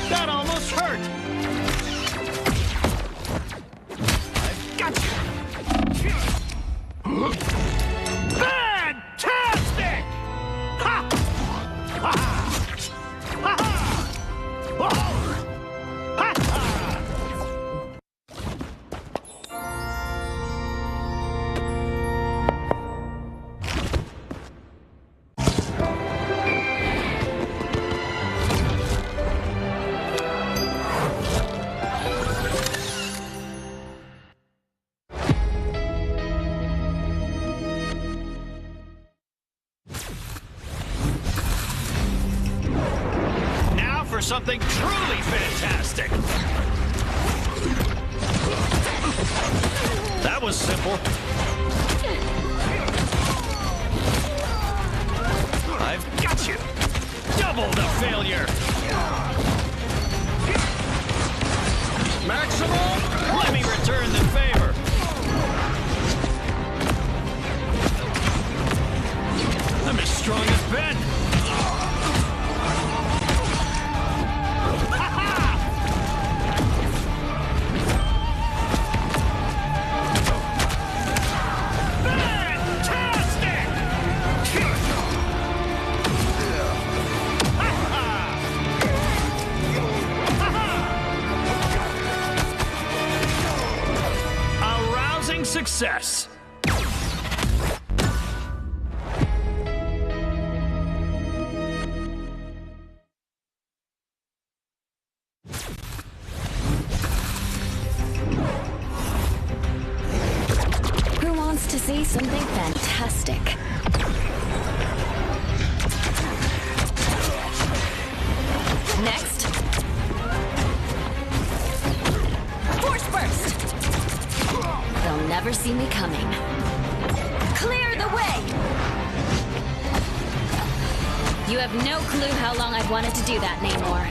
That almost hurt! I've got you! Fantastic! Ha! Ha! Ha! Ha! Ha! Ha! For something truly fantastic. That was simple. I've got you. Double the failure. Maximum. Let me return the favor. I'm as strong as Ben. Success. Who wants to see something fantastic? Next. Force burst! They'll never see me coming. Clear the way! You have no clue how long I've wanted to do that, Namor.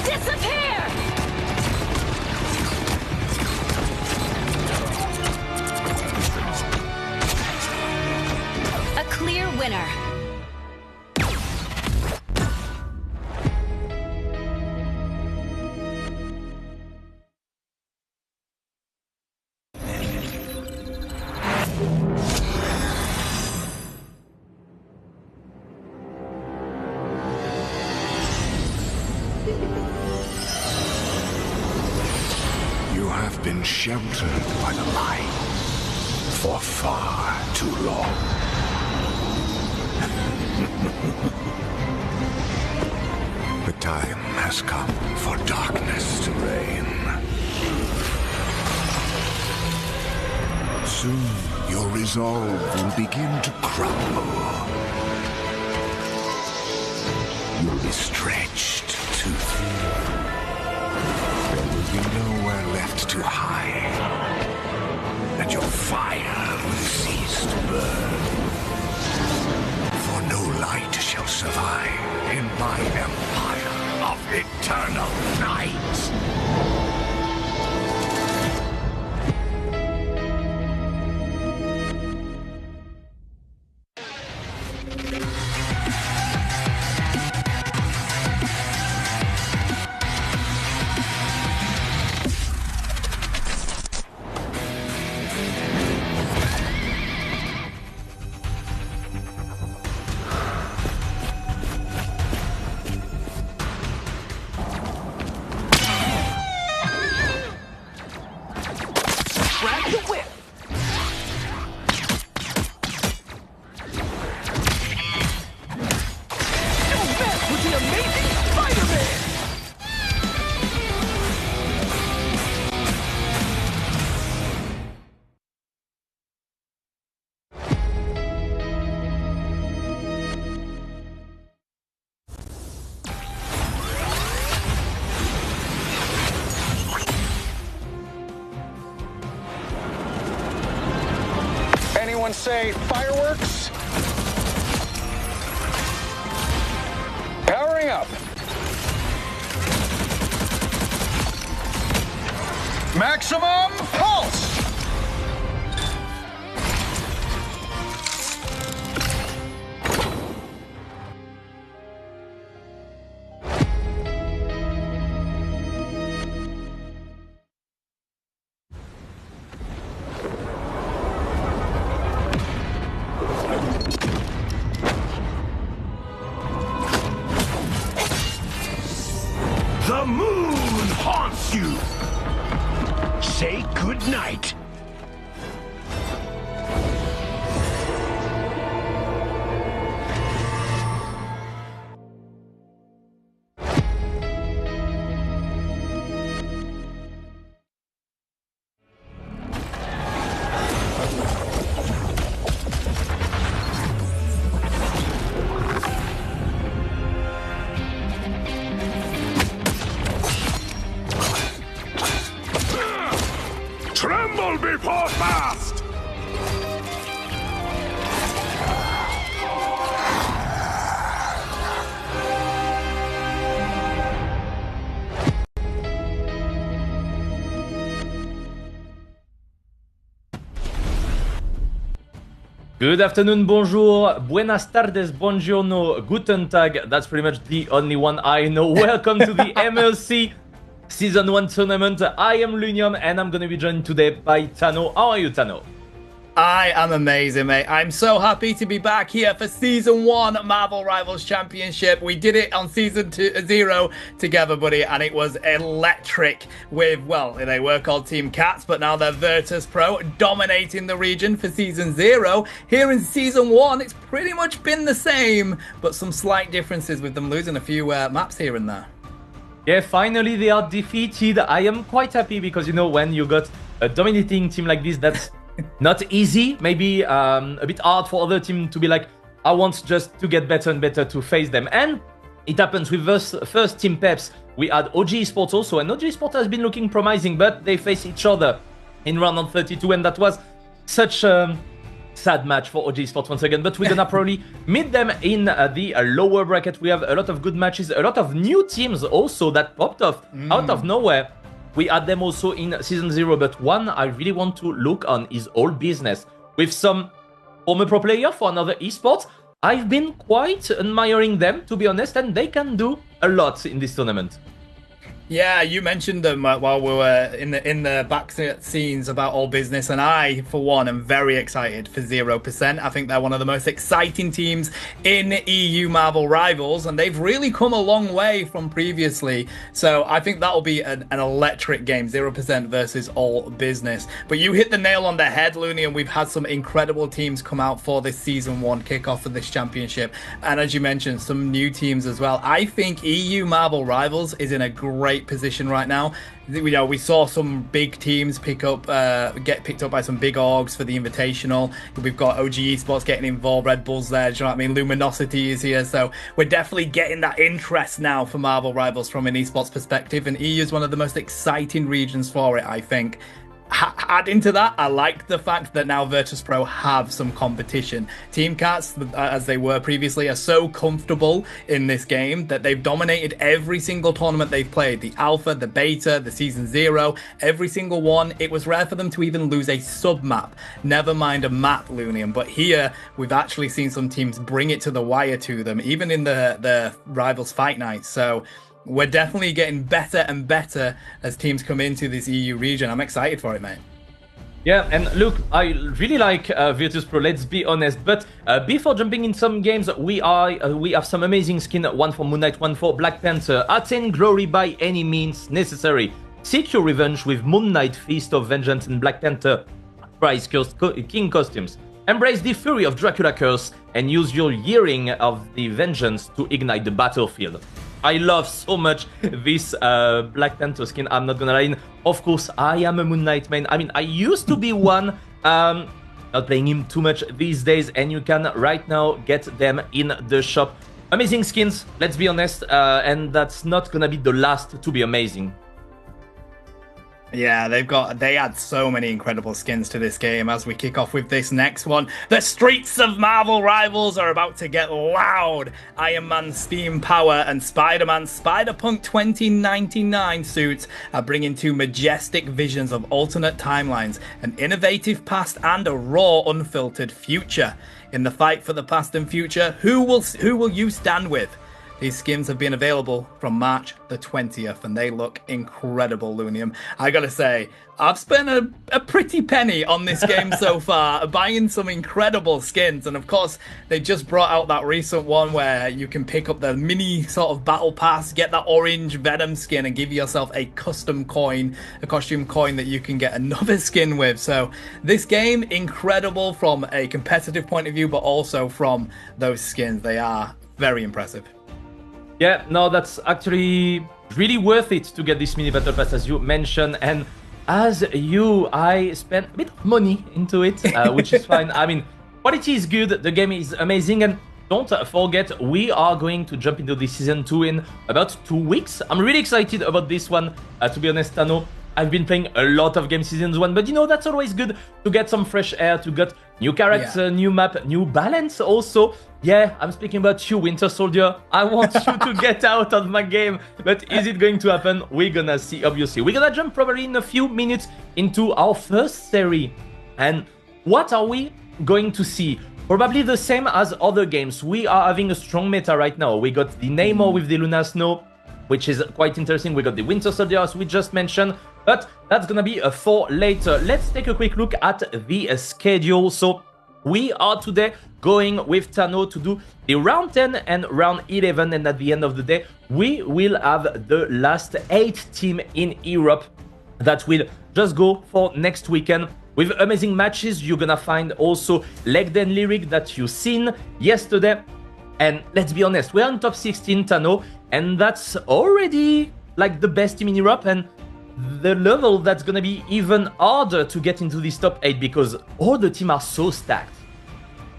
Disappear! A clear winner. You have been sheltered by the light for far too long. The time has come for darkness to reign. Soon your resolve will begin to crumble. You'll be stretched too thin. There will be nowhere left to hide, and your fire will cease to burn. For no light shall survive in my empire of eternal night. Anyone say fireworks? Powering up. Maximum pulse! The moon haunts you! Say goodnight. Tremble before fast! Good afternoon, bonjour, buenas tardes, buongiorno, guten tag. That's pretty much the only one I know. Welcome to the MLC Season 1 tournament. I am Lunium and I'm going to be joined today by Tano. How are you, Tano? I am amazing, mate. I'm so happy to be back here for Season 1 Marvel Rivals Championship. We did it on Season 0 together, buddy, and it was electric with, well, they were called Team Cats, but now they're Virtus Pro, dominating the region for Season 0. Here in Season 1, it's pretty much been the same, but some slight differences with them losing a few maps here and there. Yeah, finally they are defeated. I am quite happy because, you know, when you got a dominating team like this, that's not easy. Maybe a bit hard for other team to be like, I want just to get better and better to face them. And it happens with us. First Team Peps, we had OG Esports also, and OG Esports has been looking promising, but they face each other in round of 32, and that was such a sad match for OG Esports once again. But we're gonna probably meet them in the lower bracket. We have a lot of good matches, a lot of new teams also that popped off out of nowhere. We had them also in Season 0, but one I really want to look on is All Business. With some former pro player for another esports, I've been quite admiring them, to be honest, and they can do a lot in this tournament. Yeah, you mentioned them while we were in the back scenes about All Business, and I, for one, am very excited for 0%. I think they're one of the most exciting teams in EU Marvel Rivals, and they've really come a long way from previously. So I think that'll be an electric game, 0% versus All Business. But you hit the nail on the head, Looney, and we've had some incredible teams come out for this Season 1 kickoff of this championship. And as you mentioned, some new teams as well. I think EU Marvel Rivals is in a great position right now. You know, we saw some big teams get picked up by some big orgs for the Invitational. We've got OG Esports getting involved, Red Bull's there, do you know what I mean? Luminosity is here, so we're definitely getting that interest now for Marvel Rivals from an esports perspective, and EU is one of the most exciting regions for it, I think. Adding to that, I like the fact that now Virtus Pro have some competition. Team Cats, as they were previously, are so comfortable in this game that they've dominated every single tournament they've played. The Alpha, the Beta, the Season 0, every single one. It was rare for them to even lose a sub-map, never mind a map, Lunium. But here, we've actually seen some teams bring it to the wire to them, even in the Rivals Fight Night. So we're definitely getting better and better as teams come into this EU region. I'm excited for it, mate. Yeah, and look, I really like Virtus Pro, let's be honest. But before jumping in some games, we have some amazing skin. One for Moon Knight, one for Black Panther. Attain glory by any means necessary. Seek your revenge with Moon Knight, Feast of Vengeance, and Black Panther Prize King costumes. Embrace the fury of Dracula Curse and use your Yearning of the Vengeance to ignite the battlefield. I love so much this Black Panther skin, I'm not gonna lie. Of course, I am a Moon Knight main. I mean, I used to be one, not playing him too much these days, and you can right now get them in the shop. Amazing skins, let's be honest, and that's not gonna be the last to be amazing. Yeah, they add so many incredible skins to this game as we kick off with this next one. The streets of Marvel Rivals are about to get loud. Iron Man Steam Power and Spider-Man Spider-Punk 2099 suits are bringing two majestic visions of alternate timelines, an innovative past and a raw, unfiltered future. In the fight for the past and future, who will you stand with? These skins have been available from March the 20th, and they look incredible, Lunium. I gotta say, I've spent a pretty penny on this game so far, buying some incredible skins. And of course, they just brought out that recent one where you can pick up the mini sort of battle pass, get that orange Venom skin, and give yourself a custom coin, a costume coin that you can get another skin with. So this game, incredible from a competitive point of view, but also from those skins. They are very impressive. Yeah, no, that's actually really worth it to get this mini battle pass, as you mentioned. And as I spent a bit of money into it, which is fine. I mean, quality is good, the game is amazing, and don't forget, we are going to jump into the Season 2 in about 2 weeks. I'm really excited about this one, to be honest, Tano. I've been playing a lot of game Seasons 1, but you know, that's always good to get some fresh air, to get new character, new map, new balance also. Yeah, I'm speaking about you, Winter Soldier. I want you to get out of my game. But is it going to happen? We're gonna see, obviously. We're gonna jump probably in a few minutes into our first series. And what are we going to see? Probably the same as other games. We are having a strong meta right now. We got the Namor with the Luna Snow, which is quite interesting. We got the Winter Soldier, as we just mentioned. But that's gonna be for later. Let's take a quick look at the schedule. So we are today going with Tano to do the round 10 and round 11, and at the end of the day, we will have the last 8 teams in Europe that will just go for next weekend with amazing matches. You're gonna find also Leg Den Lyric that you've seen yesterday. And let's be honest, we're in top 16, Tano, and that's already like the best team in Europe, and the level that's gonna be even harder to get into this top 8 because all the teams are so stacked.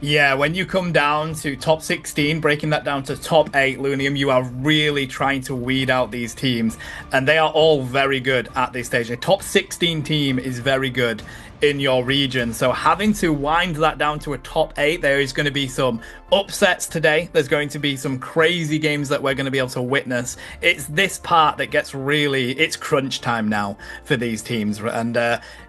Yeah, when you come down to top 16, breaking that down to top 8, Lunium, you are really trying to weed out these teams, and they are all very good at this stage. A top 16 team is very good in your region, so having to wind that down to a top 8, there is going to be some upsets today. There's going to be some crazy games that we're going to be able to witness. It's this part that gets really, it's crunch time now for these teams, and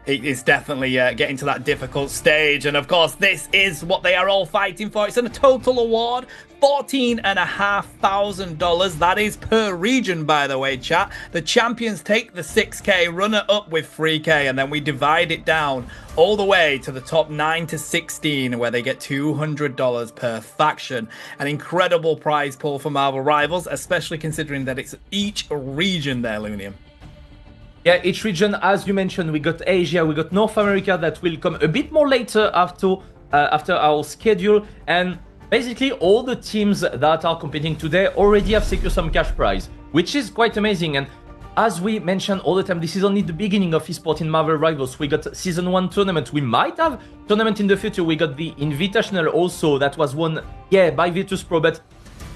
it's definitely getting to that difficult stage. And of course, this is what they are all fighting for. It's a total award, $14,500. That is per region, by the way, chat. The champions take the 6K, runner up with 3K, and then we divide it down all the way to the top 9 to 16, where they get $200 per faction. An incredible prize pool for Marvel Rivals, especially considering that it's each region there, Lunium. Yeah, each region, as you mentioned, we got Asia, we got North America that will come a bit more later after our schedule. And basically, all the teams that are competing today already have secured some cash prize, which is quite amazing. And as we mentioned all the time, this is only the beginning of esports in Marvel Rivals. We got Season 1 tournament. We might have tournament in the future. We got the Invitational also that was won, yeah, by Virtus.pro. But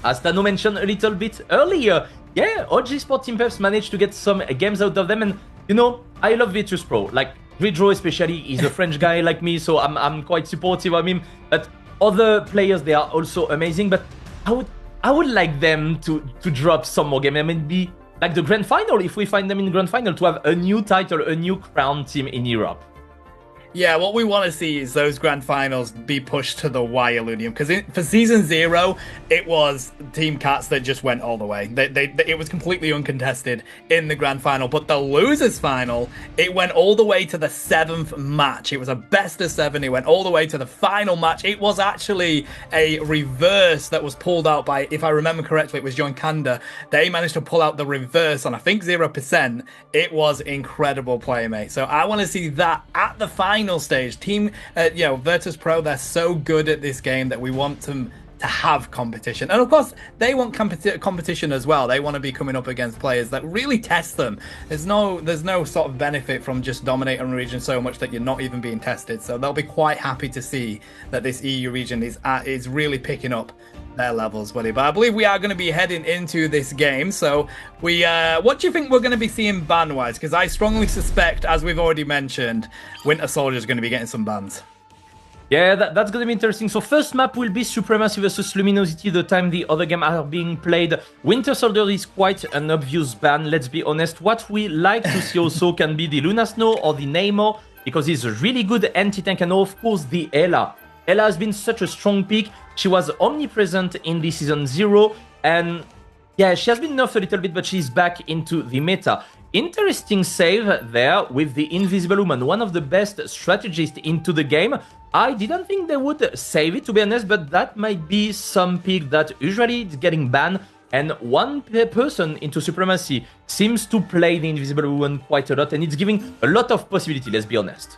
as Tano mentioned a little bit earlier, yeah, OG Sport Team Peps managed to get some games out of them. And, you know, I love Virtus.pro. Like, Ridro especially, he's a French guy like me, so I'm quite supportive of him. But other players, they are also amazing. But I would like them to drop some more game. I mean, be like the grand final, if we find them in grand final, to have a new title, a new crown team in Europe. Yeah, what we want to see is those grand finals be pushed to the wire, Lunium, because for Season 0, it was Team Cats that just went all the way. It was completely uncontested in the grand final, but the losers final, it went all the way to the 7th match. It was a best of 7. It went all the way to the final match. It was actually a reverse that was pulled out by, if I remember correctly, it was John Kanda. They managed to pull out the reverse on, I think, 0%. It was incredible play, mate. So I want to see that at the final stage. Team, Virtus.pro, they're so good at this game that we want them to have competition. And of course, they want competition as well. They want to be coming up against players that really test them. There's no sort of benefit from just dominating a region so much that you're not even being tested. So they'll be quite happy to see that this EU region is really picking up their levels, buddy. But I believe we are going to be heading into this game. So what do you think we're going to be seeing ban-wise? Because I strongly suspect, as we've already mentioned, Winter Soldier is going to be getting some bans. Yeah, that's going to be interesting. So first map will be Supremacy versus Luminosity, the time the other game are being played. Winter Soldier is quite an obvious ban, let's be honest. What we like to see also can be the Luna Snow or the Namor, because he's a really good anti-tank, and of course the Ella. Ella has been such a strong pick. She was omnipresent in the Season 0, and yeah, she has been nerfed a little bit, but she's back into the meta. Interesting save there with the Invisible Woman, one of the best strategists into the game. I didn't think they would save it, to be honest, but that might be some pick that usually is getting banned, and one person into Supremacy seems to play the Invisible Woman quite a lot, and it's giving a lot of possibility, let's be honest.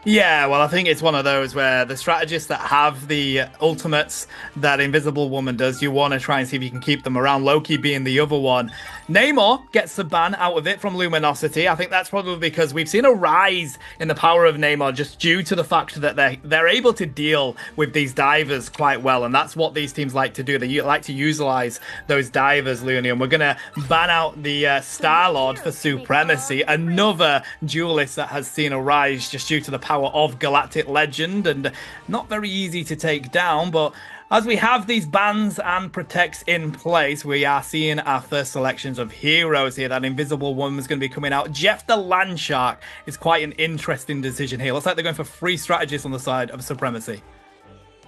Yeah, well, I think it's one of those where the strategists that have the ultimates that Invisible Woman does, you want to try and see if you can keep them around, Loki being the other one. Namor gets the ban out of it from Luminosity. I think that's probably because we've seen a rise in the power of Namor just due to the fact that they're able to deal with these divers quite well, and that's what these teams like to do. They like to utilize those divers, Looney, and we're going to ban out the Star-Lord for Supremacy, another duelist that has seen a rise just due to the power of Galactic Legend, and not very easy to take down. But as we have these bans and protects in place, we are seeing our first selections of heroes here. That Invisible Woman is going to be coming out. Jeff the Landshark is quite an interesting decision here. Looks like they're going for 3 strategists on the side of Supremacy.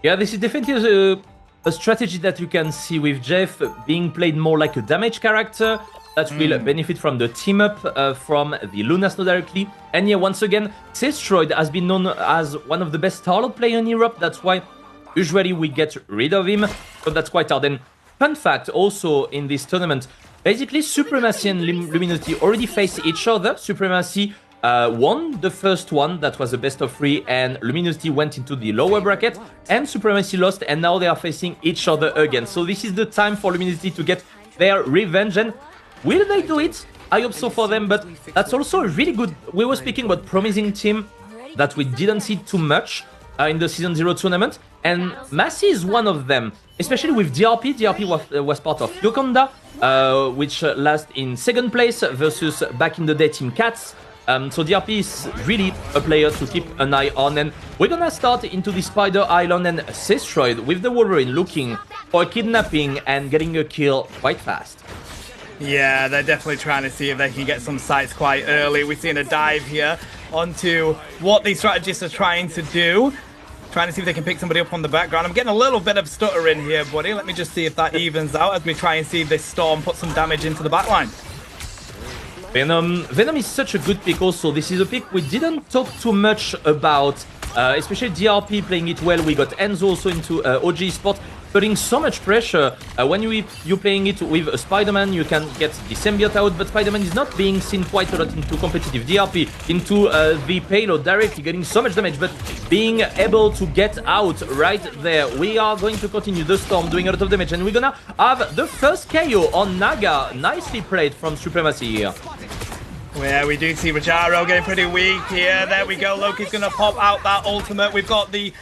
Yeah, this is definitely a strategy that you can see with Jeff being played more like a damage character that will benefit from the team up from the Luna Snow directly. And yeah, once again, Sestroid has been known as one of the best Star-Lord players in Europe. That's why usually we get rid of him, so that's quite hard. And fun fact also in this tournament, basically Supremacy and Luminosity already faced each other. Supremacy won the first one, that was the best of 3, and Luminosity went into the lower bracket, and Supremacy lost, and now they are facing each other again. So this is the time for Luminosity to get their revenge, and will they do it? I hope so for them, but that's also a really good... We were speaking about promising team that we didn't see too much in the Season 0 tournament, and Massey is one of them, especially with DRP. DRP was part of Yokonda, which last in 2nd place versus back in the day Team Cats. So DRP is really a player to keep an eye on, and we're gonna start into the Spider Island, and Sestroid with the Wolverine looking for kidnapping and getting a kill quite fast. Yeah, they're definitely trying to see if they can get some sights quite early. We've seen a dive here onto what these strategists are trying to do. Trying to see if they can pick somebody up from the background. I'm getting a little bit of stutter in here, buddy. Let me just see if that evens out as we try and see this Storm put some damage into the backline. Venom is such a good pick also. This is a pick we didn't talk too much about, especially DRP playing it well. We got Enzo also into OG Sport, putting so much pressure. When you're playing it with Spider-Man, you can get the symbiote out, but Spider-Man is not being seen quite a lot into competitive DRP, into the payload directly, getting so much damage, but being able to get out right there. We are going to continue the Storm, doing a lot of damage, and we're gonna have the first KO on Naga. Nicely played from Supremacy here. Yeah, we do see Rajaro getting pretty weak here. There we go. Loki's going to pop out that ultimate. We've got the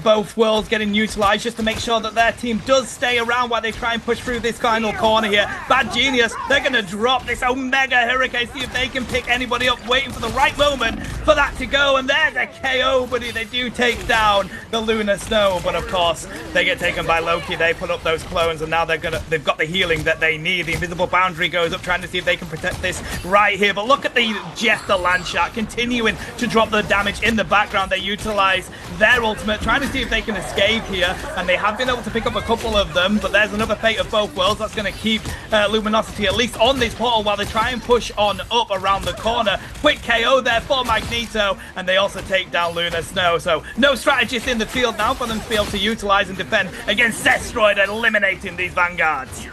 both worlds getting utilized just to make sure that their team does stay around while they try and push through this final corner here. Bad Genius, they're going to drop this Omega Hurricane, see if they can pick anybody up, waiting for the right moment for that to go. And there's a KO, buddy. They do take down the Luna Snow, but of course they get taken by Loki. They put up those clones, and now they've got the healing that they need. The invisible boundary goes up, trying to see if they can protect this right here. But look at the Jeff the Landshark continuing to drop the damage in the background. They utilize their ultimate, trying to see if they can escape here, and they have been able to pick up a couple of them, but there's another fate of both worlds that's going to keep Luminosity at least on this portal while they try and push on up around the corner. Quick KO there for Magneto, and they also take down Luna Snow. So no strategist in the field now for them to be able to utilize and defend against Sestroid, eliminating these vanguards.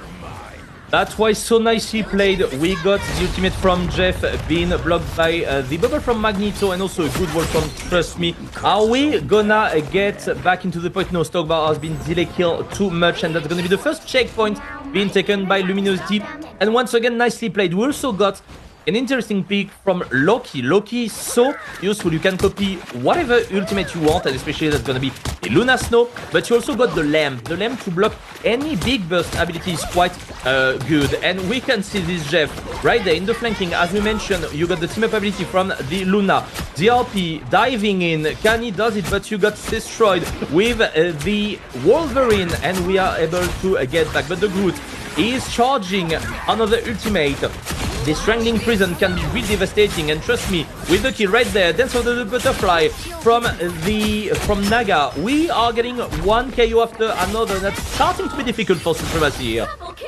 That was so nicely played. We got the ultimate from Jeff being blocked by the bubble from Magneto, and also a good wall from Trust Me. Are we gonna get back into the point? No, Stockbar has been delay kill too much, and that's gonna be the first checkpoint being taken by Luminosity. And once again, nicely played. We also got an interesting pick from Loki. Loki is so useful. You can copy whatever ultimate you want, and especially that's gonna be the Luna Snow. But you also got the Lamb. The Lamb to block any big burst ability is quite good. And we can see this Jeff right there in the flanking. As we mentioned, you got the team up ability from the Luna. DRP diving in. Kani does it, but you got destroyed with the Wolverine, and we are able to get back. But the Groot is charging another ultimate. The Strangling Prison can be really devastating, and trust me, with the kill right there, Dance of the Butterfly from Naga, we are getting one KO after another. That's starting to be difficult for Supremacy here. Double KO.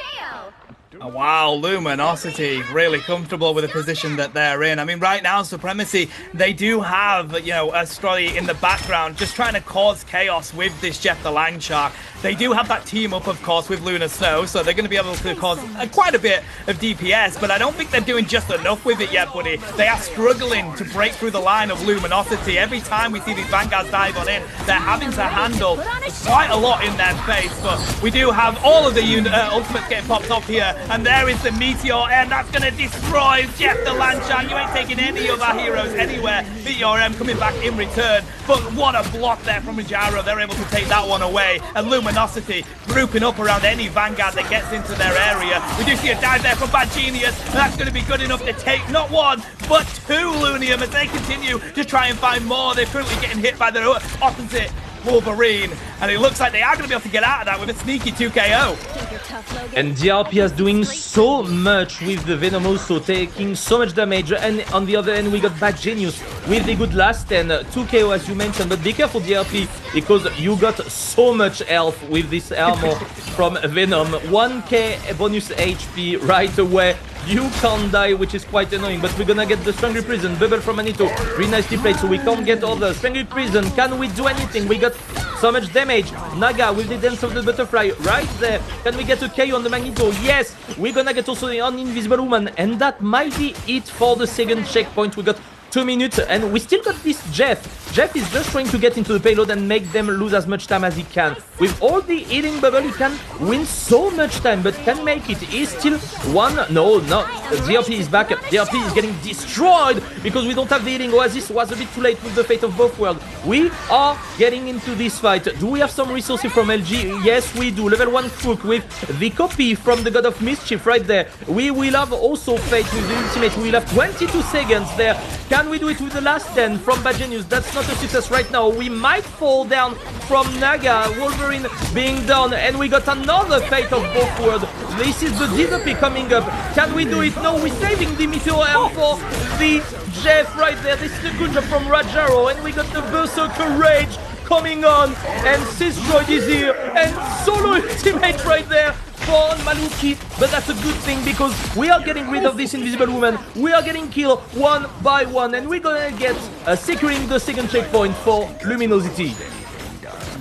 Oh, wow, Luminosity really comfortable with the position that they're in. I mean, right now, Supremacy, they do have, you know, a story in the background just trying to cause chaos with this Jeff the Lang Shark. They do have that team up, of course, with Luna Snow, so they're going to be able to cause quite a bit of DPS, but I don't think they're doing just enough with it yet, buddy. They are struggling to break through the line of Luminosity. Every time we see these Vanguards dive on in, they're having to handle quite a lot in their face, but we do have all of the ultimates getting popped off here, and there is the Meteor M. That's going to destroy Jeff the Land Shark. You ain't taking any of our heroes anywhere. Meteor M coming back in return, but what a block there from Rivars. They're able to take that one away, and Luminosity grouping up around any Vanguard that gets into their area. We do see a dive there from Bad Genius, and that's going to be good enough to take not one, but two Lunium as they continue to try and find more. They're currently getting hit by their opposite Wolverine, and it looks like they are going to be able to get out of that with a sneaky 2KO. And DRP is doing so much with the Venom, also taking so much damage. And on the other end, we got Bad Genius with the good last 10, 2KO as you mentioned. But be careful, DRP, because you got so much health with this armor from Venom. 1k bonus HP right away. You can't die, which is quite annoying, but we're gonna get the Strangling Prison. Bubble from Manito, really nicely played, so we can't get others. Strangling Prison, can we do anything? We got so much damage. Naga with the Dance of the Butterfly right there. Can we get a KO on the Magneto? Yes! We're gonna get also on Invisible Woman, and that might be it for the second checkpoint. We got 2 minutes, and we still got this Jeff. Jeff is just trying to get into the payload and make them lose as much time as he can. With all the healing bubble, he can win so much time, but can make it. He's still one. No. DRP is back. DRP is getting destroyed because we don't have the healing. Oasis was a bit too late with the fate of both worlds. We are getting into this fight. Do we have some resources from LG? Yes, we do. Level 1 Crook with the copy from the God of Mischief right there. We will have also Fate with the ultimate. We will have 22 seconds there. Can we do it with the last 10 from Bad Genius? That's not a success right now. We might fall down from Naga. Wolverine being down, and we got another fate of both worlds. This is the DZP coming up. Can we do it? No, we're saving the Meteor M for the Jeff right there. This is a good job from Rajaro, and we got the Berserker Rage coming on, and Sistroid is here, and solo ultimate right there for Maluki, but that's a good thing because we are getting rid of this Invisible Woman. We are getting killed one by one, and we're gonna get securing the second checkpoint for Luminosity.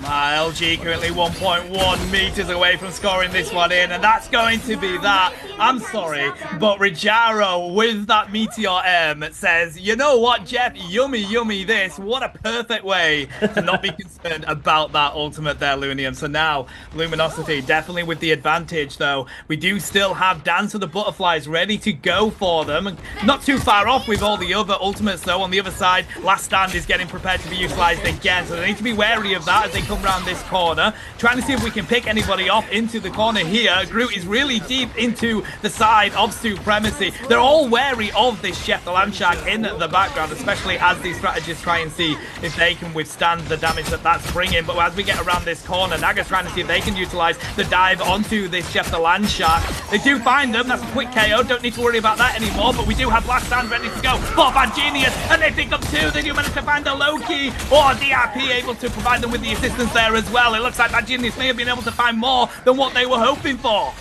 LG currently 1.1 meters away from scoring this one in, and that's going to be that. I'm sorry, but Rajaro with that Meteor M says, you know what, Jeff, yummy this. What a perfect way to not be concerned about that ultimate there, Lunium. So now, Luminosity definitely with the advantage, though. We do still have Dance of the Butterflies ready to go for them. Not too far off with all the other ultimates, though. On the other side, Last Stand is getting prepared to be utilized again, so they need to be wary of that as they come around this corner, trying to see if we can pick anybody off into the corner here. Groot is really deep into the side of Supremacy. They're all wary of this Chef the Land Shark in the background, especially as these strategists try and see if they can withstand the damage that that's bringing. But as we get around this corner, Naga's trying to see if they can utilize the dive onto this Chef the Land Shark. They do find them. That's a quick KO. Don't need to worry about that anymore, but we do have Last Stand ready to go for Bad Genius, and they pick up two. They do manage to find the Loki, or DRP able to provide them with the assistance there as well. It looks like Bad Genius may have been able to find more than what they were hoping for.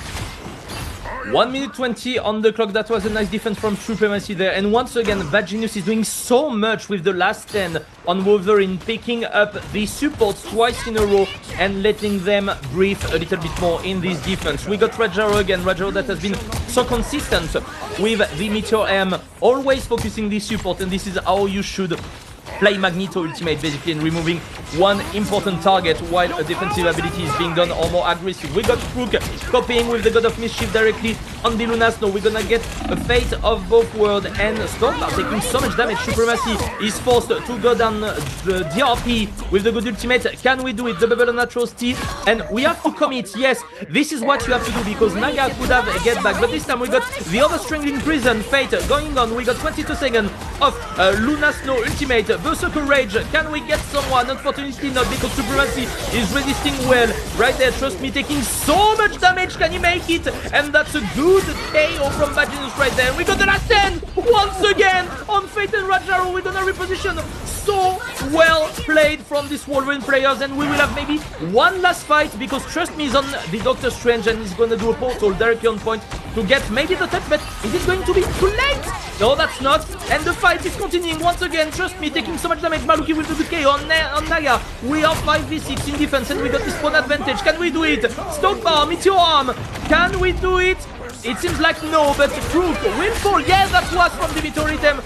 1 minute 20 on the clock. That was a nice defense from Supremacy there. And once again, Bad Genius is doing so much with the last 10 on Wolverine, picking up the supports twice in a row and letting them breathe a little bit more in this defense. We got Rajaro again. Rajaro that has been so consistent with the Meteor M, always focusing the support, and this is how you should play Magneto ultimate basically and removing one important target while a defensive ability is being done or more aggressive. We got Crook copying with the God of Mischief directly on the Lunas. Now we're gonna get a Fate of both worlds, and Storm are taking so much damage. Supremacy is forced to go down the DRP with the good ultimate. Can we do it? The bubble on Atrocity, and we have to commit. Yes, this is what you have to do because Naga could have a get back, but this time we got the other strangling prison Fate going on. We got 22 seconds of Luna Snow ultimate. Berserker Rage. Can we get someone? Unfortunately not, because Supremacy is resisting well right there. Trust me, taking so much damage. Can he make it? And that's a good KO from Badginus right there. We got the last 10 once again on Fate and Rajaro. We're gonna reposition. So well played from these Wolverine players, and we will have maybe one last fight because Trust Me is on the Doctor Strange and he's gonna do a portal directly on point to get maybe the touch, but is it going to be too late? No, that's not. And the fight is continuing once again. Trust Me, taking so much damage. Maluki will do the KO on Naga. We are 5v6 in defense and we got this spawn advantage. Can we do it? Stoke Bar, Meteor Arm. Can we do it? It seems like no, but Crook will fall. Yeah, that was from the Victory Item.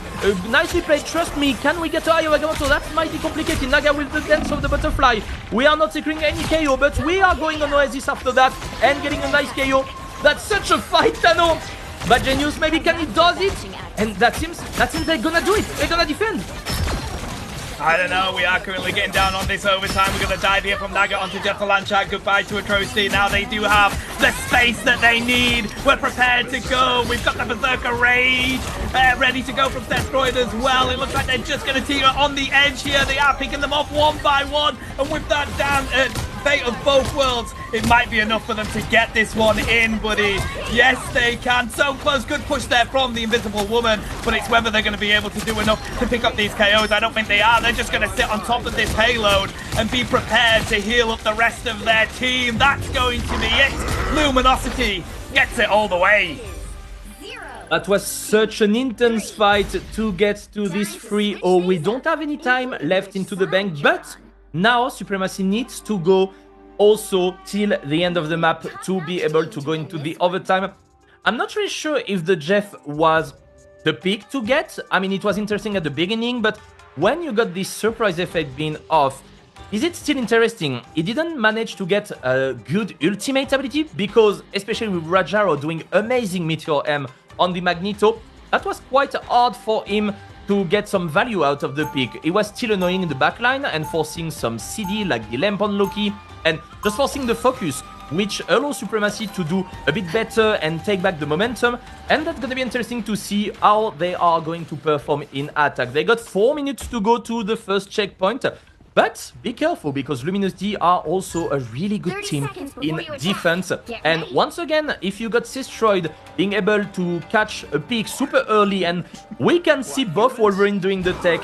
Nicely played, Trust Me. Can we get to Iowa Yamato? That's mighty complicated. Naga with the dance of the butterfly. We are not securing any KO, but we are going on Oasis after that and getting a nice KO. That's such a fight, Tano. But Genius, maybe can he does it? And that seems they're gonna do it. They're gonna defend. I don't know, we are currently getting down on this overtime. We're going to dive here from Naga onto Jeff the Landshot. Goodbye to Atrocity. Now they do have the space that they need. We're prepared to go. We've got the Berserker Rage ready to go from Destroyed as well. It looks like they're just going to team on the edge here. They are picking them off one by one. And with that down Fate of both worlds, it might be enough for them to get this one in, buddy. Yes, they can. So close. Good push there from the Invisible Woman. But it's whether they're going to be able to do enough to pick up these KOs. I don't think they are. They're just going to sit on top of this payload and be prepared to heal up the rest of their team. That's going to be it. Luminosity gets it all the way. That was such an intense fight to get to this 3-0. We don't have any time left into the bank, but now Supremacy needs to go also till the end of the map to be able to go into the overtime. I'm not really sure if the Jeff was the pick to get. I mean, it was interesting at the beginning, but when you got this surprise effect being off, is it still interesting? He didn't manage to get a good ultimate ability because, especially with Rajaro doing amazing Meteor M on the Magneto, that was quite hard for him to get some value out of the pick. It was still annoying in the backline and forcing some CD like the lamp on Loki and just forcing the focus, which allows Supremacy to do a bit better and take back the momentum. And that's gonna be interesting to see how they are going to perform in attack. They got 4 minutes to go to the first checkpoint. But be careful because Luminosity are also a really good team in defense. And once again, if you got Destroyed being able to catch a pick super early, and we can see both Wolverine doing the tech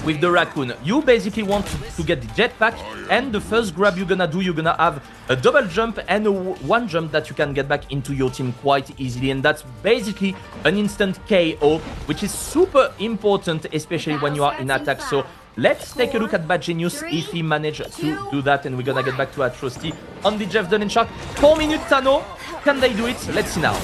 with the Raccoon. You basically want to get the jetpack, and the first grab you're gonna have a double jump and a one jump that you can get back into your team quite easily, and that's basically an instant KO, which is super important, especially when you are in attack. So let's take a look at Bad Genius if he managed to do that, and we're gonna get back to Atrocity on the Jeff Dunn Shark. 4 minutes, Tano. Can they do it? Let's see now.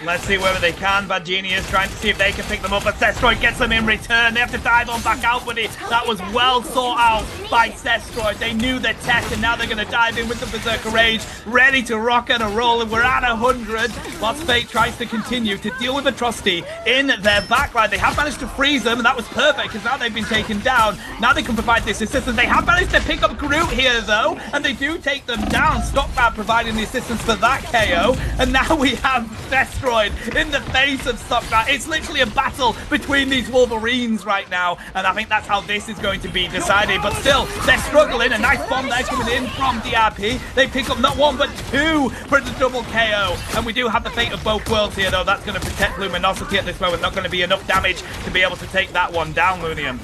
Let's see whether they can. Bad Genius trying to see if they can pick them up, but Destroyed gets them in return. They have to dive on back out, buddy. That was well thought out by Destroyed. They knew their tech, and now they're going to dive in with the Berserker Rage, ready to rock and a roll, and we're at 100. Whilst Fate tries to continue to deal with Atrocity in their backline. They have managed to freeze them, and that was perfect, because now they've been taken down. Now they can provide this assistance. They have managed to pick up Groot here, though, and they do take them down. Stockbad providing the assistance for that KO, and now we have Destroyed in the face of Stockbad. It's literally a battle between these Wolverines right now, and I think that's how this is going to be decided. But still, they're struggling. A nice bomb there coming in from DRP. They pick up not one, but two for the double KO. And we do have the Fate of both worlds here, though. That's going to protect Luminosity at this moment. Not going to be enough damage to be able to take that one down, Lunium.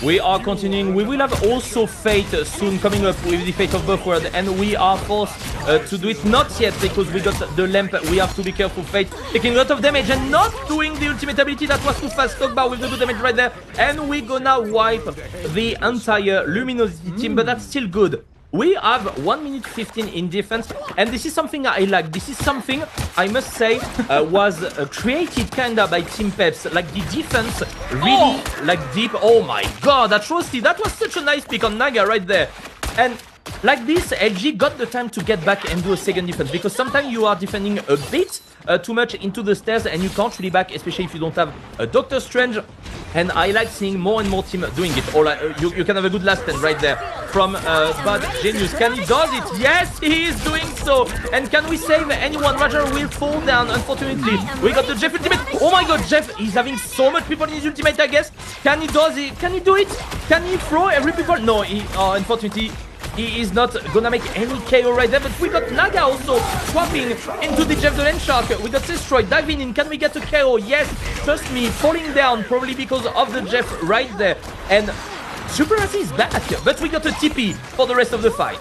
We are continuing. We will have also Fate soon coming up with the Fate of both worlds, and we are forced to do it. Not yet, because we got the lamp. We have to be careful. Fate taking a lot of damage and not doing the ultimate ability. That was too fast. Stockbar with the good damage right there, and we gonna wipe the entire Luminosity team, but that's still good. We have 1 minute 15 in defense, and this is something I like. This is something I must say was created kinda by Team Peps. Like the defense really like deep. Oh my god, Atrocity, that was such a nice pick on Naga right there. And like this, LG got the time to get back and do a second defense, because sometimes you are defending a bit too much into the stairs and you can't really back, especially if you don't have a Doctor Strange. And I like seeing more and more team doing it. Or you can have a good last stand right there from Bad Genius. Can he does it? Yes, he is doing so. And can we save anyone? Roger will fall down, unfortunately. We got the Jeff ultimate. Oh my god, Jeff, he's having so much people in his ultimate, I guess. Can he does it? Can he do it? Can he throw every people? No, unfortunately, he is not gonna make any KO right there. But we got Naga also swapping into the Jeff the Land Shark. We got Destroy diving in. Can we get a KO? Yes, trust me, falling down probably because of the Jeff right there. And Supremacy is back, but we got a TP for the rest of the fight.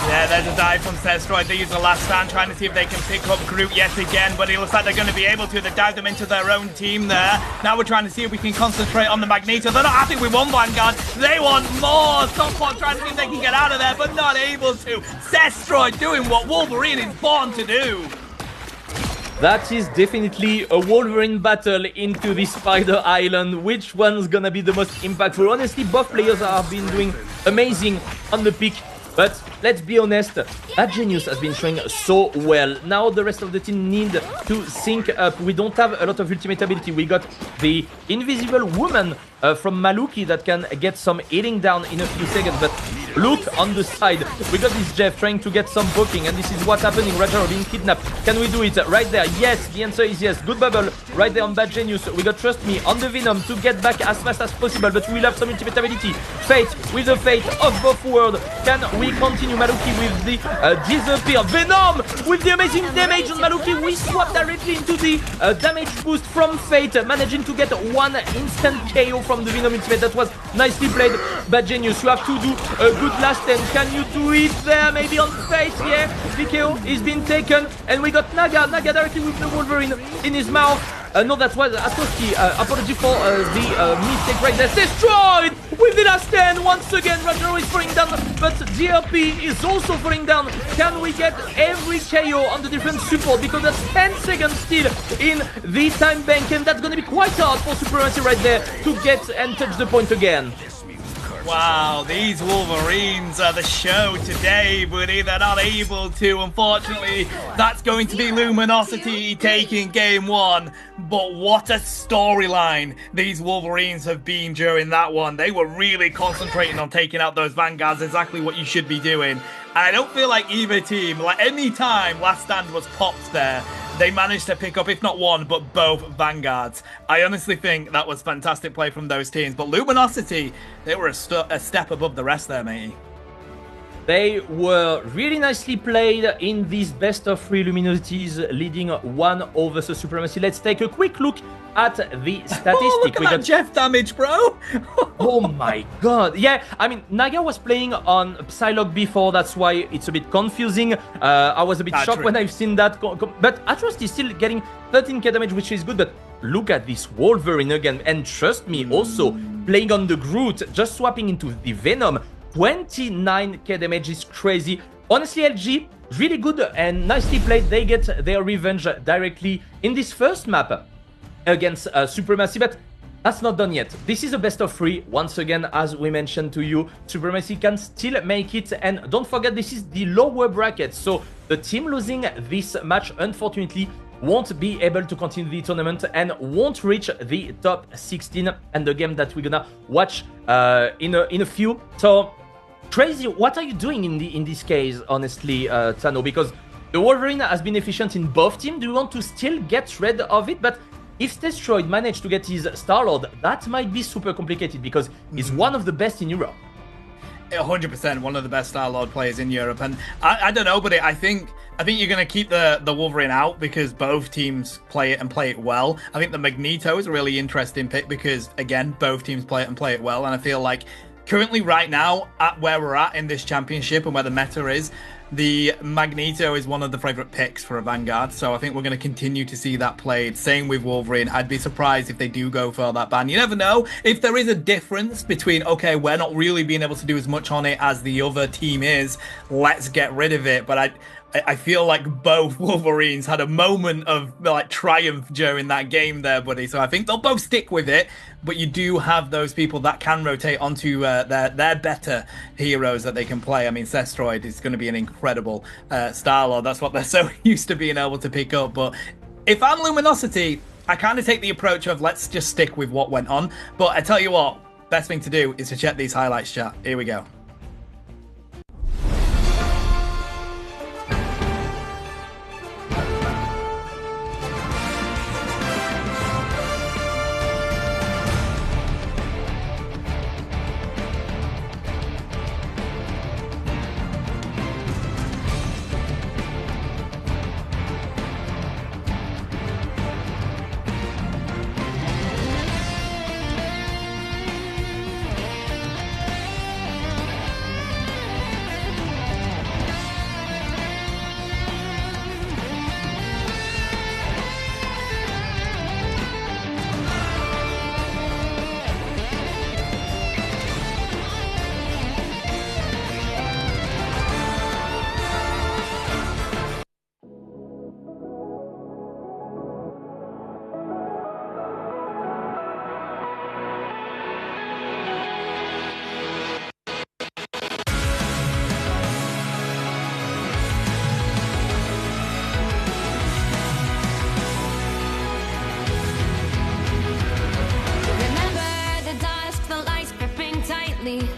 Yeah, there's a dive from Destroy. They use the last stand, trying to see if they can pick up Groot yet again, but it looks like they're going to be able to. They dive them into their own team there. Now we're trying to see if we can concentrate on the Magneto. They're not happy with one Vanguard. They want more. Stockpot trying to see if they can get out of there, but not able to. Destroy doing what Wolverine is born to do. That is definitely a Wolverine battle into the Spider Island. Which one's gonna be the most impactful? Honestly, both players have been doing amazing on the pick. But let's be honest, that Genius has been showing so well. Now the rest of the team need to sync up. We don't have a lot of ultimate ability. We got the Invisible Woman from Maluki that can get some healing down in a few seconds. But look on the side. We got this Jeff trying to get some poking, and this is what's happening. Roger being kidnapped. Can we do it? Right there. Yes, the answer is yes. Good bubble right there on Bad Genius. We got Trust Me on the Venom to get back as fast as possible, but we'll have some ultimate ability. Fate with the fate of both worlds. Can we continue? Maluki with the disappear. Venom with the amazing damage on Maluki. We swap directly into the damage boost from Fate, managing to get one instant KO from the Venom ultimate. That was nicely played. Bad Genius, you have to do a good last stand. Can you do it there? Maybe on Fate. Yeah, the KO is being taken, and we got Naga directly with the Wolverine in his mouth. No, that was Atoski. Apology for the mistake right there. Destroyed with the last stand. Once again, Roger is falling down, but DRP is also falling down. Can we get every KO on the different support? Because that's 10 seconds still in the time bank, and that's going to be quite hard for Supremacy right there to get and touch the point again. Wow, these Wolverines are the show today, buddy. They're not able to. Unfortunately, that's going to be Luminosity taking game one. But what a storyline these Wolverines have been during that one. They were really concentrating on taking out those Vanguards, exactly what you should be doing. And I don't feel like either team, like any time Last Stand was popped there, they managed to pick up, if not one, but both Vanguards. I honestly think that was fantastic play from those teams. But Luminosity, they were a step above the rest there, matey. They were really nicely played in these best of three Luminosities, leading 1 versus Supremacy. Let's take a quick look at the statistic. Oh, look at that Jeff damage, bro! Oh my god. Yeah, I mean, Naga was playing on Psylocke before, that's why it's a bit confusing. I was a bit shocked when I've seen that. But Atros is still getting 13k damage, which is good. But look at this Wolverine again. And trust me, also playing on the Groot, just swapping into the Venom. 29k damage is crazy. Honestly, LG, really good and nicely played. They get their revenge directly in this first map against Supremacy, but that's not done yet. This is a best of three. Once again, as we mentioned to you, Supremacy can still make it. And don't forget, this is the lower bracket. So the team losing this match, unfortunately, won't be able to continue the tournament and won't reach the top 16 and the game that we're gonna watch in a few. So crazy. What are you doing in this case, honestly, Tano? Because the Wolverine has been efficient in both teams. Do you want to still get rid of it? But if Destroyed managed to get his Star-Lord, that might be super complicated because he's one of the best in Europe. 100% one of the best Star-Lord players in Europe. And I don't know, but I think you're going to keep the Wolverine out because both teams play it and play it well. I think the Magneto is a really interesting pick because, again, both teams play it and play it well. And I feel like currently right now, at where we're at in this championship and where the meta is, the Magneto is one of the favorite picks for a Vanguard. So I think we're going to continue to see that played. Same with Wolverine. I'd be surprised if they do go for that ban. You never know if there is a difference between, okay, we're not really being able to do as much on it as the other team is. Let's get rid of it. But I feel like both Wolverines had a moment of like triumph during that game there, buddy. So I think they'll both stick with it. But you do have those people that can rotate onto their better heroes that they can play. I mean, Sestroid is going to be an incredible Star-Lord. That's what they're so used to being able to pick up. But if I'm Luminosity, I kind of take the approach of let's just stick with what went on. But I tell you what, best thing to do is to check these highlights, chat. Here we go.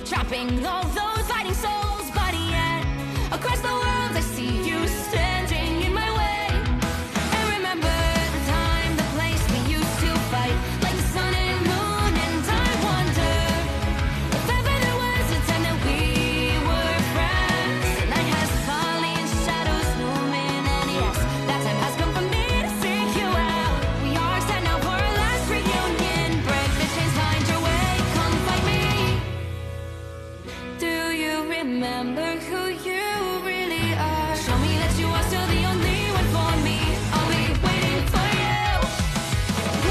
Trapping all those fighting souls, but yet across the world I see you standing in my way. And remember the time, the place we used to fight, like the sun and moon, and I wonder if ever there was a time that we were friends. The night has fallen, shadows looming, and yes, that time has come for me to seek you out. We are set now for our last reunion. Break the chains, find your way, come fight me. Do you remember who you really are? Show me that you are still the only one for me. I'll be waiting for you.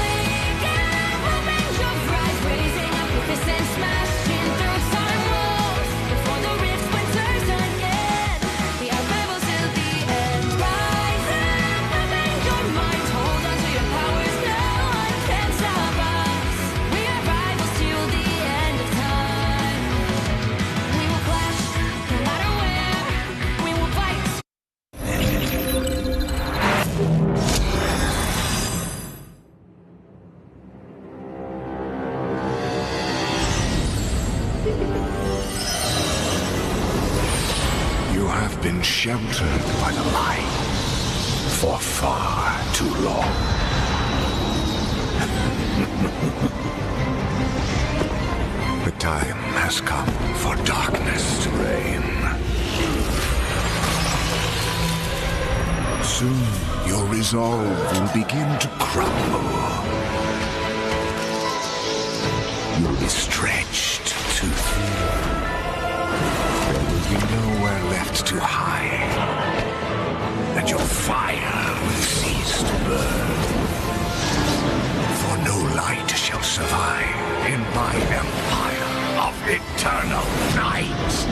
Wake up, open your eyes, raising up your fists and smashing through time walls. Before the rift splinters again, we are rebels till the end. Rise up, open your mind, hold on to your powers. No one can stop us. We are rivals till the end of time. We will clash, no matter where. We will fight. You have been sheltered by the light for far too long. The time has come for darkness to reign. Soon your resolve will begin to crumble. You'll be stretched too thin. There will be nowhere left to hide, and your fire will cease to burn. For no light shall survive in my empire of eternal night.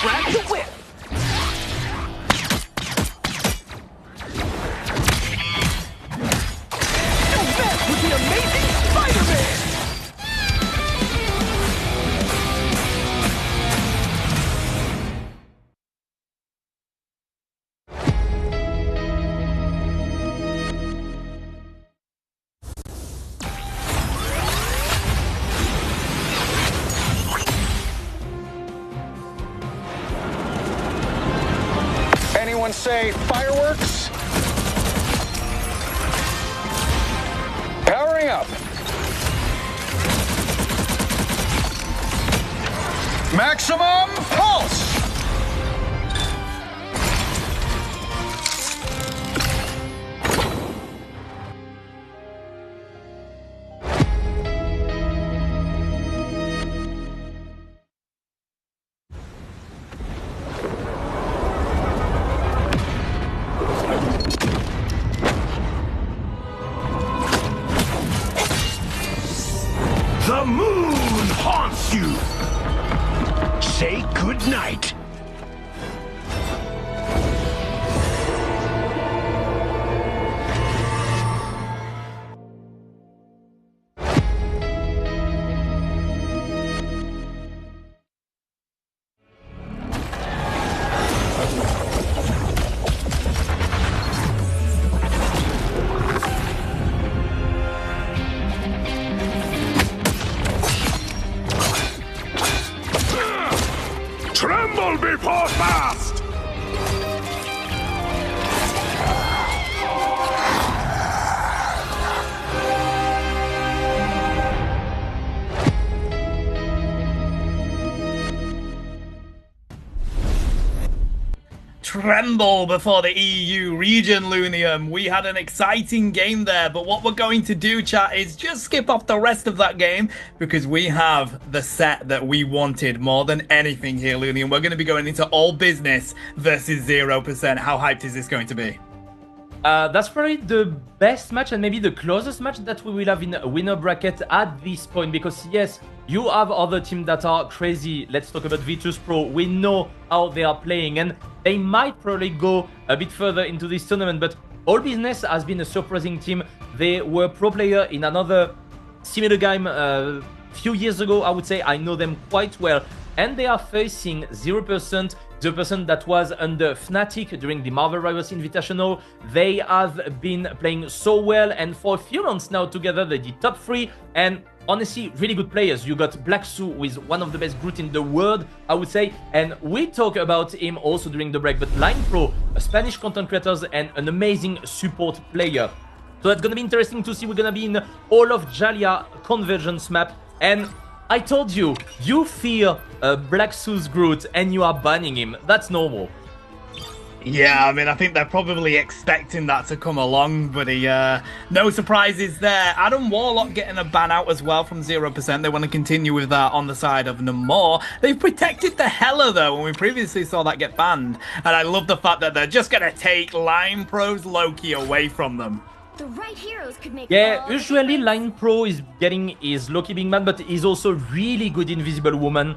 Grab the whip. No bet with the amazing Spider-Man. Anyone say fireworks? Powering up. Maximum pulse! The moon haunts you. Say goodnight. Tremble before fast! Tremble before the EU region, Lunium. We had an exciting game there, but what we're going to do, chat, is just skip off the rest of that game because we have the set that we wanted more than anything here, Lunium. We're going to be going into all business versus 0%. How hyped is this going to be? That's probably the best match and maybe the closest match that we will have in a winner bracket at this point, because yes, you have other teams that are crazy. Let's talk about Virtus Pro. We know how they are playing and they might probably go a bit further into this tournament, but All Business has been a surprising team. They were pro player in another similar game a few years ago, I would say. I know them quite well, and they are facing 0%, the person that was under Fnatic during the Marvel Rivals Invitational. They have been playing so well, and for a few months now together, they did top 3, and honestly, really good players. You got Blacksu, who is one of the best brutes in the world, I would say, and we talk about him also during the break, but Line Pro, a Spanish content creators, and an amazing support player. So that's gonna be interesting to see. We're gonna be in all of Jalia convergence map, and I told you, you fear Blacksu's Groot and you are banning him. That's normal. Yeah, I mean, I think they're probably expecting that to come along, but no surprises there. Adam Warlock getting a ban out as well from 0%. They want to continue with that on the side of Namor. They've protected the Hela, though, when we previously saw that get banned. And I love the fact that they're just going to take Line Pro's Loki away from them. The right heroes could make Yeah, all the usually difference. Line Pro is getting his Loki being banned, but he's also really good Invisible Woman.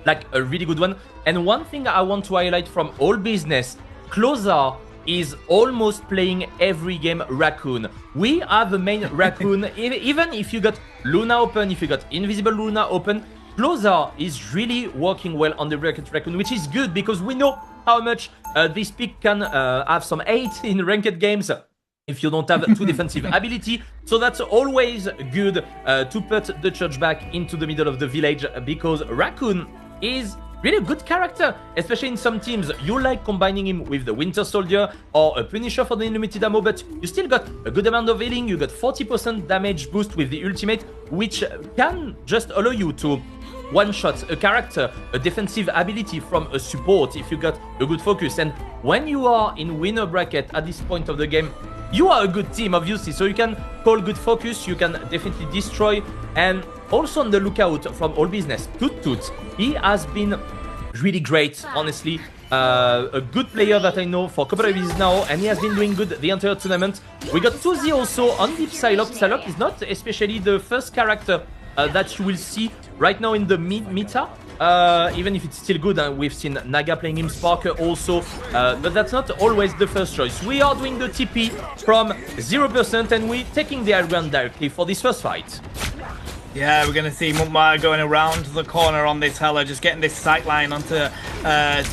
Like a really good one. And one thing I want to highlight from All Business, Closer is almost playing every game Raccoon. We are the main Raccoon. Even if you got Luna open, if you got Invisible Luna open, Closer is really working well on the Raccoon, which is good because we know how much this pick can have some hate in ranked games if you don't have too defensive ability. So that's always good to put the church back into the middle of the village, because Raccoon is really a good character, especially in some teams. You like combining him with the Winter Soldier or a Punisher for the unlimited ammo, but you still got a good amount of healing. You got 40% damage boost with the ultimate, which can just allow you to one-shot a character, a defensive ability from a support if you got a good focus. And when you are in winner bracket at this point of the game, you are a good team, obviously, so you can call good focus, you can definitely destroy. And also on the lookout from All Business, Toot Toot, he has been really great, honestly. A good player that I know for a couple of years now, and he has been doing good the entire tournament. We got 2Z also on Deep Psylocke. Psylocke is not especially the first character that you will see right now in the meta. Even if it's still good, and we've seen Naga playing him, Sparker also, but that's not always the first choice. We are doing the TP from 0%, and we're taking the high ground directly for this first fight. Yeah, we're going to see Mutmar going around the corner on this Hela, just getting this sight line onto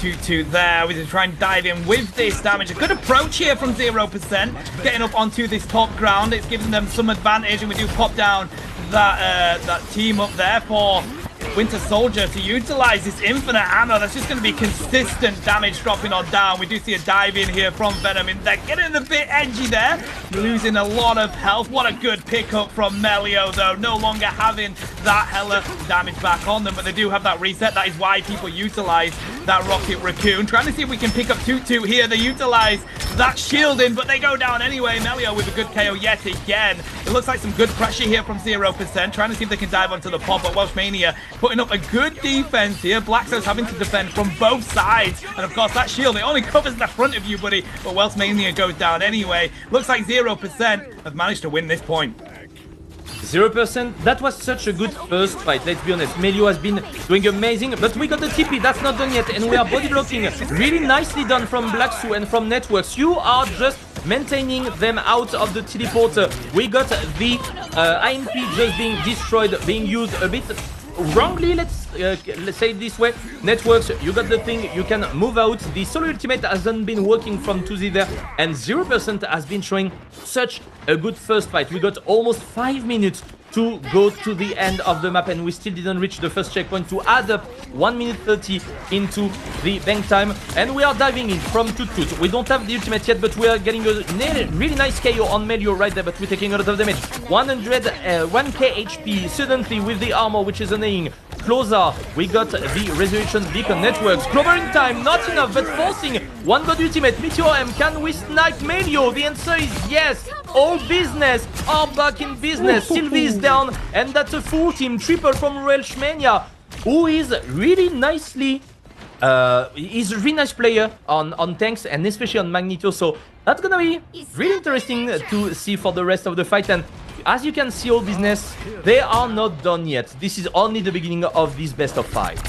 Toot Toot there. We're going to try and dive in with this damage. A good approach here from 0%, getting up onto this top ground. It's giving them some advantage, and we do pop down that team up there for Winter Soldier to utilize this infinite ammo. That's just going to be consistent damage dropping on down. We do see a dive in here from Venom in there, getting a bit edgy there, losing a lot of health. What a good pickup from Melio, though, no longer having that Hela damage back on them, but they do have that reset. That is why people utilize that Rocket Raccoon. Trying to see if we can pick up Toot Toot here. They utilize that shielding, but they go down anyway. Melio with a good KO yet again. It looks like some good pressure here from 0%, trying to see if they can dive onto the pop, but Welsh Mania putting up a good defense here. Blackstone's having to defend from both sides, and of course that shield, it only covers the front of you, buddy, but Welsh Mania goes down anyway. Looks like 0% have managed to win this point. 0%. That was such a good first fight, let's be honest. Melio has been doing amazing, but we got the TP, that's not done yet, and we are body blocking. Really nicely done from Blacksu and from Networks. You are just maintaining them out of the teleporter. We got the IMP just being destroyed, being used a bit wrongly, let's say it this way. Networks, you got the thing, you can move out. The solo ultimate hasn't been working from 2Z there, and 0% has been showing such a good first fight. We got almost 5 minutes to go to the end of the map, and we still didn't reach the first checkpoint to add up 1 minute 30 into the bank time. And we are diving in from Toot Toot. We don't have the ultimate yet, but we are getting a really nice KO on Melio right there, but we're taking a lot of damage. 1k HP suddenly with the armor, which is annoying. Closer, we got the Resurrection Beacon. Networks, clobbering time, not enough, but forcing one god ultimate. Meteor M, can we snipe Melio? The answer is yes. All business are back in business. Sylvie is down, and that's a full team triple from Welshmania, who is really nicely he's a really nice player on tanks and especially on Magneto, so that's gonna be really interesting to see for the rest of the fight. And as you can see, all business, they are not done yet. This is only the beginning of this best of 5.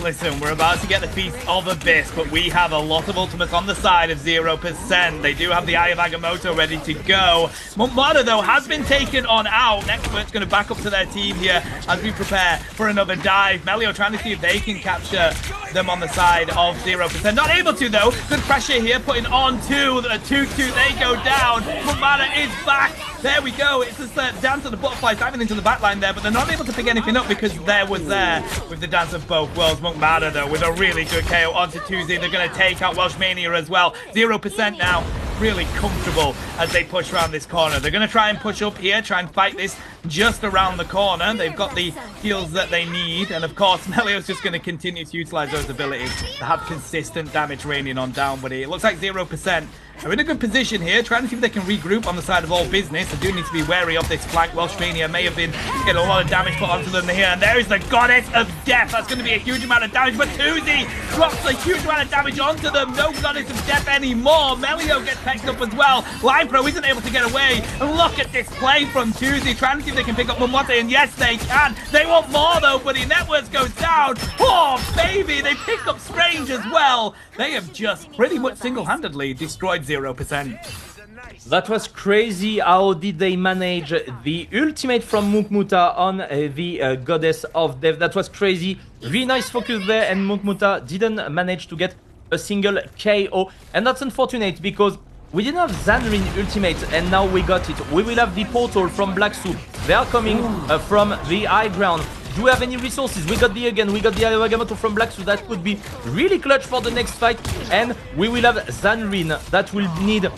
Listen, we're about to get the Feast of Abyss, but we have a lot of ultimates on the side of 0%. They do have the Eye of Agamotto ready to go. Montmada, though, has been taken on out. Nextwork's going to back up to their team here as we prepare for another dive. Melio trying to see if they can capture them on the side of 0%. Not able to, though. Good pressure here, putting on to the 2-2. They go down. Montmada is back. There we go. It's just Dance of the Butterflies diving into the backline there, but they're not able to pick anything up because there was there with the Dance of Both Worlds. Montmada, though, with a really good KO onto 2Z. They're going to take out Welshmania as well. 0% now. Really comfortable as they push around this corner. They're going to try and push up here, try and fight this just around the corner. They've got the heals that they need, and of course Melio's just going to continue to utilize those abilities to have consistent damage raining on Downbody. It looks like 0% are in a good position here, trying to see if they can regroup on the side of all business. They do need to be wary of this flank. Welshmania may have been getting a lot of damage put onto them here, and there is the Goddess of Death. That's going to be a huge amount of damage, but 2Z drops a huge amount of damage onto them. No Goddess of Death anymore. Melio gets picked up as well. Line Pro isn't able to get away. And look at this play from 2Z, trying to see if they can pick up Momote, and yes, they can. They want more, though, but the Networks goes down. Oh, baby, they picked up Strange as well. They have just pretty much single-handedly destroyed 0%. That was crazy. How did they manage the ultimate from Mukmuta on the Goddess of Death? That was crazy. Really nice focus there, and Mukmuta didn't manage to get a single KO. And that's unfortunate because we didn't have Zanrin ultimate, and now we got it. We will have the portal from Blacksu. They are coming from the high ground. Do we have any resources? We got the Agamotto from Blacksu. That could be really clutch for the next fight. And we will have Zanrin that will need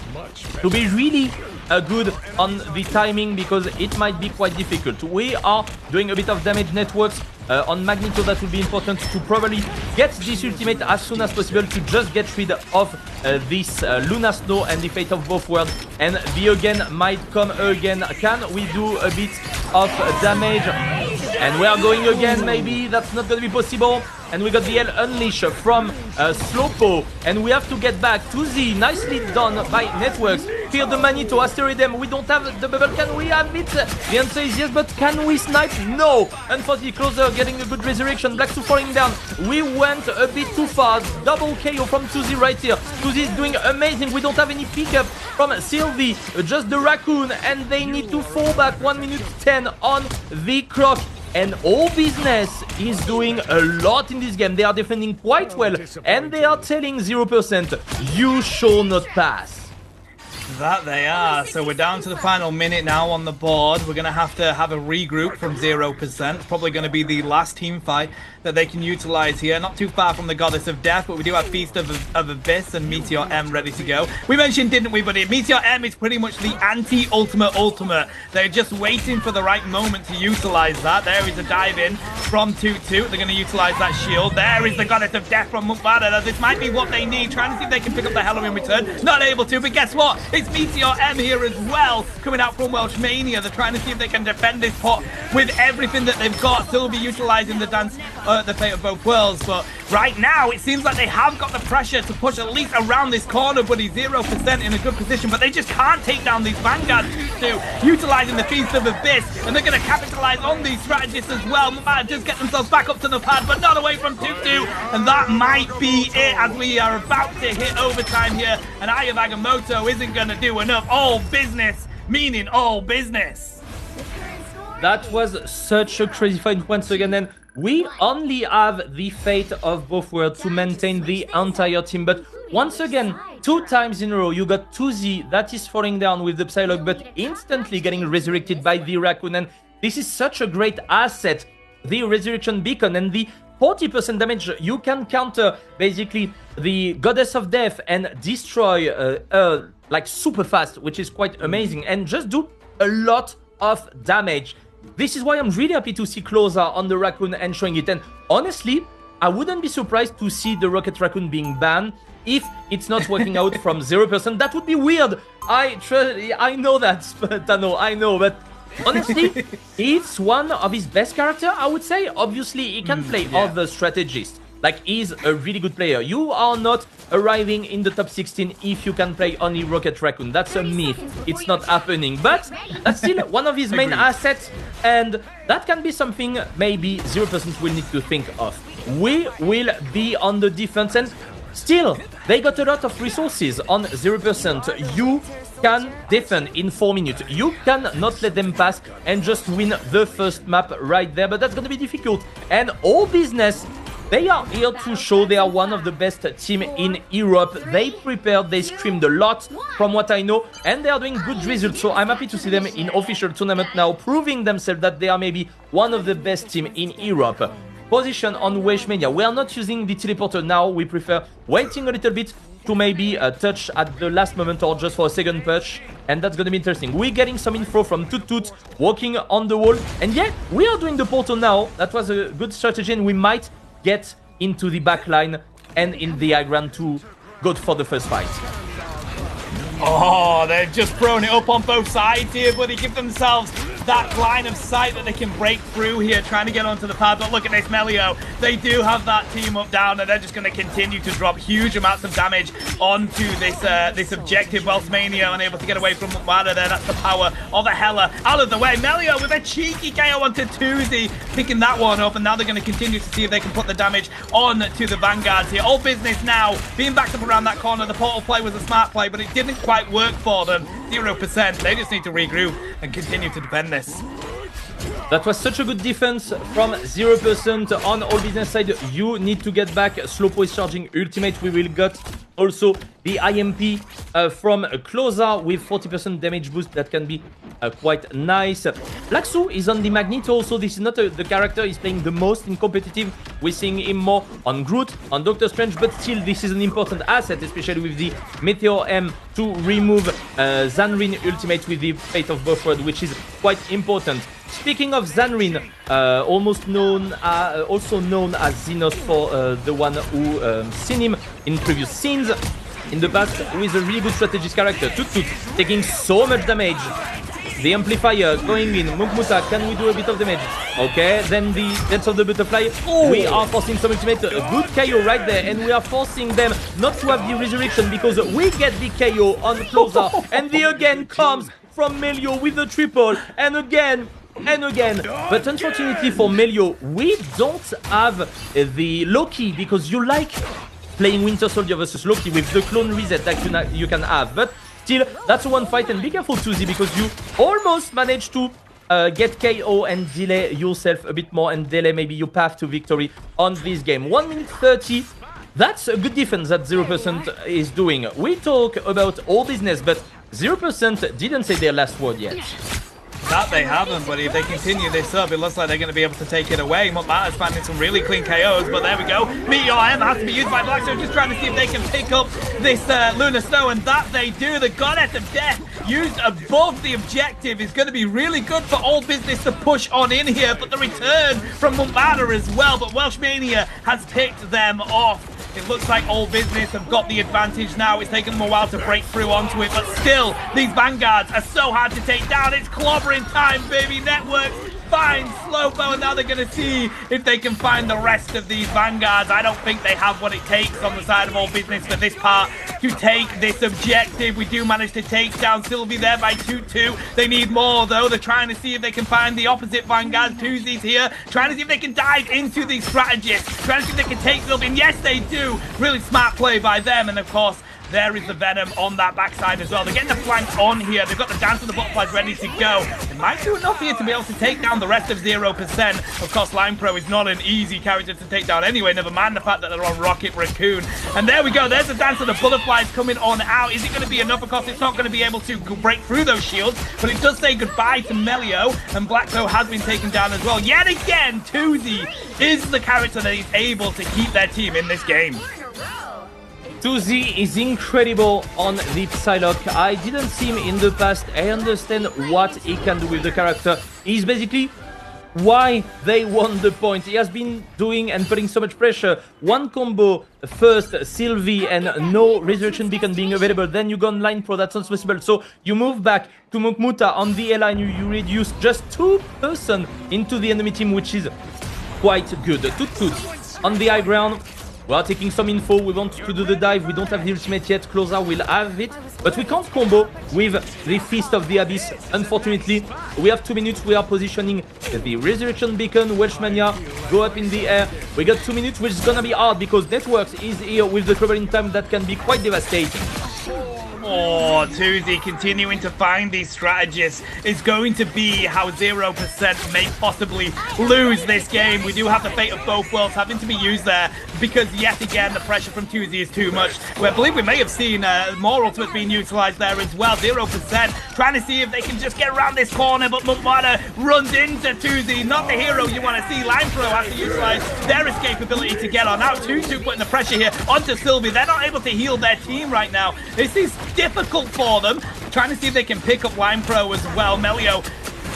to be really good on the timing because it might be quite difficult. We are doing a bit of damage. Networks on Magneto. That will be important to probably get this ultimate as soon as possible to just get rid of this Luna Snow and the fate of both worlds. And the again might come again. Can we do a bit of damage? And we are going again, maybe that's not going to be possible. And we got the Hell Unleash from Slowpo. And we have to get back to the nicely done by Networks. Fear the Magneto, Asteroidem. We don't have the bubble. Can we have it? The answer is yes, but can we snipe? No. Unfortunately, Closer getting a good resurrection. Blacksu falling down. We went a bit too far. Double KO from 2Z right here. 2Z is doing amazing. We don't have any pickup from Sylvie. Just the Raccoon. And they need to fall back. 1 minute 10 on the clock. And all business is doing a lot in this game. They are defending quite well. And they are telling 0%, you shall not pass. That they are. So we're down to the final minute now on the board. We're going to have a regroup from 0%. It's probably going to be the last team fight that they can utilize here. Not too far from the Goddess of Death, but we do have Feast of Abyss and Meteor M ready to go. We mentioned, didn't we, buddy? Meteor M is pretty much the anti-ultimate. They're just waiting for the right moment to utilize that. There is a dive in from 2-2. They're going to utilize that shield. There is the Goddess of Death from Mukmada. This might be what they need. Trying to see if they can pick up the Hello in return. Not able to, but guess what? It's Meteor M here as well, coming out from Welshmania. They're trying to see if they can defend this pot with everything that they've got. Still be utilizing the Dance the fate of both worlds. But right now, it seems like they have got the pressure to push at least around this corner, buddy. 0% in a good position, but they just can't take down these vanguards. Utilizing the Feast of Abyss, and they're going to capitalize on these strategists as well. Might just get themselves back up to the pad, but not away from 2-2, and that might be it as we are about to hit overtime here, and Eye of Agamotto isn't going to do enough. All business, meaning all business. That was such a crazy fight once again, and we only have the fate of both worlds to maintain the entire team, but once again, 2 times in a row, you got 2Z that is falling down with the Psylocke, but instantly getting resurrected by the Raccoon, and this is such a great asset, the Resurrection Beacon, and the 40% damage. You can counter basically the Goddess of Death and destroy like super fast, which is quite amazing, and just do a lot of damage. This is why I'm really happy to see Closa on the Raccoon and showing it, and honestly, I wouldn't be surprised to see the Rocket Raccoon being banned if it's not working out from 0%. That would be weird. I know that, but I know, but honestly, it's one of his best characters, I would say. Obviously, he can play other strategists. Like, he's a really good player. You are not arriving in the top 16 if you can play only Rocket Raccoon. That's a myth. It's not happening. But that's still one of his main assets. And that can be something maybe 0% will need to think of. We will be on the defense. And still, they got a lot of resources on 0%. You can defend in 4 minutes. You can not let them pass and just win the first map right there. But that's going to be difficult. And all business, they are here to show they are one of the best team in Europe. They prepared, they screamed a lot from what I know, and they are doing good results. So I'm happy to see them in official tournament now, proving themselves that they are maybe one of the best team in Europe. Position on Weshmania. We are not using the teleporter now. We prefer waiting a little bit to maybe touch at the last moment or just for a second push, and that's gonna be interesting. We're getting some info from Toot Toot walking on the wall, and yeah, we are doing the portal now. That was a good strategy, and we might get into the back line and in the high ground to go for the first fight. Oh, they've just thrown it up on both sides here, buddy. Give themselves that line of sight that they can break through here, trying to get onto the pad. But look at this, Melio. They do have that team up down, and they're just going to continue to drop huge amounts of damage onto this objective. Whilst Mania unable to get away from Wada there. That's the power of a Hela out of the way. Melio with a cheeky KO onto Tuzi, picking that one up, and now they're going to continue to see if they can put the damage on to the Vanguards here. All business now, being backed up around that corner. The portal play was a smart play, but it didn't quite work for them. 0%. They just need to regroup and continue to defend this. That was such a good defense from 0% on all business side. You need to get back. Slowpo is charging ultimate. We will get also the IMP from Closa with 40% damage boost. That can be quite nice. Laxu is on the Magneto, so this is not the character he's playing the most in competitive. We're seeing him more on Groot, on Doctor Strange, but still this is an important asset, especially with the Meteor M to remove Zanrin ultimate with the Fate of both worlds, which is quite important. Speaking of Zanrin, also known as Xenos for the one who seen him in previous scenes in the past, who is a really good strategist character. Toot Toot taking so much damage. The Amplifier going in. Mukmuta, can we do a bit of damage? Okay, then the Dance of the Butterfly. We are forcing some ultimate. A good KO right there, and we are forcing them not to have the resurrection because we get the KO on Closa, and the again comes from Melio with the triple, and again. But unfortunately for Melio, we don't have the Loki, because you like playing Winter Soldier versus Loki with the clone reset that you can have. But still, that's one fight, and be careful, Tuzi, because you almost managed to get KO and delay yourself a bit more and delay maybe your path to victory on this game. 1 minute 30. That's a good defense that 0% is doing. We talk about all business, but 0% didn't say their last word yet. That they haven't, but if they continue this up, it looks like they're going to be able to take it away. Mutmata's finding some really clean KOs, but there we go. Meteor M has to be used by Blackstone, just trying to see if they can pick up this Lunar Snow, and that they do. The Goddess of Death used above the objective is going to be really good for all business to push on in here, but the return from Mutmata as well, but Welsh Mania has picked them off. It looks like all business have got the advantage now. It's taken them a while to break through onto it, but still, these Vanguards are so hard to take down. It's clobbering time, baby. Networks find Slowpo, and now they're going to see if they can find the rest of these Vanguards. I don't think they have what it takes on the side of All Business for this part to take this objective. We do manage to take down Sylvie there by 2-2. They need more, though. They're trying to see if they can find the opposite Vanguard. Tuzi's here, trying to see if they can dive into these strategists, trying to see if they can take Sylvie, and yes, they do. Really smart play by them, and of course, there is the Venom on that backside as well. They're getting the flank on here. They've got the Dance of the Butterflies ready to go. They might do enough here to be able to take down the rest of 0%. Of course, Line Pro is not an easy character to take down anyway, never mind the fact that they're on Rocket Raccoon. And there we go. There's the Dance of the Butterflies coming on out. Is it going to be enough? Of course, it's not going to be able to break through those shields, but it does say goodbye to Melio, and Blacktoe has been taken down as well. Yet again, Tuzi is the character that is able to keep their team in this game. Tuzi is incredible on the Psylocke. I didn't see him in the past. I understand what he can do with the character. He's basically why they won the point. He has been doing and putting so much pressure. One combo, first Sylvie and no Resurrection Beacon being available. Then you go on Line Pro, that's not possible. So you move back to Mukmuta on the line. You reduce just 2% into the enemy team, which is quite good. Toot on the high ground. We are taking some info. We want to do the dive. We don't have the ultimate yet. Closer will have it, but we can't combo with the Feast of the Abyss. Unfortunately, we have 2 minutes. We are positioning the Resurrection Beacon. Welshmania go up in the air. We got 2 minutes, which is gonna be hard because Networks is here with the traveling time that can be quite devastating. Oh, Tuzi continuing to find these strategists is going to be how 0% may possibly lose this game. We do have the fate of both worlds having to be used there because yet again the pressure from Tuzi is too much. I believe we may have seen more ultimates being utilized there as well. 0% trying to see if they can just get around this corner, but Mukmada runs into Tuzi. Not the hero you want to see. Line Pro has to utilize their escapability to get on out. 2-2 putting the pressure here onto Sylvie. They're not able to heal their team right now. This is difficult for them. Trying to see if they can pick up Line Pro as well. Melio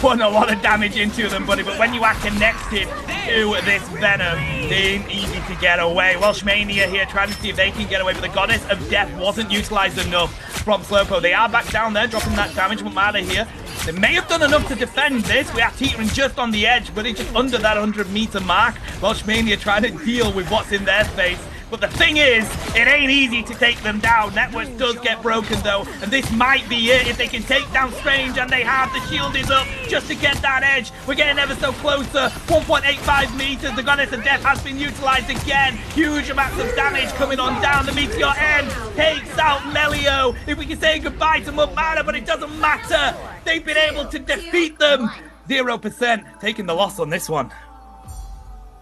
putting a lot of damage into them, buddy, but when you are connected to this Venom, it ain't easy to get away. Welshmania here trying to see if they can get away, but the Goddess of Death wasn't utilized enough from Slowpo. They are back down there, dropping that damage. Mukmada here. They may have done enough to defend this. We are teetering just on the edge, but it's just under that 100-meter mark. Welshmania trying to deal with what's in their face. But the thing is, it ain't easy to take them down. Networks does get broken though, and this might be it. If they can take down Strange, and they have, the shield is up just to get that edge. We're getting ever so closer. 1.85 meters. The Goddess of Death has been utilized again. Huge amounts of damage coming on down. The Meteor End takes out Melio. If we can say goodbye to Mukmada, but it doesn't matter. They've been able to defeat them. 0% taking the loss on this one.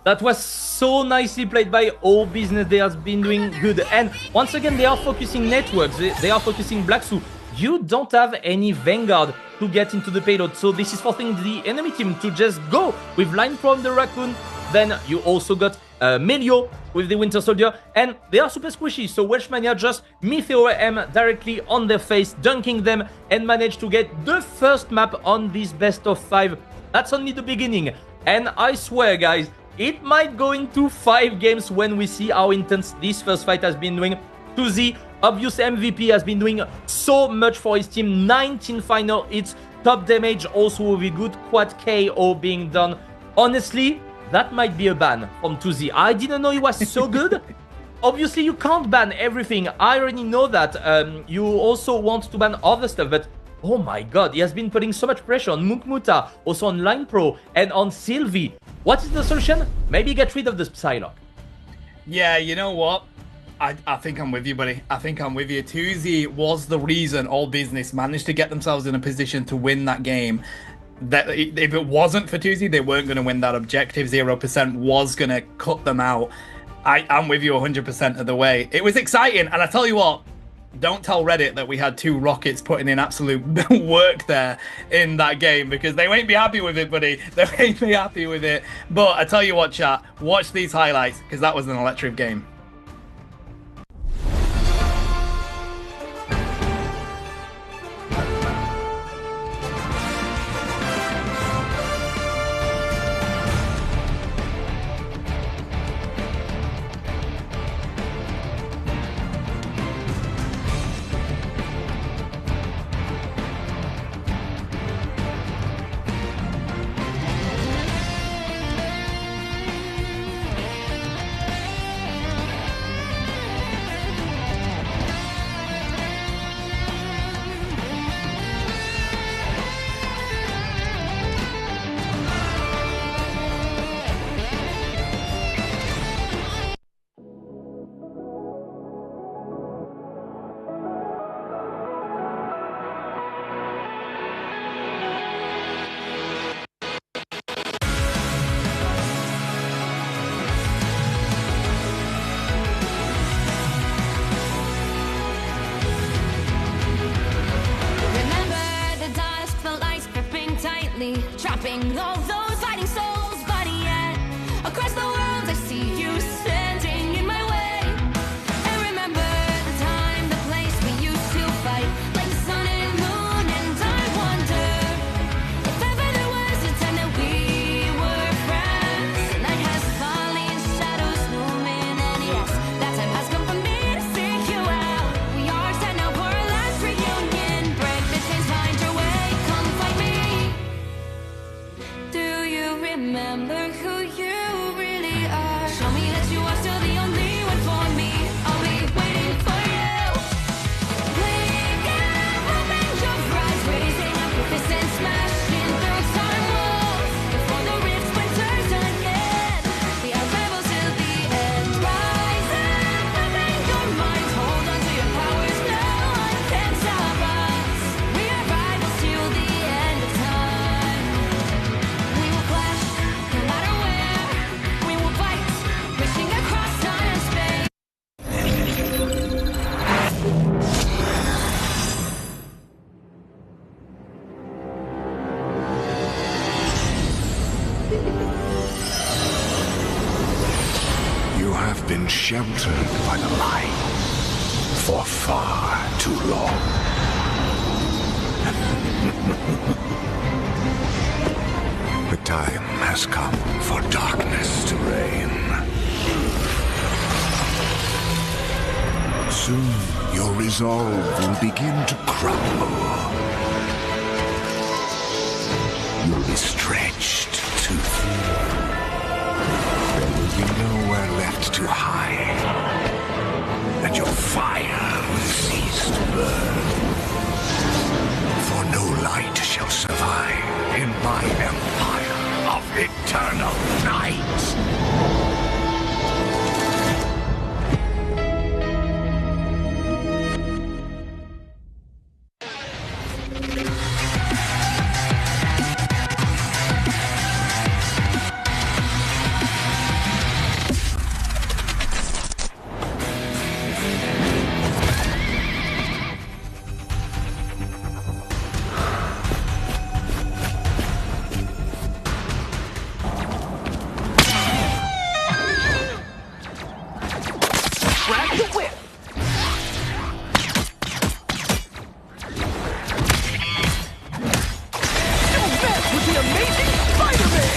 That was so nicely played by All Business. They have been doing good. And once again, they are focusing Networks. They are focusing Black Su. You don't have any Vanguard to get into the payload. So this is forcing the enemy team to just go with Line from the Raccoon. Then you also got Melio with the Winter Soldier. And they are super squishy. So Welshmania just Meteor M directly on their face, dunking them, and managed to get the first map on this best of 5. That's only the beginning. And I swear, guys, it might go into 5 games when we see how intense this first fight has been doing. Tuzi, obvious MVP, has been doing so much for his team. 19 final hits, top damage, also with a good quad KO being done. Honestly, that might be a ban from Tuzi. I didn't know he was so good. Obviously, you can't ban everything. I already know that. You also want to ban other stuff, but oh my god, he has been putting so much pressure on Mukmuta, also on Line Pro, and on Sylvie. What is the solution? Maybe get rid of the Psylocke. Yeah, you know what? I think I'm with you, buddy. I think I'm with you. Tuzi was the reason All Business managed to get themselves in a position to win that game. That if it wasn't for Tuzi, they weren't going to win that objective. 0% was going to cut them out. I'm with you 100% of the way. It was exciting, and I tell you what, don't tell Reddit that we had 2 Rockets putting in absolute work there in that game, because they won't be happy with it, buddy. They won't be happy with it. But I tell you what, chat, watch these highlights, because that was an electric game. among all those fighting souls, but yet across the world I see you standing in my way. And remember the time, the place we used to fight like the sun and moon, and I wonder if ever there was a time that we were friends. The night has fallen, shadows looming, and yes, that time has come for me to seek you out. We are set now for our last reunion. Break the chains, find your way, come find me. Do you remember who you really are? Show me that you are still the only one for me. I'll be waiting for you. Wake up, open your eyes, raising up your fists and smashing through time walls. Before the rift splinters again, we are rebels till the end. Rise up, open your minds, hold on to your powers. No one can stop us. We are rivals till the end of time. We will clash, no matter where. We will fight, reaching across time and space. You have been sheltered by the light for far too long. The time has come for darkness to reign. Soon your resolve will begin to crumble. You'll be stretched too thin. There will be nowhere left to hide, and your fire will cease to burn. For no light shall survive in my empire of eternal night. Grab the whip. Don't mess with the amazing Spider-Man.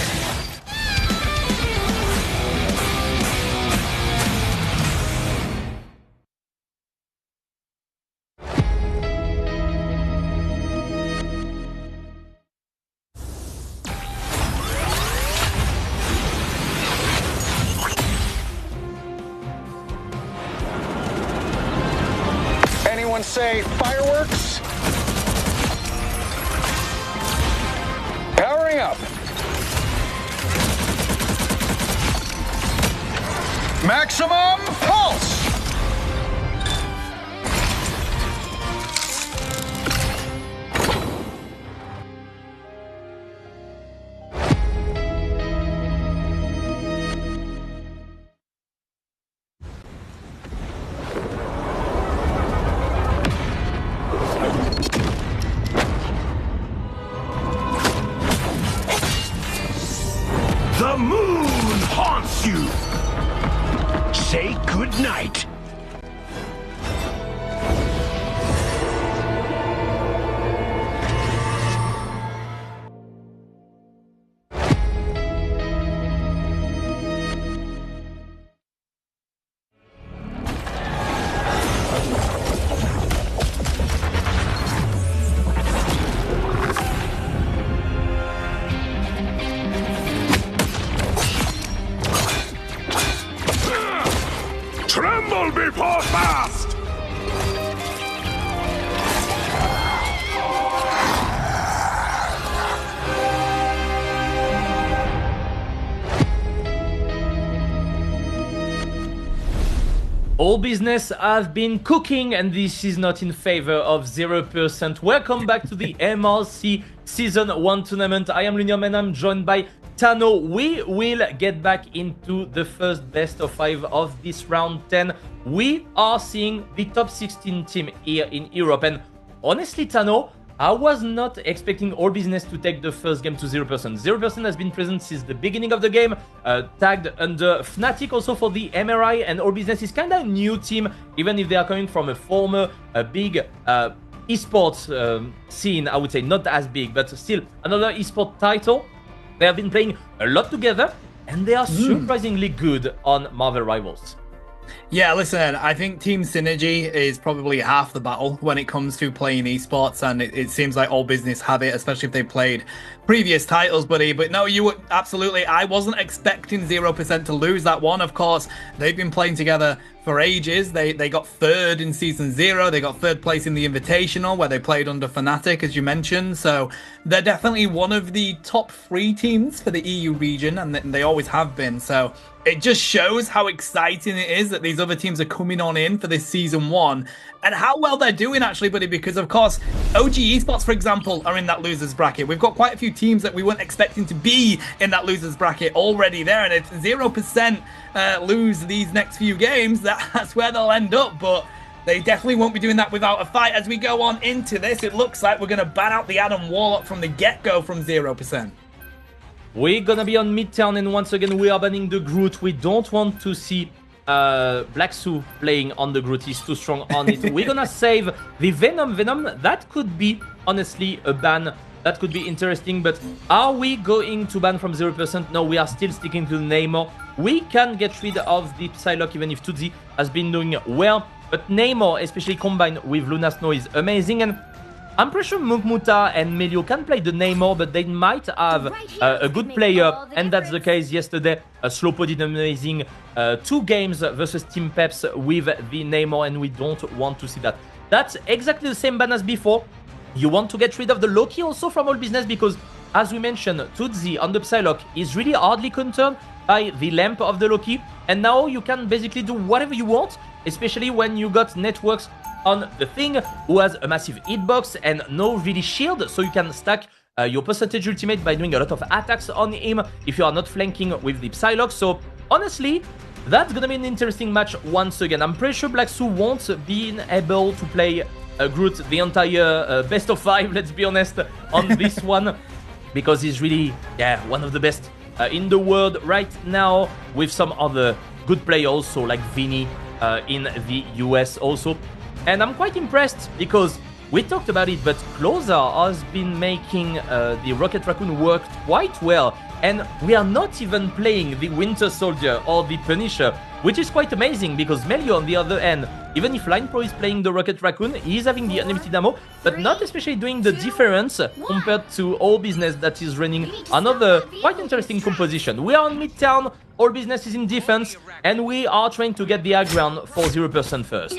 Anyone say fireworks? Powering up. Maximum pulse! The moon haunts you. Say goodnight. Tremble before fast! All business has been cooking, and this is not in favor of 0%. Welcome back to the MRC Season 1 tournament. I am Lunium and I'm joined by Tano. We will get back into the first best of 5 of this round 10. We are seeing the top 16 team here in Europe. And honestly, Tano, I was not expecting All Business to take the first game to 0%. 0% has been present since the beginning of the game, tagged under Fnatic also for the MRI, and All Business is kind of a new team, even if they are coming from a former big esports scene, I would say. Not as big, but still another esport title. They have been playing a lot together, and they are surprisingly good on Marvel Rivals. Yeah, listen, I think team synergy is probably half the battle when it comes to playing esports, and it seems like All Business have it, especially if they played previous titles, buddy. But no, you were absolutely, I wasn't expecting 0% to lose that one. Of course, they've been playing together for ages. They got third in Season 0. They got third place in the Invitational, where they played under Fnatic, as you mentioned. So they're definitely one of the top 3 teams for the EU region, and they always have been. So it just shows how exciting it is that these other teams are coming on in for this Season 1, and how well they're doing, actually, buddy, because, of course, OG Esports, for example, are in that losers bracket. We've got quite a few teams that we weren't expecting to be in that losers bracket already there, and if 0% lose these next few games, that's where they'll end up, but they definitely won't be doing that without a fight. As we go on into this, it looks like we're going to ban out the Adam Warlock from the get-go from 0%. We're gonna be on Midtown, and once again we are banning the Groot. We don't want to see Black Su playing on the Groot. He's too strong on it. We're gonna save the Venom. That could be, honestly, a ban. That could be interesting, but are we going to ban from 0%? No, we are still sticking to the Namor. We can get rid of the Psylocke even if Tutsi has been doing well, but Namor, especially combined with Luna Snow, is amazing, and I'm pretty sure Mukmuta and Melio can play the Namor, but they might have a good player, and that's the case yesterday. Slowpo did amazing 2 games versus Team Peps with the Namor, and we don't want to see that. That's exactly the same ban as before. You want to get rid of the Loki also from All Business, because, as we mentioned, Tutsi on the Psylocke is really hardly countered by the lamp of the Loki, and now you can basically do whatever you want, especially when you got networks on the Thing, who has a massive hitbox and no really shield, so you can stack your percentage ultimate by doing a lot of attacks on him if you are not flanking with the Psylocke. So honestly, that's gonna be an interesting match once again. I'm pretty sure Black Su won't be able to play Groot the entire best of 5, let's be honest, on this one, because he's really, one of the best in the world right now, with some other good players also, like Vinny in the US also. And I'm quite impressed, because we talked about it, but Closer has been making the Rocket Raccoon work quite well. And we are not even playing the Winter Soldier or the Punisher, which is quite amazing, because Melio, on the other hand, even if Line Pro is playing the Rocket Raccoon, he is having the unlimited ammo, but not especially doing the difference compared to All Business that is running another quite interesting composition. We are on Midtown, All Business is in defense, and we are trying to get the high ground for 0% first.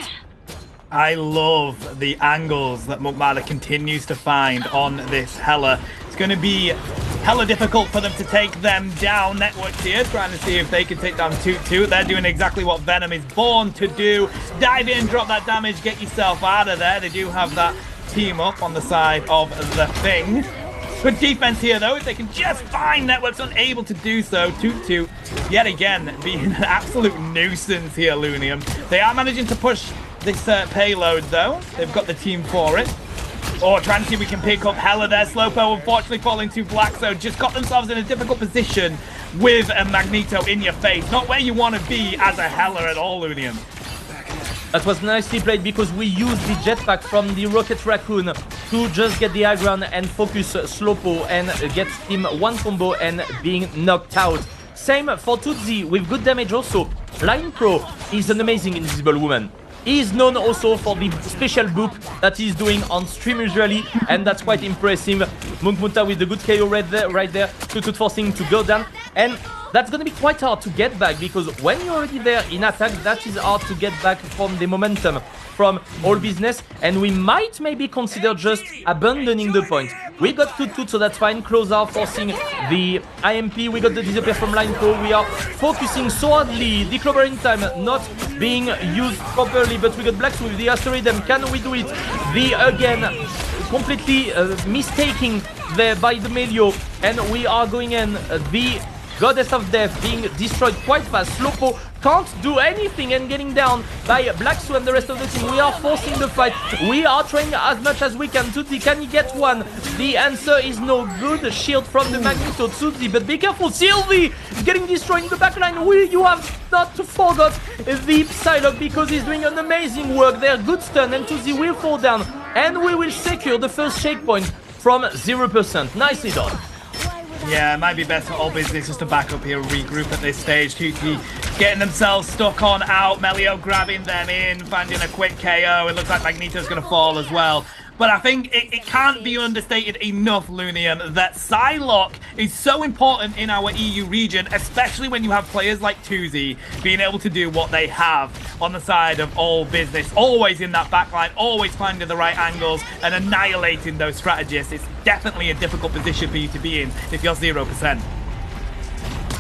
I love the angles that Mukmada continues to find on this Hela. It's going to be hella difficult for them to take them down. Networks here trying to see if they can take down Toot. They're doing exactly what Venom is born to do. Dive in, drop that damage, get yourself out of there. They do have that team up on the side of the Thing. Good defense here, though, if they can just find Networks, unable to do so. Toot, yet again, being an absolute nuisance here, Lunium. They are managing to push this payload, though. They've got the team for it. Oh, trying to see if we can pick up Hela there. Slowpo unfortunately falling to Black, so just got themselves in a difficult position with a Magneto in your face. Not where you want to be as a Hela at all, Lunium. That was nicely played, because we used the jetpack from the Rocket Raccoon to just get the high ground and focus Slowpo and get him one combo and being knocked out. Same for Tutsi with good damage also. Line Pro is an amazing Invisible Woman. He is known also for the special boop that he's doing on stream usually, and that's quite impressive. Mukmuta with the good KO right there, Toot forcing to go down, and that's gonna be quite hard to get back, because when you're already there in attack, that is hard to get back from the momentum from All Business, and we might maybe consider just abandoning the point. We got Toot, so that's fine. Closer forcing the IMP. We got the disappear from Line Pro. We are focusing so hardly. The clobbering time not being used properly, but we got Blacks with the asteroid. And can we do it? The again completely mistaking there by the Melio, and we are going in the Goddess of Death being destroyed quite fast. Slowpo can't do anything and getting down by Black Su and the rest of the team. We are forcing the fight. We are trying as much as we can. Tuzi, can he get one? The answer is no. Good shield from the Magneto. Tuzi, but be careful. Sylvie is getting destroyed in the backline. You have not forgot the Psylocke because he's doing an amazing work there. Good stun, and Tuzi will fall down. And we will secure the first checkpoint from 0%. Nicely done. Yeah, it might be best for All Business just to back up here, regroup at this stage. QT getting themselves stuck on out. Melio grabbing them in, finding a quick KO. It looks like Magneto's going to fall as well. But I think it can't be understated enough, Lunium, that Psylocke is so important in our EU region, especially when you have players like Tuzi being able to do what they have on the side of All Business. Always in that backline, always finding the right angles and annihilating those strategists. It's definitely a difficult position for you to be in if you're 0%.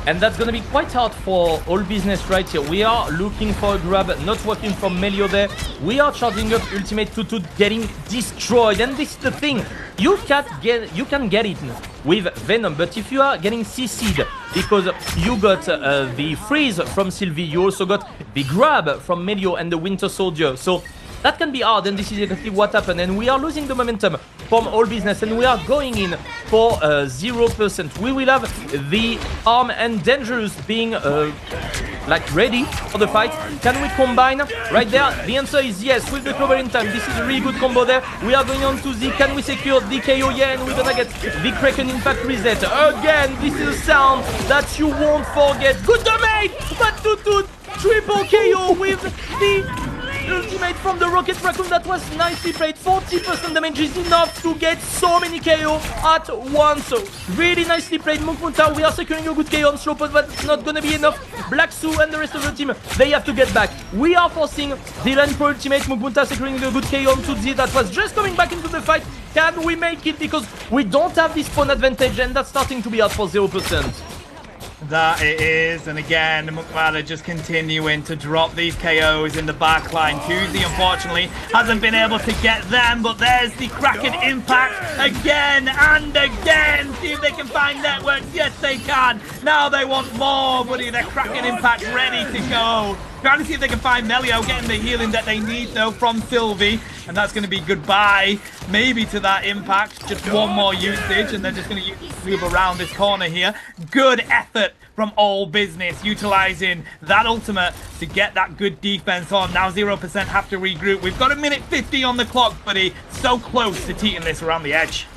And that's going to be quite hard for All Business right here. We are looking for a grab, not working from Melio there. We are charging up Ultimate Tutu, getting destroyed. And this is the thing, you can get it with Venom, but if you are getting CC'd because you got the freeze from Sylvie, you also got the grab from Melio and the Winter Soldier. So that can be hard, and this is exactly what happened. And we are losing the momentum from All Business, and we are going in for 0%. We will have the Arm and Dangerous being like ready for the fight. Can we combine right there? The answer is yes with the Clover in time. This is a really good combo there. We are going on to the, can we secure the KO? Yeah, and we're gonna get the Kraken Impact reset. Again, this is a sound that you won't forget. Good damage, but Tutu triple KO with the ultimate from the Rocket Raccoon. That was nicely played. 40% damage is enough to get so many KO at once. So really nicely played, Mukmunta. We are securing a good KO on Slowpoke, but it's not gonna be enough. Black Su and the rest of the team, they have to get back. We are forcing Dylan Pro ultimate. Mukmunta securing a good KO on Tuzi that was just coming back into the fight. Can we make it? Because we don't have this spawn advantage, and that's starting to be hard for 0%. That it is, and again, Mukmada just continuing to drop these KOs in the backline. Tuzi, unfortunately, hasn't been able to get them, but there's the Kraken Impact again and again. See if they can find networks. Yes, they can. Now they want more, buddy. Their Kraken Impact ready to go. Trying to see if they can find Melio, getting the healing that they need, though, from Sylvie. And that's going to be goodbye, maybe, to that impact. Just one more usage, and they're just going to move around this corner here. Good effort from All Business, utilizing that ultimate to get that good defense on. Now 0% have to regroup. We've got a minute 50 on the clock, buddy. So close to teeing this around the edge.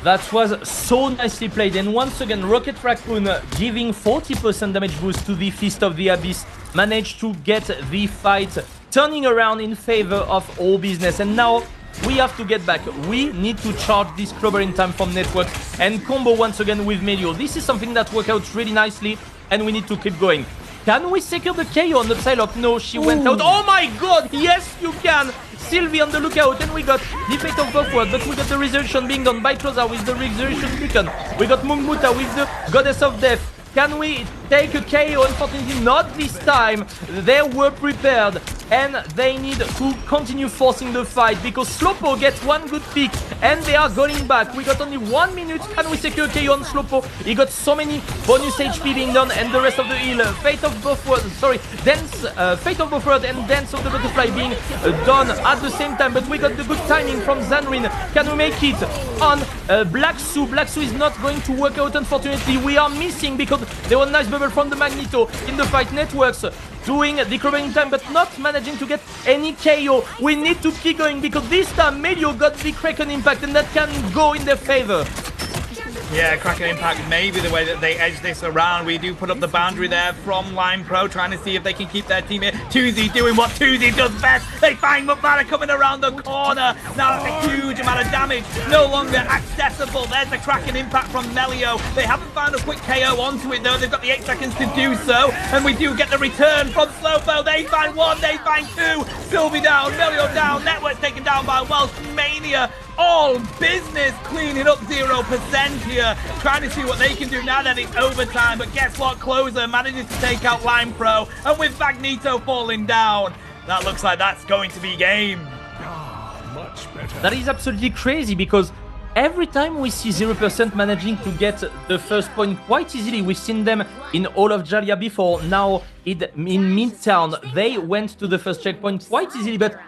That was so nicely played, and once again Rocket Raccoon giving 40% damage boost to the Fist of the Abyss, managed to get the fight turning around in favor of All Business. And now we have to get back. We need to charge this Clover in time from Network and combo once again with Melio. This is something that worked out really nicely, and we need to keep going. Can we secure the KO on the Psylocke? No, she went out. Oh my god, yes you can! Sylvie on the lookout, and we got the Fate of Buffword, but we got the Resurrection being done by Closer with the Resurrection Beacon. We got Mungmuta with the Goddess of Death. Can we take a KO? Unfortunately, not this time. They were prepared, and they need to continue forcing the fight because Slowpoke gets one good pick, and they are going back. We got only 1 minute. Can we secure KO on Slowpoke? He got so many bonus HP being done, and the rest of the heal. Fate of Buffword, sorry, Fate of Buffword and Dance of the Butterfly being done at the same time, but we got the good timing from Zanrin. Can we make it on Black Su? Black Su is not going to work out, unfortunately. We are missing because there was a nice bubble from the Magneto in the fight. Networks doing the Clover in time, but not managing to get any KO. We need to keep going because this time Melio got the Kraken Impact, and that can go in their favor. Yeah, Kraken Impact may be the way that they edge this around. We do put up the boundary there from Lime Pro, trying to see if they can keep their team here. Tuzi doing what Tuzi does best. They find Mukmada coming around the corner. Now that's a huge amount of damage. No longer accessible. There's the Kraken Impact from Melio. They haven't found a quick KO onto it, though. They've got the 8 seconds to do so. And we do get the return from Slowpoke. They find one, they find two. Sylvie down, Melio down. Network's taken down by Welsh Mania. All Business cleaning up 0% here, trying to see what they can do now that it's overtime. But guess what? Closer manages to take out Lime Pro, and with Magneto falling down, that looks like that's going to be game. Much better. That is absolutely crazy because every time we see 0% managing to get the first point quite easily. We've seen them in all of Jalia before. Now in Midtown, they went to the first checkpoint quite easily, but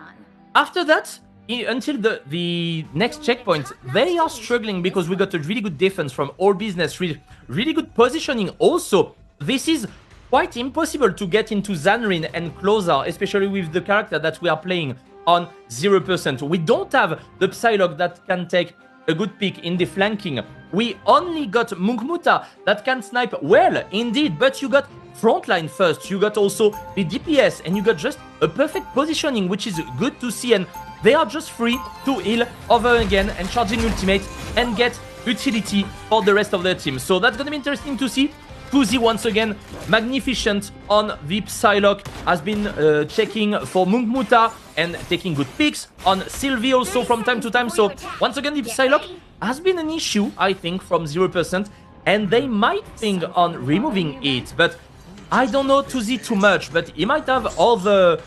after that, until the next checkpoint, they are struggling because we got a really good defense from All Business, really good positioning. Also, this is quite impossible to get into Zanrin and closer, especially with the character that we are playing on 0%. We don't have the Psylocke that can take a good pick in the flanking. We only got Munkmuta that can snipe well, indeed, but you got frontline first, you got also the DPS, and you got just a perfect positioning, which is good to see, and they are just free to heal over again and charging ultimate and get utility for the rest of their team. So that's gonna be interesting to see. Fuzi once again, magnificent on the Psylocke, has been checking for Munkmuta and taking good picks on Sylvie also from time to time. So once again, the Psylocke has been an issue, I think, from 0%, and they might think on removing it, but I don't know Tuzi too much, but he might have all the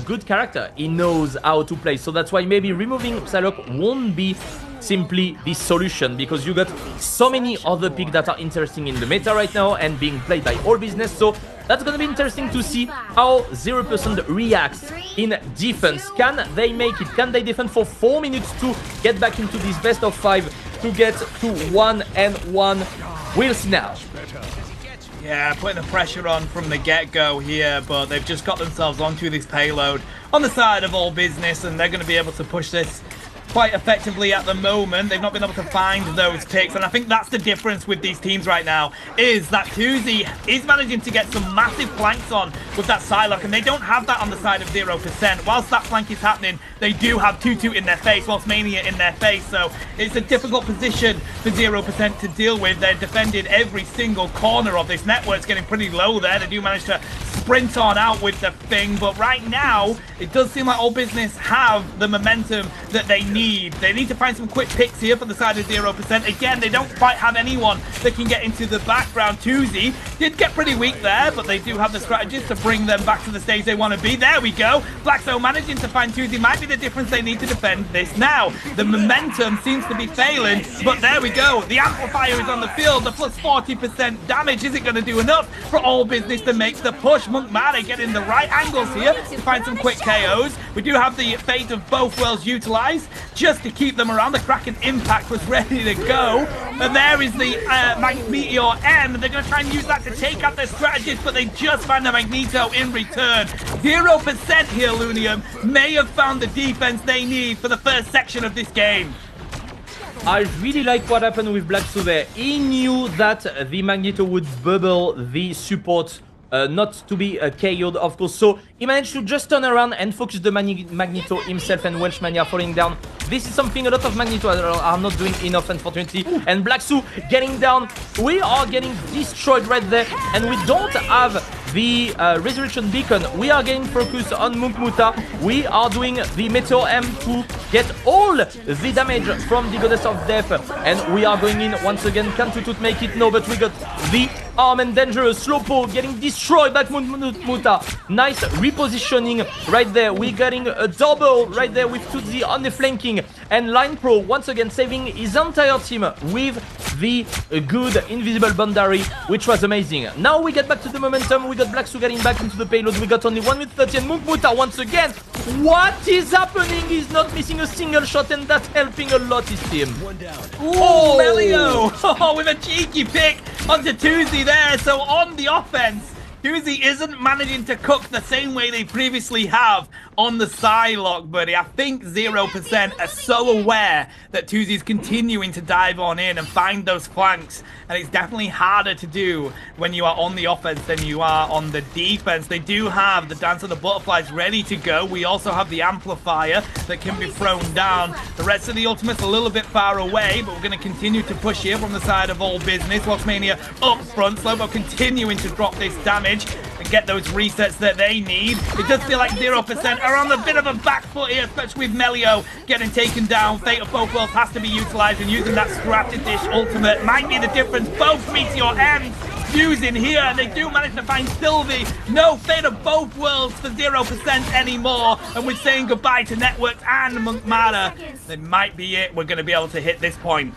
good character. He knows how to play, so that's why maybe removing Psylocke won't be simply the solution, because you got so many other picks that are interesting in the meta right now and being played by All Business. So that's gonna be interesting to see how 0% reacts in defense. Can they make it? Can they defend for 4 minutes to get back into this best of 5 to get to 1-1? We'll see now. Yeah, putting the pressure on from the get-go here, but they've just got themselves onto this payload on the side of All Business, and they're going to be able to push this quite effectively at the moment. They've not been able to find those picks, and I think that's the difference with these teams right now, is that Tuzi is managing to get some massive flanks on with that Psylocke, and they don't have that on the side of 0%. Whilst that flank is happening, they do have Tutu in their face, whilst Mania in their face, so it's a difficult position for 0% to deal with. They're defending every single corner of this network. It's getting pretty low there. They do manage to sprint on out with the thing, but right now, it does seem like All Business have the momentum that they need. They need to find some quick picks here for the side of 0%. Again, they don't quite have anyone that can get into the background. Tuzi did get pretty weak there, but they do have the strategies to bring them back to the stage they want to be. There we go. Blackzo managing to find Tuzi might be the difference they need to defend this now. The momentum seems to be failing, but there we go. The amplifier is on the field. The plus 40% damage isn't going to do enough for All Business to make the push. Monk Mara getting the right angles here to find some quick KOs. We do have the fate of both worlds utilized just to keep them around. The Kraken Impact was ready to go. And there is the Meteor N. They're going to try and use that to take out their strategist, but they just found the Magneto in return. 0% here, Lunium may have found the defense they need for the first section of this game. I really like what happened with Blackzo there. He knew that the Magneto would bubble the support, not to be KO'd, of course. So he managed to just turn around and focus the Magneto himself, and Welshmania falling down. This is something a lot of Magneto are not doing enough, unfortunately. And Blackzo getting down. We are getting destroyed right there, and we don't have the Resurrection Beacon. We are getting focused on Munkmuta. We are doing the Meteor M to get all the damage from the Goddess of Death, and we are going in once again. Can Tutut make it? No, but we got the Arm and Dangerous. Slowpoke getting destroyed by Munkmuta. Nice repositioning right there. We're getting a double right there with Tutsi on the flanking, and Line Pro once again saving his entire team with the good invisible boundary, which was amazing. Now we get back to the momentum. We got Blackzo getting back into the payload. We got only 1 minute 30, and Munkmuta once again. What is happening? He's not missing a single shot, and that's helping a lot his team. Oh, Melio! Oh, with a cheeky pick onto Tuzi there. So on the offense, Tuzi isn't managing to cook the same way they previously have on the Psylocke, buddy. I think 0% are so aware that Tuzi's continuing to dive on in and find those flanks, and it's definitely harder to do when you are on the offense than you are on the defense. They do have the Dance of the Butterflies ready to go. We also have the Amplifier that can be thrown down. The rest of the ultimate's a little bit far away, but we're going to continue to push here from the side of All Business. Mania up front. Slowbo continuing to drop this damage and get those resets that they need. It does feel like 0% are on a bit of a back foot here, especially with Melio getting taken down. Fate of both worlds has to be utilized, and using that Strategish ultimate might be the difference. Both Meteor Ends confusing here, and they do manage to find Sylvie. No Fate of both worlds for 0% anymore, and we're saying goodbye to Networks and Monkmada. They might be it. We're going to be able to hit this point.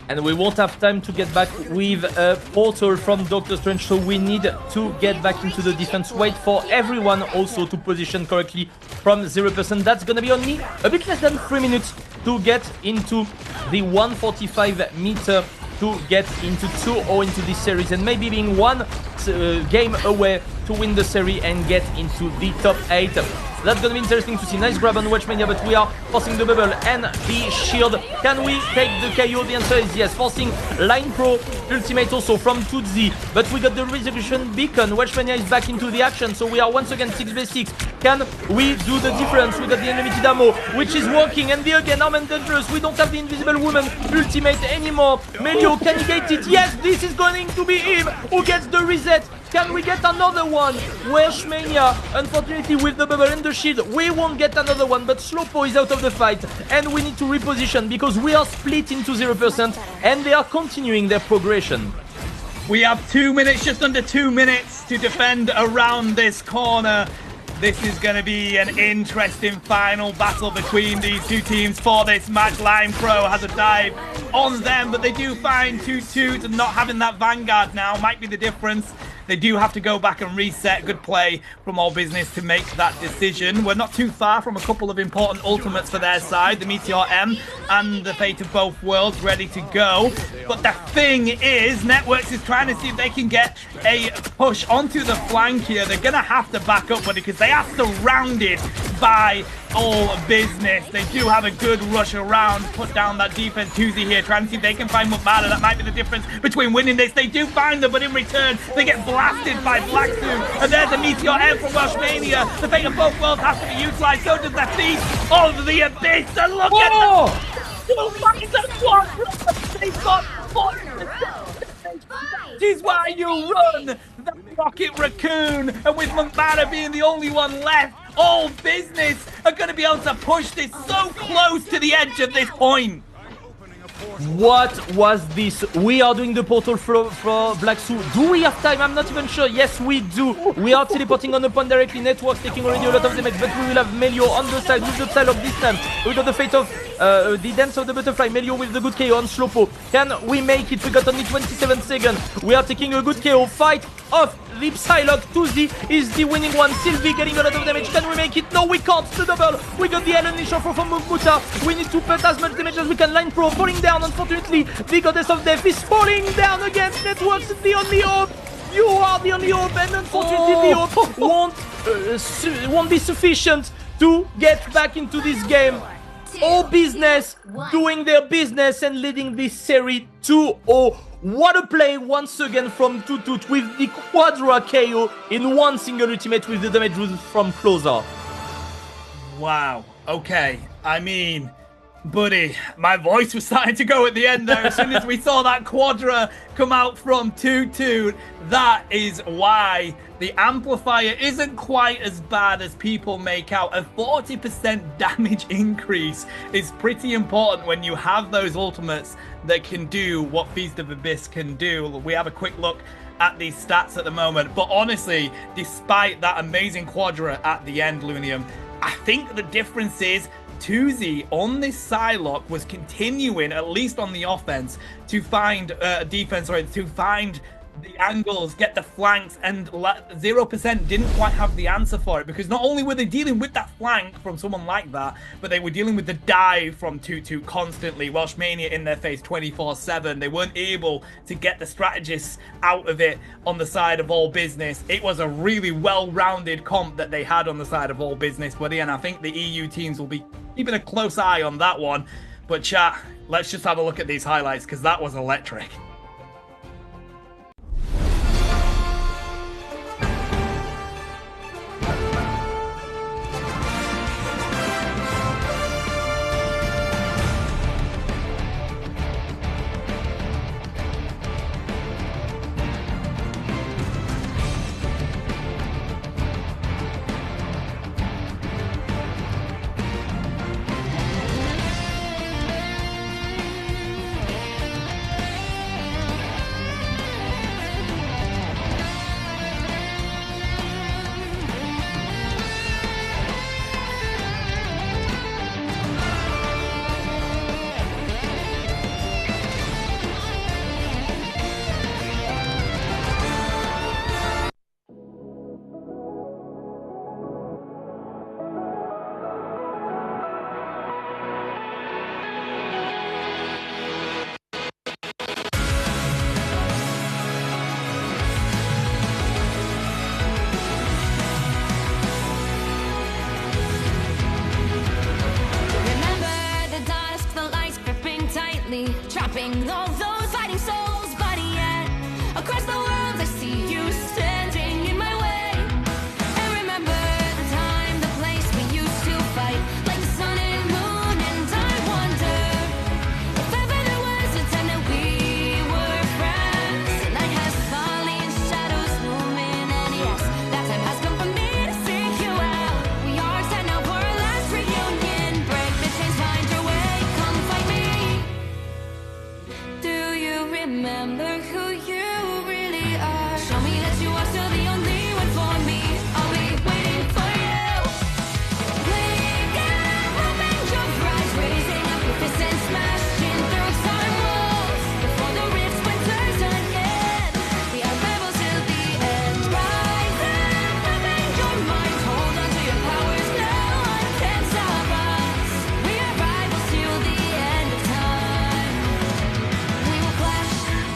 And we won't have time to get back with a portal from Doctor Strange, so we need to get back into the defense. Wait for everyone also to position correctly from 0%. That's gonna be only a bit less than 3 minutes to get into the 145 meter to get into 2-0 into this series, and maybe being one game away to win the series and get into the top 8. So that's gonna be interesting to see. Nice grab on Watchmania, but we are forcing the bubble and the shield. Can we take the KO? The answer is yes. Forcing Line Pro ultimate also from Tootsie, but we got the resolution beacon. Watchmania is back into the action, so we are once again 6v6. Can we do the difference? We got the unlimited ammo, which is working, and the again Arm and Dangerous. We don't have the Invisible Woman ultimate anymore. Melio, can he get it? Yes, this is going to be him who gets the reset. Can we get another one? Washmania, unfortunately, with the bubble and the shield, we won't get another one, but Slowpo is out of the fight, and we need to reposition because we are split into 0%, and they are continuing their progression. We have 2 minutes, just under 2 minutes to defend around this corner. This is going to be an interesting final battle between these two teams for this match. Line Pro has a dive on them, but they do find 2-2, and not having that Vanguard now might be the difference. They do have to go back and reset. Good play from All Business to make that decision. We're not too far from a couple of important ultimates for their side. The Meteor M and the Fate of Both Worlds ready to go. But the thing is, Networks is trying to see if they can get a push onto the flank here. They're going to have to back up, buddy, because they are surrounded by All Business. They do have a good rush around, put down that defense. Tuesday here, trying to see if they can find Monkmada. That might be the difference between winning this. They do find them, but in return, they get blasted by Black Zoom. And there's a Meteor M from Welshmania. The Fate of Both Worlds has to be utilized. So does the Thief of the Abyss. And look at them. They've got 40%. This is why you run the Rocket Raccoon. And with Monkmada being the only one left, All Business are going to be able to push this so close to the edge of this point. What was this? We are doing the portal for Black Zoo. Do we have time? I'm not even sure. Yes, we do. We are teleporting on the point directly. Networks taking already a lot of damage, but we will have Melio on the side with the style of this time. We got the fate of the dance of the butterfly. Melio with the good KO on Slowpo. Can we make it? We got only 27 seconds. We are taking a good KO. Fight off the Psylocke. Tuesday is the winning one. Sylvie getting a lot of damage. Can we make it? No, we can't. The double. We got the Ellen Shuffle from Mukmuta. We need to put as much damage as we can. Line Pro falling down. Unfortunately, the Goddess of Death is falling down again. Networks is the only hope. You are the only hope, and unfortunately, the hope won't be sufficient to get back into this game. All Business doing their business and leading this series 2-0. What a play once again from Tutut with the Quadra KO in one single ultimate with the damage from closer. Wow. Okay. I mean, buddy, my voice was starting to go at the end there as soon as we saw that Quadra come out from 2-2. That is why the amplifier isn't quite as bad as people make out. A 40% damage increase is pretty important when you have those ultimates that can do what Feast of Abyss can do. We have a quick look at these stats at the moment, but honestly, despite that amazing Quadra at the end, Lunium, I think the difference is Tuesday on this Psylocke was continuing, at least on the offense, to find to find the angles, get the flanks, and 0% didn't quite have the answer for it, because not only were they dealing with that flank from someone like that, but they were dealing with the dive from 2-2 constantly. Welshmania in their face 24/7. They weren't able to get the strategists out of it on the side of All Business. It was a really well-rounded comp that they had on the side of All Business, buddy, and I think the EU teams will be keeping a close eye on that one. But chat, let's just have a look at these highlights, because that was electric. among all those fighting souls. But yet, across the world, I see you standing in my way. And remember the time, the place we used to fight, like the sun and moon. And I wonder if ever there was a time that we were friends. The night has fallen, shadows looming, and yes, that time has come for me to seek you out. We are set now for our last reunion. Break the chains, find your way, come find me. Do you remember who you really are? Show me that you are still the only one for me. I'll be waiting for you. Wake up, open your eyes, raising up your fists and smashing through time walls. Before the rift splinters ahead, we are rebels till the end. Rise up, open your mind, hold on to your powers. No one can stop us. We are rivals till the end of time. We will clash,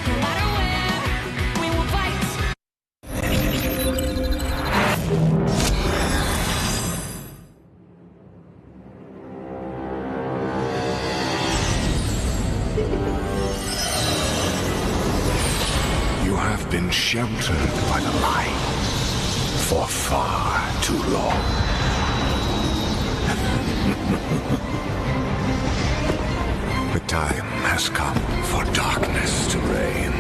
no matter where. We will fight. You have been sheltered by the light for far too long. The time has come for darkness to reign.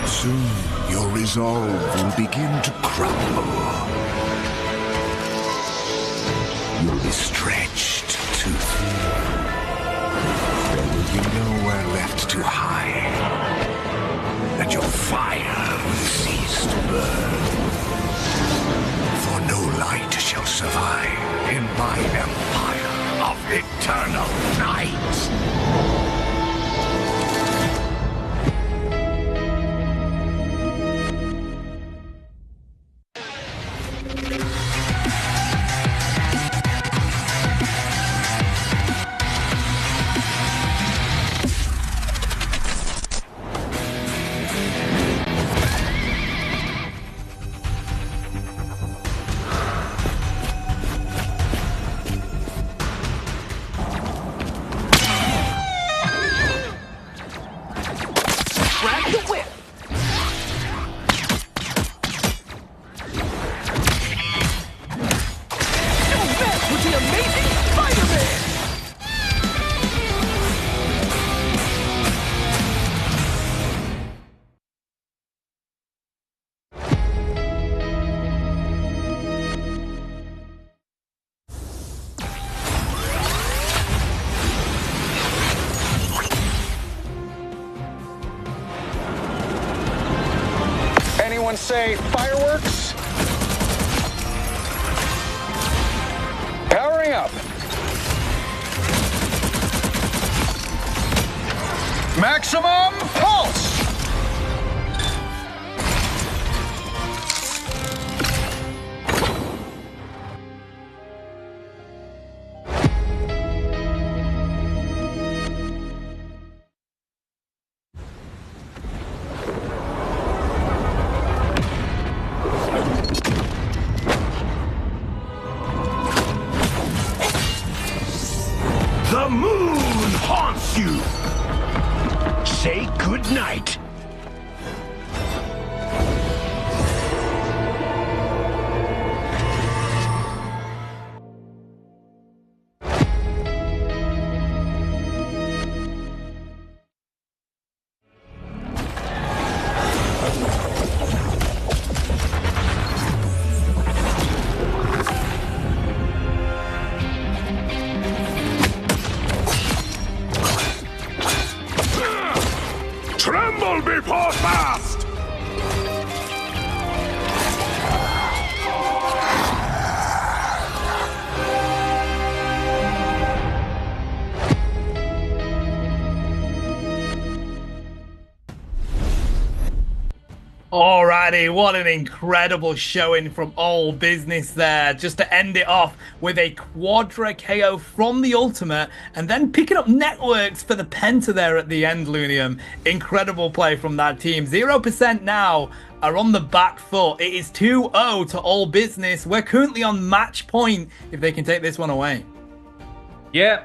Soon your resolve will begin to crumble. You'll be stretched too thin. There will be nowhere left to hide, and your fire will cease to burn. For no light shall survive in my empire of eternal night. Grab the whip. Don't mess with the amazing Spider-Man. Anyone say fireworks? Powering up. Maximum pulse! The moon haunts you. Say goodnight. Tremble before fast! Alrighty, what an incredible showing from All Business there. Just to end it off with a Quadra KO from the Ultimate and then picking up networks for the Penta there at the end, Lunium. Incredible play from that team. 0% now are on the back foot. It is 2-0 to All Business. We're currently on match point if they can take this one away. Yeah,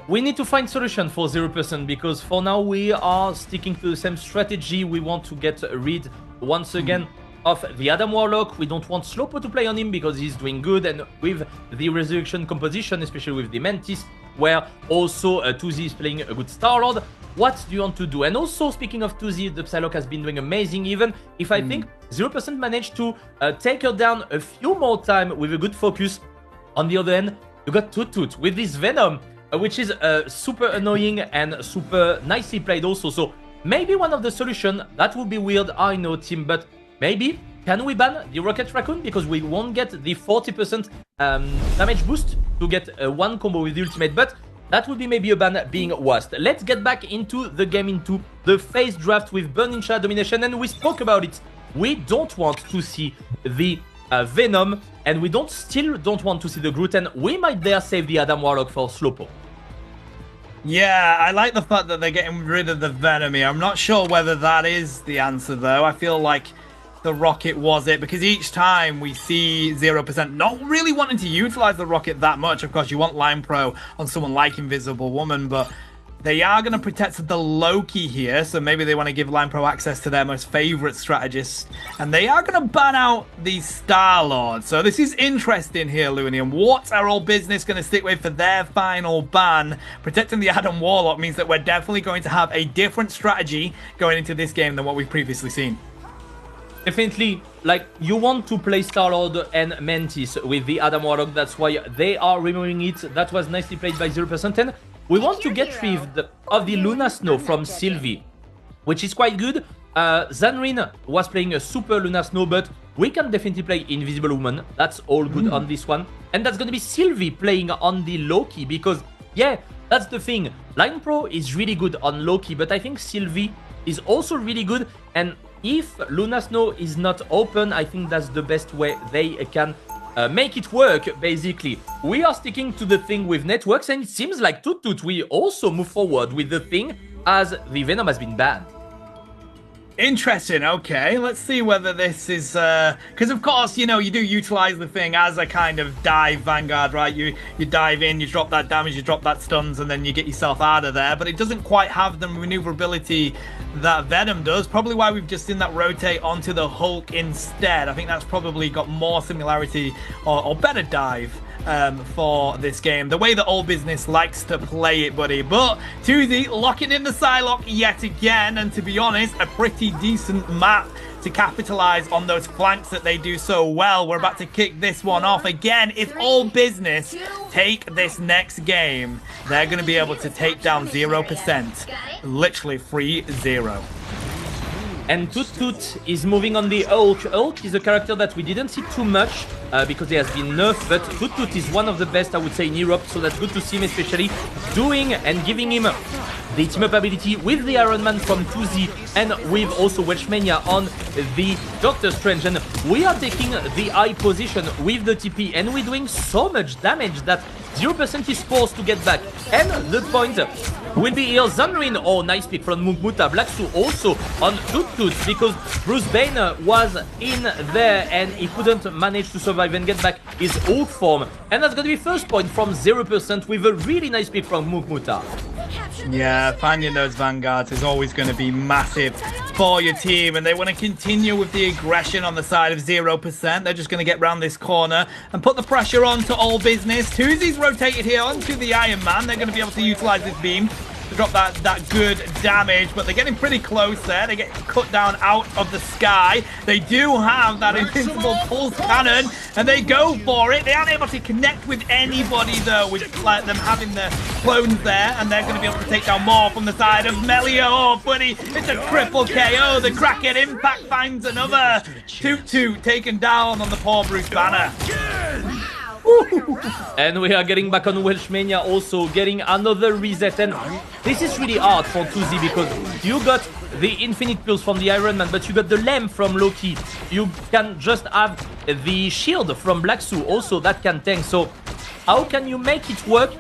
we need to find solution for 0% because for now we are sticking to the same strategy. We want to get rid once again of the Adam Warlock. We don't want Slopo to play on him because he's doing good, and with the Resurrection composition, especially with the Mantis, where also 2Z is playing a good Star-Lord. What do you want to do? And also, speaking of 2Z, the Psylocke has been doing amazing, even if I think 0% managed to take her down a few more times with a good focus. On the other hand, you got Toot with this Venom, which is super annoying and super nicely played also. So maybe one of the solutions, that would be weird, I know, team, but maybe can we ban the Rocket Raccoon because we won't get the 40% damage boost to get one combo with the ultimate, but that would be maybe a ban being worst. Let's get back into the game, into the phase draft with Burning Shadow Domination, and we spoke about it. We don't want to see the Venom, and we still don't want to see the Groot, and we might dare save the Adam Warlock for Slopo. Yeah, I like the fact that they're getting rid of the Venom here. I'm not sure whether that is the answer, though. I feel like the Rocket was it, because each time we see 0% not really wanting to utilize the Rocket that much. Of course, you want Line Pro on someone like Invisible Woman, but they are going to protect the Loki here, so maybe they want to give Line Pro access to their most favorite strategist, and they are going to ban out the Star-Lord. So this is interesting here, Looney, and what are all business going to stick with for their final ban? Protecting the Adam Warlock means that we're definitely going to have a different strategy going into this game than what we've previously seen. Definitely, like, you want to play Star-Lord and Mantis with the Adam Warlock, that's why they are removing it. That was nicely played by 0%, and we want to get rid of the Luna Snow from Sylvie, which is quite good. Zanrin was playing a super Luna Snow, but we can definitely play Invisible Woman. That's all good on this one. And that's going to be Sylvie playing on the Loki, because, yeah, that's the thing. Line Pro is really good on Loki, but I think Sylvie is also really good, and if Luna Snow is not open, I think that's the best way they can make it work, basically. We are sticking to the thing with networks, and it seems like Toot we also move forward with the thing as the Venom has been banned. Interesting. Okay, let's see whether this is because of course, you know, you do utilize the thing as a kind of dive Vanguard, right? You dive in, you drop that damage, you drop that stuns, and then you get yourself out of there, but it doesn't quite have the maneuverability that Venom does. Probably why we've just seen that rotate onto the Hulk instead. I think that's probably got more similarity or better dive for this game, the way that All Business likes to play it, buddy. But 2Z locking in the Psylocke yet again, and to be honest, a pretty decent map to capitalize on those flanks that they do so well. We're about to kick this one off again. If All Business take this next game, they're going to be able to take down 0%, literally 3-0. And Toot is moving on the Hulk. Hulk is a character that we didn't see too much because he has been nerfed, but Toot is one of the best, I would say, in Europe, so that's good to see him, especially doing and giving him the team-up ability with the Iron Man from 2Z and with also Welshmania on the Doctor Strange. And we are taking the high position with the TP, and we're doing so much damage that 0% is forced to get back. And the point will be here. Zanrin, oh, nice pick from Mukmuta. Blacksu also on Toot because Bruce Banner was in there and he couldn't manage to survive and get back his Hulk form. And that's going to be first point from 0% with a really nice pick from Mukmuta. Yeah, finding those Vanguards is always going to be massive for your team, and they want to continue with the aggression on the side of 0%. They're just going to get round this corner and put the pressure on to All Business. 2Z's rotated here onto the Iron Man. They're going to be able to utilize this beam to drop that good damage, but they're getting pretty close there. They get cut down out of the sky. They do have that invincible pulse cannon, and they go for it. They aren't able to connect with anybody, though, with like them having the clones there, and they're going to be able to take down more from the side of Melio. Oh, buddy, it's a triple KO. The Kraken Impact finds another. Toot taken down on the poor Bruce Banner. And we are getting back on Welshmania, also getting another reset, and this is really hard for 2Z because you got the Infinite Pulse from the Iron Man, but you got the Lamb from Loki. You can just have the shield from Blacksu also that can tank, so how can you make it work?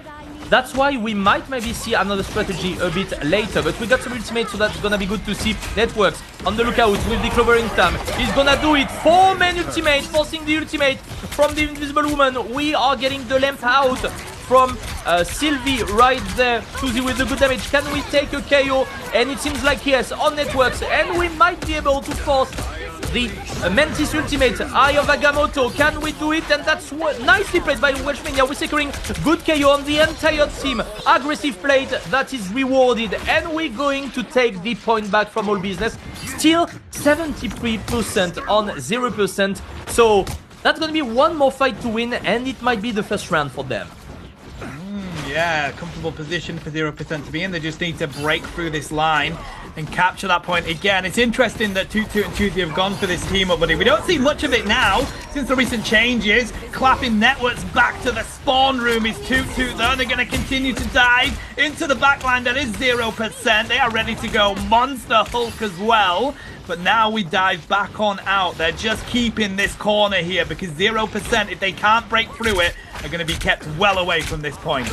That's why we might maybe see another strategy a bit later, but we got some ultimate, so that's gonna be good to see. Networks on the lookout with the Clovering Tam. He's gonna do it. 4-man ultimate, forcing the ultimate from the Invisible Woman. We are getting the lamp out from Sylvie right there. Suzy with the good damage. Can we take a KO? And it seems like yes, on networks. And we might be able to force the Mantis ultimate. Eye of Agamotto. Can we do it? And that's nicely played by Welshmania. We're securing good KO on the entire team. Aggressive play that is rewarded. And we're going to take the point back from All Business. Still 73% on 0%. So that's going to be one more fight to win. And it might be the first round for them. Yeah, comfortable position for 0% to be in. They just need to break through this line and capture that point again. It's interesting that Toot and Tuesday have gone for this team up, buddy. We don't see much of it now since the recent changes. Clapping networks back to the spawn room is Toot though. They're going to continue to dive into the backline that is 0%. They are ready to go Monster Hulk as well. But now we dive back on out. They're just keeping this corner here because 0%, if they can't break through it, are going to be kept well away from this point.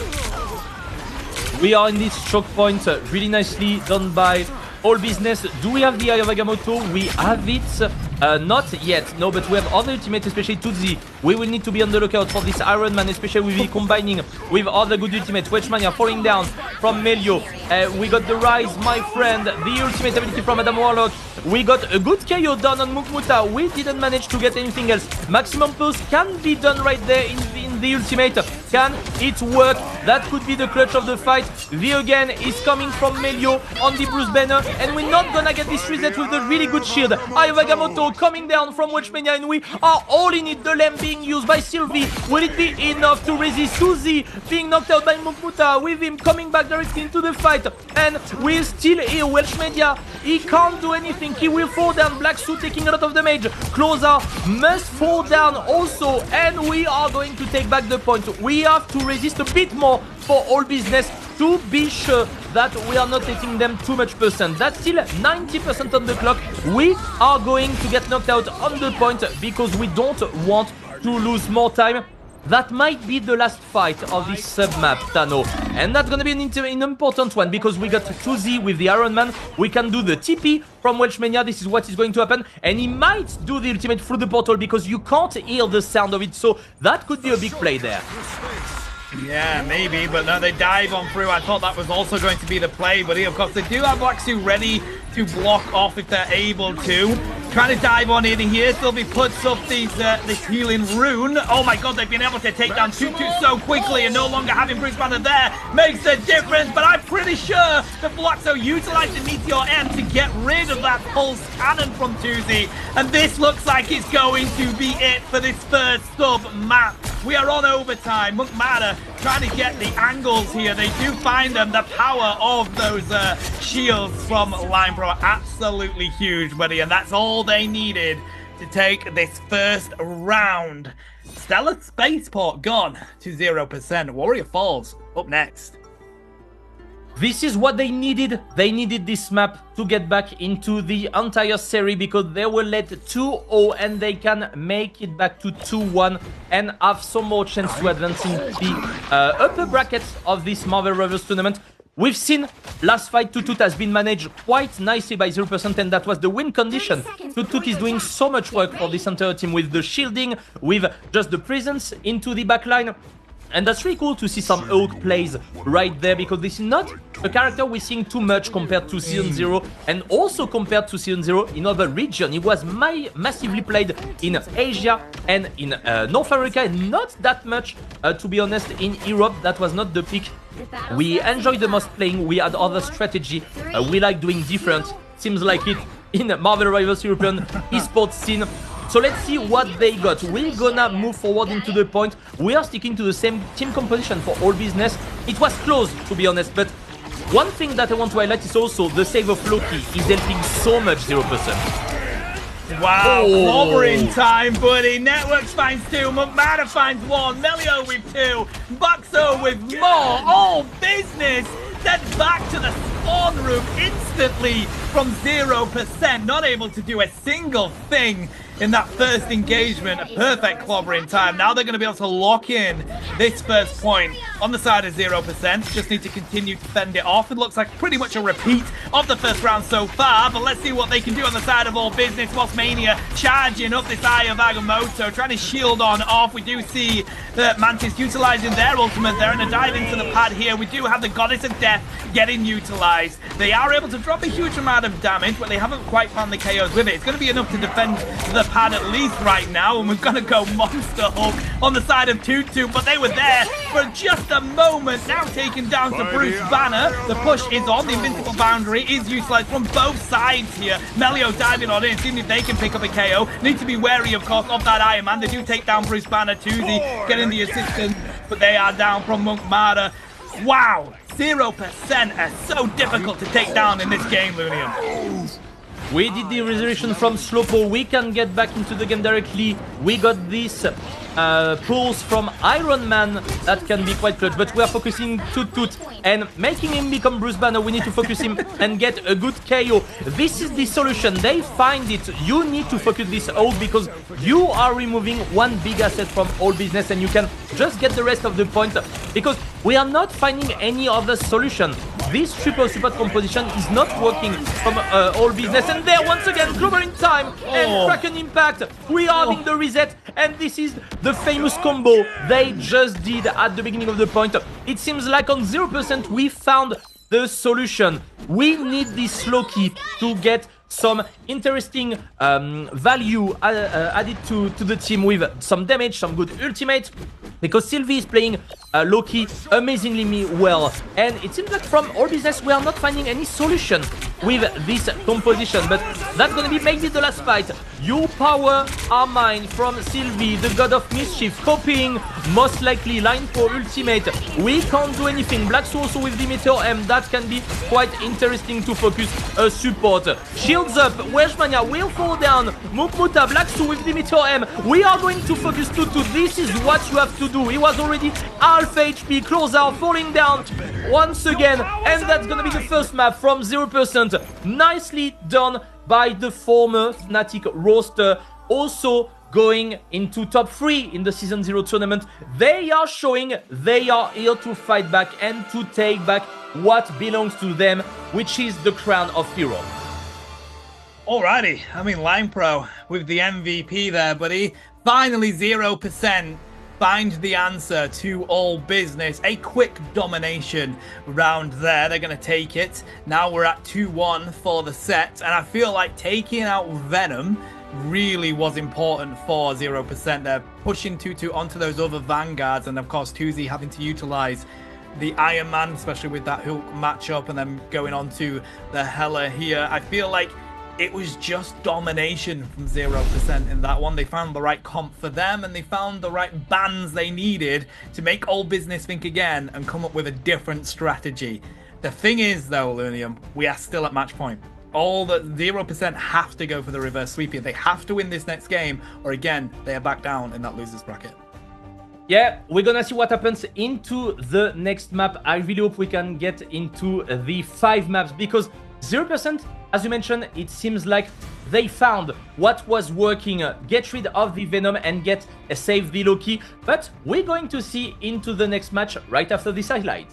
We are in this choke point, really nicely done by All Business. Do we have the Eye of Agamotto? We have it. Not yet, no, but we have other ultimates, especially Tutsi. We will need to be on the lookout for this Iron Man, especially with the combining with other good ultimates. Welshmania falling down from Melio. We got the Rise, my friend, the ultimate ability from Adam Warlock. We got a good KO done on Mukmuta. We didn't manage to get anything else. Maximum pulse can be done right there in the ultimate. Can it work? That could be the clutch of the fight. V again is coming from Melio on the Bruce Banner, and we're not gonna get this reset with the really good shield. Eye of Agamotto coming down from Welshmania, and we are all in it. The lamp being used by Sylvie. Will it be enough to resist Suzy being knocked out by Mukmuta, with him coming back directly into the fight? And we're still here. Welshmania, he can't do anything. He will fall down. Black Suit taking a lot of damage. Closer must fall down also, and we are going to take back the point. We have to resist a bit more for All Business to be sure that we are not taking them too much percent. That's still 90% on the clock. We are going to get knocked out on the point because we don't want to lose more time. That might be the last fight of this sub-map, Tano. And that's going to be an important one because we got 2Z with the Iron Man. We can do the TP from Welshmania. This is what is going to happen. And he might do the ultimate through the portal because you can't hear the sound of it. So that could be a big play there. Yeah, maybe, but no, they dive on through. I thought that was also going to be the play, but of course they do have Black Suit ready to block off if they're able to. Trying to dive on in here. Sylvie puts up this healing rune. Oh my god, they've been able to take down Toot so quickly, and no longer having Bruce Banner there makes a difference, but I'm pretty sure that Blaxo utilized the Meteor M to get rid of that pulse cannon from Tuzi, and this looks like it's going to be it for this first sub map. We are on overtime. Mukmada trying to get the angles here. They do find them. The power of those shields from Line Pro are absolutely huge, buddy, and that's all they needed to take this first round. Stellar Spaceport gone to 0%. Warrior Falls up next. This is what they needed. They needed this map to get back into the entire series because they were led 2-0 and they can make it back to 2-1 and have some more chance to advance in the upper brackets of this Marvel Rivals tournament. We've seen last fight Tutut has been managed quite nicely by 0%, and that was the win condition. Tutut is doing so much work for this entire team with the shielding, with just the presence into the backline. And that's really cool to see some Oak plays right there because this is not a character we're seeing too much compared to Season 0 and also compared to Season 0 in other regions. It was massively played in Asia and in North America and not that much, to be honest, in Europe. That was not the pick. We enjoyed the most playing. We had other strategy. We like doing different. Seems like it in Marvel Rivals European esports scene. So let's see what they got. We're gonna move forward into the point. We are sticking to the same team composition for All Business. It was close, to be honest, but one thing that I want to highlight is also the save of Loki is helping so much 0%. Wow, clobbering time, buddy. Networks finds 2, Mukmada finds 1, Melio with 2, Buxo with more. All Business sent back to the spawn room instantly from 0%, not able to do a single thing. in that first engagement. A perfect clobbering time. Now they're going to be able to lock in this first point on the side of 0%. Just need to continue to fend it off. It looks like pretty much a repeat of the first round so far, but let's see what they can do on the side of All Business. Whilst Mania charging up this Eye of Agamotto, trying to shield on off. We do see that Mantis utilizing their ultimate. They're going to dive into the pad here. We do have the Goddess of Death getting utilized. They are able to drop a huge amount of damage, but they haven't quite found the KOs with it. It's going to be enough to defend the pad at least right now, and we're going to go Monster Hulk on the side of Tutu, but they were there for just a moment. Now taken down to Bruce Banner. The push is on. The invincible boundary is utilized from both sides here. Melio diving on in, seeing if they can pick up a KO. Need to be wary, of course, of that Iron Man. They do take down Bruce Banner. Tuzi getting the assistance, but they are down from Monk Mara. Wow, 0% are so difficult to take down in this game, Lunium. We did the resurrection from Slopo. We can get back into the game directly. We got this pulls from Iron Man that can be quite clutch, but we are focusing Toot and making him become Bruce Banner. We need to focus him and get a good KO. This is the solution. They find it. You need to focus this out because you are removing one big asset from All Business and you can just get the rest of the point because we are not finding any other solution. This triple support composition is not working from All Business, and there once again Global in time and Kraken Impact. We are having the reset, and this is the famous combo they just did at the beginning of the point. It seems like on 0% we found the solution. We need this Loki to get some interesting value added to the team with some damage, some good ultimate, because Sylvie is playing Loki amazingly well, and it seems like from All Business we are not finding any solution with this composition, but that's gonna be maybe the last fight. Your power are mine from Sylvie, the God of Mischief, copying most likely line for ultimate. We can't do anything. Black also with the Meteor M, that can be quite interesting to focus a support. Shields up, Weshmania will fall down. Mukmuta, Black with the Meteor M. We are going to focus Tutu. This is what you have to do. He was already half HP, close out, falling down once again, and that's gonna be the first map from 0%. Nicely done by the former Fnatic roster, also going into top 3 in the Season 0 tournament. They are showing they are here to fight back and to take back what belongs to them, which is the crown of hero. Alrighty, I mean, Line Pro with the MVP there, buddy. Finally, 0% find the answer to All Business. A quick domination round there. They're going to take it. Now we're at 2-1 for the set, and I feel like taking out Venom really was important for 0%. They're pushing Tutu onto those other Vanguards, and of course Tuzi having to utilize the Iron Man, especially with that Hulk matchup, and then going on to the Hela here. I feel like it was just domination from 0% in that one. They found the right comp for them, and they found the right bans they needed to make All Business think again and come up with a different strategy. The thing is, though, Lunium, we are still at match point. All the 0% have to go for the reverse sweep here. They have to win this next game, or again, they are back down in that losers bracket. Yeah, we're gonna see what happens into the next map. I really hope we can get into the 5 maps because 0%, as you mentioned, it seems like they found what was working, get rid of the Venom and get save the Loki. But we're going to see into the next match right after this highlight.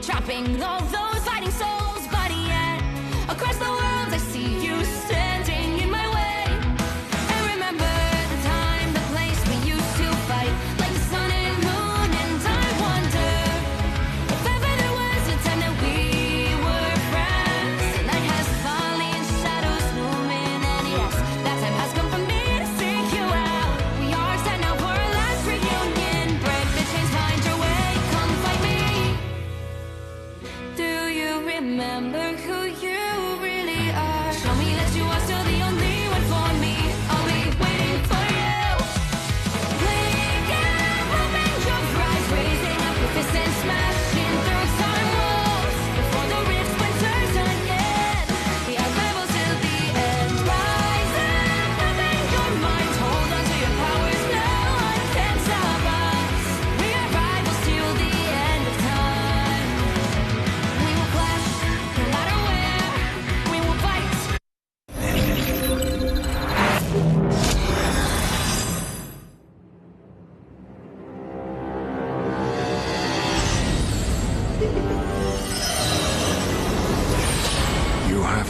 Trapping all those fighting souls, but yet across the world I see you standing in my way. And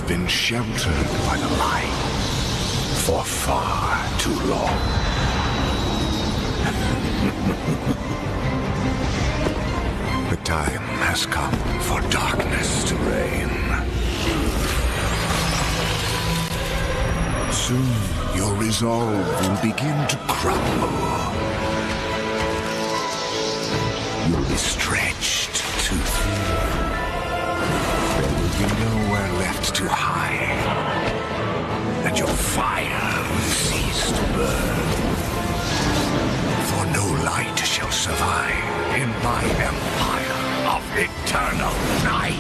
You've been sheltered by the light for far too long. The time has come for darkness to reign. Soon, your resolve will begin to crumble. You'll be stretched too thin. There will be nowhere left to hide. And your fire will cease to burn. For no light shall survive in my empire of eternal night.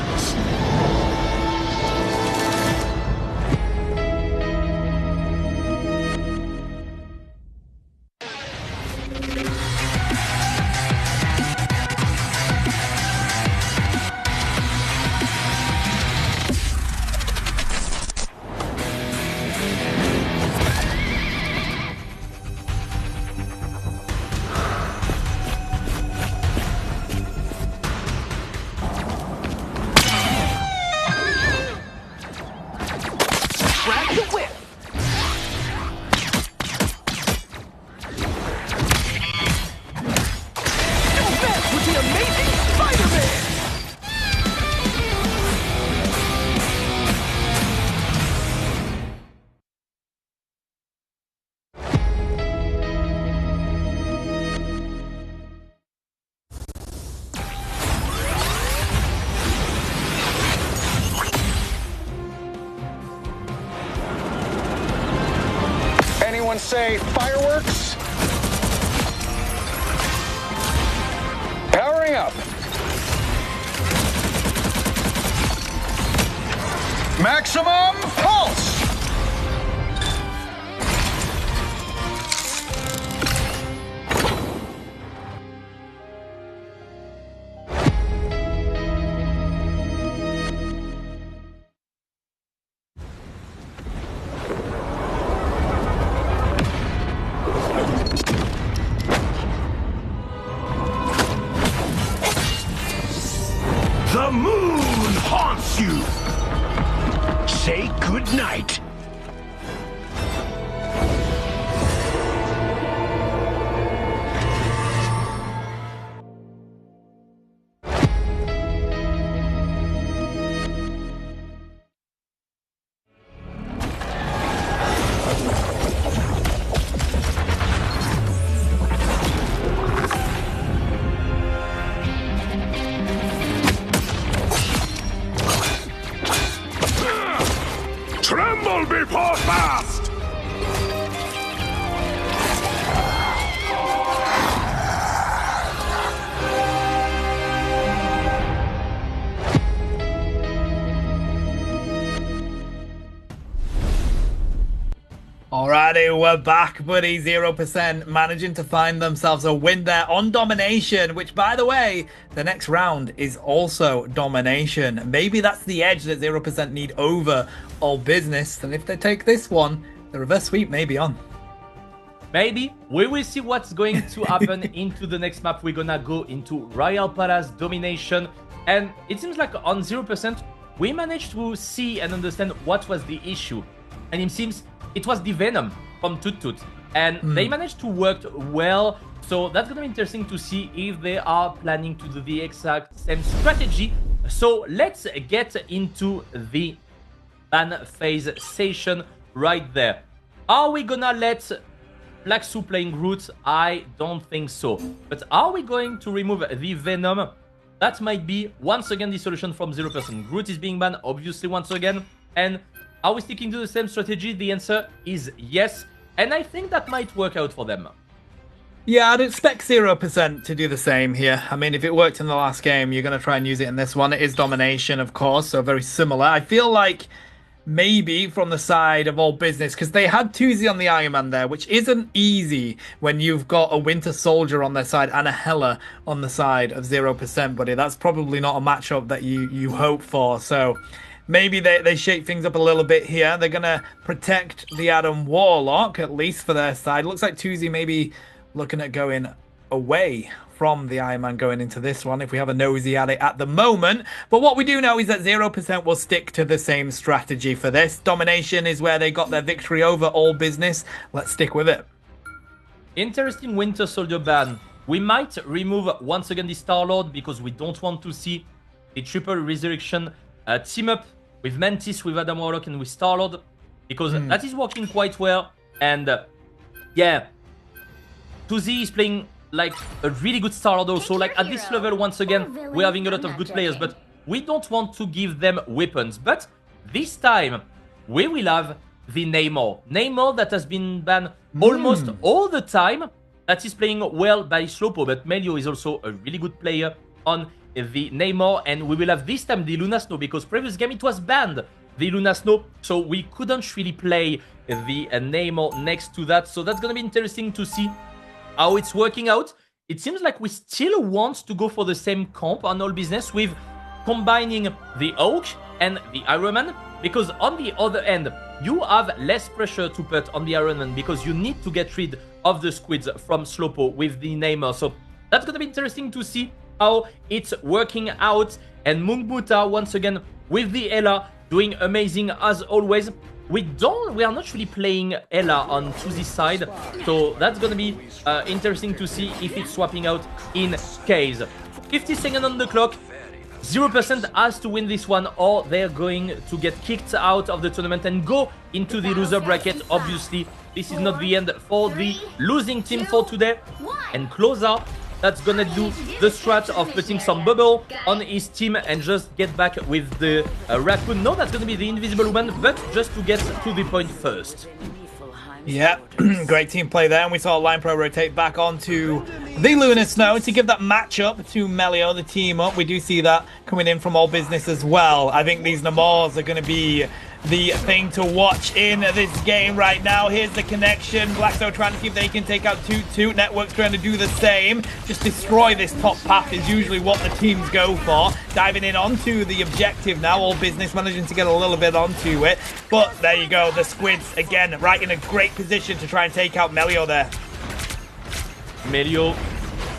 Anyone say fireworks? Powering up. Maximum pulse! The moon haunts you! Say goodnight. Tremble before fast! Alrighty, we're back, buddy. 0% managing to find themselves a win there on domination, which, by the way, the next round is also domination. Maybe that's the edge that 0% need over all business. And if they take this one, the reverse sweep may be on. Maybe. We will see what's going to happen into the next map. We're gonna go into Royal Palace Domination. And it seems like on 0%, we managed to see and understand what was the issue. And it seems it was the Venom from Toot Toot. And they managed to work well. So that's gonna be interesting to see if they are planning to do the exact same strategy. So let's get into the ban phase session right there. Are we gonna let Black Soup playing Groot? I don't think so. But are we going to remove the Venom? That might be once again the solution from 0%. Groot is being banned, obviously, once again. And are we sticking to the same strategy? The answer is yes. And I think that might work out for them. Yeah, I'd expect 0% to do the same here. I mean, if it worked in the last game, you're going to try and use it in this one. It is domination, of course, so very similar. I feel like maybe from the side of all business, because they had Tuzi on the Iron Man there, which isn't easy when you've got a Winter Soldier on their side and a Hela on the side of 0%, buddy. That's probably not a matchup that you hope for, so maybe they shake things up a little bit here. They're going to protect the Adam Warlock, at least for their side. Looks like Tuzi maybe looking at going away from the Iron Man going into this one, if we have a nosy at it at the moment. But what we do know is that 0% will stick to the same strategy for this. Domination is where they got their victory over All Business. Let's stick with it. Interesting Winter Soldier ban. We might remove once again the Star-Lord because we don't want to see the triple resurrection team up with Mantis, with Adam Warlock, and with Star-Lord, because that is working quite well. And yeah, 2Z is playing like a really good Star-Lord also. Like at this level, once again, we're having a lot of good players, but we don't want to give them weapons. But this time, we will have the Namor. Namor that has been banned almost all the time. That is playing well by Slopo, but Melio is also a really good player on the Namor, and we will have this time the Luna Snow, because previous game it was banned, the Luna Snow, so we couldn't really play the Namor next to that. So that's gonna be interesting to see how it's working out. It seems like we still want to go for the same comp on All Business with combining the Hulk and the Iron Man, because on the other end, you have less pressure to put on the Iron Man because you need to get rid of the squids from Slopo with the Namor. So that's gonna be interesting to see how it's working out. And Mungmuta once again with the Ella doing amazing as always. We are not really playing Ella on to this side, so that's gonna be interesting to see if it's swapping out in case. 50 seconds on the clock. 0% has to win this one, or they're going to get kicked out of the tournament and go into the loser bracket. Obviously, this is not the end for the losing team for today. And Closer, that's gonna do the strat of putting some bubble on his team and just get back with the Raccoon. No, that's gonna be the Invisible Woman, but just to get to the point first. Yeah, great team play there, and we saw Line Pro rotate back onto the Lunar Snow to give that matchup to Melio, the team up. We do see that coming in from All Business as well. I think these Namors are going to be the thing to watch in this game right now. Here's the connection. Blackstone trying to see if they can take out Toot. Network's trying to do the same. Just destroy this top path is usually what the teams go for. Diving in onto the objective now. All Business managing to get a little bit onto it. But there you go. The Squids, again, right in a great position to try and take out Melio there. Melio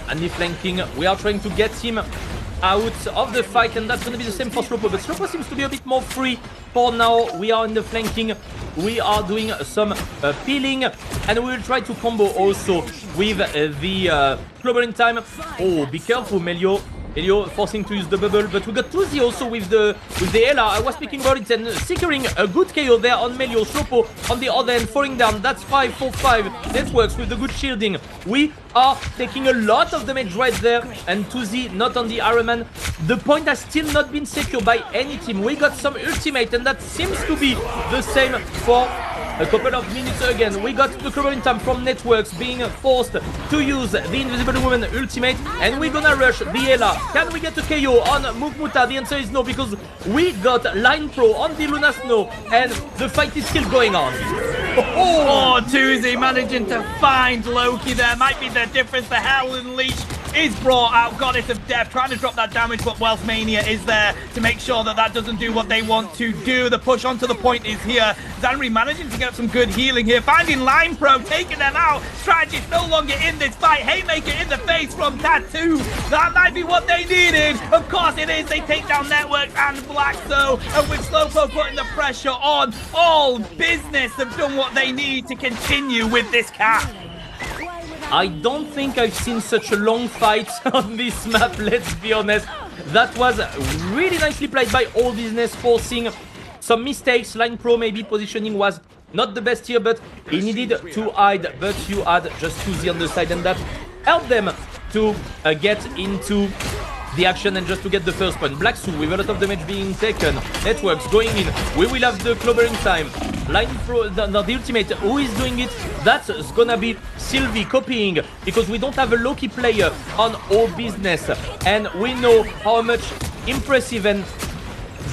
and the flanking. We are trying to get him out of the fight, and that's going to be the same for Slopo, but Slopo seems to be a bit more free for now. We are in the flanking, we are doing some peeling, and we will try to combo also with the Global in time. Oh, be careful, Melio. Melio forcing to use the bubble, but we got 2Z also with the Ella. I was speaking about it and securing a good KO there on Melio. Slopo on the other end falling down. That's 5-4-5. Networks with the good shielding. We are taking a lot of damage right there, and 2Z not on the Iron Man. The point has still not been secured by any team. We got some ultimate, and that seems to be the same for a couple of minutes again. We got the Global in time from Networks being forced to use the Invisible Woman ultimate, and we're gonna rush the Ella. Can we get a KO on Mukmuta? The answer is no, because we got Line Pro on the Luna Snow, and the fight is still going on. Oh, 2Z managing to find Loki there. Might be the difference. The Hell Unleashed is brought out. Goddess of Death trying to drop that damage, but Wealth Mania is there to make sure that that doesn't do what they want to do. The push onto the point is here. Zanri managing to get some good healing here. Finding Line Pro, taking them out. Strategy is no longer in this fight. Haymaker in the face from Tattoo. That might be what they needed. Of course it is. They take down Network and Blackstone. And with Slowpoke putting the pressure on, All Business have done what they need to continue with this cap. I don't think I've seen such a long fight on this map, let's be honest. That was really nicely played by All Business, forcing some mistakes. Line Pro maybe positioning was not the best here, but he needed to hide, but you had just 2Z on the side, and that helped them to get into the action and just to get the first point. Black Suit with a lot of damage being taken. Networks going in. We will have the clobbering time. Line Pro, the ultimate. Who is doing it? That's gonna be Sylvie copying, because we don't have a Loki player on All Business, and we know how much impressive and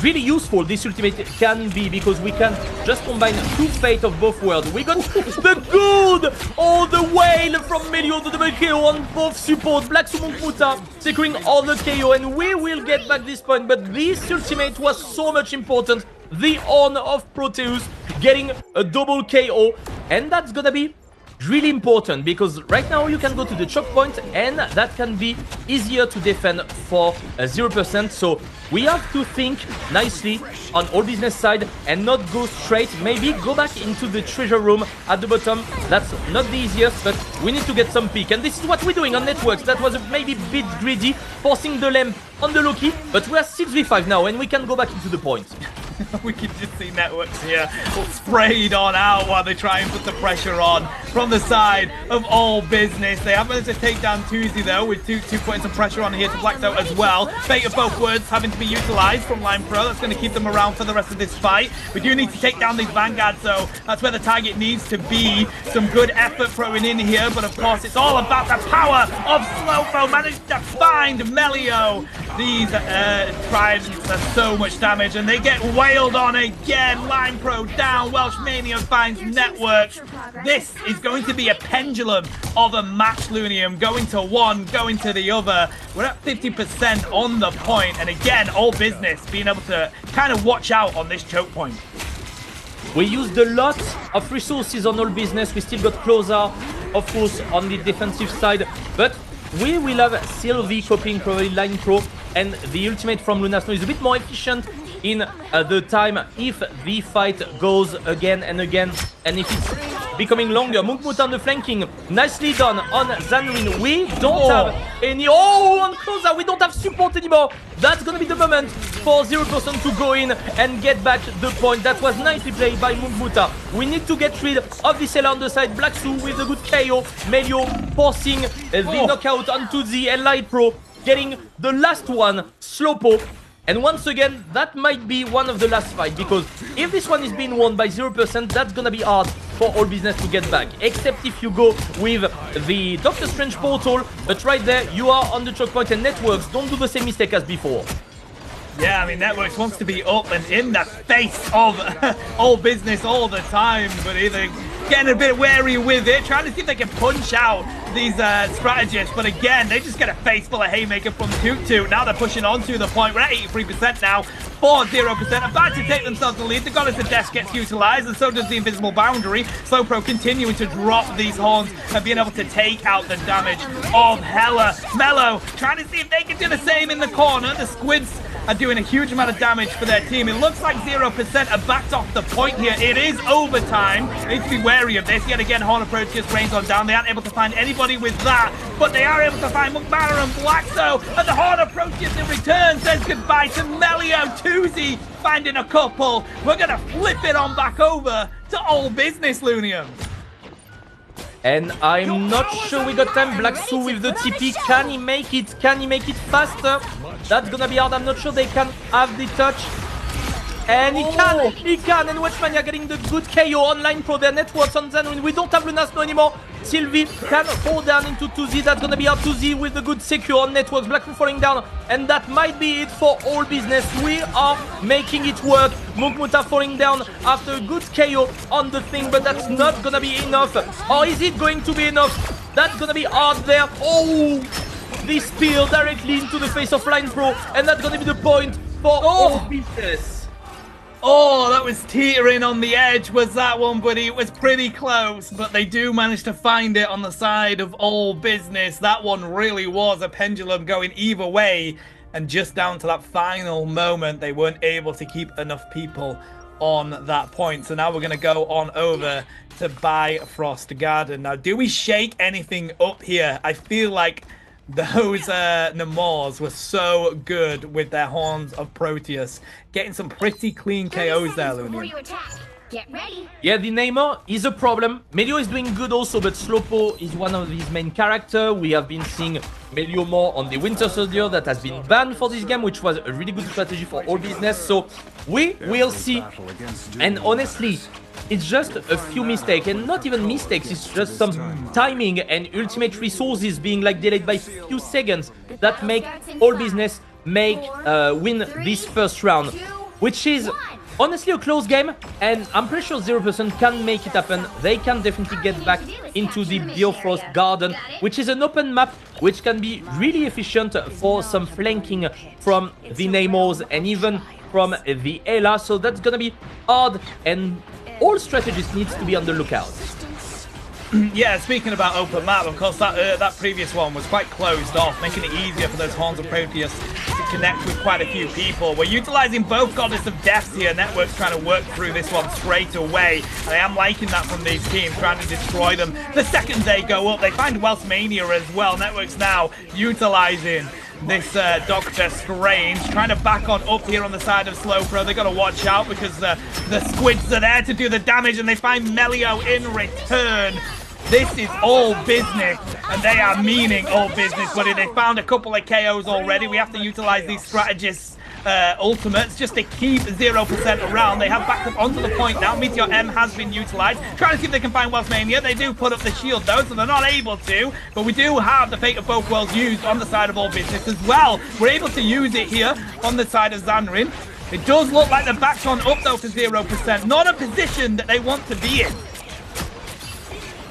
really useful this ultimate can be, because we can just combine two fate of both worlds. We got the good all the way from Melio, the double KO on both support. Black Summon Muta securing all the KO, and we will get back this point, but this ultimate was so much important. The honor of Proteus getting a double KO, and that's gonna be really important because right now you can go to the choke point and that can be easier to defend for 0%. So we have to think nicely on all business side and not go straight. Maybe go back into the treasure room at the bottom. That's not the easiest, but we need to get some pick. And this is what we're doing on networks. That was maybe a bit greedy, forcing the lamp on the Loki, but we are 6v5 now and we can go back into the point. We can just see networks here sprayed on out while they try and put the pressure on from the side of all business. They have managed to take down Tuesday though, with two putting some pressure on here to Blackstone as well. Fate of both words having to be utilized from Line Pro. That's going to keep them around for the rest of this fight. We do need to take down these Vanguards though. That's where the target needs to be. Some good effort throwing in here, but of course it's all about the power of Slowpo. Managed to find Melio. These tridents are so much damage and they get wailed on again. Line Pro down. Welsh Mania finds networks. This is going to be a pendulum of a match, Lunium. Going to one, going to the other. We're at 50% on the point. And again, all business being able to kind of watch out on this choke point. We used a lot of resources on all business. We still got closer, of course, on the defensive side. But we will have Sylvie copying probably Line Pro. And the ultimate from Luna Snow is a bit more efficient in the time if the fight goes again and again. And if it's becoming longer. Munkmuta on the flanking. Nicely done on Zanrin. We don't have any... Oh, on closer. We don't have support anymore. That's going to be the moment for 0% to go in and get back the point. That was nicely played by Munkmuta. We need to get rid of the seller on the side. Black Su with a good KO. Melio forcing the knockout onto the Light Pro. Getting the last one, Slowpo. And once again, that might be one of the last fights, because if this one is being won by 0%, that's gonna be hard for all business to get back. Except if you go with the Doctor Strange portal, but right there, you are on the choke point, and networks don't do the same mistake as before. Yeah, I mean, Networks wants to be up and in the face of all business all the time, but either getting a bit wary with it, trying to see if they can punch out these strategists, but again, they just get a face full of haymaker from Tutu. Now they're pushing on to the point. We're at 83% now, for 0%, about to take themselves the lead. The Goddess of Death gets utilized, and so does the Invisible Boundary. Slowpro continuing to drop these horns and being able to take out the damage of Hella. Mello trying to see if they can do the same in the corner. The Squids are doing a huge amount of damage for their team. It looks like 0% are backed off the point here. It is overtime. They need to be wary of this. Yet again, Horn Approach just rains on down. They aren't able to find anybody with that, but they are able to find McMahon and Blackstone. And the Horn approaches in return, says goodbye to Melio. Tuzi finding a couple. We're going to flip it on back over to All Business, Lunium. And I'm not sure we got time. Black Su with the TP. Can he make it? Can he make it faster? That's gonna be hard. I'm not sure they can have the touch. And he can. And Watchmania getting the good KO online for their networks on Zanwin. We don't have Lunasno anymore. Sylvie can fall down into Tuzi. That's gonna be our Tuzi with the good secure on networks. Blackpool falling down. And that might be it for All Business. We are making it work. Munkmuta falling down after a good KO on the thing, but that's not gonna be enough. Or is it going to be enough? That's gonna be hard there. Oh! This spear directly into the face of Line Pro. And that's gonna be the point for All Business. Oh, that was teetering on the edge, was that one, buddy? It was pretty close, but they do manage to find it on the side of All Business. That one really was a pendulum going either way, and just down to that final moment, they weren't able to keep enough people on that point. So now we're going to go on over to Bifrost Garden. Now, do we shake anything up here? I feel like those Namors were so good with their Horns of Proteus. Getting some pretty clean KOs there, Lunium. Get ready. Yeah, the Namor is a problem. Melio is doing good also, but Slowpo is one of his main characters. We have been seeing Melio more on the Winter Soldier that has been banned for this game, which was a really good strategy for All Business. So we will see. And honestly, it's just a few mistakes, and not even mistakes, it's just some timing and ultimate resources being like delayed by few seconds that make All Business win this first round, which is honestly a close game, and I'm pretty sure 0% can make it happen. They can definitely get back into the Bifrost Garden, which is an open map, which can be really efficient for some flanking from the Namors and even from the Ela, so that's gonna be hard, and all strategists needs to be on the lookout. Yeah, speaking about open map, of course, that previous one was quite closed off, making it easier for those Horns of Proteus to connect with quite a few people. We're utilizing both Goddess of Deaths here. Network's trying to work through this one straight away. I am liking that from these teams, trying to destroy them. The second they go up, they find Wealth Mania as well. Network's now utilizing this Doctor Strange, trying to back on up here on the side of Slowbro. They got to watch out because the squids are there to do the damage, and they find Melio in return. This is all business, and they are meaning all business, buddy. They found a couple of KOs already. We have to utilize these strategists ultimates just to keep 0% around. They have backed up onto the point now. Meteor M has been utilized, trying to see if they can find Wealth Mania. They do put up the shield though, so they're not able to, but we do have the Fate of Both Worlds used on the side of all business as well. We're able to use it here on the side of Xanrin. It does look like they're backed on up though for 0%. Not a position that they want to be in.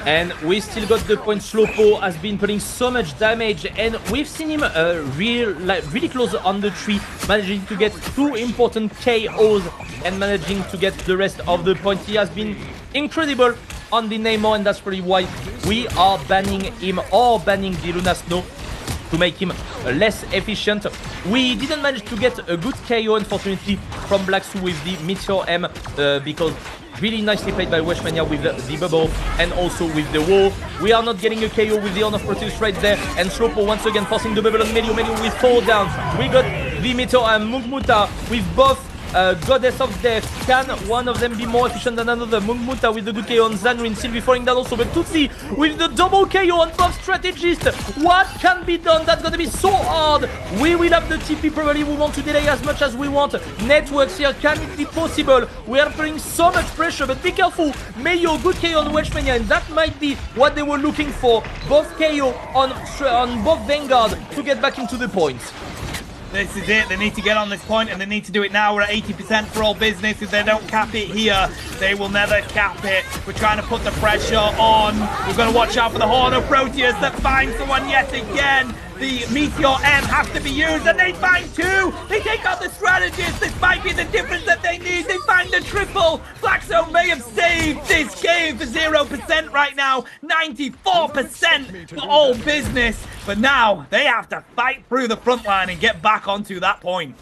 And we still got the point. Slowpo has been putting so much damage, and we've seen him really close on the tree, managing to get 2 important KOs and managing to get the rest of the point. He has been incredible on the Namor, and that's probably why we are banning him or banning the Luna Snow to make him less efficient. We didn't manage to get a good KO, unfortunately, from Blacksu with the Meteor M because really nicely played by Weshmania with the bubble and also with the wall. We are not getting a KO with the Honor of Proteus right there, and Slowpo once again forcing the bubble on Melio. Melio with 4 down. We got the Meteor and Mugmuta with both Goddess of Death. Can one of them be more efficient than another? Mugmuta with the good KO on Xanrin, Sylvie falling down also, but Tutsi with the double KO on both strategists. What can be done? That's gonna be so hard. We will have the TP, probably we want to delay as much as we want. Networks here, can it be possible? We are putting so much pressure, but be careful. Mayo, good KO on Weshmania, and that might be what they were looking for. Both KO on both Vanguard to get back into the points. This is it. They need to get on this point, and they need to do it now. We're at 80% for all business. If they don't cap it here, they will never cap it. We're trying to put the pressure on. We've got to watch out for the Horn of Proteus that finds someone yet again. The Meteor M has to be used, and they find 2. They take out the strategist. This might be the difference that they need. They find the triple. Blackstone may have saved this game for 0% right now. 94% for all business. But now they have to fight through the front line and get back onto that point.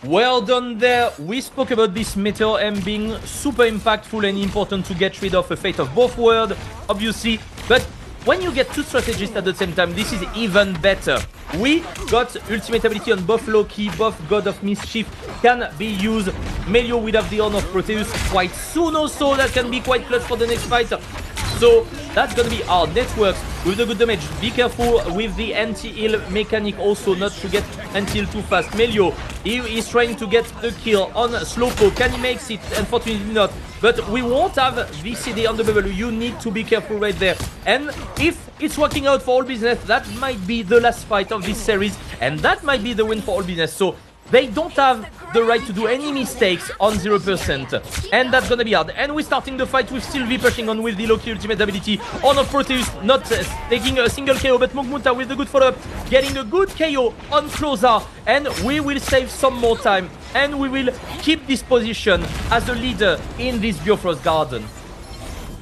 Well done there. We spoke about this Meteor M being super impactful and important to get rid of a Fate of Both Worlds, obviously. But when you get 2 strategists at the same time, this is even better. We got ultimate ability on both Loki, both God of Mischief can be used. Melio will have the Honor of Proteus quite soon also. That can be quite clutch for the next fight. So that's gonna be our Networks with the good damage. Be careful with the anti-heal mechanic also, not to get anti-heal too fast. Melio, he is trying to get the kill on Slowpo. Can he make it? Unfortunately not. But we won't have VCD on the bubble. You need to be careful right there. And if it's working out for all business, that might be the last fight of this series, and that might be the win for all business. So they don't have the right to do any mistakes on 0%, and that's gonna be hard. And we're starting the fight with Sylvie pushing on with the Loki ultimate ability. Honor of Proteus not taking a single KO, but Mugmuta with the good follow-up, getting a good KO on Closer, and we will save some more time, and we will keep this position as a leader in this Bifrost Garden.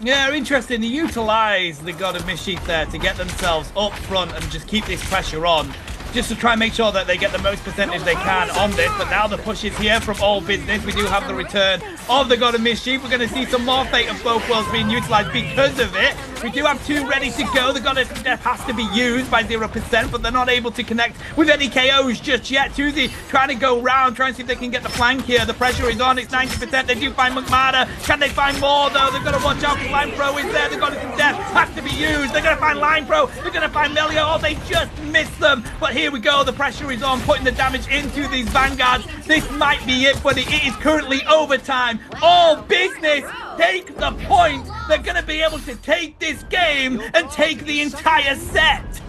Yeah, interesting. They utilize the God of Mischief there to get themselves up front and just keep this pressure on, just to try and make sure that they get the most percentage they can on this. But now the push is here from all business. We do have the return of the God of Mischief. We're going to see some more Fate of Both Worlds being utilized because of it. We do have 2 ready to go. The God of Death has to be used by 0%, but they're not able to connect with any KOs just yet. Tuzi trying to go round, trying to see if they can get the flank here. The pressure is on. It's 90%. They do find McMada. Can they find more, though? They've got to watch out for Line Pro is there. The God of Death has to be used. They're going to find Line Pro. They're going to find Melio. Oh, they just missed them. But here we go. The pressure is on, putting the damage into these Vanguards. This might be it, but it is currently overtime. All business take the point. They're going to be able to take this game and take the entire set.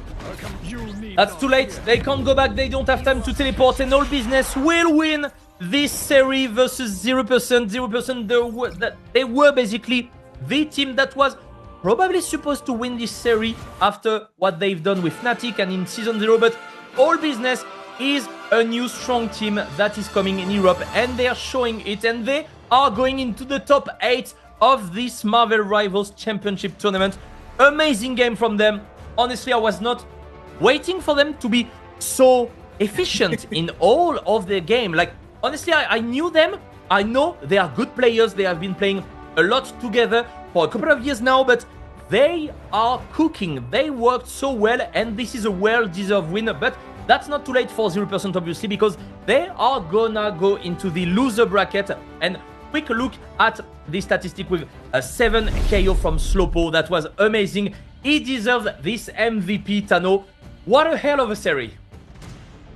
That's too late. They can't go back. They don't have time to teleport, and all business will win this series versus 0%. 0%, they were basically the team that was probably supposed to win this series after what they've done with Fnatic and in Season 0, but all business is a new strong team that is coming in Europe, and they are showing it, and they are going into the top 8 of this Marvel Rivals Championship tournament. Amazing game from them. Honestly, I was not waiting for them to be so efficient in all of their game. Like, honestly, I knew them. I know they are good players. They have been playing a lot together for a couple of years now, but they are cooking. They worked so well, and this is a well-deserved win. But that's not too late for 0%, obviously, because they are gonna go into the loser bracket. And quick look at the statistic with a 7 KO from Slopo. That was amazing. He deserves this MVP, Tano. What a hell of a series.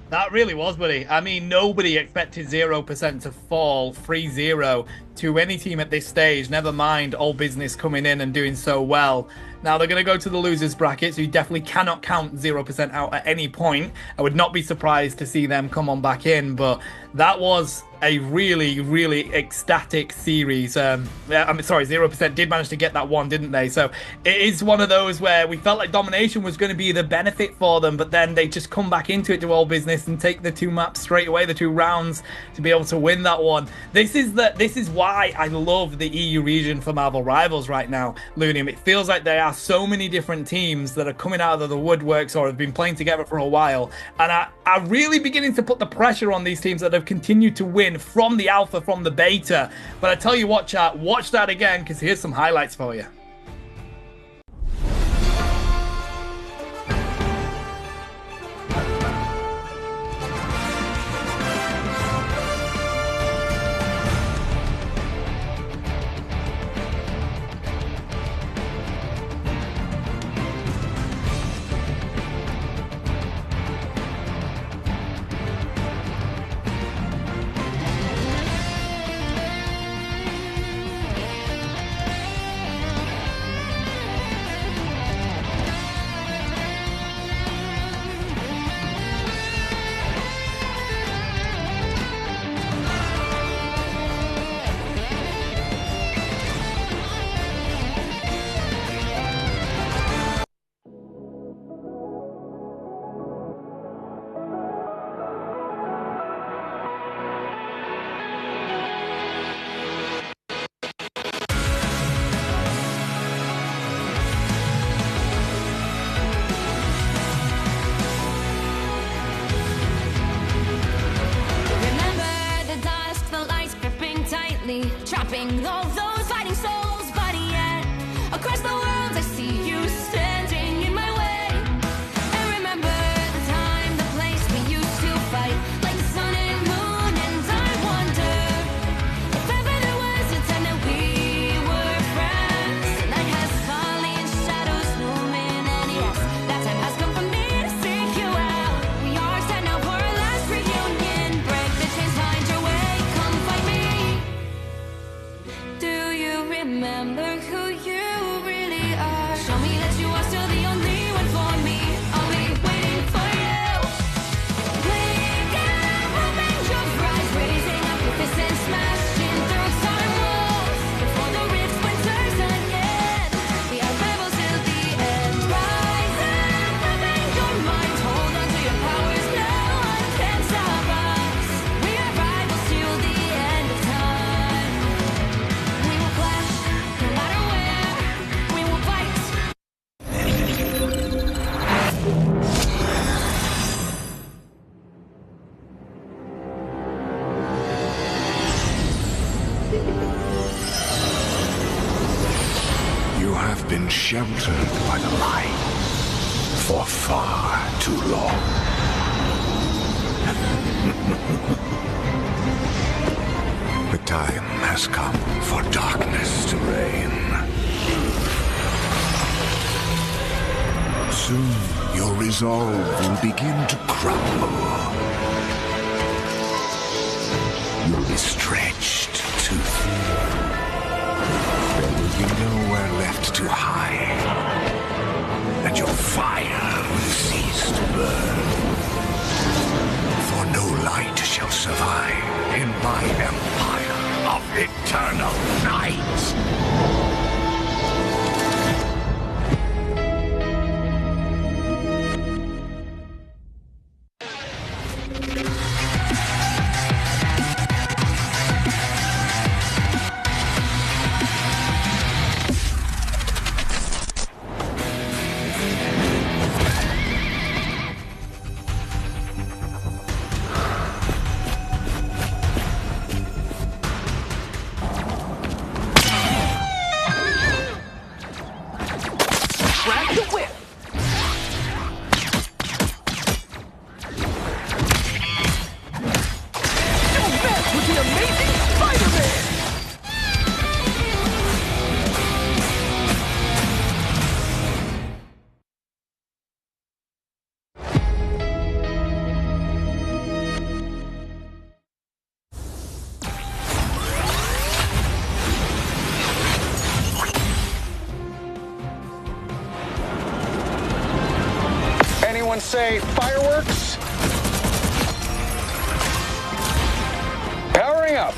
That really was, buddy. I mean, nobody expected 0% to fall 3-0 to any team at this stage. Never mind All Business coming in and doing so well. Now they're going to go to the losers bracket, so you definitely cannot count 0% out at any point. I would not be surprised to see them come on back in, but that was a really, really ecstatic series. I'm sorry, 0% did manage to get that one, didn't they? So it is one of those where we felt like domination was going to be the benefit for them, but then they just come back into it to All Business and take the 2 maps straight away, the 2 rounds, to be able to win that one. This is why I love the EU region for Marvel Rivals right now, Lunium. It feels like there are so many different teams that are coming out of the woodworks or have been playing together for a while, and are really beginning to put the pressure on these teams that have continued to win from the alpha, from the beta. But I tell you what, chat, watch that again, because here's some highlights for you. Trapping all those fighting souls, but yet across the world I see you standing in my way. And remember the time, the place we used to fight, like the sun and moon. And I wonder if ever there was a time that we were friends. The night has fallen and shadows looming, and yes, that time has come for me to seek you out. We are set now for our last reunion. Break the chains, find your way, come find me. Do you remember who you really are? Show me that you are still the only one for me. I'll be waiting for you. Wake up, open your eyes, raising up your fists and smashing through time walls. Before the rift splinters again, we are rebels till the end. Rise up, open your mind, hold on to your powers. No one can stop us. We are rivals till the end of time. We will clash, no matter where. We will fight. You have been sheltered by the light for far too long. The time has come for darkness to reign. Soon your resolve will begin to crumble. You'll be stretched too thin. There will be nowhere left to hide, and your fire will cease to burn. For no light shall survive in my empire of eternal night. say fireworks. Powering up.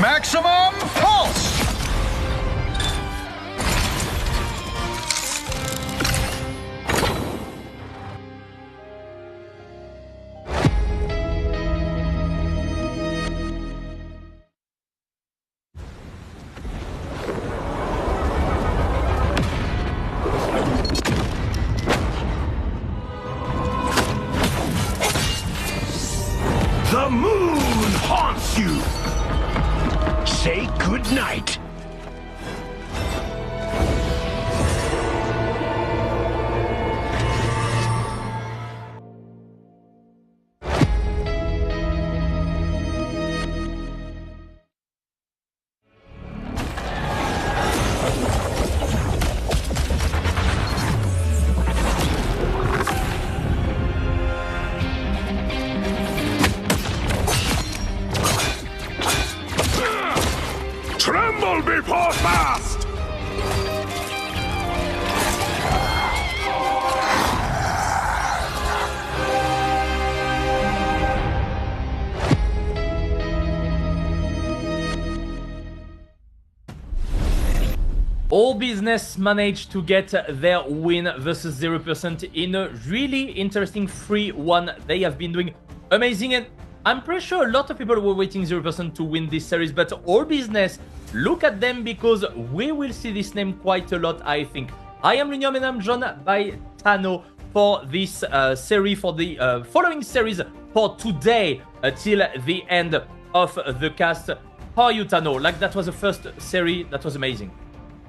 Maximum pulse. The moon haunts you. Say goodnight. Tremble before fast! All Business managed to get their win versus 0% in a really interesting 3-1. They have been doing amazing, and I'm pretty sure a lot of people were waiting 0% to win this series, but All Business, look at them, because we will see this name quite a lot, I think. I am Lunium and I'm joined by Tano for this series, for the following series for today till the end of the cast. How are you, Tano? Like, that was the first series, that was amazing.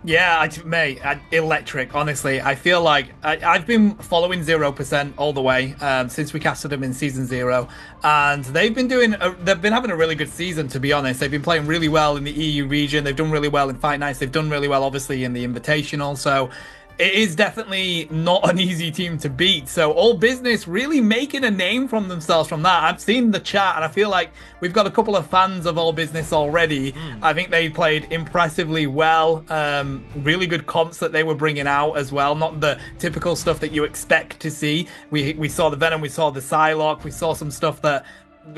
Yeah, mate, electric, honestly. I feel like I've been following 0% all the way since we casted them in Season 0. And they've been having a really good season, to be honest. They've been playing really well in the EU region. They've done really well in Fight Nights. They've done really well, obviously, in the Invitational. So it is definitely not an easy team to beat. So All Business really making a name from themselves from that. I've seen the chat and I feel like we've got a couple of fans of All Business already. I think they played impressively well. Really good comps that they were bringing out as well. Not the typical stuff that you expect to see. We saw the Venom, we saw the Psylocke, we saw some stuff that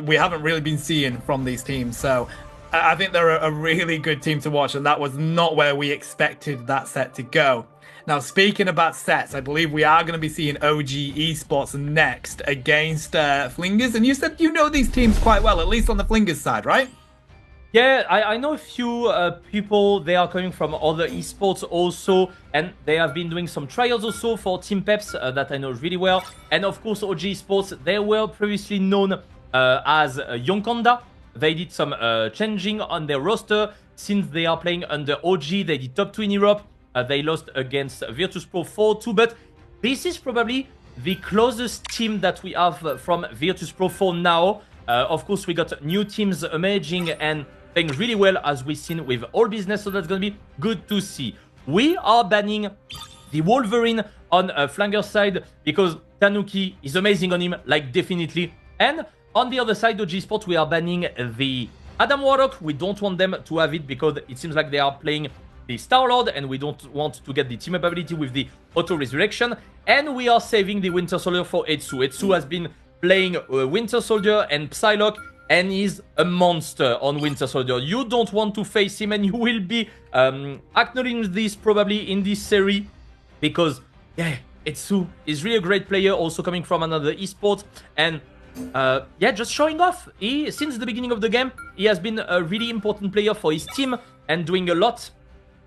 we haven't really been seeing from these teams. So I think they're a really good team to watch, and that was not where we expected that set to go. Now, speaking about sets, I believe we are going to be seeing OG Esports next against Flingers. And you said you know these teams quite well, at least on the Flingers side, right? Yeah, I know a few people. They are coming from other esports also, and they have been doing some trials also for Team Peps that I know really well. And of course, OG Esports, they were previously known as Yonkonda. They did some changing on their roster. Since they are playing under OG, they did top 2 in Europe. They lost against Virtus.pro 4-2, but this is probably the closest team that we have from Virtus.pro for now. Of course, we got new teams emerging and playing really well, as we've seen with All Business, so that's going to be good to see. We are banning the Wolverine on Flanger's side because Tanuki is amazing on him, like, definitely. And on the other side, OG Sports, we are banning the Adam Warlock. We don't want them to have it because it seems like they are playing the Star-Lord, and we don't want to get the team-up ability with the auto-resurrection. And we are saving the Winter Soldier for Etsu. Etsu has been playing Winter Soldier and Psylocke, and is a monster on Winter Soldier. You don't want to face him, and you will be acknowledging this probably in this series, because, yeah, Etsu is really a great player, also coming from another esport, and yeah, just showing off. Since the beginning of the game, he has been a really important player for his team and doing a lot.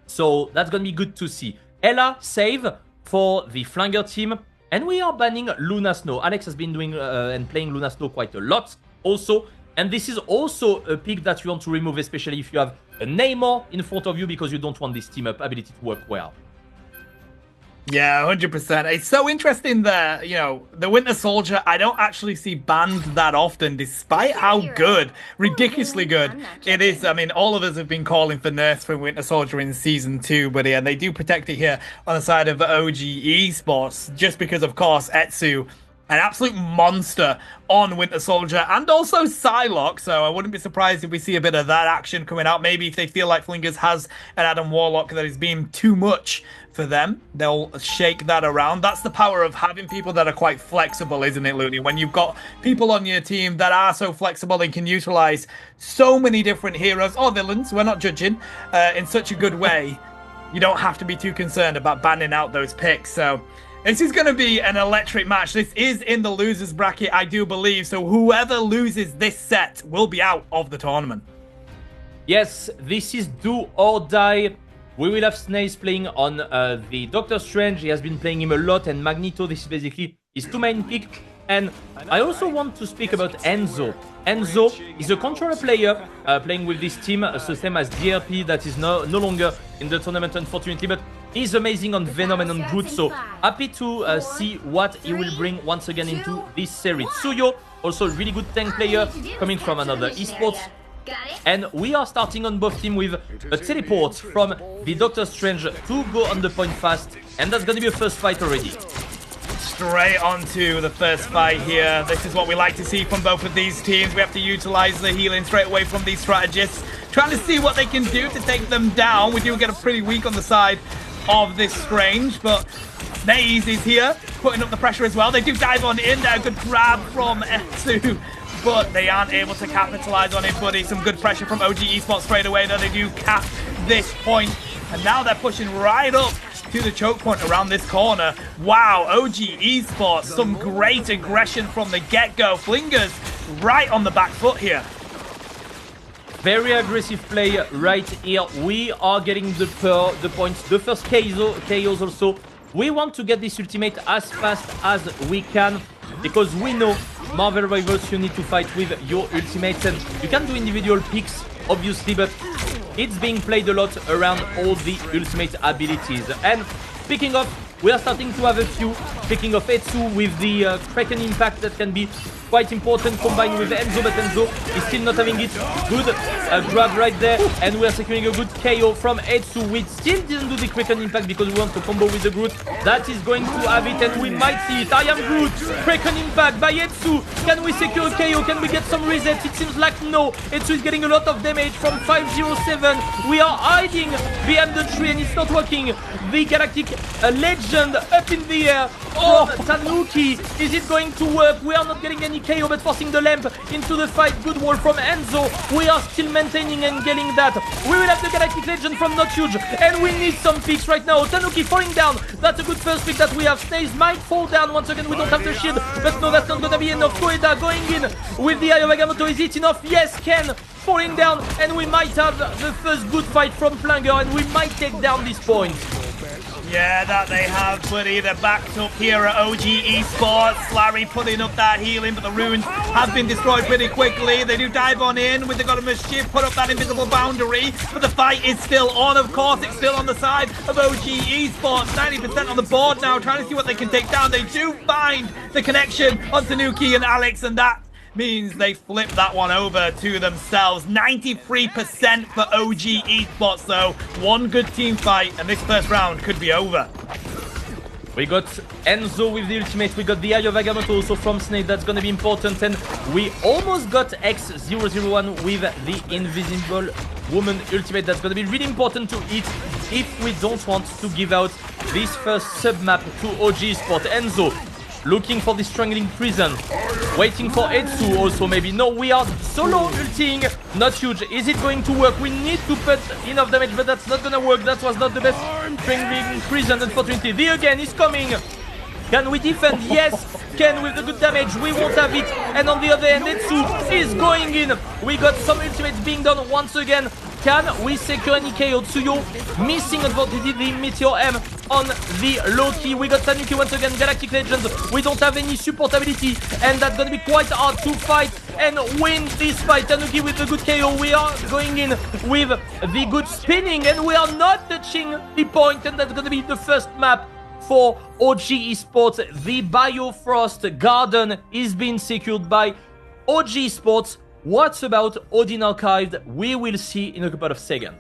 So that's going to be good to see. Ella save for the Flanger team. And we are banning Luna Snow. Alex has been doing and playing Luna Snow quite a lot also. And this is also a pick that you want to remove, especially if you have a Namor in front of you, because you don't want this team-up ability to work well. Yeah, 100%. It's so interesting that, you know, the Winter Soldier, I don't actually see banned that often, despite how good, ridiculously good it is. I mean, all of us have been calling for nerfs for Winter Soldier in Season 2, but yeah, they do protect it here on the side of OG Esports, just because, of course, Etsu an absolute monster on Winter Soldier and also Psylocke. So I wouldn't be surprised if we see a bit of that action coming out. Maybe if they feel like Flingers has an Adam Warlock that is being too much for them, they'll shake that around. That's the power of having people that are quite flexible, isn't it, Looney? When you've got people on your team that are so flexible and can utilize so many different heroes or villains, we're not judging, in such a good way, you don't have to be too concerned about banning out those picks. So this is going to be an electric match. This is in the losers bracket, I do believe. So whoever loses this set will be out of the tournament. Yes, this is do or die. We will have Snaze playing on the Doctor Strange. He has been playing him a lot, and Magneto, this is basically his two main pick. And I also want to speak about Enzo. Enzo is a controller player playing with this team, the same as DRP that is no longer in the tournament, unfortunately, but he's amazing on Venom and on Groot, so happy to see what he will bring once again into this series. Tsuyo, also a really good tank player, coming from another esports. And we are starting on both teams with a teleport from the Doctor Strange to go on the point fast, and that's going to be a first fight already. Straight onto the first fight here. This is what we like to see from both of these teams. We have to utilize the healing straight away from these strategists, trying to see what they can do to take them down. We do get a pretty weak on the side of this Strange, but Snaze is here, putting up the pressure as well. They do dive on in there. Good grab from F2. But they aren't able to capitalize on it, buddy. Some good pressure from OG Esports straight away, though. They do cap this point, and now they're pushing right up to the choke point around this corner. Wow, OG Esports, some great aggression from the get-go. Flingers right on the back foot here. Very aggressive play right here. We are getting the points, the first KOs also. We want to get this ultimate as fast as we can, because we know Marvel Rivals, you need to fight with your ultimates, and you can do individual picks, obviously, but it's being played a lot around all the ultimate abilities. And speaking of, we are starting to have a few. Speaking of Etsu with the Kraken impact, that can be quite important combined with Enzo, but Enzo is still not having it. Good grab right there, and we are securing a good KO from Etsu. We still didn't do the Kraken impact because we want to combo with the Groot. That is going to have it, and we might see it. I am Groot. Kraken impact by Etsu. Can we secure a KO? Can we get some resets? It seems like no. Etsu is getting a lot of damage from 507. We are hiding behind the tree, and it's not working. The Galactic Legend up in the air from Tanuki. Is it going to work? We are not getting any KO, but forcing the lamp into the fight. Good wall from Enzo. We are still maintaining and getting that. We will have the Galactic Legend from Not Huge, and we need some picks right now. Tanuki falling down. That's a good first pick that we have. Snaze might fall down once again. We don't have the shield, but no, that's not gonna be enough. Koeda going in with the Eye of Agamotto. Is it enough? Yes, Ken falling down, and we might have the first good fight from Flanger, and we might take down this point. Yeah, that they have, buddy. They're backed up here at OG Esports. Larry putting up that healing, but the runes have been destroyed pretty quickly. They do dive on in with the God of Mischief, put up that invisible boundary, but the fight is still on, of course. It's still on the side of OG Esports. 90% on the board now, trying to see what they can take down. They do find the connection on Tanuki and Alex, and that means they flip that one over to themselves. 93% for OG Esports, though. One good team fight, and this first round could be over. We got Enzo with the ultimate. We got the Eye of Agamotto also from Snake. That's going to be important. And we almost got X001 with the Invisible Woman ultimate. That's going to be really important to hit if we don't want to give out this first sub-map to OG Sport. Enzo looking for the Strangling Prison. Waiting for Etsu also, maybe. No, we are solo ulting. Not Huge. Is it going to work? We need to put enough damage, but that's not going to work. That was not the best Strangling Prison, unfortunately. The again is coming. Can we defend? Yes. Ken with the good damage. We won't have it. And on the other end, Etsu is going in. We got some ultimates being done once again. Can we secure any KO? Tsuyo missing unfortunately the Meteor M on the Loki. We got Tanuki once again, Galactic Legends. We don't have any support ability, and that's gonna be quite hard to fight and win this fight. Tanuki with the good KO. We are going in with the good spinning, and we are not touching the point, and that's gonna be the first map for OG Esports. The Biofrost Garden is being secured by OG Esports. What about Odin Archived? We will see in a couple of seconds.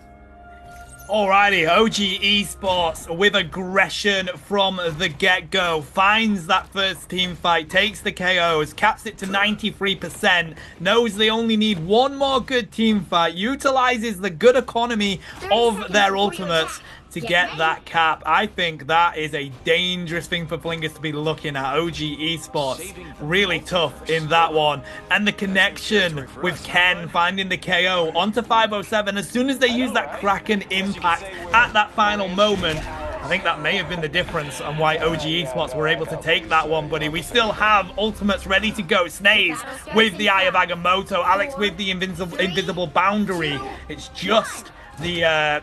Alrighty, OG Esports with aggression from the get-go, finds that first team fight, takes the KOs, caps it to 93%, knows they only need one more good team fight, utilizes the good economy of their ultimates to get that cap. I think that is a dangerous thing for Flingers to be looking at. OG Esports really tough in that one. And the connection with Ken finding the KO onto 507 as soon as they use that Kraken impact at that final moment. I think that may have been the difference on why OG Esports were able to take that one, buddy. We still have ultimates ready to go. Snaze with the Eye of Agamotto, Alex with the invisible boundary. It's just the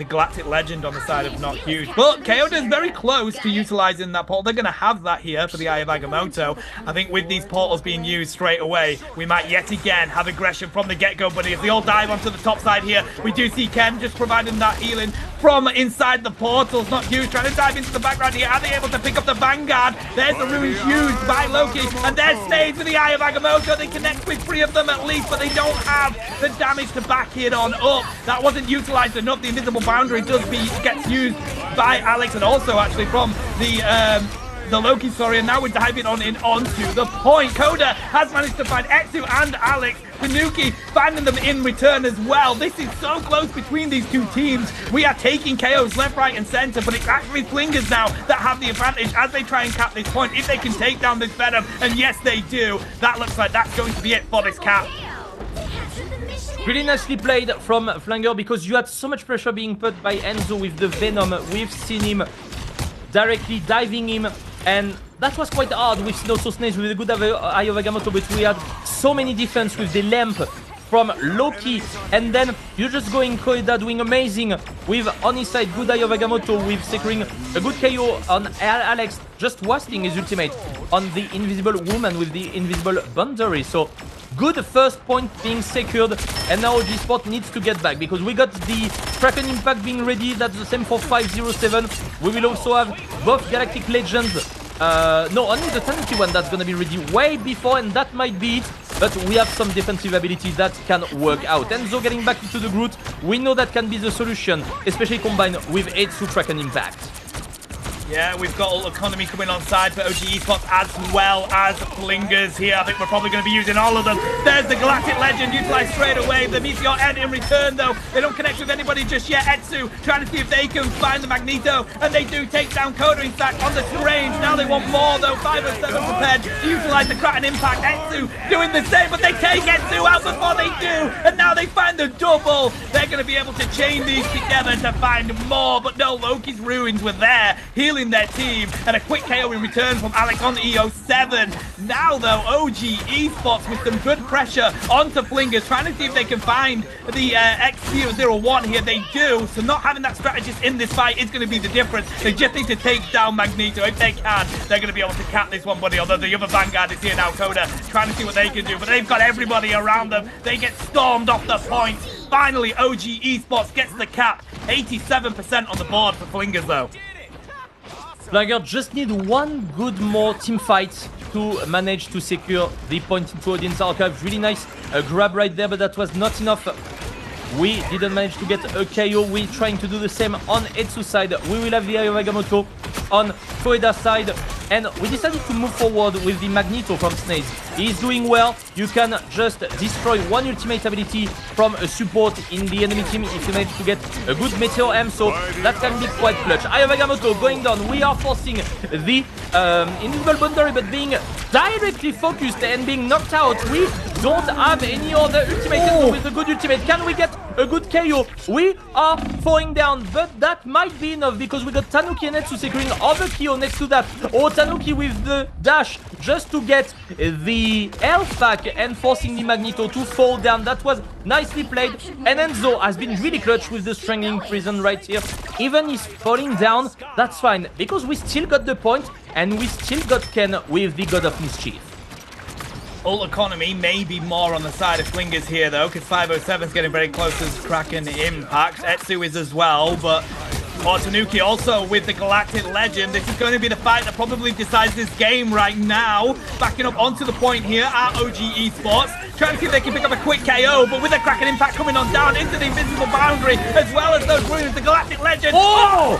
Galactic Legend on the side of Not Huge. But Kyoto's very close to utilizing that portal. They're going to have that here for the Eye of Agamotto. I think with these portals being used straight away, we might yet again have aggression from the get-go, buddy. As they all dive onto the top side here, we do see Ken just providing that healing from inside the portals. Not Huge trying to dive into the background here. Are they able to pick up the Vanguard? There's the ruins used by Loki. And there's Snaze with the Eye of Agamotto. They connect with 3 of them at least, but they don't have the damage to back it on up. That wasn't utilized enough. The invisible boundary gets used by Alex and also actually from the Loki, sorry, and now we're diving on in onto the point. Coda has managed to find Etsu and Alex. Tanuki finding them in return as well. This is so close between these two teams. We are taking KOs left, right, and center, but it's actually Flingers now that have the advantage as they try and cap this point. If they can take down this Venom, and yes, they do, that looks like that's going to be it for this cap. Really nicely played from Flanger because you had so much pressure being put by Enzo with the Venom. We've seen him directly diving him, and that was quite hard. We've seen also Snaze with a good Eye of Agamotto, but we had so many defense with the lamp from Loki, and then you're just going Koida doing amazing with on his side good Eye of Agamotto with securing a good KO on Alex, just wasting his ultimate on the invisible woman with the invisible boundary. So good first point being secured, and now OG Sport needs to get back because we got the Kraken Impact being ready. That's the same for 507. We will also have both Galactic Legends. No, only the Tanuki one that's gonna be ready way before, and that might be it. But we have some defensive ability that can work out. Enzo getting back into the Groot. We know that can be the solution, especially combined with Etsu Kraken Impact. Yeah, we've got Ult Economy coming on side for OG Esports as well as Flingers here. I think we're probably going to be using all of them. There's the Galactic Legend utilized straight away. The Meteor Ed in return, though. They don't connect with anybody just yet. Etsu trying to see if they can find the Magneto, and they do take down Coda, in fact, on the Strange. Now they want more, though. 507 prepared to utilize the Kraken Impact. Etsu doing the same, but they take Etsu out before they do, and now they find the double. They're going to be able to chain these together to find more, but no, Loki's ruins were there, healing their team, and a quick KO in return from Alex on EO7. Now though, OG Esports with some good pressure onto Flingers, trying to see if they can find the X01 here. They do, so not having that strategist in this fight is going to be the difference. They just need to take down Magneto. If they can, they're going to be able to cap this one, buddy, although the other Vanguard is here now. Coda trying to see what they can do, but they've got everybody around them. They get stormed off the point. Finally, OG Esports gets the cap. 87% on the board for Flingers though. Flanger just need one good more team fight to manage to secure the point into Audience Archive. Really nice grab right there, but that was not enough. We didn't manage to get a KO. We're trying to do the same on Etsu's side. We will have the Eye of Agamotto on Koeda's side, and we decided to move forward with the Magneto from Snaze. He's doing well. You can just destroy one ultimate ability from a support in the enemy team if you manage to get a good Meteor M, so that can be quite clutch. Eye of Agamotto going down. We are forcing the invisible boundary, but being directly focused and being knocked out. We don't have any other ultimate. So with a good ultimate, can we get a good KO? We are falling down, but that might be enough because we got Tanuki and Etsu securing other KO next to that. Or Tanuki with the dash just to get the health back and forcing the Magneto to fall down. That was nicely played. And Enzo has been really clutch with the Strangling Prison right here. Even he's falling down, that's fine because we still got the point and we still got Ken with the God of Mischief. Ult Economy may be more on the side of Flingers here, though, because 507 is getting very close to Kraken Impact. Etsu is as well, but Oh, Tanuki also with the Galactic Legend. This is going to be the fight that probably decides this game right now. Backing up onto the point here at OG Esports. Trying to see if they can pick up a quick KO, but with a Kraken Impact coming on down into the invisible boundary, as well as those runes, the Galactic Legend. Oh!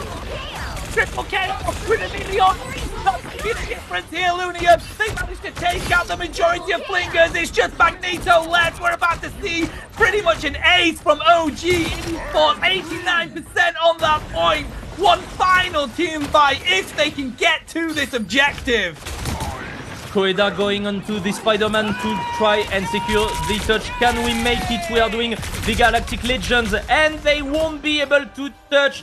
Triple KO with a Meteor. That's the difference here, Lunium. They managed to take out the majority of Flingers. It's just Magneto left. We're about to see pretty much an ace from OG Esports. 89% on that point. One final team fight if they can get to this objective. Koeda going onto the Spider-Man to try and secure the touch. Can we make it? We are doing the Galactic Legends and they won't be able to touch.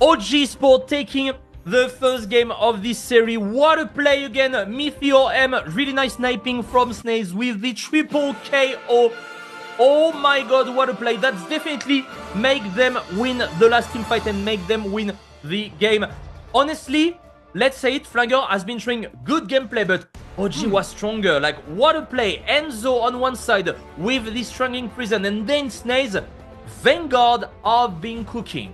OG Sport taking the first game of this series. What a play again. Meteor M, really nice sniping from Snaze with the triple KO. Oh my god, what a play. That's definitely make them win the last team fight and make them win the game. Honestly, let's say it, Flanger has been showing good gameplay, but OG was stronger. Like, what a play. Enzo on one side with the strangling prison and then Snaze. Vanguard are being cooking.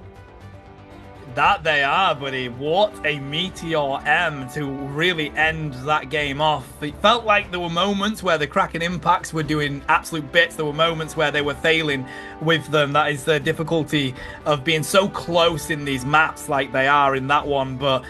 That they are, buddy. What a Meteor M to really end that game off. It felt like there were moments where the Kraken Impacts were doing absolute bits. There were moments where they were failing with them. That is the difficulty of being so close in these maps like they are in that one. But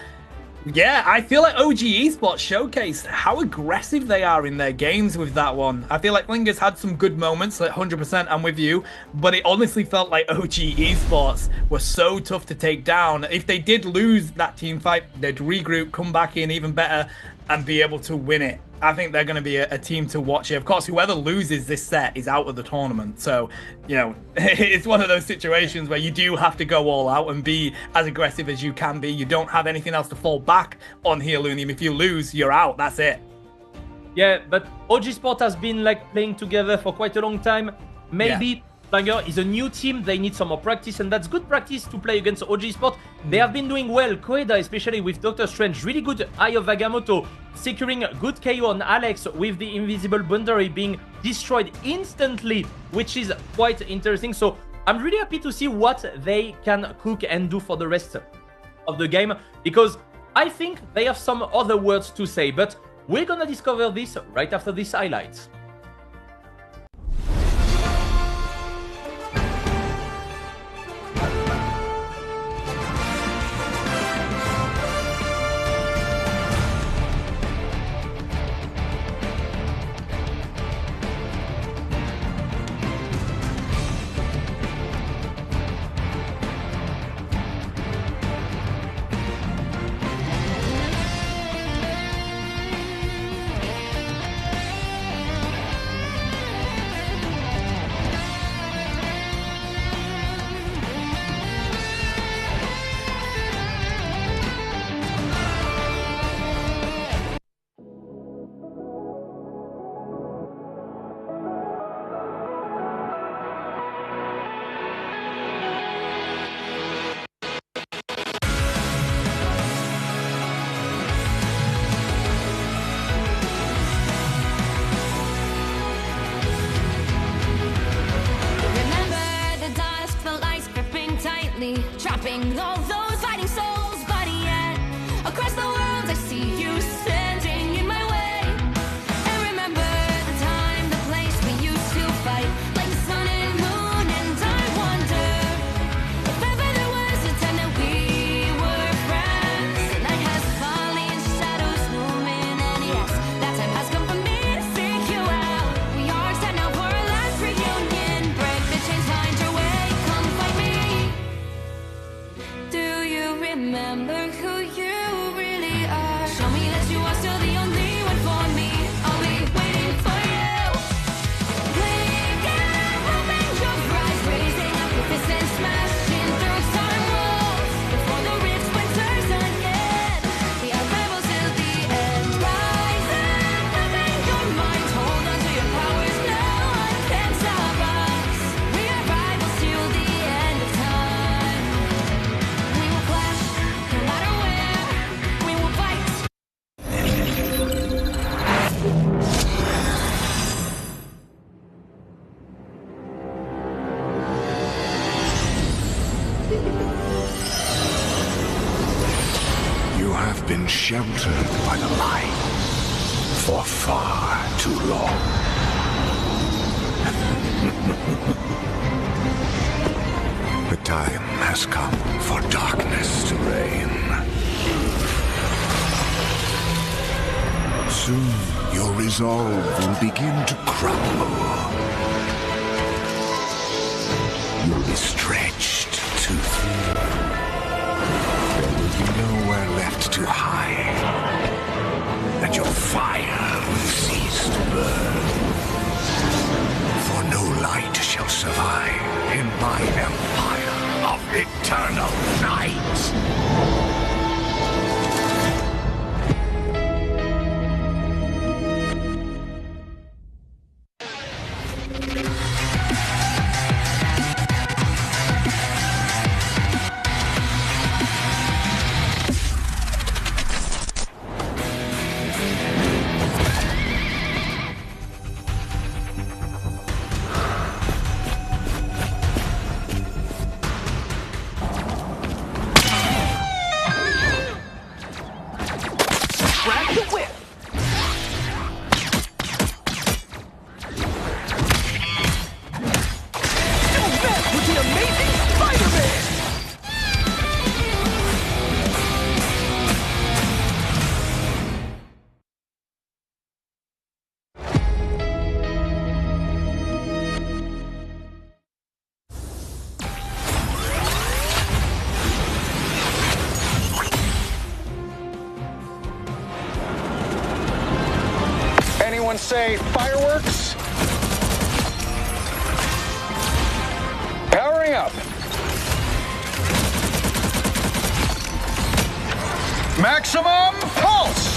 yeah, I feel like OG Esports showcased how aggressive they are in their games with that one. I feel like Flingers had some good moments, like 100% I'm with you, but it honestly felt like OG Esports were so tough to take down. If they did lose that team fight, they'd regroup, come back in even better, and be able to win it. I think they're going to be a team to watch here. Of course, whoever loses this set is out of the tournament. So, you know, it's one of those situations where you do have to go all out and be as aggressive as you can be. You don't have anything else to fall back on here, Lunium. If you lose, you're out. That's it. Yeah, but OG Sport has been like playing together for quite a long time. Maybe Flanger is a new team. They need some more practice, and that's good practice to play against OG Sport. They have been doing well. Koeda, especially with Doctor Strange, really good Eye of Agamotto, securing good KO on Alex with the invisible boundary being destroyed instantly, which is quite interesting. So I'm really happy to see what they can cook and do for the rest of the game, because I think they have some other words to say, but we're gonna discover this right after this highlights. Trapping all those fighting souls, but yet across the world I see you standing in my way. And remember the time, the place we used to fight, like the sun and moon. And I wonder if ever there was a time that we were friends. The night has fallen, shadows looming, and yes, that time has come for me to seek you out. We are set now for our last reunion. Break the chains, find your way, come fight me. been sheltered by the light for far too long. The time has come for darkness to reign. Soon your resolve will begin to crumble. You'll be stretched too thin. There will be nowhere left to hide, and your fire will cease to burn. For no light shall survive in my empire of eternal night. Grab the whip. Don't mess with the amazing Spider-Man! Anyone say fireworks? Powering up. Maximum pulse!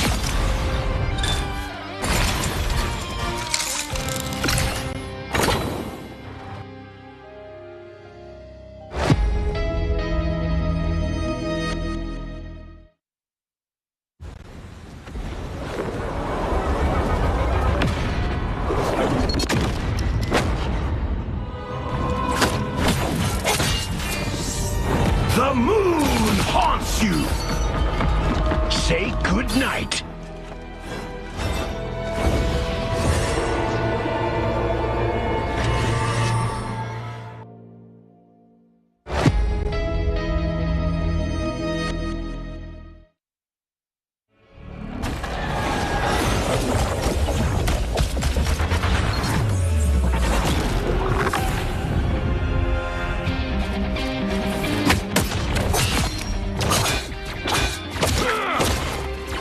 The moon haunts you. Say good night.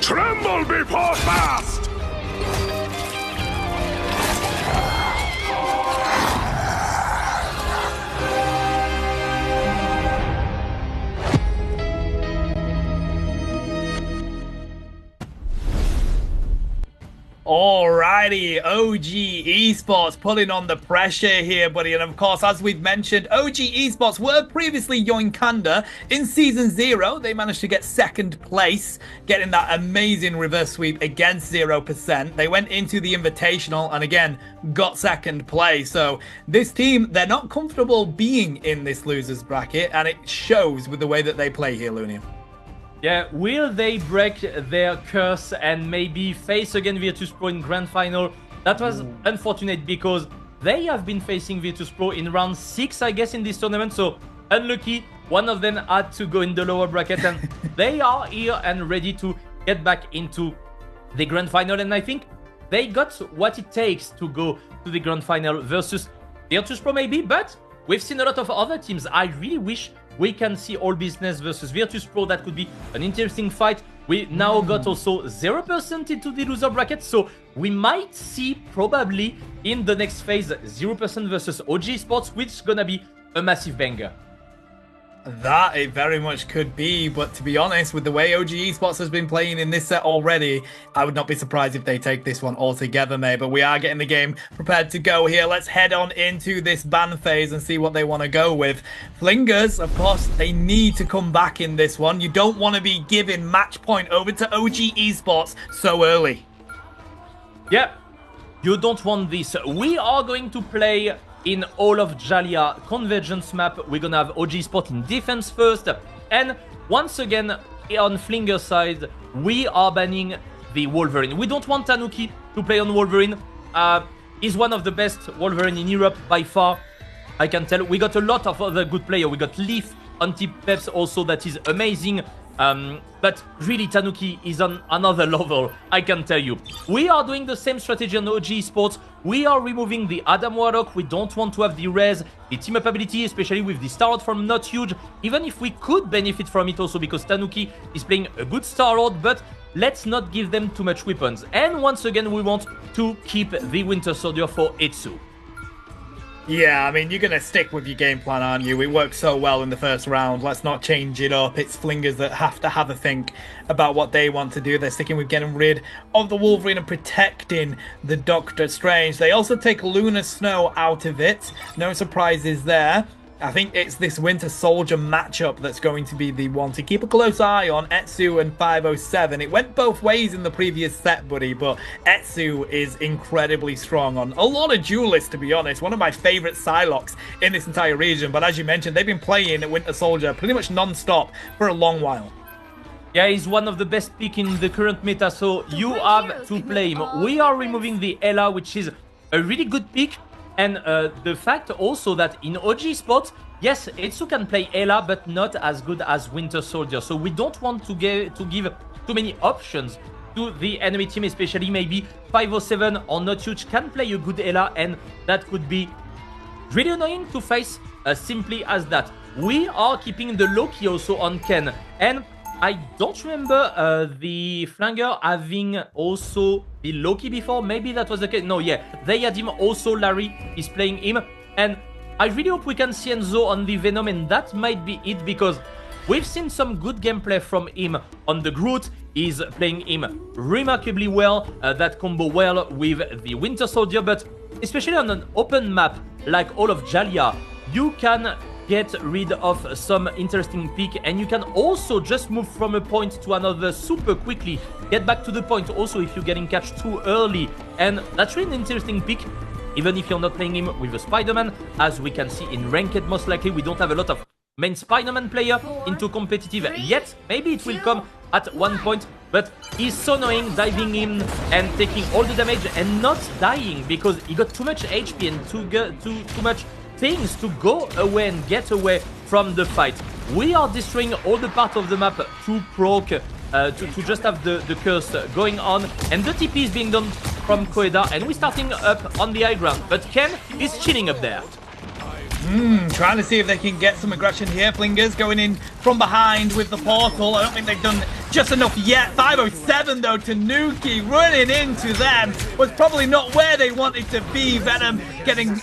Tremble before fast! Alrighty, OG Esports putting on the pressure here, buddy. And of course, as we've mentioned, OG Esports were previously Yoinkanda in Season 0. They managed to get second place, getting that amazing reverse sweep against 0%. They went into the Invitational and again, got second place. So this team, they're not comfortable being in this losers bracket, and it shows with the way that they play here, Lunia. Yeah, will they break their curse and maybe face again Virtus Pro in Grand Final? That was unfortunate because they have been facing Virtus Pro in round 6, I guess, in this tournament. So unlucky, one of them had to go in the lower bracket and they are here and ready to get back into the Grand Final. And I think they got what it takes to go to the Grand Final versus Virtus Pro maybe, but we've seen a lot of other teams. I really wish we can see All Business versus Virtus Pro. That could be an interesting fight. We now got also 0% into the loser bracket, so we might see probably in the next phase 0% versus OG Sports, which is gonna be a massive banger. That it very much could be, but to be honest, with the way OG Esports has been playing in this set already, I would not be surprised if they take this one altogether, mate. But we are getting the game prepared to go here. Let's head on into this ban phase and see what they want to go with. Flingers, of course, they need to come back in this one. You don't want to be giving match point over to OG Esports so early. Yeah, you don't want this. We are going to play in all of Jalia Convergence map. We're gonna have OG Sport in defense first. And once again, on Flinger's side, we are banning the Wolverine. We don't want Tanuki to play on Wolverine. He's one of the best Wolverine in Europe by far. I can tell. We got a lot of other good players. We got Leaf on Peps also, that is amazing. But really, Tanuki is on another level, I can tell you. We are doing the same strategy on OG Sports. We are removing the Adam Warlock. We don't want to have the res, the team-up ability, especially with the Star-Lord from Not Huge, even if we could benefit from it also because Tanuki is playing a good Star-Lord, but let's not give them too much weapons. And once again, we want to keep the Winter Soldier for Etsu. Yeah, I mean, you're going to stick with your game plan, aren't you? It worked so well in the first round. Let's not change it up. It's Flingers that have to have a think about what they want to do. They're sticking with getting rid of the Wolverine and protecting the Doctor Strange. They also take Lunar Snow out of it. No surprises there. I think it's this Winter Soldier matchup that's going to be the one to keep a close eye on, Etsu and 507. It went both ways in the previous set, buddy, but Etsu is incredibly strong on a lot of duelists, to be honest. One of my favorite Psylocks in this entire region, but as you mentioned, they've been playing Winter Soldier pretty much non-stop for a long while. Yeah, he's one of the best picks in the current meta, so you have to play him. We are removing the Ella, which is a really good pick. And the fact also that in OG spots, yes, Etsu can play Ella, but not as good as Winter Soldier. So we don't want to give too many options to the enemy team, especially maybe 507 or Not Huge can play a good Ella, and that could be really annoying to face simply as that. We are keeping the Loki also on Ken, and I don't remember the Flanger having also the Loki before. Maybe that was the case. No, yeah, they had him also. Larry is playing him. And I really hope we can see Enzo on the Venom, and that might be it because we've seen some good gameplay from him on the Groot. He's playing him remarkably well. That combo well with the Winter Soldier, but especially on an open map like all of Jalia, you can get rid of some interesting pick, and you can also just move from a point to another super quickly, get back to the point also if you're getting catch too early, and that's really an interesting pick even if you're not playing him with a Spider-Man. As we can see in Ranked, most likely we don't have a lot of main Spider-Man player into competitive yet. Maybe it will come at one point, but he's so annoying diving in and taking all the damage and not dying because he got too much HP and too much things to go away and get away from the fight. We are destroying all the part of the map to proc, to just have the curse going on, and the TP is being done from Koeda, and we're starting up on the high ground, but Ken is chilling up there. Trying to see if they can get some aggression here. Flingers going in from behind with the portal. I don't think they've done just enough yet. 507 though, Tanuki running into them was probably not where they wanted to be. Venom getting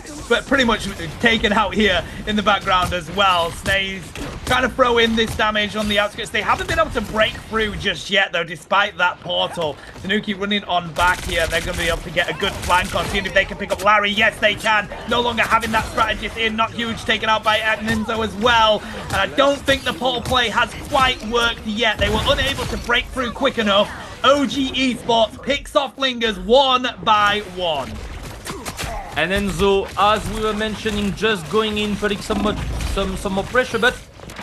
pretty much taken out here in the background as well. Snays trying to throw in this damage on the outskirts. They haven't been able to break through just yet though, despite that portal. Tanuki running on back here. They're going to be able to get a good flank on, seeing if they can pick up Larry. Yes, they can. No longer having that strategist in. Not Huge, taken out by Ninzo as well. And I don't think the portal play has quite worked yet. They were unable to break through quick enough. OG Esports picks off Flingers one by one. And Enzo, as we were mentioning, just going in, putting some more pressure, but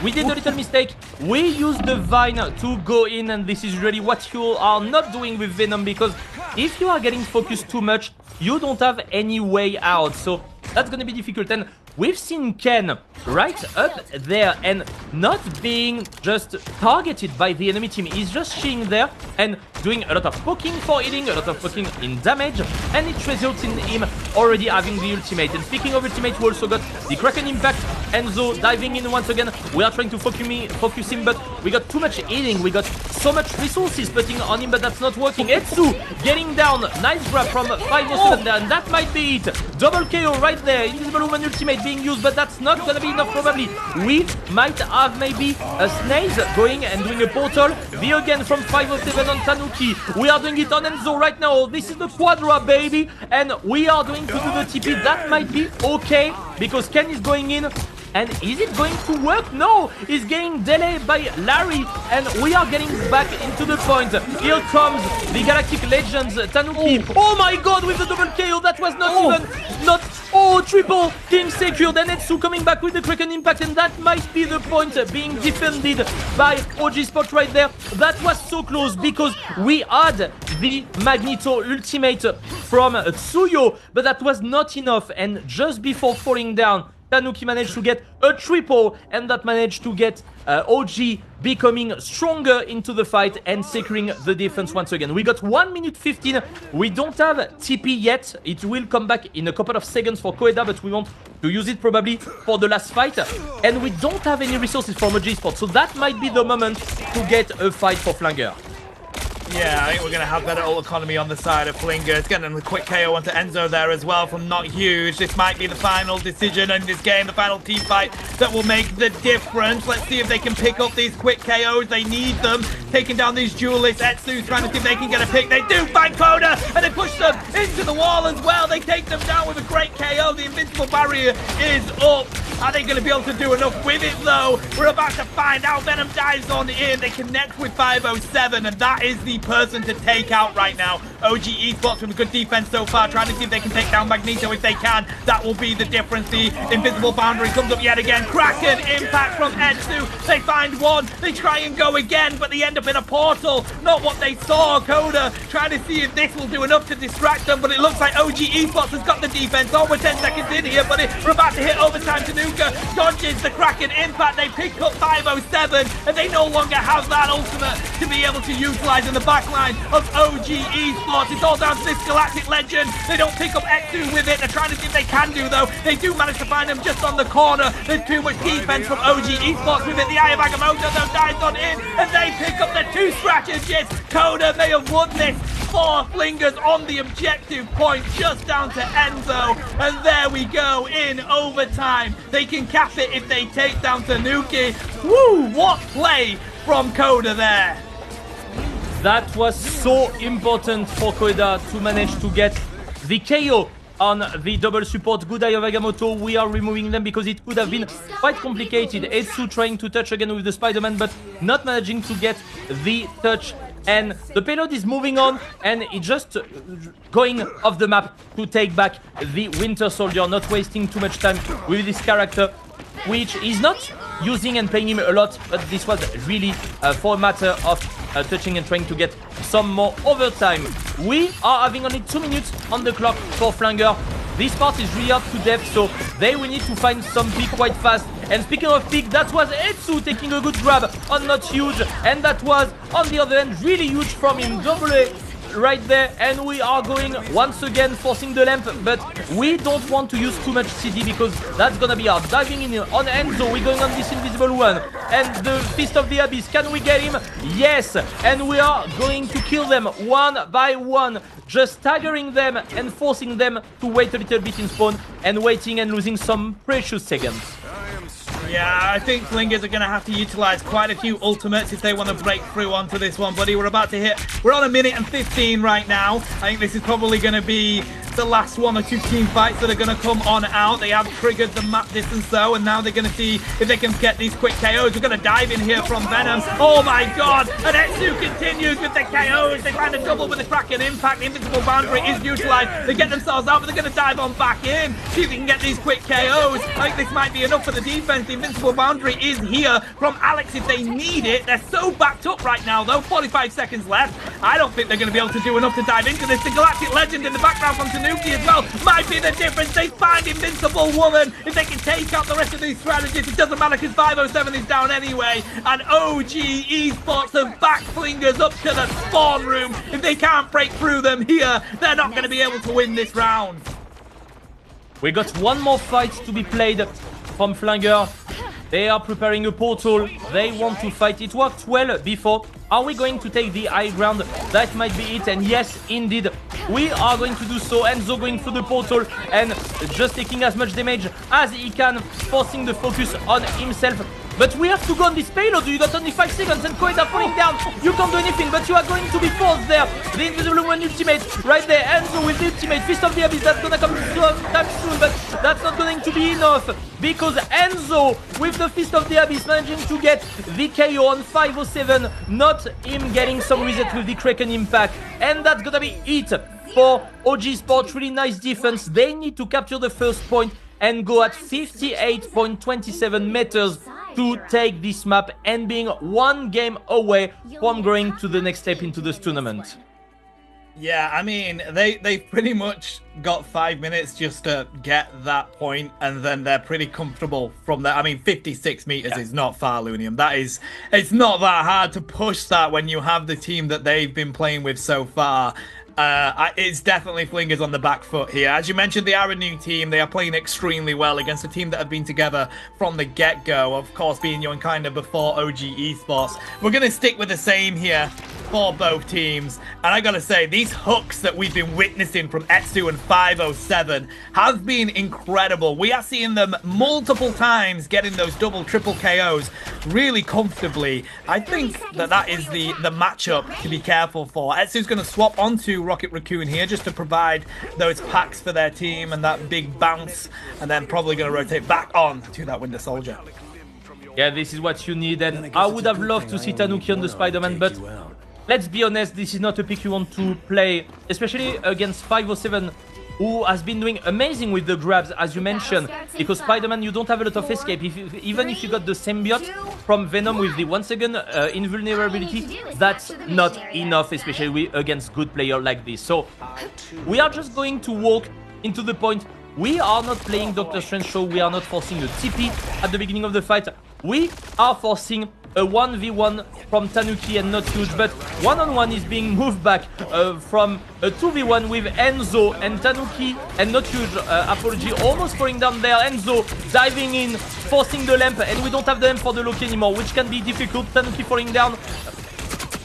we did a little mistake. We used the Vine to go in, and this is really what you are not doing with Venom, because if you are getting focused too much, you don't have any way out. So that's going to be difficult. And we've seen Ken right up there and not being just targeted by the enemy team. He's just chilling there and doing a lot of poking for healing, a lot of poking in damage, and it results in him already having the ultimate. And speaking of ultimate, we also got the Kraken Impact. Enzo diving in once again. We are trying to focus him, but we got too much healing. We got so much resources putting on him, but that's not working. Etsu getting down. Nice grab from 507 there, and that might be it. Double KO right there. Invisible Woman ultimate being used, but that's not gonna be enough probably. We might have maybe a Snaze going and doing a portal. V again from 507 on Tanuki. We are doing it on Enzo right now. This is the Quadra, baby, and we are going to do the TP. That might be okay because Ken is going in. And is it going to work? No! He's getting delayed by Larry, and we are getting back into the point. Here comes the Galactic Legends, Tanuki. Oh my god, with the double KO, that was not even... Oh, triple being secured, and Etsu coming back with the Kraken Impact, and that might be the point being defended by OG Spot right there. That was so close because we had the Magneto ultimate from Tsuyo, but that was not enough, and just before falling down, Tanuki managed to get a triple, and that managed to get OG becoming stronger into the fight and securing the defense once again. We got 1 minute 15. We don't have TP yet. It will come back in a couple of seconds for Koeda, but we want to use it probably for the last fight. And we don't have any resources from OG Sport, so that might be the moment to get a fight for Flanger. Yeah, I think we're going to have better ult economy on the side of Flinger. It's getting a quick KO onto Enzo there as well from Not Huge. This might be the final decision in this game, the final team fight that will make the difference. Let's see if they can pick up these quick KOs. They need them. Taking down these duelists. Etsu's trying to see if they can get a pick. They do find Koda, and they push them into the wall as well. They take them down with a great KO. The invincible barrier is up. Are they going to be able to do enough with it, though? We're about to find out. Venom dives on in. They connect with 507, and that is the person to take out right now. OG Esports with a good defense so far, trying to see if they can take down Magneto. If they can, that will be the difference. The invisible boundary comes up yet again. Kraken impact from Etsu. They find one. They try and go again, but they end up in a portal. Not what they saw. Koda trying to see if this will do enough to distract them, but it looks like OG Esports has got the defense on. We're 10 seconds in here, but we're about to hit overtime. Tanuka dodges the Kraken impact. They pick up 507, and they no longer have that ultimate to be able to utilize in the backline of OG Esports. It's all down to this Galactic Legend. They don't pick up Etsu with it. They're trying to see if they can do, though. They do manage to find him just on the corner. There's too much defense from OG Esports with it. The Eye of Agamotto, though, dives on in, and they pick up the 2 strategists. Koda may have won this. 4 Flingers on the objective point, just down to Enzo. And there we go, in overtime. They can cap it if they take down Tanuki. Woo, what play from Koda there. That was so important for Koeda to manage to get the KO on the double support. Good Eye of Agamotto. We are removing them because it could have been quite complicated. Etsu trying to touch again with the Spider-Man, but not managing to get the touch. And the payload is moving on, and it's just going off the map to take back the Winter Soldier, not wasting too much time with this character, which is not using and playing him a lot, but this was really for a matter of touching and trying to get some more overtime. We are having only 2 minutes on the clock for Flanger. This part is really up to depth, so they will need to find some pick quite fast. And speaking of pick, that was Etsu taking a good grab on Not Huge, and that was, on the other end, really huge from him. Double A right there, and we are going once again forcing the lamp, but we don't want to use too much CD because that's gonna be hard. Diving in on Enzo, we're going on this invisible one, and the Fist of the Abyss, can we get him? Yes, and we are going to kill them one by one, just staggering them and forcing them to wait a little bit in spawn, and waiting and losing some precious seconds. Yeah, I think Flingers are going to have to utilize quite a few ultimates if they want to break through onto this one, buddy. We're about to hit... We're on 1 minute and 15 right now. I think this is probably going to be the last 1 or 2 team fights that are going to come on out. They have triggered the map distance, though, and now they're going to see if they can get these quick KOs. We're going to dive in here from Venom. Oh, my God. And Etsu continues with the KOs. They find a double with the Kraken impact. The invincible boundary is utilized. They get themselves out, but they're going to dive on back in. See if they can get these quick KOs. I think this might be enough for the defense. The invincible boundary is here from Alex if they need it. They're so backed up right now, though. 45 seconds left. I don't think they're going to be able to do enough to dive into this. The Galactic Legend in the background from Tanuki as well might be the difference. They find Invincible Woman. If they can take out the rest of these strategists, it doesn't matter because 507 is down anyway. And OG Esports have back Flingers up to the spawn room. If they can't break through them here, they're not going to be able to win this round. We got one more fight to be played from Flanger. They are preparing a portal. They want to fight. It worked well before. Are we going to take the high ground? That might be it. And yes, indeed, we are going to do so. Enzo going through the portal and just taking as much damage as he can, forcing the focus on himself. But we have to go on this payload. You got only 5 seconds and Koeda falling down. You can't do anything, but you are going to be forced there. The Invisible Woman ultimate right there. Enzo with the ultimate. Fist of the Abyss. That's going to come sometime soon, but that's not going to be enough because Enzo with the Fist of the Abyss managing to get the KO on 507. Not him getting some reset with the Kraken impact. And that's going to be it for OG Sports. Really nice defense. They need to capture the first point and go at 58.27 meters to take this map and being one game away from going to the next step into this tournament. Yeah, I mean, they pretty much got 5 minutes just to get that point, and then they're pretty comfortable from there. I mean, 56 meters is not far, Lunium. It's not that hard to push that when you have the team that they've been playing with so far. It's definitely Flingers on the back foot here. As you mentioned, they are a new team. They are playing extremely well against a team that have been together from the get-go. Of course, being Young before OG Esports. We're going to stick with the same here for both teams. And I gotta say, these hooks that we've been witnessing from Etsu and 507 have been incredible. We are seeing them multiple times getting those double, triple KOs really comfortably. I think that is the matchup to be careful for. Etsu's gonna swap onto Rocket Raccoon here just to provide those packs for their team and that big bounce, and then probably gonna rotate back on to that Winter Soldier. Yeah, this is what you need, and I would have loved to see Tanuki on the Spider-Man, but let's be honest, this is not a pick you want to play, especially against 507, who has been doing amazing with the grabs, as you mentioned, because Spider-Man, you don't have a lot of escape. Even if you got the symbiote from Venom with the, once again, invulnerability, that's not enough, especially against good player like this. So, we are just going to walk into the point. We are not playing Doctor Strange, so we are not forcing a TP at the beginning of the fight. We are forcing a 1v1 from Tanuki and Not Huge, but one-on-one is being moved back from a 2v1 with Enzo and Tanuki and Not Huge. Apology, almost falling down there. Enzo diving in, forcing the lamp, and we don't have the lamp for the Loki anymore, which can be difficult. Tanuki falling down,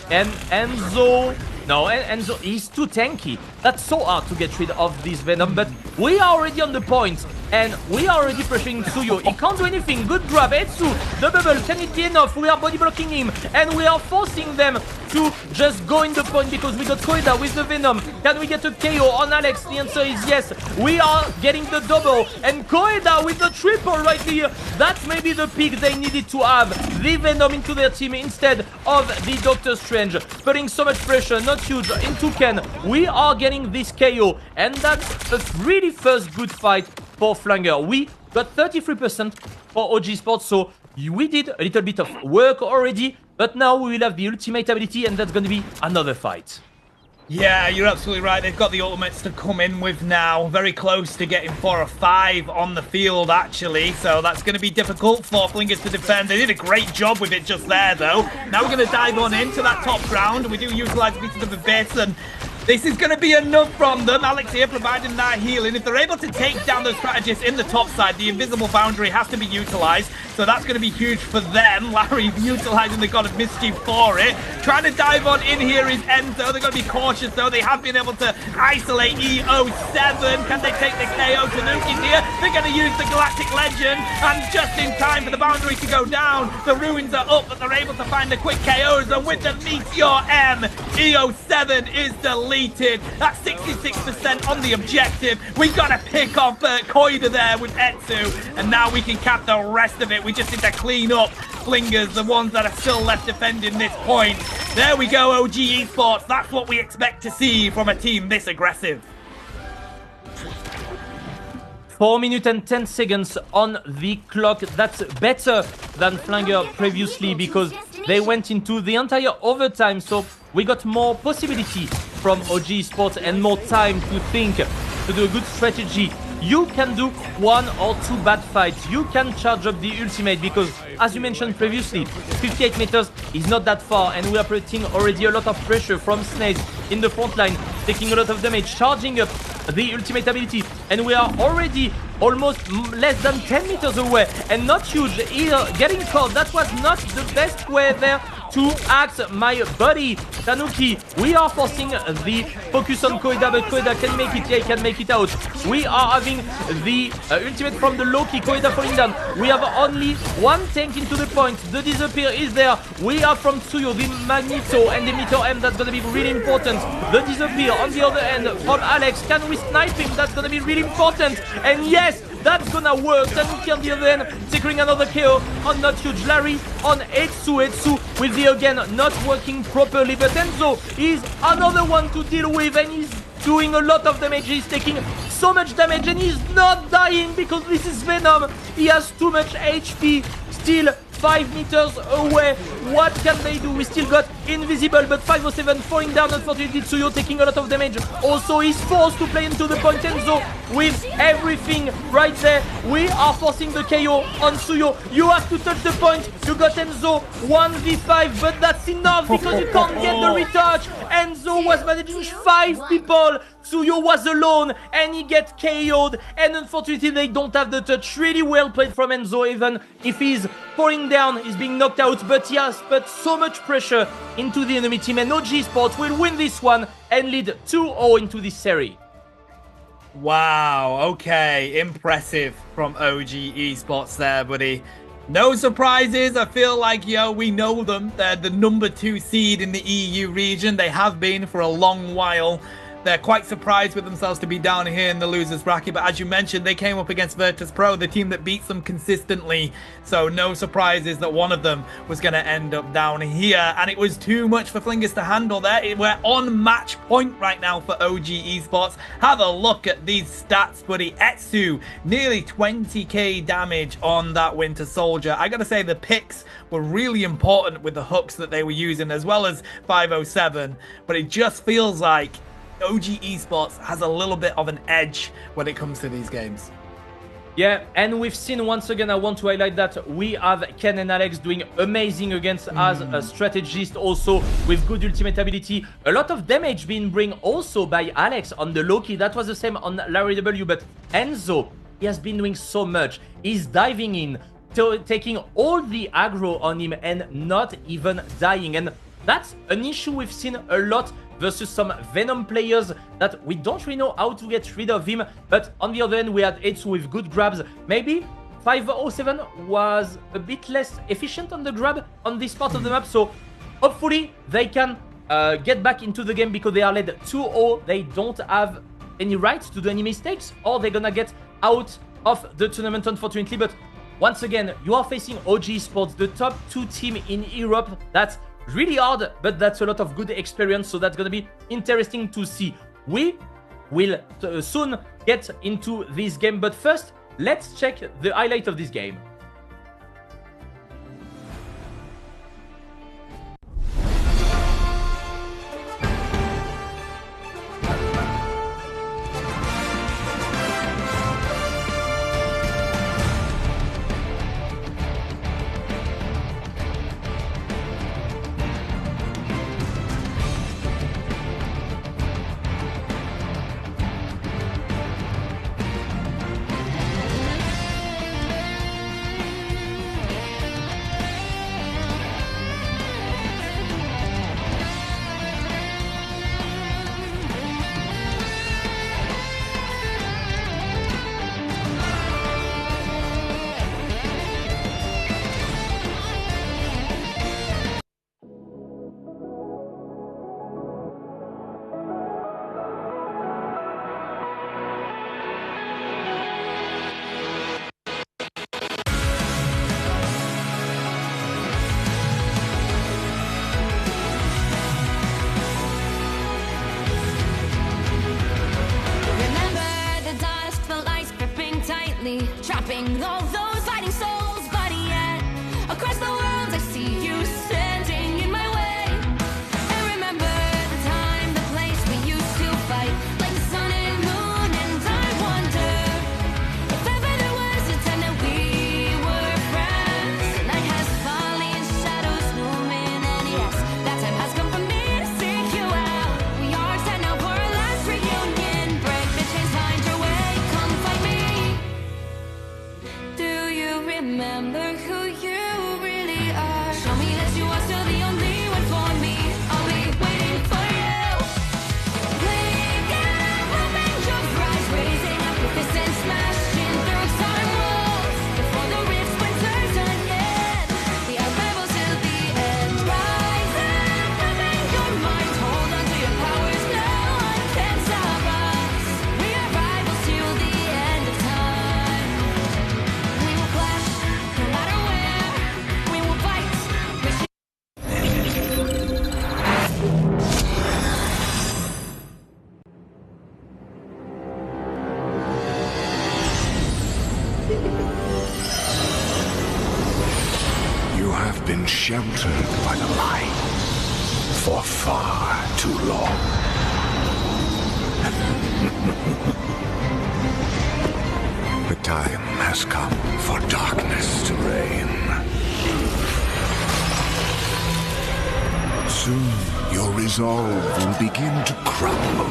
and Enzo... No, Enzo, he's too tanky. That's so hard to get rid of this Venom, but we are already on the point, and we are already pressuring Tsuyo. He can't do anything. Good grab. Etsu, the bubble. Can it be enough? We are body blocking him, and we are forcing them to just go in the point because we got Koida with the Venom. Can we get a KO on Alex? The answer is yes. We are getting the double, and Koida with the triple right here. That's maybe the pick they needed to have. The Venom into their team instead of the Doctor Strange. Putting so much pressure. Not Huge into Ken. We are getting this KO, and that's a really first good fight for Flanger. We got 33% for OG Sports, so we did a little bit of work already, but now we will have the ultimate ability, and that's going to be another fight. Yeah, you're absolutely right. They've got the ultimates to come in with now. Very close to getting 4 or 5 on the field, actually. So that's going to be difficult for Flingers to defend. They did a great job with it just there, though. Now we're going to dive on into that top ground. We do utilize pieces of the base, and this is going to be enough from them. Alex here providing that healing. If they're able to take down those strategists in the top side, the invisible boundary has to be utilized. So that's going to be huge for them. Larry utilizing the God of Mischief for it. Trying to dive on in here is Enzo. They're going to be cautious, though. They have been able to isolate EO7. Can they take the KO? Tanuki's here. They're going to use the Galactic Legend. And just in time for the boundary to go down. The ruins are up, but they're able to find the quick KOs. And with the Meteor M, EO7 is deleted. That's 66% on the objective. We got to pick off Koida there with Etsu. And now we can cap the rest of it. We just need to clean up Flingers, the ones that are still left defending this point. There we go, OG Esports. That's what we expect to see from a team this aggressive. 4 minutes and 10 seconds on the clock. That's better than Flanger previously because they went into the entire overtime. So we got more possibility from OG Sports and more time to think, to do a good strategy. You can do 1 or 2 bad fights. You can charge up the ultimate because, as you mentioned previously, 58 meters is not that far, and we are putting already a lot of pressure from Snake in the front line, taking a lot of damage, charging up the ultimate ability, and we are already almost less than 10 meters away, and Not Huge here getting caught. That was not the best way there to act, my buddy Tanuki. We are forcing the focus on Koida, but Koida can make it. Yeah, he can make it out. We are having the ultimate from the Loki. Koida falling down. We have only 1 tank into the point. The disappear is there. We are from Tsuyo, the Magneto and the Meteor M. That's going to be really important. The disappear on the other end from Alex. Can we snipe him? That's going to be really important. And yes, that's gonna work. Tanuki on the other end, securing another KO on Not Huge. Larry on Etsu. Etsu with the again not working properly, but Enzo is another one to deal with, and he's doing a lot of damage. He's taking so much damage and he's not dying because this is Venom. He has too much HP. Still 5 meters away. What can they do? We still got invisible, but 507 falling down. Unfortunately, Tsuyo taking a lot of damage. Also, he's forced to play into the point. Enzo with everything right there. We are forcing the KO on Tsuyo. You have to touch the point. You got Enzo 1v5, but that's enough because you can't get the retouch. Enzo was managing 5 people. Tsuyo was alone and he gets KO'd. And unfortunately, they don't have the touch. Really well played from Enzo, even if he's falling down, he's being knocked out. But he has put so much pressure into the enemy team. And OG Sports will win this one and lead 2-0 into this series. Wow, okay, impressive from OG Esports there, buddy. No surprises. I feel like, we know them. They're the number 2 seed in the EU region. They have been for a long while. They're quite surprised with themselves to be down here in the losers bracket. But as you mentioned, they came up against Virtus Pro, the team that beats them consistently. So no surprises that one of them was going to end up down here. And it was too much for Flingers to handle there. We're on match point right now for OG Esports. Have a look at these stats, buddy. Etsu, nearly 20k damage on that Winter Soldier. I got to say, the picks were really important with the hooks that they were using, as well as 507. But it just feels like OG Esports has a little bit of an edge when it comes to these games. Yeah, and we've seen once again, I want to highlight that we have Ken and Alex doing amazing against as a strategist, also with good ultimate ability. A lot of damage being bring also by Alex on the Loki. That was the same on Larry W, but Enzo, he has been doing so much. He's diving in, taking all the aggro on him and not even dying. And that's an issue we've seen a lot versus some Venom players that we don't really know how to get rid of him. But on the other end, we had Etsu with good grabs. Maybe 507 was a bit less efficient on the grab on this part of the map. So hopefully they can get back into the game because they are led 2-0. They don't have any right to do any mistakes, or they're gonna get out of the tournament, unfortunately. But once again, you are facing OG Sports, the top 2 team in Europe. That's really hard, but that's a lot of good experience, so that's gonna be interesting to see. We will soon get into this game, but first, let's check the highlight of this game. Trapping all those fighting souls, but yet across the world I see you standing in my way. And remember the time, the place we used to fight, like the sun and moon. And I wonder if ever there was a time that we were friends. Night has fallen, shadows looming, and yes, that time has come for me to seek you out. We are set now for our last reunion. Break the chains, find your way, come find me. Do you remember who you really are? Show me that you are still the only one for me. I'll be waiting for you. Blink and open your eyes, raising up with this and smashing through time walls. Before the rifts winter's ahead, the arrival till the end. Rise and open your mind, hold on to your powers. No one can stop us. We are rivals till the end of time. We will clash, no matter where. We will fight. have been sheltered by the light for far too long. The time has come for darkness to reign. Soon, your resolve will begin to crumble.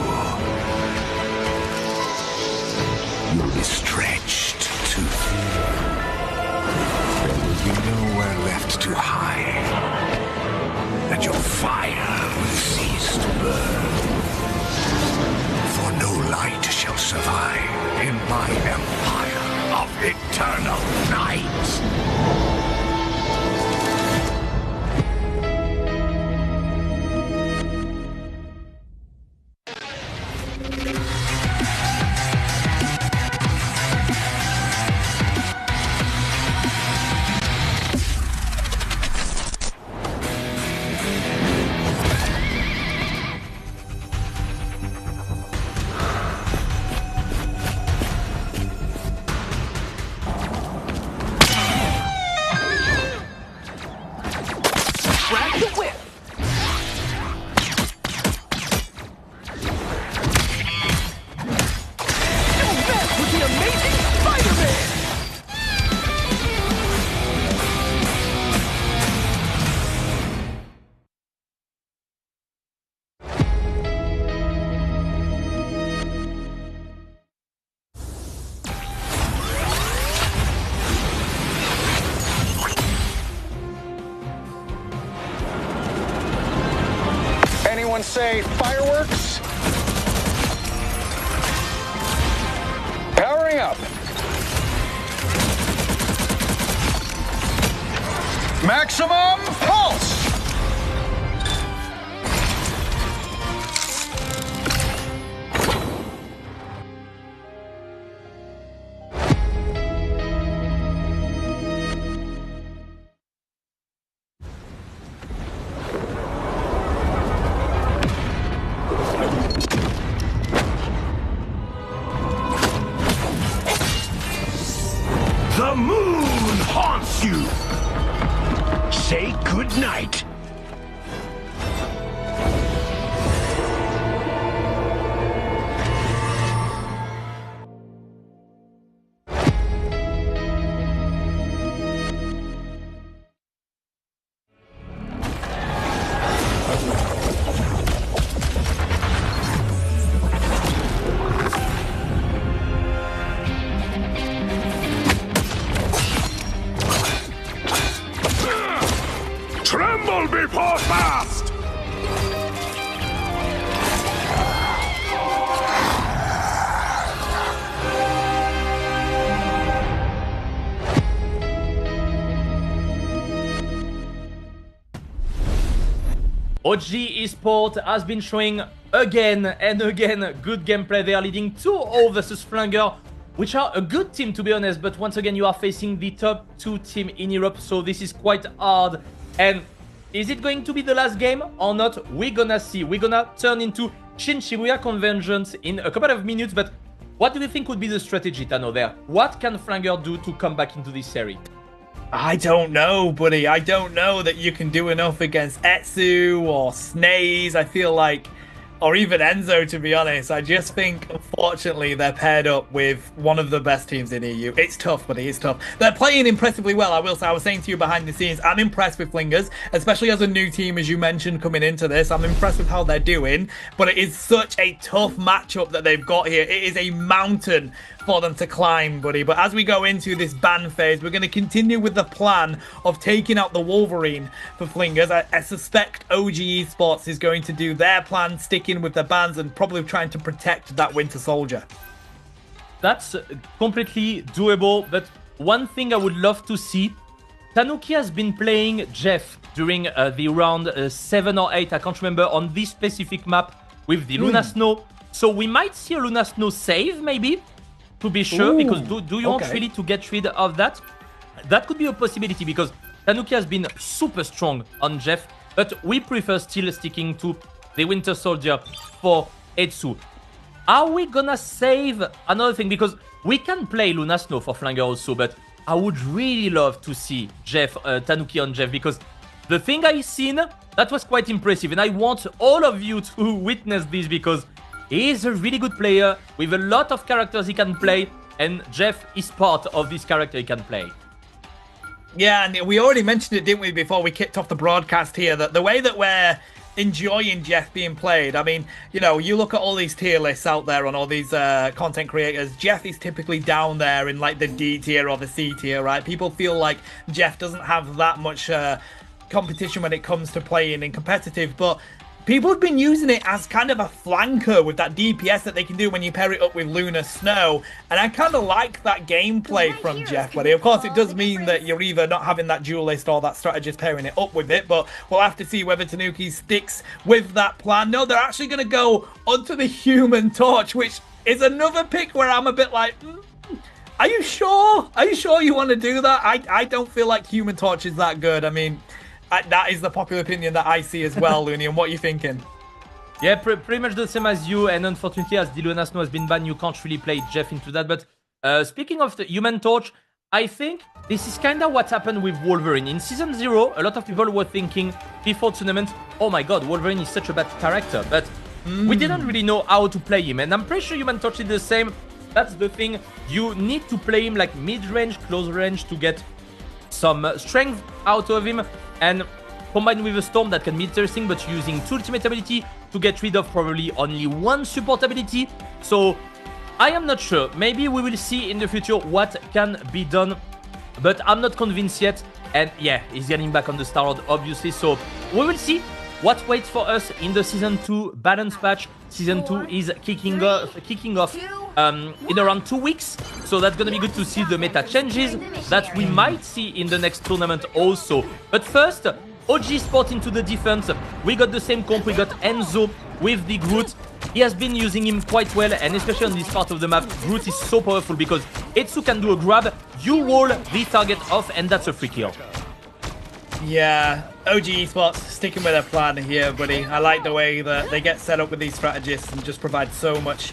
You'll be stretched too thin. There will be nowhere left to hide, and your fire will cease to burn. For no light shall survive in my empire of eternal night. Anyone say fireworks? Powering up. Maximum pulse! The moon haunts you! Say goodnight. Tremble before fast! OG Esport has been showing again and again good gameplay. They are leading 2-0 versus Flanger, which are a good team to be honest, but once again you are facing the top 2 team in Europe, so this is quite hard. And is it going to be the last game or not? We're gonna see. We're gonna turn into Shin Shibuya Convergence in a couple of minutes, but what do you think would be the strategy, Tano, there? What can Flanger do to come back into this series? I don't know, buddy. I don't know that you can do enough against Etsu or Snaze. I feel like, or even Enzo, to be honest. I just think, unfortunately, they're paired up with one of the best teams in EU. It's tough, buddy. It's tough. They're playing impressively well, I will say. I was saying to you behind the scenes, I'm impressed with Flingers, especially as a new team, as you mentioned, coming into this. I'm impressed with how they're doing, but it is such a tough matchup that they've got here. It is a mountain for them to climb, buddy. But as we go into this ban phase, we're going to continue with the plan of taking out the Wolverine for Flingers. I suspect OG Esports is going to do their plan, sticking with the bans and probably trying to protect that Winter Soldier. That's completely doable, but one thing I would love to see, Tanuki has been playing Jeff during the round 7 or 8, I can't remember, on this specific map with the Luna Snow. So we might see a Luna Snow save, maybe, to be sure, because do you want really to get rid of that? That could be a possibility, because Tanuki has been super strong on Jeff, but we prefer still sticking to the Winter Soldier for Etsu. Are we gonna save another thing? Because we can play Luna Snow for Flanger also, but I would really love to see Jeff, Tanuki on Jeff, because the thing I seen, that was quite impressive. And I want all of you to witness this because he is a really good player with a lot of characters he can play. And Jeff is part of this character he can play. Yeah, and we already mentioned it, didn't we, before we kicked off the broadcast here, that the way that we're enjoying Jeff being played. I mean, you know, you look at all these tier lists out there on all these content creators, Jeff is typically down there in like the D tier or the C tier, right? People feel like Jeff doesn't have that much competition when it comes to playing in competitive, but people have been using it as kind of a flanker with that DPS that they can do when you pair it up with Lunar Snow. And I kind of like that gameplay from Jeff, buddy. Of course, it does mean that you're either not having that duelist or that strategist pairing it up with it, but we'll have to see whether Tanuki sticks with that plan. No, they're actually going to go onto the Human Torch, which is another pick where I'm a bit like, are you sure? Are you sure you want to do that? I don't feel like Human Torch is that good. I mean, that is the popular opinion that I see as well, Looney. And what are you thinking? Yeah, pretty much the same as you. And unfortunately, as Lunar Snow has been banned, you can't really play Jeff into that. But speaking of the Human Torch, I think this is kind of what happened with Wolverine. In Season 0, a lot of people were thinking before tournament, oh my god, Wolverine is such a bad character. But we didn't really know how to play him. And I'm pretty sure Human Torch is the same. That's the thing. You need to play him like mid-range, close range to get some strength out of him. And combined with a Storm that can be interesting, but using 2 ultimate ability to get rid of probably only 1 support ability. So I am not sure. Maybe we will see in the future what can be done, but I'm not convinced yet. And yeah, he's getting back on the Star-Lord, obviously. So we will see what waits for us in the Season 2 balance patch. Season 2 is kicking off in around 2 weeks. So that's going to be good to see the meta changes that we might see in the next tournament also. But first, OG Sport into the defense. We got the same comp. We got Enzo with the Groot. He has been using him quite well, and especially on this part of the map, Groot is so powerful because Etsu can do a grab, you wall the target off, and that's a free kill. Yeah, OG Esports sticking with their plan here, buddy. I like the way that they get set up with these strategists and just provide so much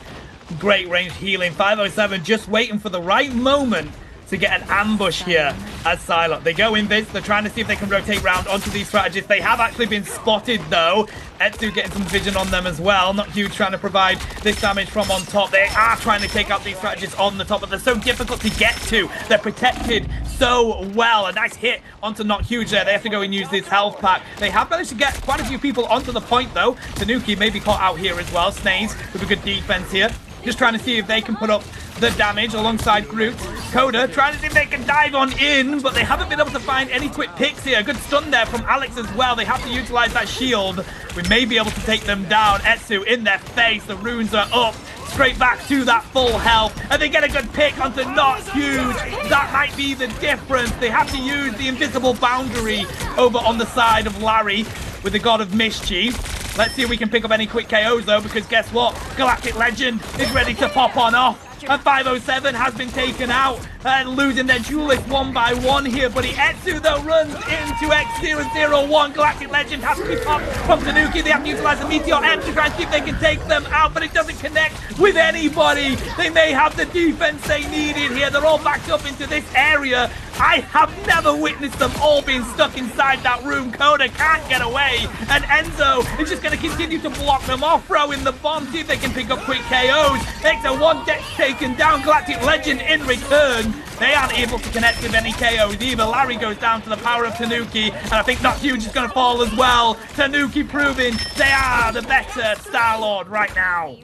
great range healing. 507 just waiting for the right moment to get an ambush here as Psylocke. They go in this, they're trying to see if they can rotate round onto these strategists. They have actually been spotted though. Etsu getting some vision on them as well. Not huge trying to provide this damage from on top. They are trying to take out these strategists on the top, but they're so difficult to get to. They're protected so well. A nice hit onto Not Huge there. They have to go and use this health pack. They have managed to get quite a few people onto the point though. Tanuki may be caught out here as well. Snaze with a good defense here. Just trying to see if they can put up the damage alongside Groot. Coda trying to see if they can dive on in, but they haven't been able to find any quick picks here. Good stun there from Alex as well. They have to utilize that shield. We may be able to take them down. Etsu in their face. The runes are up. Straight back to that full health. And they get a good pick onto Not Huge. That might be the difference. They have to use the invisible boundary over on the side of Larry with the God of Mischief. Let's see if we can pick up any quick KOs though, because guess what? Galactic Legend is ready to pop on off. And 507 has been taken out and losing their duelist 1 by 1 here. But Etsu though runs into X001. Galactic Legend has to be popped from Tanuki. They have to utilize the Meteor M to try and see if they can take them out, but it doesn't connect with anybody. They may have the defense they needed here. They're all backed up into this area. I have never witnessed them all being stuck inside that room. Coda can't get away, and Enzo is just going to continue to block them off, throwing the bomb, see if they can pick up quick KOs. X01 gets taken down. Galactic Legend in return. They aren't able to connect with any KOs either. Larry goes down to the power of Tanuki, and I think Not Huge is going to fall as well. Tanuki proving they are the better Star-Lord right now.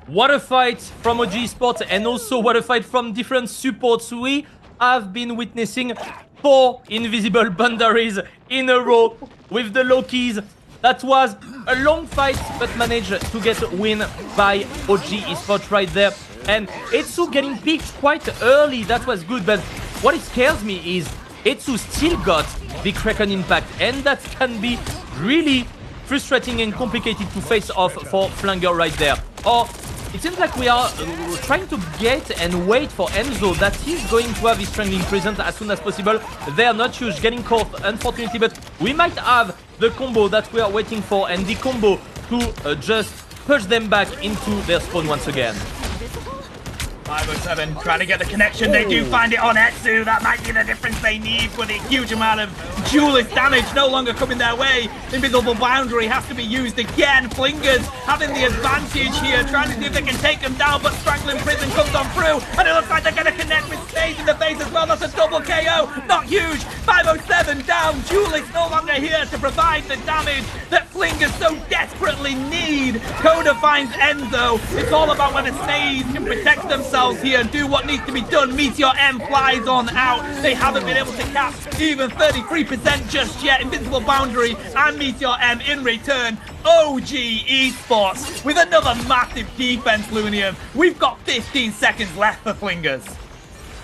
What a fight from OG Sports, and also what a fight from different supports. We have been witnessing 4 invisible boundaries in a row with the Lokis. That was a long fight, but managed to get a win by OG Esports right there. And Etsu getting picked quite early, that was good, but what it scares me is Etsu still got the Kraken impact, and that can be really frustrating and complicated to face off for Flanger right there. Or it seems like we are trying to get and wait for Enzo, that he's going to have his strength present as soon as possible. They are Not Huge getting caught, unfortunately, but we might have the combo that we are waiting for, and the combo to just push them back into their spawn once again. 507 trying to get the connection. They do find it on Etsu. That might be the difference they need for the huge amount of duelist damage no longer coming their way. Invisible boundary has to be used again. Flingers having the advantage here, trying to see if they can take them down, but Strangling Prison comes on through, and it looks like they're going to connect with Stage in the face as well. That's a double KO. Not huge. 507 down. Duelist no longer here to provide the damage that Flingers so desperately need. Coda finds Enzo. It's all about whether Stage can protect themselves here and do what needs to be done. Meteor M flies on out. They haven't been able to cap even 33% just yet. Invisible Boundary and Meteor M in return. OG Esports with another massive defense, Lunium. We've got 15 seconds left for Flingers.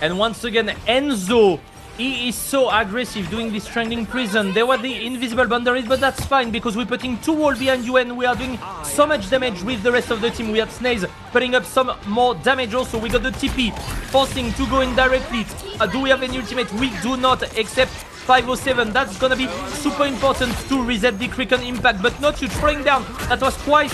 And once again, Enzo, he is so aggressive doing this Strangling Prison. There were the invisible boundaries, but that's fine because we're putting 2 walls behind you and we are doing so much damage with the rest of the team. We have Snaze putting up some more damage also. We got the TP forcing to go in directly. Do we have any ultimate? We do not, except 507. That's gonna be super important to reset the Kraken impact, but not huge. Throwing down, that was quite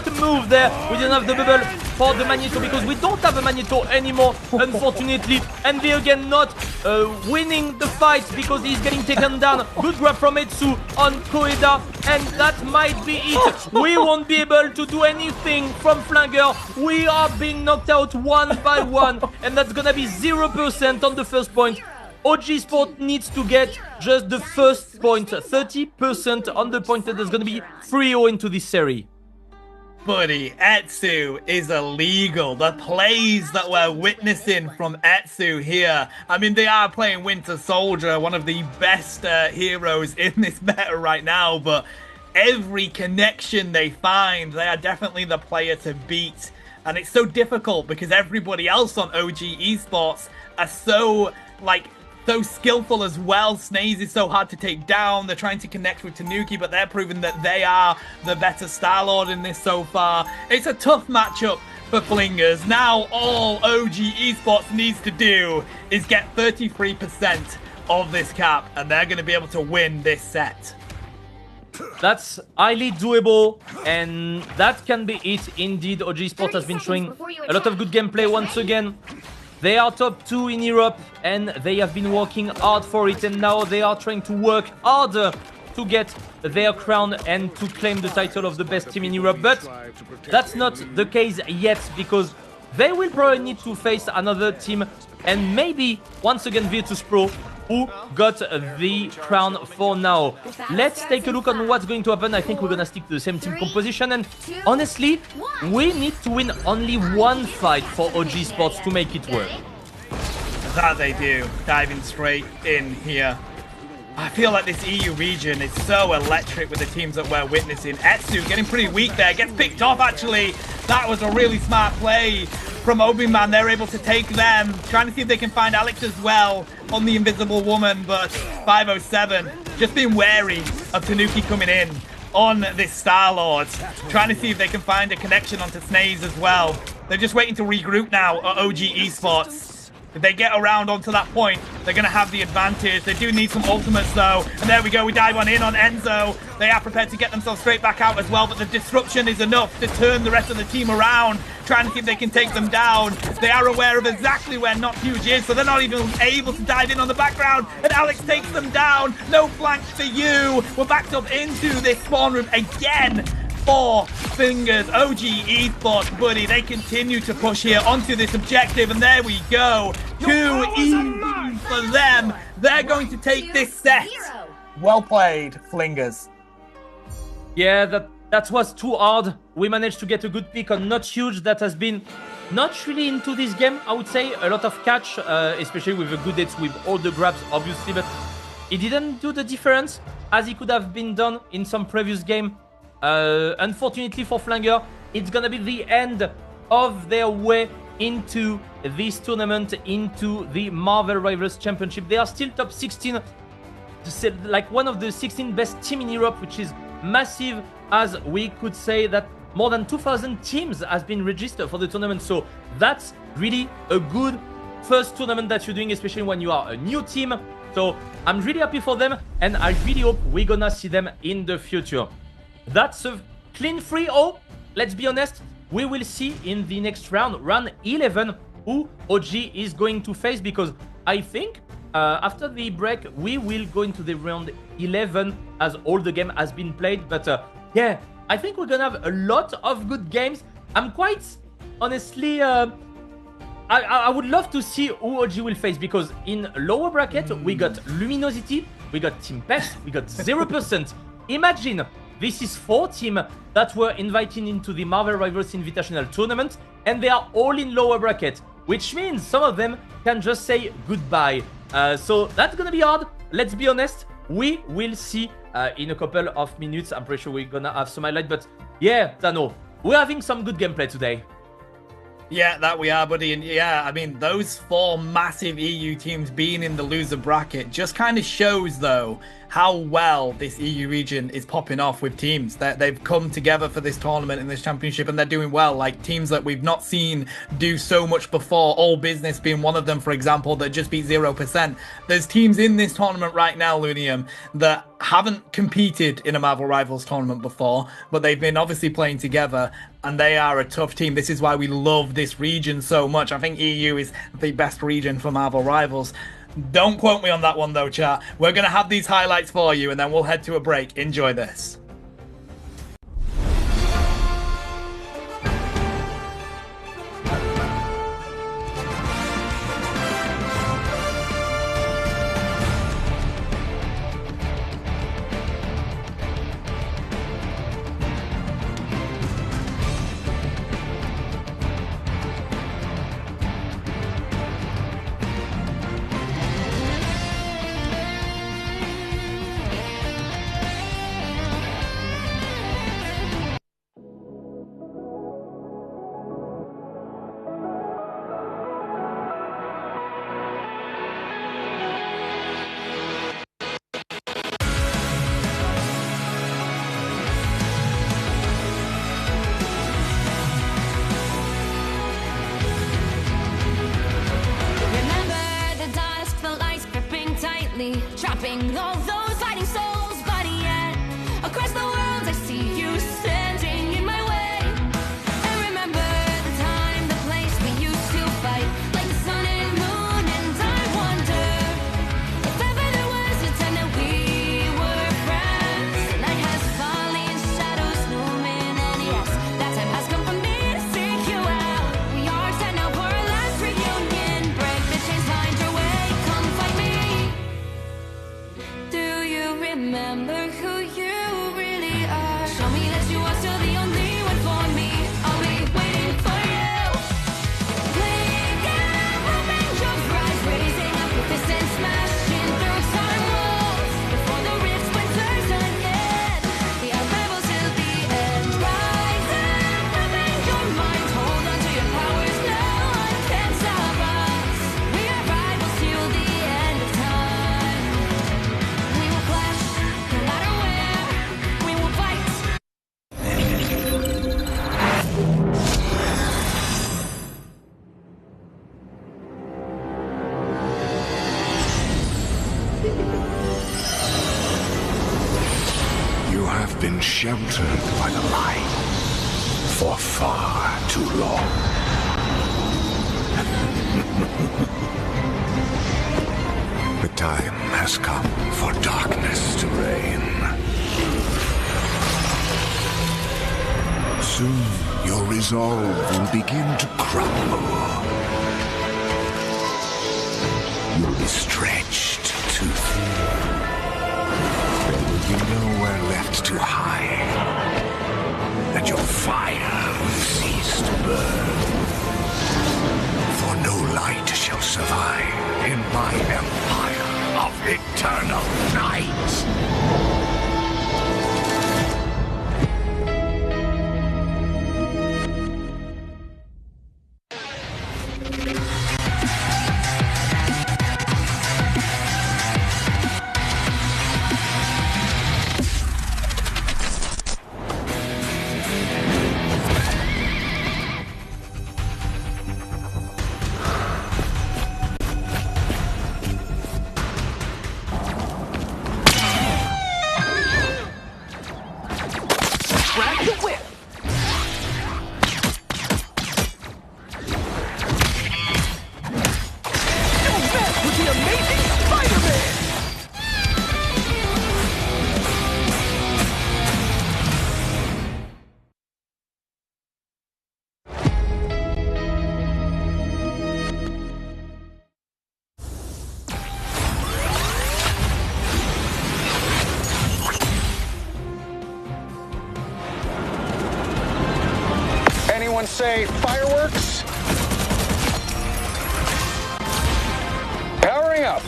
a move there. We didn't have the bubble for the Magneto because we don't have a Magneto anymore, unfortunately. And they again not winning the fight because he's getting taken down. Good grab from Etsu on Koeda, and that might be it. We won't be able to do anything from Flanger. We are being knocked out one by one, and that's gonna be 0% on the first point. OG Sport needs to get just the first point, 30% on the point, that is gonna be 3-0 into this series. Buddy, Etsu is illegal. The plays that we're witnessing from Etsu here. I mean, they are playing Winter Soldier, one of the best heroes in this meta right now, but every connection they find, they are definitely the player to beat. And it's so difficult because everybody else on OG Esports are so, so skillful as well. Snaze is so hard to take down. They're trying to connect with Tanuki, but they're proving that they are the better Star-Lord in this so far. It's a tough matchup for Flingers. Now all OG Esports needs to do is get 33% of this cap, and they're going to be able to win this set. That's highly doable, and that can be it indeed. OG Esports has been showing a lot of good gameplay once again. They are top 2 in Europe, and they have been working hard for it, and now they are trying to work harder to get their crown and to claim the title of the best team in Europe. But that's not the case yet, because they will probably need to face another team, and maybe once again Virtus.pro, who got the crown for now. Let's take a look on what's going to happen. I think we're gonna stick to the same team composition, and honestly, we need to win only one fight for OG Sports to make it work. That they do, diving straight in here. I feel like this EU region is so electric with the teams that we're witnessing. Etsu getting pretty weak there, gets picked off actually. That was a really smart play from Obi-Man. They're able to take them, trying to see if they can find Alex as well on the Invisible Woman, but 507 just being wary of Tanuki coming in on this Star-Lord, trying to see if they can find a connection onto Snaze as well. They're just waiting to regroup now at OG Esports. If they get around onto that point, they're going to have the advantage. They do need some ultimates, though. And there we go. We dive on in on Enzo. They are prepared to get themselves straight back out as well, but the disruption is enough to turn the rest of the team around, trying to see if they can take them down. They are aware of exactly where Not Huge is, so they're not even able to dive in on the background. And Alex takes them down. No flanks for you. We're backed up into this spawn room again. 4 fingers. OG Esports, buddy. They continue to push here onto this objective, and there we go. 2 easy for them. They're going to take this set. Well played, Flingers. Yeah, that was too hard. We managed to get a good pick on Not Huge. That has been not really into this game, I would say. A lot of catch, especially with a good hit with all the grabs, obviously, but it didn't do the difference as it could have been done in some previous game. Unfortunately for Flanger, it's gonna be the end of their way into this tournament, into the Marvel Rivals Championship. They are still top 16, like one of the 16 best team in Europe, which is massive, as we could say that more than 2,000 teams has been registered for the tournament. So that's really a good first tournament that you're doing, especially when you are a new team. So I'm really happy for them, and I really hope we're gonna see them in the future. That's a clean 3-0. Let's be honest, we will see in the next round, round 11, who OG is going to face, because I think after the break we will go into the round 11 as all the game has been played. But yeah, I think we're gonna have a lot of good games. I'm quite honestly I would love to see who OG will face, because in lower bracket we got Luminosity, we got Team Pest, we got 0%. Imagine this is 4 teams that were invited into the Marvel Rivals Invitational Tournament, and they are all in lower bracket, which means some of them can just say goodbye. So that's gonna be hard. Let's be honest. We will see in a couple of minutes. I'm pretty sure we're gonna have some highlight, but yeah, Tano, we're having some good gameplay today. Yeah, that we are, buddy. And yeah, I mean, those 4 massive EU teams being in the loser bracket just kind of shows, though, how well this EU region is popping off with teams. That they've come together for this tournament and this championship, and they're doing well. Like teams that we've not seen do so much before, All Business being one of them, for example, that just beat 0%. There's teams in this tournament right now, Lunium, that haven't competed in a Marvel Rivals tournament before, but they've been obviously playing together, and they are a tough team. This is why we love this region so much. I think EU is the best region for Marvel Rivals. Don't quote me on that one though, chat. We're going to have these highlights for you, and then we'll head to a break. Enjoy this. Trapping all those fighting souls, but yet across the world I see you standing in my way. And remember the time, the place we used to fight, like the sun and moon. And I wonder if ever there was a time that we were friends. The night has fallen, shadows looming, and yes, that time has come for me to seek you out. We are set now for our last reunion. Break the chains, find your way, come find me. Do you remember who you really are? Show me that you are still the only one for me. I'll be waiting for you. Playing out, hoping you'll rise, raising up your fist and smashing through time walls before the rift splinters again. The unravel till the end. Rise up, hoping your mind, hold on to your powers. No one can stop us. We are rivals till the end of time. We will clash, no matter where. We will fight. You have been sheltered by the light for far too long. The time has come for darkness to reign. Soon your resolve will begin to crumble. You'll be stretched too thin. There will be nowhere left to hide, and your fire will cease to burn. For no light shall survive in my empire of eternal night. say fireworks. Powering up.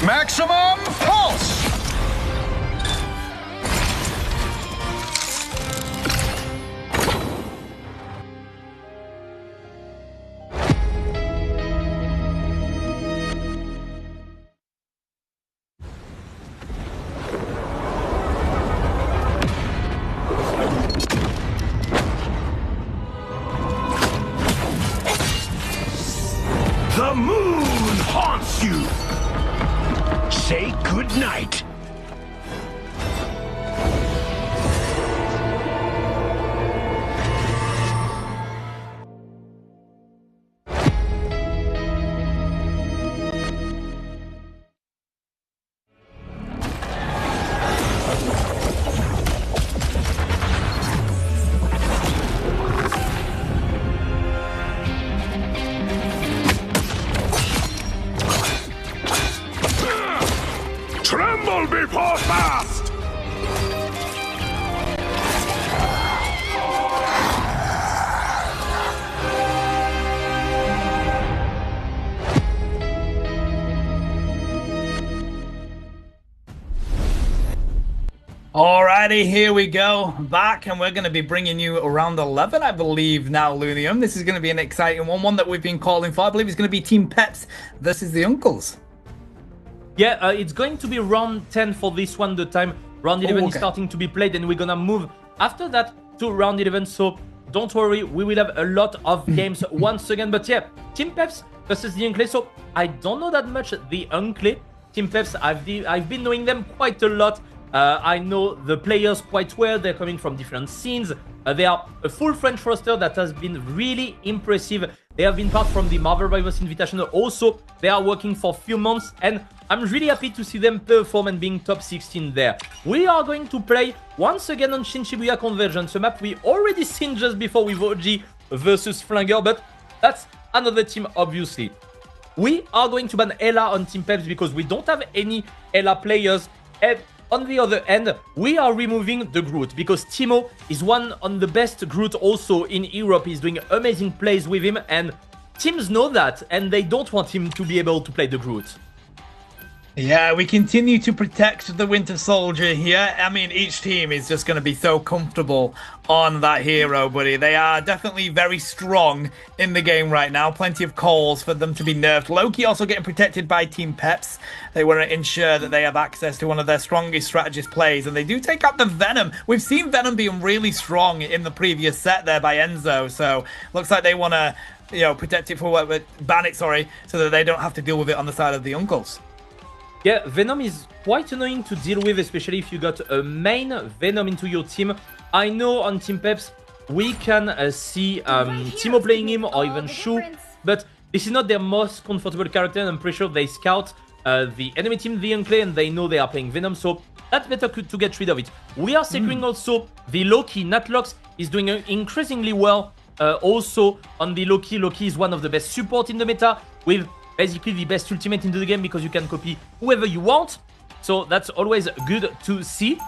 Maximum pulse. The moon haunts you. Say goodnight. Tremble before fast! Alrighty, here we go. Back, and we're going to be bringing you around 11, I believe, now, Lunium. This is going to be an exciting one that we've been calling for. I believe it's going to be Team Peps versus the Uncles. Yeah, it's going to be round 10 for this one. The time round 11 is okay. starting to be played, and we're gonna move after that to round 11. So don't worry, we will have a lot of games once again. But yeah, Team Peps versus the Uncle. So I don't know that much the Uncle. Team Peps, I've been knowing them quite a lot. I know the players quite well. They're coming from different scenes. They are a full French roster that has been really impressive. They have been part from the Marvel Rivals Invitational. Also, they are working for a few months, and I'm really happy to see them perform and being top 16 there. We are going to play once again on Shin Shibuya Convergence, a map we already seen just before with OG versus Flanger, but that's another team, obviously. We are going to ban Ella on Team Peps because we don't have any Ella players. And on the other end, we are removing the Groot because Timo is one of the best Groot also in Europe. He's doing amazing plays with him, and teams know that, and they don't want him to be able to play the Groot. Yeah, we continue to protect the Winter Soldier here. I mean, each team is just going to be so comfortable on that hero, buddy. They are definitely very strong in the game right now. Plenty of calls for them to be nerfed. Loki also getting protected by Team Peps. They want to ensure that they have access to one of their strongest strategist plays, and they do take out the Venom. We've seen Venom being really strong in the previous set there by Enzo, so looks like they want to, you know, protect it for ban it, sorry, so that they don't have to deal with it on the side of the Uncles. Yeah, Venom is quite annoying to deal with, especially if you got a main Venom into your team. I know on Team Peps, we can see Timo playing him or even Shu, but this is not their most comfortable character, and I'm pretty sure they scout the enemy team, the Unclay, and they know they are playing Venom, so that's better to get rid of it. We are securing also the Loki. Natlox is doing increasingly well also on the Loki. Loki is one of the best support in the meta, with basically the best ultimate into the game because you can copy whoever you want. So that's always good to see.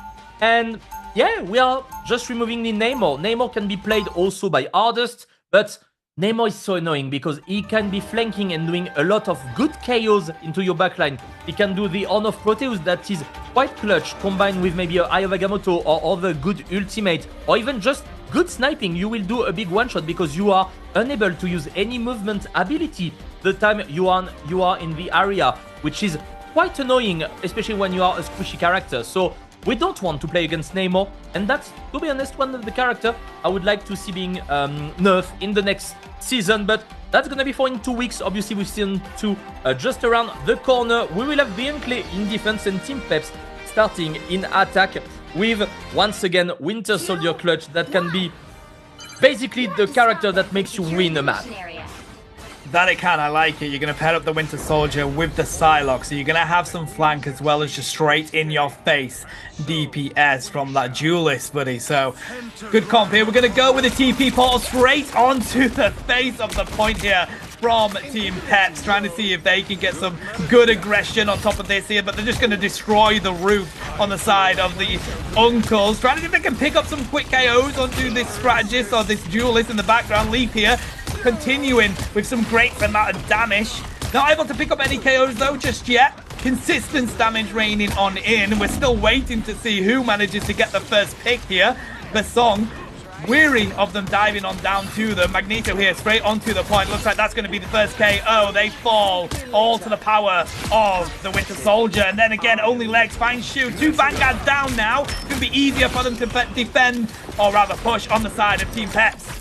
And yeah, we are just removing the Namor. Namor can be played also by Hardest, but Namor is so annoying because he can be flanking and doing a lot of good KOs into your backline. He can do the on-off Proteus that is quite clutch, combined with maybe a Eye of Agamotto or other good ultimate, or even just good sniping. You will do a big one-shot because you are unable to use any movement ability the time you are in the area, which is quite annoying, especially when you are a squishy character. So we don't want to play against Namor, and that's, to be honest, one of the character I would like to see being nerfed in the next season, but that's gonna be for in 2 weeks. Obviously, we've seen two just around the corner. We will have the Unclay in defense and Team Peps starting in attack with, once again, Winter Soldier clutch that can be basically the character that makes you win a match. That it can, I like it. You're going to pair up the Winter Soldier with the Psylocke, so you're going to have some flank as well as just straight in your face DPS from that duelist, buddy. So, good comp here. We're going to go with the TP portal straight onto the face of the point here from Team Pets, trying to see if they can get some good aggression on top of this here, but they're just going to destroy the roof on the side of the Uncles, trying to see if they can pick up some quick KOs onto this strategist or this duelist in the background. Leaf here, continuing with some great amount of damage. Not able to pick up any KOs though just yet. Consistent damage raining on in. We're still waiting to see who manages to get the first pick here. The song, weary of them diving on down to them. Magneto here, straight onto the point. Looks like that's going to be the first KO. They fall all to the power of the Winter Soldier. And then again, only legs find Shu. 2 Vanguards down now. It's going to be easier for them to defend, or rather push, on the side of Team Pets.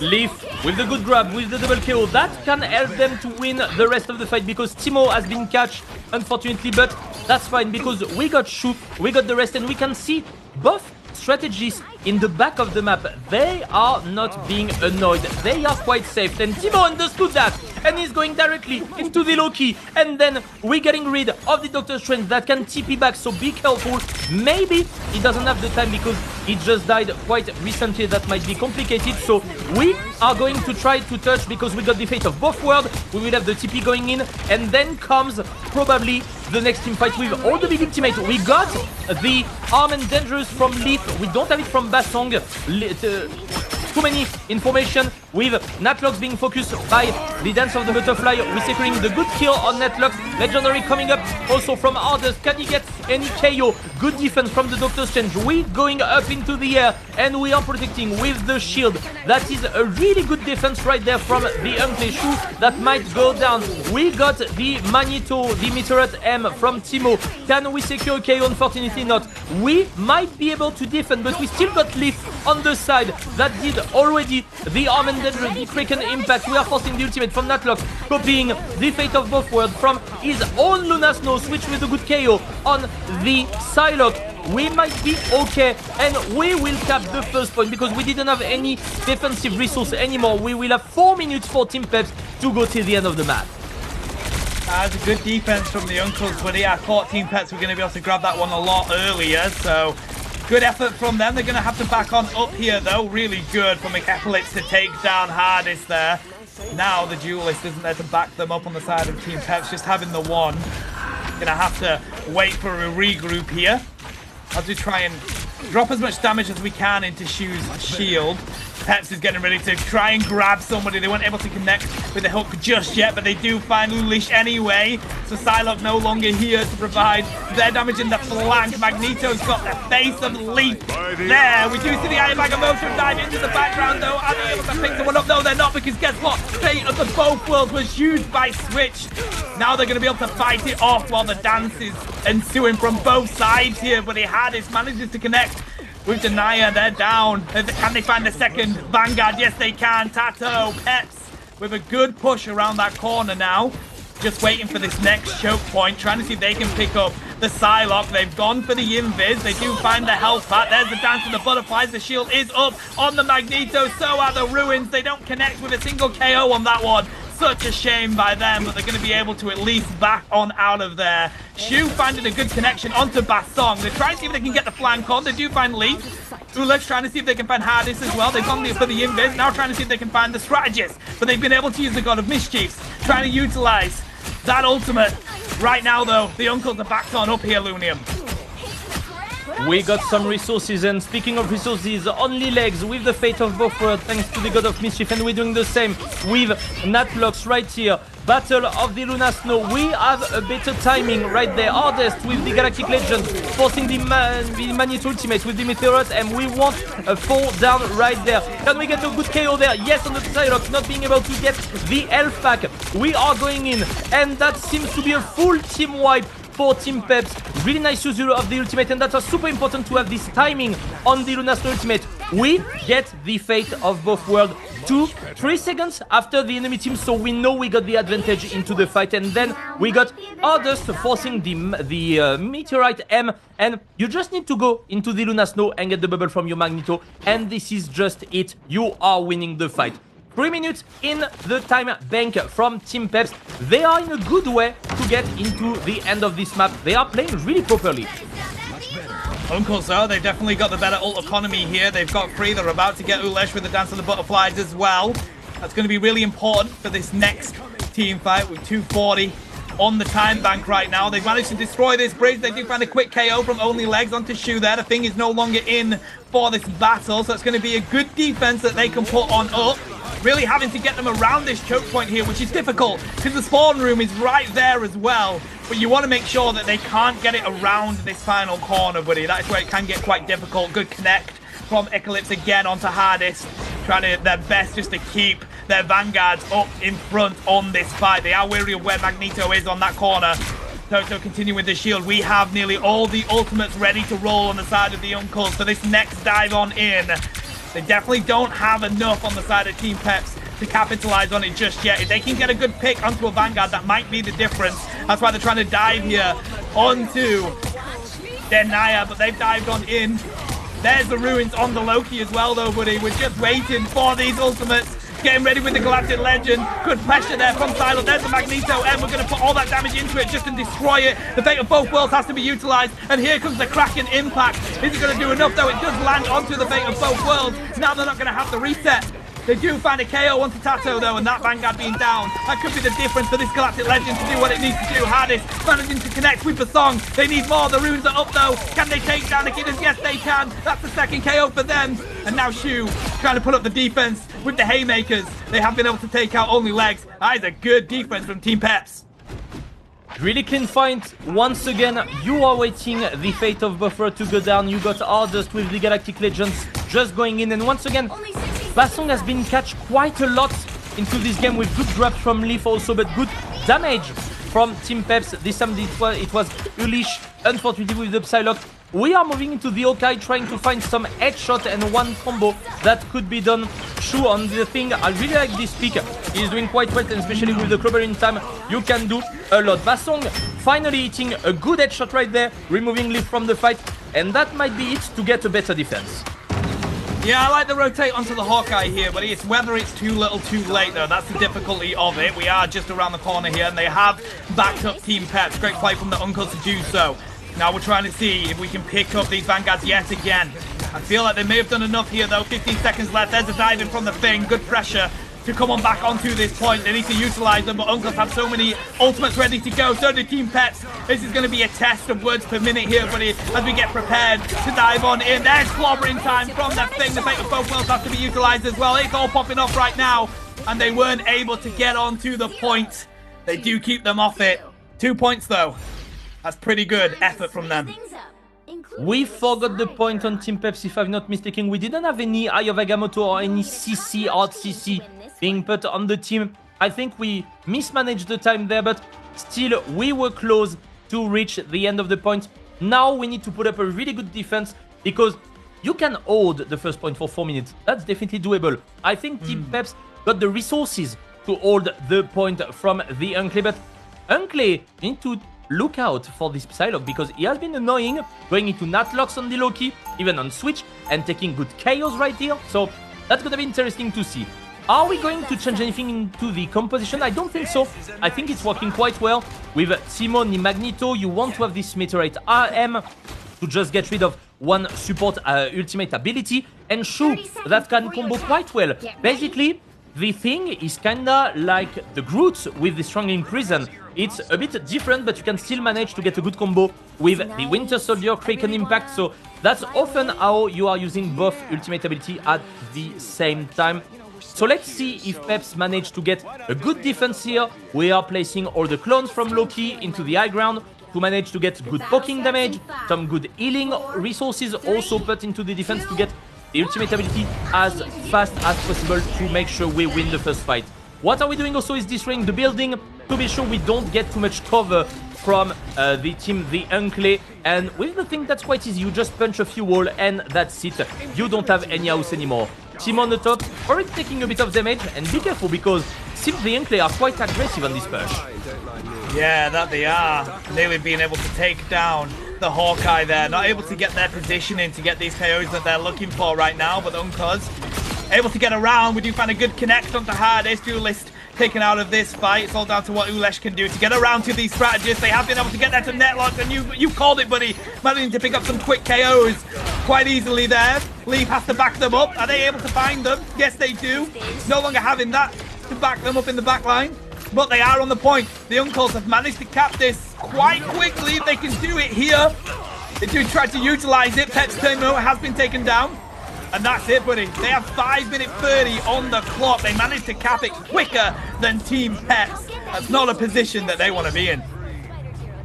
Leaf with the good grab, with the double KO, that can help them to win the rest of the fight because Timo has been catched, unfortunately, but that's fine because we got Shu, we got the rest, and we can see both strategists in the back of the map. They are not being annoyed. They are quite safe. And Timo understood that. And he's going directly into the Loki. And then we're getting rid of the Doctor Strange that can TP back. So be careful. Maybe he doesn't have the time because he just died quite recently. That might be complicated. So we are going to try to touch because we got the fate of both worlds. We will have the TP going in. And then comes probably the next team fight with all the big ultimate. We got the Arm and Dangerous from Leaf. We don't have it from Basong. Too many information with Natlox being focused by the Dance of the Butterfly. We're securing the good kill on Natlox. Legendary coming up also from Ardus. Can he get any KO? Good defense from the Doctor Strange. We going up into the air and we are protecting with the shield. That is a really good defense right there from the Uncle Shu that might go down. We got the Magneto, the Meteorite M from Timo. Can we secure KO? Unfortunately not. We might be able to defend, but we still got Leaf on the side that did already the Arm and Dangerous, the freaking impact. We are forcing the ultimate from Natlox, copying the fate of both worlds from his own Luna Snow, switch with a good KO on the Psylocke. We might be okay, and we will cap the first point because we didn't have any defensive resource anymore. We will have 4 minutes for Team Peps to go till the end of the map. That's a good defense from the Uncles, but yeah, I thought Team Pets were going to be able to grab that one a lot earlier, so good effort from them. They're going to have to back on up here, though. Really good for McEpholitz to take down Hardest there. Now the Duelist isn't there to back them up on the side of Team Peps, just having the one. Going to have to wait for a regroup here as we try and drop as much damage as we can into Shu's shield. Peps is getting ready to try and grab somebody. They weren't able to connect with the hook just yet, but they do find Lulish anyway. So Psylocke no longer here to provide their damage in the flank. Magneto's got the face of Leaf there. We do see the Iron Bag of Motion dive into the background, though. Are they able to pick someone up? No, they're not, because guess what? Fate of the both worlds was used by Switch. Now they're going to be able to fight it off while the dance is ensuing from both sides here, but Hardest manages to connect with Denia. They're down. Can they find a second Vanguard? Yes, they can. Tato, Peps with a good push around that corner now. Just waiting for this next choke point, trying to see if they can pick up the Psylocke. They've gone for the Invis. They do find the health pack. There's the Dance of the Butterflies. The shield is up on the Magneto. So are the Ruins. They don't connect with a single KO on that one. Such a shame by them, but they're going to be able to at least back on out of there. Shu finding a good connection onto Basong. They're trying to see if they can get the flank on. They do find Leaf. Ulex trying to see if they can find Hardest as well. They've gone for the Invis. Now trying to see if they can find the Strategist. But they've been able to use the God of Mischiefs. Trying to utilize that ultimate. Right now, though, the Uncles are backed on up here, Lunium. We got some resources, and speaking of resources, only legs with the fate of both worlds thanks to the God of Mischief, and we're doing the same with Natlox right here. Battle of the Luna Snow. We have a better timing right there. Hardest with the Galactic Legend, forcing the Magneto ultimate with the Meteorite, and we want a fall down right there. Can we get a good KO there? Yes, on the Psylocke, not being able to get the health pack. We are going in, and that seems to be a full team wipe for Team Peps. Really nice use of the ultimate, and that's super important to have this timing on the Luna Snow ultimate. We get the fate of both worlds 2-3 seconds after the enemy team, so we know we got the advantage into the fight. And then we got Ardust forcing the Meteorite M, and you just need to go into the Luna Snow and get the bubble from your Magneto, and this is just it. You are winning the fight. 3 minutes in the time bank from Team Peps. They are in a good way to get into the end of this map. They are playing really properly. Uncles, though, they've definitely got the better ult economy here. They've got free. They're about to get Ulesh with the Dance of the Butterflies as well. That's going to be really important for this next team fight with 240 on the time bank right now. They've managed to destroy this bridge. They do find a quick KO from only legs onto Shu there. The thing is no longer in for this battle, so it's going to be a good defense that they can put on up. Really having to get them around this choke point here, which is difficult because the spawn room is right there as well. But you want to make sure that they can't get it around this final corner, buddy. That's where it can get quite difficult. Good connect from Eclipse again onto Hardest, trying their best just to keep their vanguards up in front on this fight. They are wary of where Magneto is on that corner. Toto continuing with the shield. We have nearly all the ultimates ready to roll on the side of the Uncles for this next dive on in. They definitely don't have enough on the side of Team Peps to capitalize on it just yet. If they can get a good pick onto a Vanguard, that might be the difference. That's why they're trying to dive here onto their Naya, but they've dived on in. There's the ruins on the Loki as well, though, buddy. We're just waiting for these ultimates. Getting ready with the Galactic Legend. Good pressure there from Silo. There's the Magneto, and we're going to put all that damage into it just to destroy it. The fate of both worlds has to be utilized, and here comes the Kraken impact. Is it going to do enough, though? It does land onto the fate of both worlds. Now they're not going to have the reset. They do find a KO onto Tato, though, and that Vanguard being down. That could be the difference for this Galactic Legend to do what it needs to do. Hardest managing to connect with the song. They need more. The runes are up, though. Can they take down the Kiddas? Yes, they can. That's the second KO for them. And now Shu trying to put up the defense with the haymakers. They have been able to take out only legs. That is a good defense from Team Peps. Really clean fight. Once again, you are waiting the fate of Buffer to go down. You got Hardest with the Galactic Legends just going in. And once again, Basong has been catch quite a lot into this game with good drops from Leaf also, but good damage from Team Peps. This time it was Ulish, unfortunately, with the Psylocke. We are moving into the Hawkeye, trying to find some headshot and one combo that could be done. Shu on the thing. I really like this pick. He's doing quite well, and especially with the Clover in time, you can do a lot. Basong finally hitting a good headshot right there, removing Leaf from the fight, and that might be it to get a better defense. Yeah, I like the rotate onto the Hawkeye here, but it's whether it's too little too late, though. That's the difficulty of it. We are just around the corner here, and they have backed up Team Peps. Great play from the Uncles to do so. Now we're trying to see if we can pick up these Vanguards yet again. I feel like they may have done enough here, though. 15 seconds left. There's a dive in from the thing. Good pressure to come on back onto this point. They need to utilize them, but Uncles have so many ultimates ready to go. So do Team Peps. This is going to be a test of words per minute here, buddy, as we get prepared to dive on in. There's clobbering time from that thing. The fate of both worlds has to be utilized as well. It's all popping off right now, and they weren't able to get onto the point. They do keep them off it. 2 points, though. That's pretty good effort from them. We forgot the point on Team Peps, if I'm not mistaken. We didn't have any Eye of Agamotto or any CC, Art CC being put on the team. I think we mismanaged the time there, but still, we were close to reach the end of the point. Now we need to put up a really good defense, because you can hold the first point for 4 minutes. That's definitely doable. I think Team Peps got the resources to hold the point from the Uncle, but Uncle need to look out for this Psylocke, because he has been annoying, going into Natlocks on the Loki, even on Switch, and taking good chaos right here. So that's gonna be interesting to see. Are we going to change anything into the composition? I don't think so. I think it's working quite well. With Simon and Magneto, you want to have this Meteorite RM to just get rid of one support ultimate ability, and Shu that can combo quite well. Basically, the thing is kinda like the Groot with the Strangling Prison. It's a bit different, but you can still manage to get a good combo with the Winter Soldier, Kraken Impact. So that's often how you are using both ultimate ability at the same time. So let's see if Peps manage to get a good defense here. We are placing all the clones from Loki into the high ground to manage to get good poking damage, some good healing resources also put into the defense to get the ultimate ability as fast as possible to make sure we win the first fight. What are we doing also is destroying the building to be sure we don't get too much cover from the team, the Uncle. And with the thing, that's quite easy. You just punch a few walls and that's it. You don't have any house anymore. Team on the top, already taking a bit of damage, and be careful because seems the Uncle are quite aggressive on this push. Yeah, that they are. Nearly being able to take down the Hawkeye there. Not able to get their positioning to get these KOs that they're looking for right now, but the Uncles able to get around. We do find a good connect onto Hardest. Duelist taken out of this fight. It's all down to what Ulesh can do to get around to these strategists. They have been able to get there to netlock, and you called it, buddy. Managing to pick up some quick KOs quite easily there. Leaf has to back them up. Are they able to find them? Yes, they do. No longer having that to back them up in the back line, but they are on the point. The Uncles have managed to cap this quite quickly. They can do it here. They do try to utilize it. Pep's Timo has been taken down. And that's it, buddy. They have 5 minute 30 on the clock. They managed to cap it quicker than Team Peps. That's not a position that they want to be in.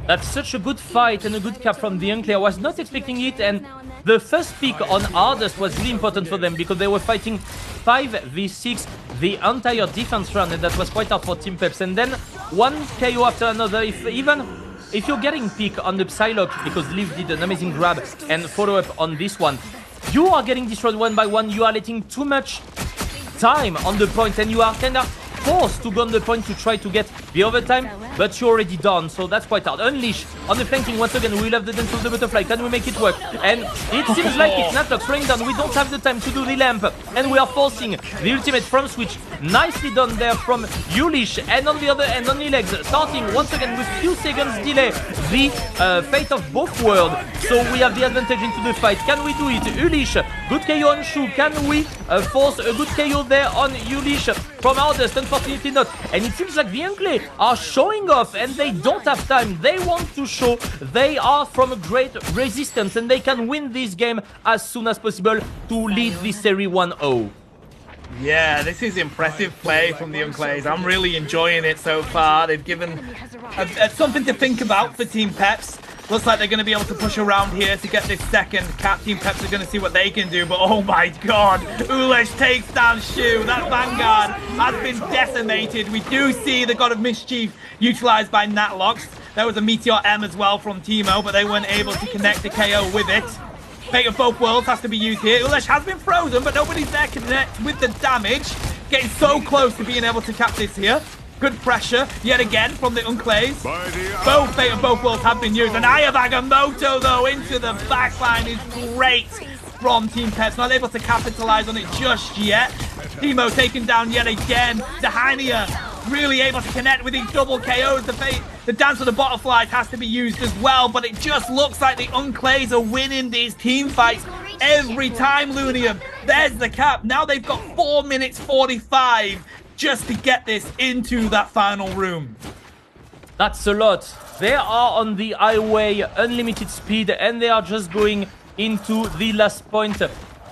That's such a good fight and a good cap from the Unclear. I was not expecting it, and the first pick on Hardest was really important for them because they were fighting 5v6 the entire defense run, and that was quite hard for Team Peps. And then one KO after another. If you're getting pick on the Psylocke, because Liv did an amazing grab and follow up on this one, you are getting destroyed one by one. You are letting too much time on the point, and you are kind of forced to go on the point to try to get the overtime, but you're already done, so that's quite hard. Unleash on the flanking once again. We love the dance of the butterfly. Can we make it work? And it seems like it's Natlox running down. We don't have the time to do the lamp, and we are forcing the ultimate from switch. Nicely done there from Ulish, and on the other end, only legs starting once again with few seconds delay the fate of both worlds. So we have the advantage into the fight. Can we do it? Ulish, good KO on Shu. Can we force a good KO there on Ulish from Hardest? Unfortunately not. And it seems like the Unclear are showing off, and they don't have time. They want to show they are from a great resistance, and they can win this game as soon as possible to lead this series 1-0. Yeah, this is impressive play from the Unclays. I'm really enjoying it so far. They've given something to think about for Team Peps. Looks like they're going to be able to push around here to get this second cap. Team Peps are going to see what they can do, but oh my god, Ulesh takes down Shu. That Vanguard has been decimated. We do see the God of Mischief utilized by Natlox. There was a Meteor M as well from Timo, but they weren't able to connect the KO with it. Fate of both worlds has to be used here. Ulesh has been frozen, but nobody's there to connect with the damage. Getting so close to being able to cap this here. Good pressure yet again from the Unclays. Both Fate of both worlds have been used. And Ayabagamoto, though, into the backline is great from Team Peps. Not able to capitalize on it just yet. Timo taken down yet again. Dahania really able to connect with these double KOs. The dance of the butterflies has to be used as well, but it just looks like the Unclays are winning these team fights every time, Lunium. There's the cap. Now they've got 4 minutes 45 just to get this into that final room. That's a lot. They are on the highway, unlimited speed, and they are just going into the last point.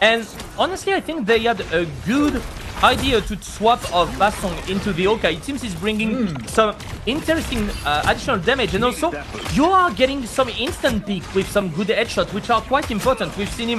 And honestly, I think they had a good idea to swap of Basong into the Oka. It seems he's bringing some interesting additional damage, and also you are getting some instant peak with some good headshots, which are quite important. We've seen him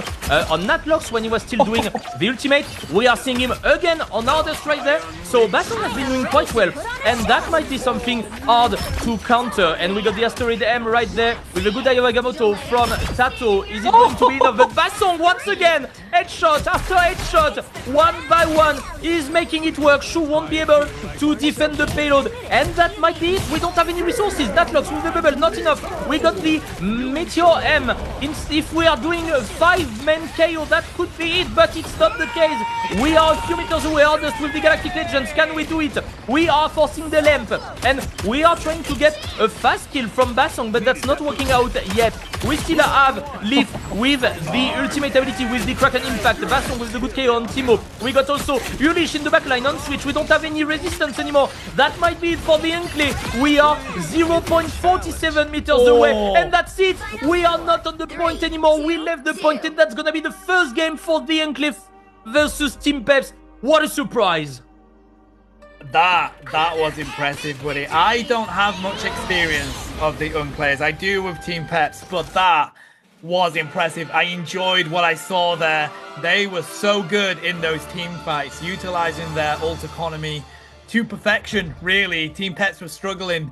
on Natlox when he was still doing the ultimate. We are seeing him again on Hardest right there. So Basong has been doing quite well, and that might be something hard to counter. And we got the Asteroid M right there with a good Ayawagamoto from Tato. Is it going to be enough? But Basong once again, headshot after headshot, one by one, is making it work. Shu won't be able to defend the payload, and that might be it. We don't have any resources. Natlox with the bubble, not enough. We got the Meteor M. If we are doing a 5-man KO, that could be it, but it's not the case. We are a few meters away. Hardest with the Galactic Legends. Can we do it? We are forcing the lamp, and we are trying to get a fast kill from Basong, but that's not working out yet. We still have Leaf with the ultimate ability with the Kraken Impact. Basong with the good KO on Timo. We got also Ulish in the backline on switch. We don't have any resistance anymore. That might be it for the Unclear. We are 0.47 meters away, and that's it. We are not on the point anymore. We left the point, and that's gonna be the first game for the Unclear versus Team Peps. What a surprise! That was impressive, buddy. I don't have much experience of the Unclays. I do with Team Peps, but that was impressive. I enjoyed what I saw there. They were so good in those team fights, utilizing their ult economy to perfection, really. Team Peps were struggling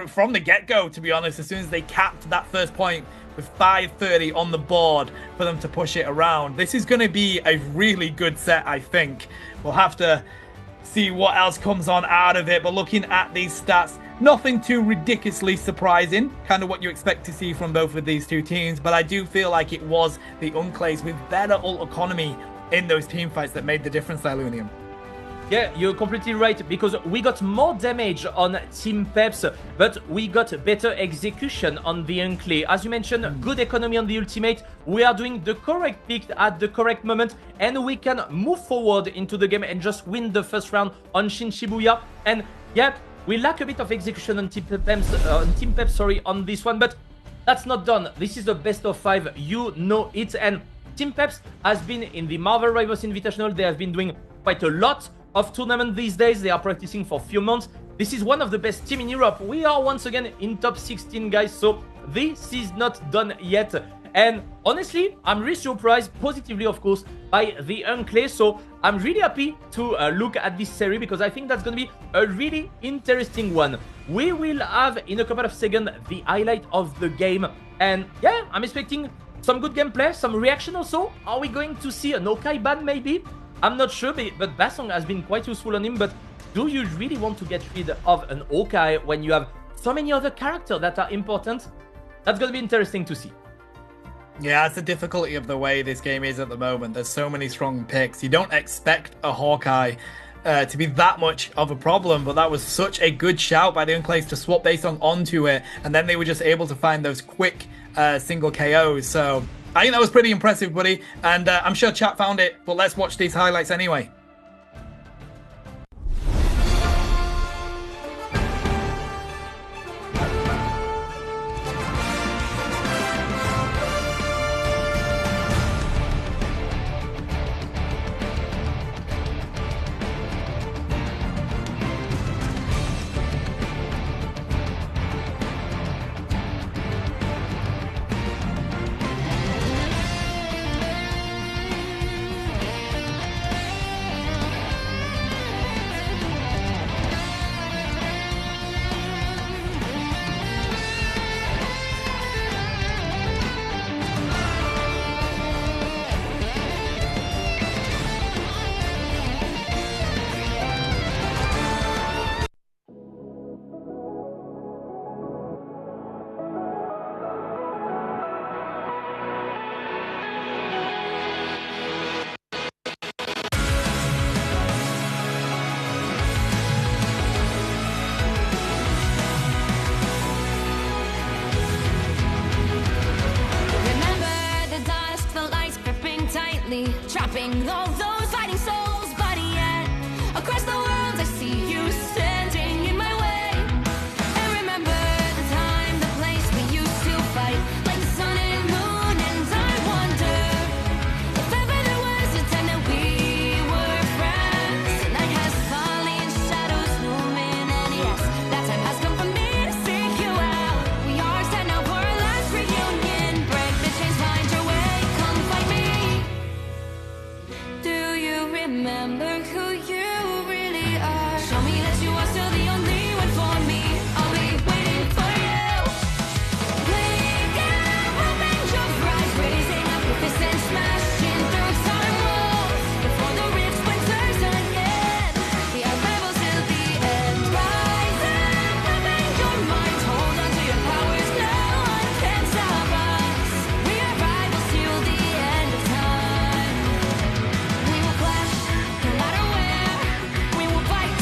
from the get-go, to be honest, as soon as they capped that first point with 5:30 on the board for them to push it around. This is going to be a really good set, I think. We'll have to see what else comes on out of it, but looking at these stats, nothing too ridiculously surprising, kind of what you expect to see from both of these two teams, but I do feel like it was the Unclays with better ult economy in those team fights that made the difference there, Lunium. Yeah, you're completely right, because we got more damage on Team Peps, but we got better execution on the Unclay. As you mentioned, good economy on the ultimate. We are doing the correct pick at the correct moment, and we can move forward into the game and just win the first round on Shin Shibuya. And yeah, we lack a bit of execution on Team Peps, on this one, but that's not done. This is the best of 5, you know it, and Team Peps has been in the Marvel Rivals Invitational. They have been doing quite a lot of tournament these days. They are practicing for a few months. This is one of the best team in Europe. We are once again in top 16, guys, so this is not done yet. And honestly, I'm really surprised, positively of course, by the Unclay. So I'm really happy to look at this series, because I think that's going to be a really interesting one. We will have in a couple of seconds the highlight of the game, and yeah, I'm expecting some good gameplay, some reaction also. Are we going to see an Okai ban maybe? I'm not sure, but Basong has been quite useful on him. But do you really want to get rid of an Okai when you have so many other characters that are important? That's going to be interesting to see. Yeah, that's the difficulty of the way this game is at the moment. There's so many strong picks. You don't expect a Hawkeye to be that much of a problem, but that was such a good shout by the Unclays to swap Basong onto it, and then they were just able to find those quick single KOs. So I think that was pretty impressive, buddy, and I'm sure chat found it, but let's watch these highlights anyway. Trapping all those fighting souls, but yet across the world I see you standing in my way. And remember the time, the place we used to fight like the sun and moon. And I wonder if ever there was a time that we were friends. The night has fallen, shadows looming, and yes, that time has come for me to seek you out. We are set now for our last reunion. Break the chains, find your way, come fight me. Do you remember who you really are? Show me that you are still the only one for me. I'll be waiting for you. Wake up, open your eyes, raising up your fists and smashing through time walls. Before the rift splinters again, the arrival till the end. Rise up, open your mind, hold on to your powers. No one can stop us. We are rivals till the end of time. We will clash, no matter where. We will fight.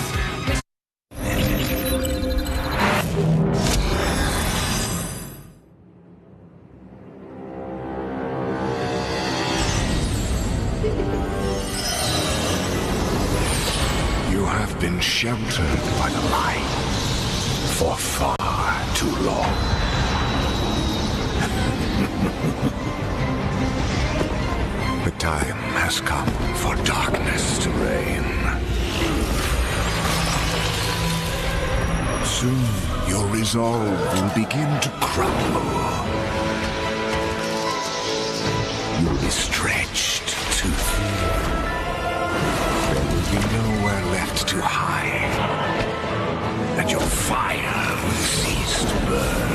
You have been sheltered by the light for far too long. The time has come for darkness to reign. Soon your resolve will begin to crumble. You'll be stretched too thin. There will be nowhere left to hide, and your fire will cease to burn.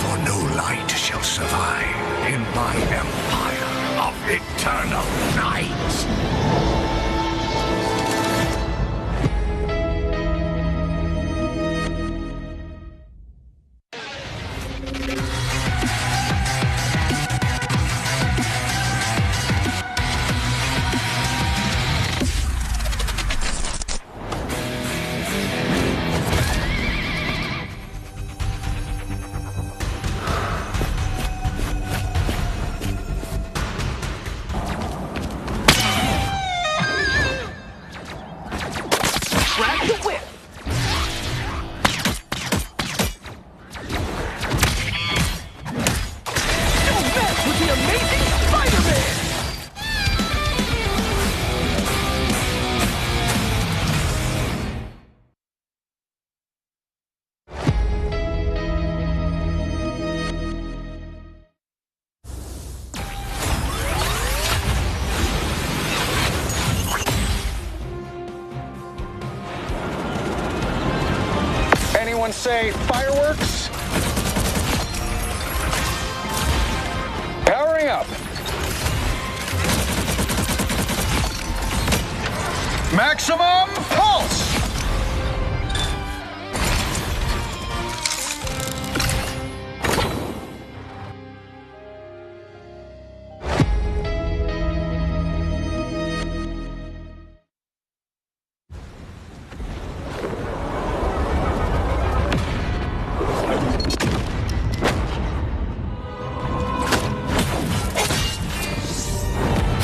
For no light shall survive in my empire of eternal night. Everyone say fireworks. Powering up. Maximum pulse.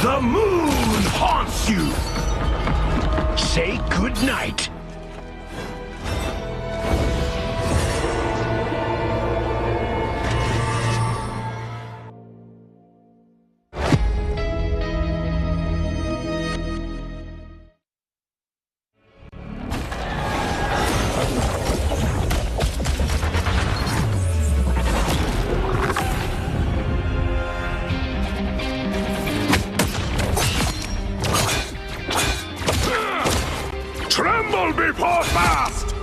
The moon haunts you. Say goodnight. Tremble before fast!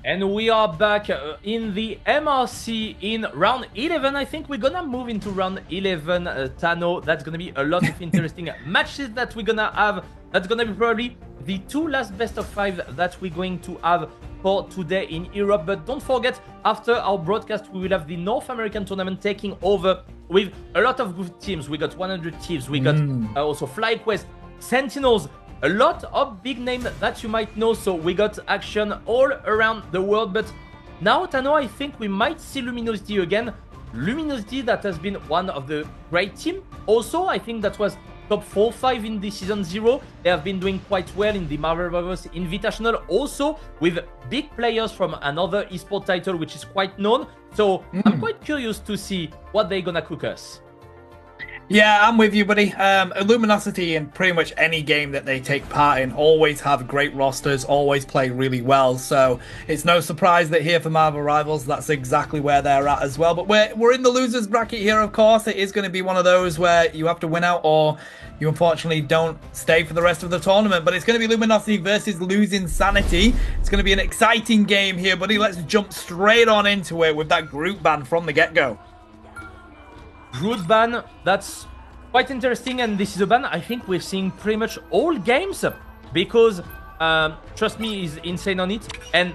And we are back in the MRC in round 11. I think we're gonna move into round 11, Tano. That's gonna be a lot of interesting matches that we're gonna have. That's gonna be probably the two last best of 5 that we're going to have for today in Europe. But don't forget, after our broadcast, we will have the North American tournament taking over with a lot of good teams. We got 100 Thieves, we got also FlyQuest, Sentinels, a lot of big names that you might know. So we got action all around the world. But now, Tano, I think we might see Luminosity again. Luminosity, that has been one of the great team. Also, I think that was top 4-5 in the season 0. They have been doing quite well in the Marvel Rivars Invitational, also with big players from another esport title, which is quite known. So I'm quite curious to see what they're gonna cook us. Yeah, I'm with you, buddy. Luminosity in pretty much any game that they take part in always have great rosters, always play really well. So it's no surprise that here for Marvel Rivals, that's exactly where they're at as well. But we're in the losers bracket here, of course. It is going to be one of those where you have to win out or you unfortunately don't stay for the rest of the tournament. But it's going to be Luminosity versus Losing Sanity. It's going to be an exciting game here, buddy. Let's jump straight on into it with that group ban from the get-go. Group ban, that's quite interesting, and this is a ban I think we're seeing pretty much all games, because trust me, is insane on it. And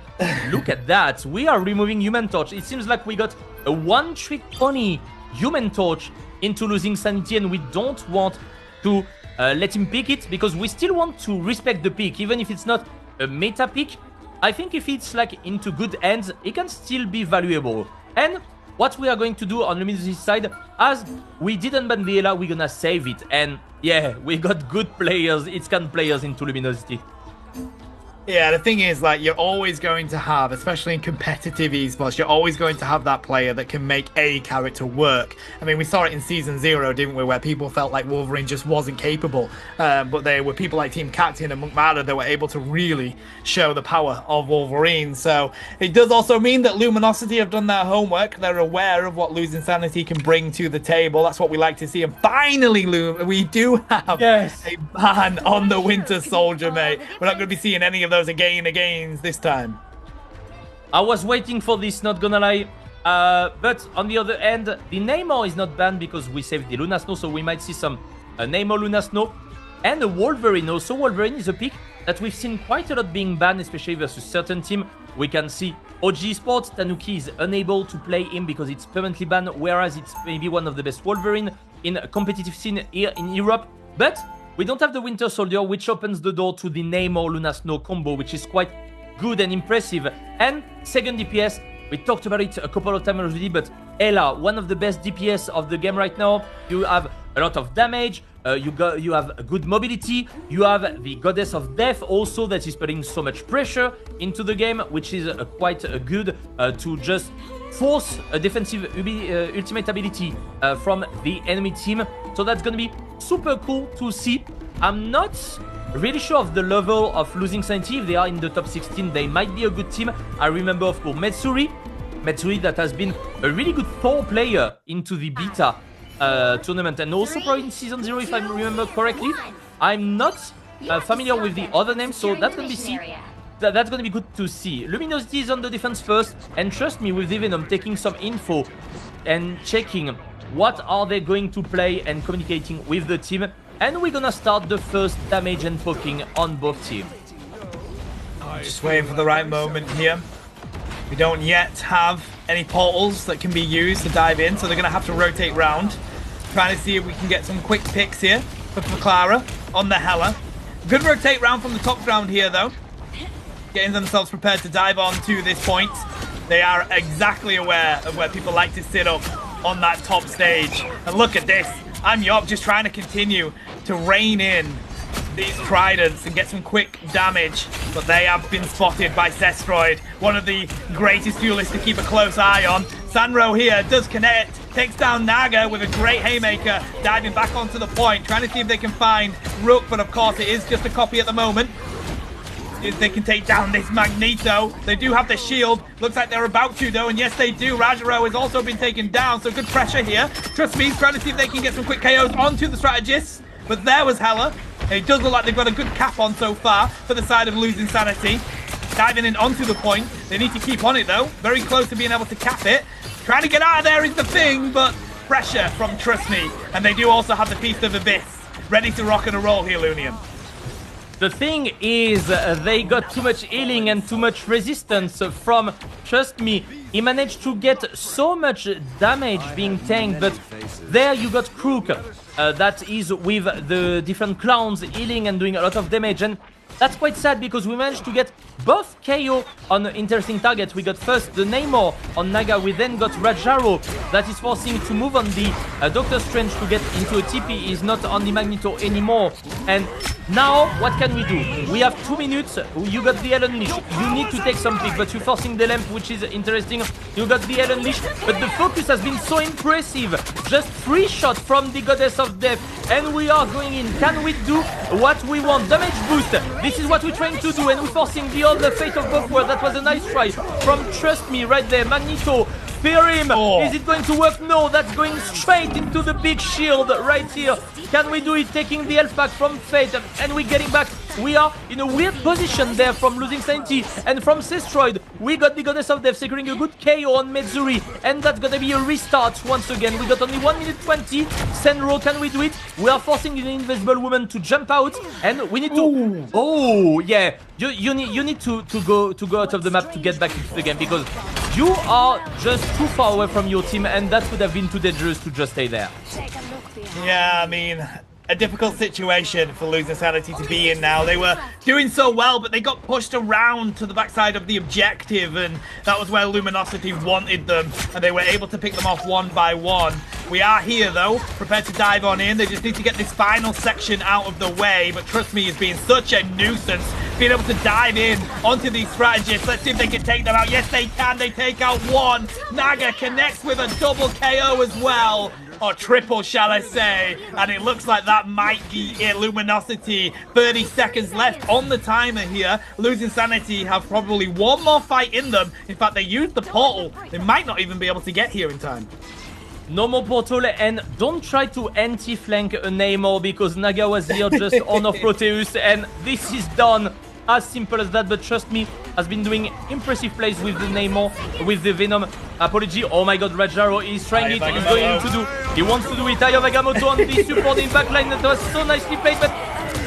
look at that, we are removing Human Torch. It seems like we got a one-trick pony Human Torch into Losing Sanity, and we don't want to let him pick it, because we still want to respect the pick, even if it's not a meta pick. I think if it's like into good hands, it can still be valuable. And what we are going to do on Luminosity's side, as we didn't ban the Ela, we're gonna save it. And yeah, we got good players, It's-Can players into Luminosity. Yeah, the thing is, like, you're always going to have, especially in competitive esports, you're always going to have that player that can make a character work. I mean, we saw it in Season 0, didn't we, where people felt like Wolverine just wasn't capable. But there were people like Team Captain and Monkmada that were able to really show the power of Wolverine. So it does also mean that Luminosity have done their homework. They're aware of what Losing Sanity can bring to the table. That's what we like to see. And finally, we do have a ban on the Winter Soldier, mate. We're not going to be seeing any of those agains this time. I was waiting for this, not gonna lie. But on the other end, the Namor is not banned because we saved the Luna Snow, so we might see some Namor Luna Snow. And a Wolverine also. Wolverine is a pick that we've seen quite a lot being banned, especially versus certain team. We can see OG Sports, Tanuki is unable to play him because it's permanently banned, whereas it's maybe one of the best Wolverine in a competitive scene here in Europe. But we don't have the Winter Soldier, which opens the door to the Namor Luna Snow combo, which is quite good and impressive. And second DPS, we talked about it a couple of times already, but Ela, one of the best DPS of the game right now. You have a lot of damage, you have good mobility, you have the Goddess of Death also that is putting so much pressure into the game, which is quite good to just force a defensive ultimate ability from the enemy team. So that's gonna be super cool to see. I'm not really sure of the level of Losing Sanity. If they are in the top 16, they might be a good team. I remember, of course, Metsuri. Metsuri that has been a really good Thor player into the beta tournament and also probably in Season 0 if I remember correctly. I'm not familiar with the other names, so that's going to be that's going to be good to see. Luminosity is on the defense first, and trust me, with the Venom taking some info and checking what are they going to play and communicating with the team. And we're gonna start the first damage and poking on both teams. Just waiting for the right moment here. We don't yet have any portals that can be used to dive in, so they're gonna have to rotate round. Trying to see if we can get some quick picks here for Clara on the Hela. Good rotate round from the top ground here though. Getting themselves prepared to dive on to this point. They are exactly aware of where people like to sit up on that top stage. And look at this. I'm Yob just trying to continue to rein in these tridents and get some quick damage. But they have been spotted by Sestroid, one of the greatest duelists to keep a close eye on. Sanro here does connect, takes down Naga with a great haymaker, diving back onto the point, trying to see if they can find Rook, but of course it is just a copy at the moment. If they can take down this Magneto. They do have the shield. Looks like they're about to though, and yes they do. Rajaro has also been taken down, so good pressure here. Trust me, he's trying to see if they can get some quick KOs onto the strategists. But there was Hela. It does look like they've got a good cap on so far for the side of Losing Sanity. Diving in onto the point. They need to keep on it though. Very close to being able to cap it. Trying to get out of there is the thing, but pressure from Trust Me. And they do also have the Feast of Abyss. Ready to rock and roll here, Lunium. The thing is, they got too much healing and too much resistance from Trust Me. He managed to get so much damage being tanked, but there you got Crook. That is with the different clowns healing and doing a lot of damage. And that's quite sad because we managed to get both KO on interesting targets. We got first the Namor on Naga, we then got Rajaro that is forcing to move on the Doctor Strange to get into a TP, is not on the Magneto anymore. And now what can we do? We have 2 minutes, you got the Ellen Leash, you need to take some pick, but you're forcing the lamp, which is interesting. You got the Ellen Leash, but the focus has been so impressive. Just 3 shots from the Goddess of Death, and we are going in. Can we do what we want? Damage boost, this is what we're trying to do, and we're forcing the other Fate of Buffward. That was a nice try from Trust Me right there. Magneto, fear him. Is it going to work? No, that's going straight into the big shield right here. Can we do it? Taking the health back from Fate, and we're getting back. We are in a weird position there from Losing Sanity, and from Sestroid we got the Goddess of Death securing a good KO on Metsuri, and that's gonna be a restart once again. We got only 1 minute 20. Senro, can we do it? We are forcing the Invisible Woman to jump out, and we need to... Oh yeah, you need to go out of the map to get back into the game, because you are just too far away from your team, and that would have been too dangerous to just stay there. Yeah, I mean, a difficult situation for Losing Sanity to be in now. They were doing so well, but they got pushed around to the backside of the objective, and that was where Luminosity wanted them, and they were able to pick them off one by one. We are here, though, prepared to dive on in. They just need to get this final section out of the way, but Trust Me is being such a nuisance, being able to dive in onto these strategists. Let's see if they can take them out. Yes, they can. They take out one. Naga connects with a double KO as well. Or triple, shall I say. And it looks like that might be it. Luminosity, 30 seconds left on the timer here. Losing Sanity have probably one more fight in them. In fact, they used the portal. They might not even be able to get here in time. No more portal, and don't try to anti-flank a Namor, because Naga was here just on off Proteus, and this is done. As simple as that. But Trust Me has been doing impressive plays with the Namor, with the Venom. Apology. Oh my god, Rajaro is trying it. He's going to do. He wants to do it. Aya Vagamoto on the supporting backline. That was so nicely played, but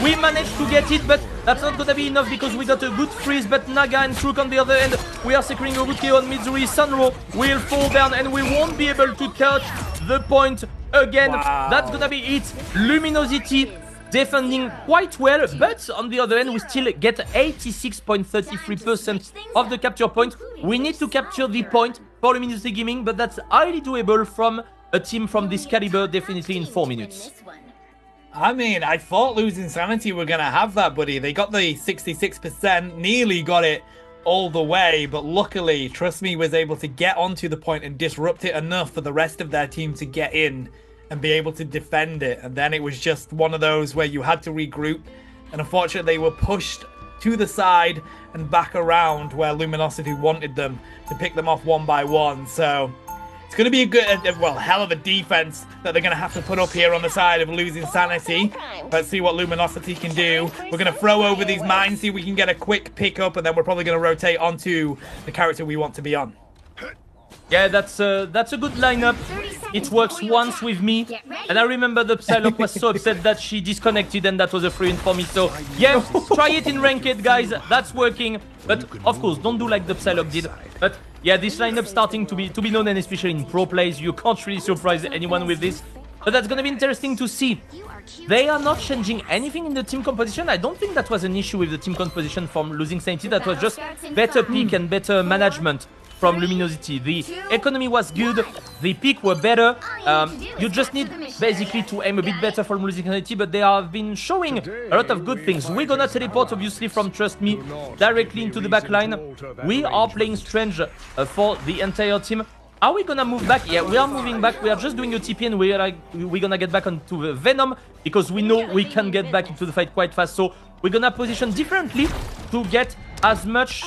we managed to get it. But that's not gonna be enough, because we got a good freeze. But Naga and Crook on the other end, we are securing a good KO on Mitsuri. Sunro will fall down, and we won't be able to touch the point again. Wow. That's gonna be it. Luminosity defending quite well, but on the other end we still get 86.33% of the capture point. We need to capture the point for Luminosity Gaming, but that's highly doable from a team from this caliber, definitely in 4 minutes. I mean, I thought Losing Sanity were going to have that, buddy. They got the 66%, nearly got it all the way, but luckily, Trust Me was able to get onto the point and disrupt it enough for the rest of their team to get in and be able to defend it. And then it was just one of those where you had to regroup, and unfortunately they were pushed to the side and back around where Luminosity wanted them to pick them off one by one. So it's going to be a good, hell of a defense that they're going to have to put up here on the side of losing sanity. Let's see what Luminosity can do. We're going to throw over these mines, see if we can get a quick pick up, and then we're probably going to rotate onto the character we want to be on. Yeah, that's a good lineup. It works once with me, and I remember the Psylocke was so upset that she disconnected, and that was a free win for me. So yeah, try it in ranked, guys. That's working. But of course, don't do like the Psylocke did. But yeah, this lineup starting to be known, and especially in pro plays, you can't really surprise anyone with this. But that's gonna be interesting to see. They are not changing anything in the team composition. I don't think that was an issue with the team composition from losing sanity. That was just better pick and better management from Luminosity. The economy was good, the pick were better. You just need basically to aim a bit better from losing sanity, but they have been showing a lot of good things. We're gonna teleport obviously from Trust Me directly into the back line. We are playing Strange for the entire team. Are we gonna move back? Yeah, we are moving back. We are just doing a TP and we're gonna get back onto the Venom because we know we can get back into the fight quite fast. So we're gonna position differently to get as much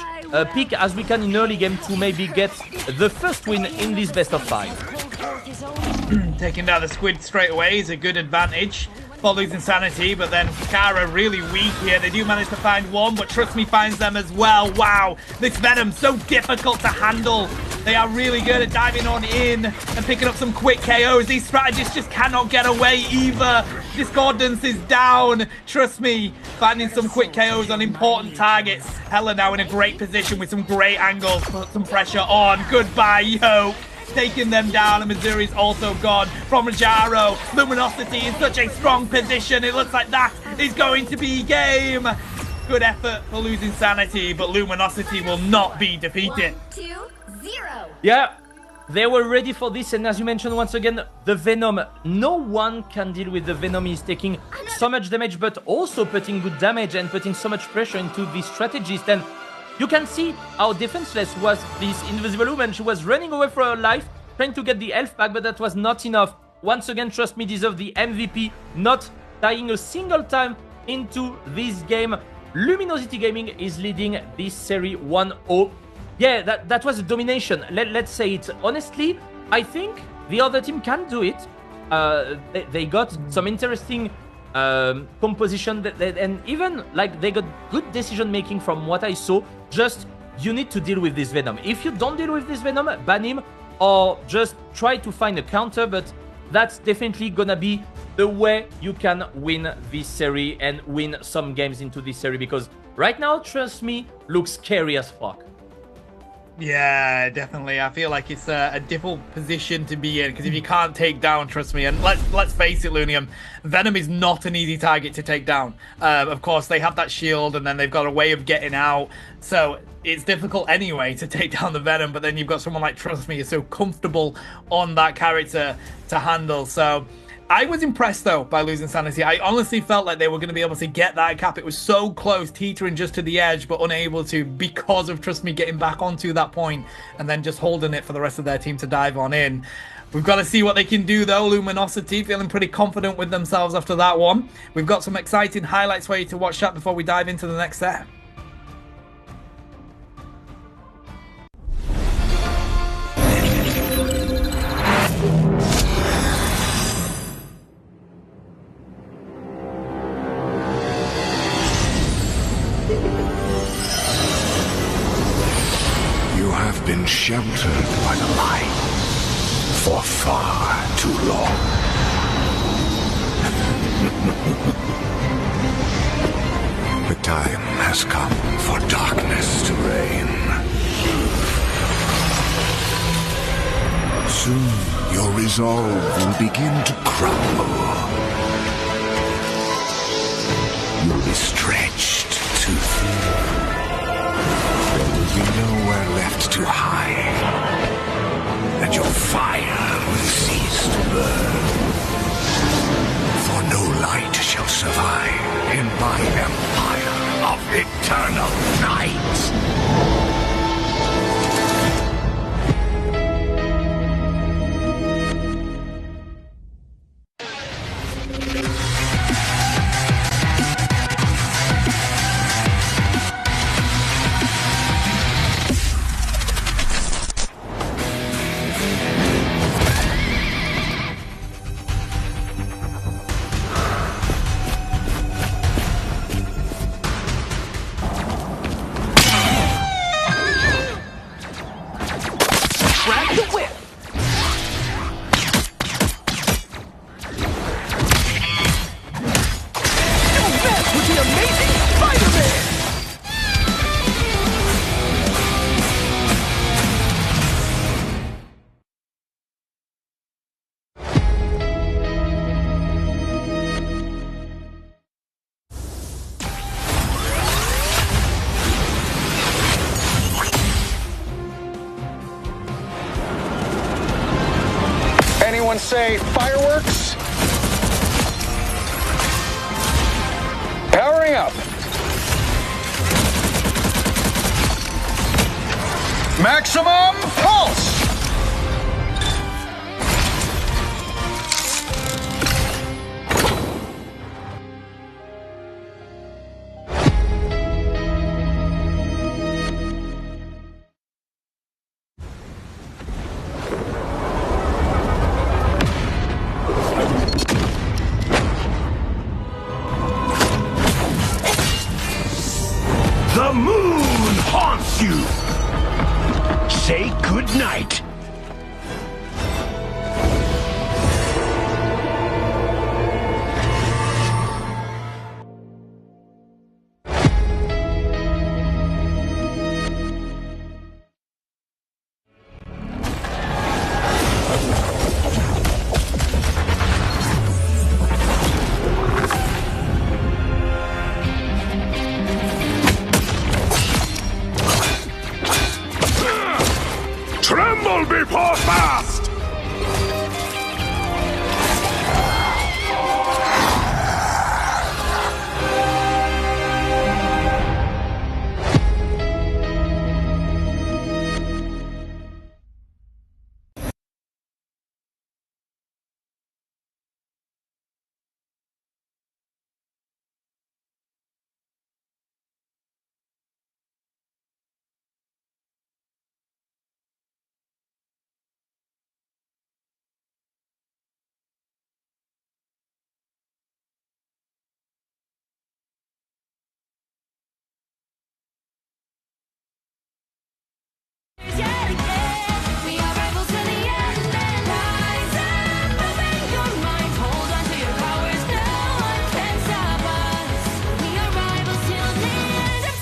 pick as we can in early game to maybe get the first win in this best of 5. Taking down the squid straight away is a good advantage for losing sanity, but then Kara really weak here. They do manage to find one, but Trust Me finds them as well. Wow, this Venom so difficult to handle. They are really good at diving on in and picking up some quick KOs. These strategists just cannot get away either. Discordance is down. Trust Me finding some quick KOs on important targets. Hella now in a great position with some great angles. Put some pressure on. Goodbye, Yoke. Taking them down, and Missouri's also gone from Rajaro. Luminosity in such a strong position. It looks like that is going to be game. Good effort for losing sanity, but Luminosity will not be defeated. 1-2-0. Yeah, they were ready for this, and as you mentioned once again, the Venom. No one can deal with the Venom. He's taking so much damage, but also putting good damage and putting so much pressure into the strategist. And you can see how defenseless was this Invisible Woman. She was running away for her life, trying to get the health back, but that was not enough. Once again, Trust Me deserve the MVP, not dying a single time into this game. Luminosity Gaming is leading this series 1-0. Yeah, that was a domination. Let's say it honestly. I think the other team can do it. They got some interesting composition and even like they got good decision making from what I saw. Just you need to deal with this Venom. If you don't deal with this Venom, ban him or just try to find a counter, but that's definitely gonna be the way you can win this series and win some games into this series, because right now, Trust Me, looks scary as fuck. Yeah, definitely. I feel like it's a difficult position to be in, because if you can't take down, Trust Me, and let's face it, Lunium, Venom is not an easy target to take down. Of course, they have that shield, and then they've got a way of getting out, so it's difficult anyway to take down the Venom, but then you've got someone like Trust Me who's so comfortable on that character to handle. So I was impressed, though, by losing sanity. I honestly felt like they were going to be able to get that cap. It was so close, teetering just to the edge, but unable to because of, Trust Me, getting back onto that point and then just holding it for the rest of their team to dive on in. We've got to see what they can do, though. Luminosity feeling pretty confident with themselves after that one. We've got some exciting highlights for you to watch out before we dive into the next set. Been sheltered by the light for far too long. The time has come for darkness to reign. Soon your resolve will begin to crumble. You'll be stretched too thin. There will be nowhere left to hide, and your fire will cease to burn. For no light shall survive in my empire of eternal night. Grab the whip. Don't mess with the amazing Spider-Man! Anyone say fireworks? Powering up. Maximum pulse! The moon haunts you! Say goodnight. Tremble before fast! We are rivals to the end and rise and open your mind. Hold on to your powers, no one can stop us. We are rivals till the end of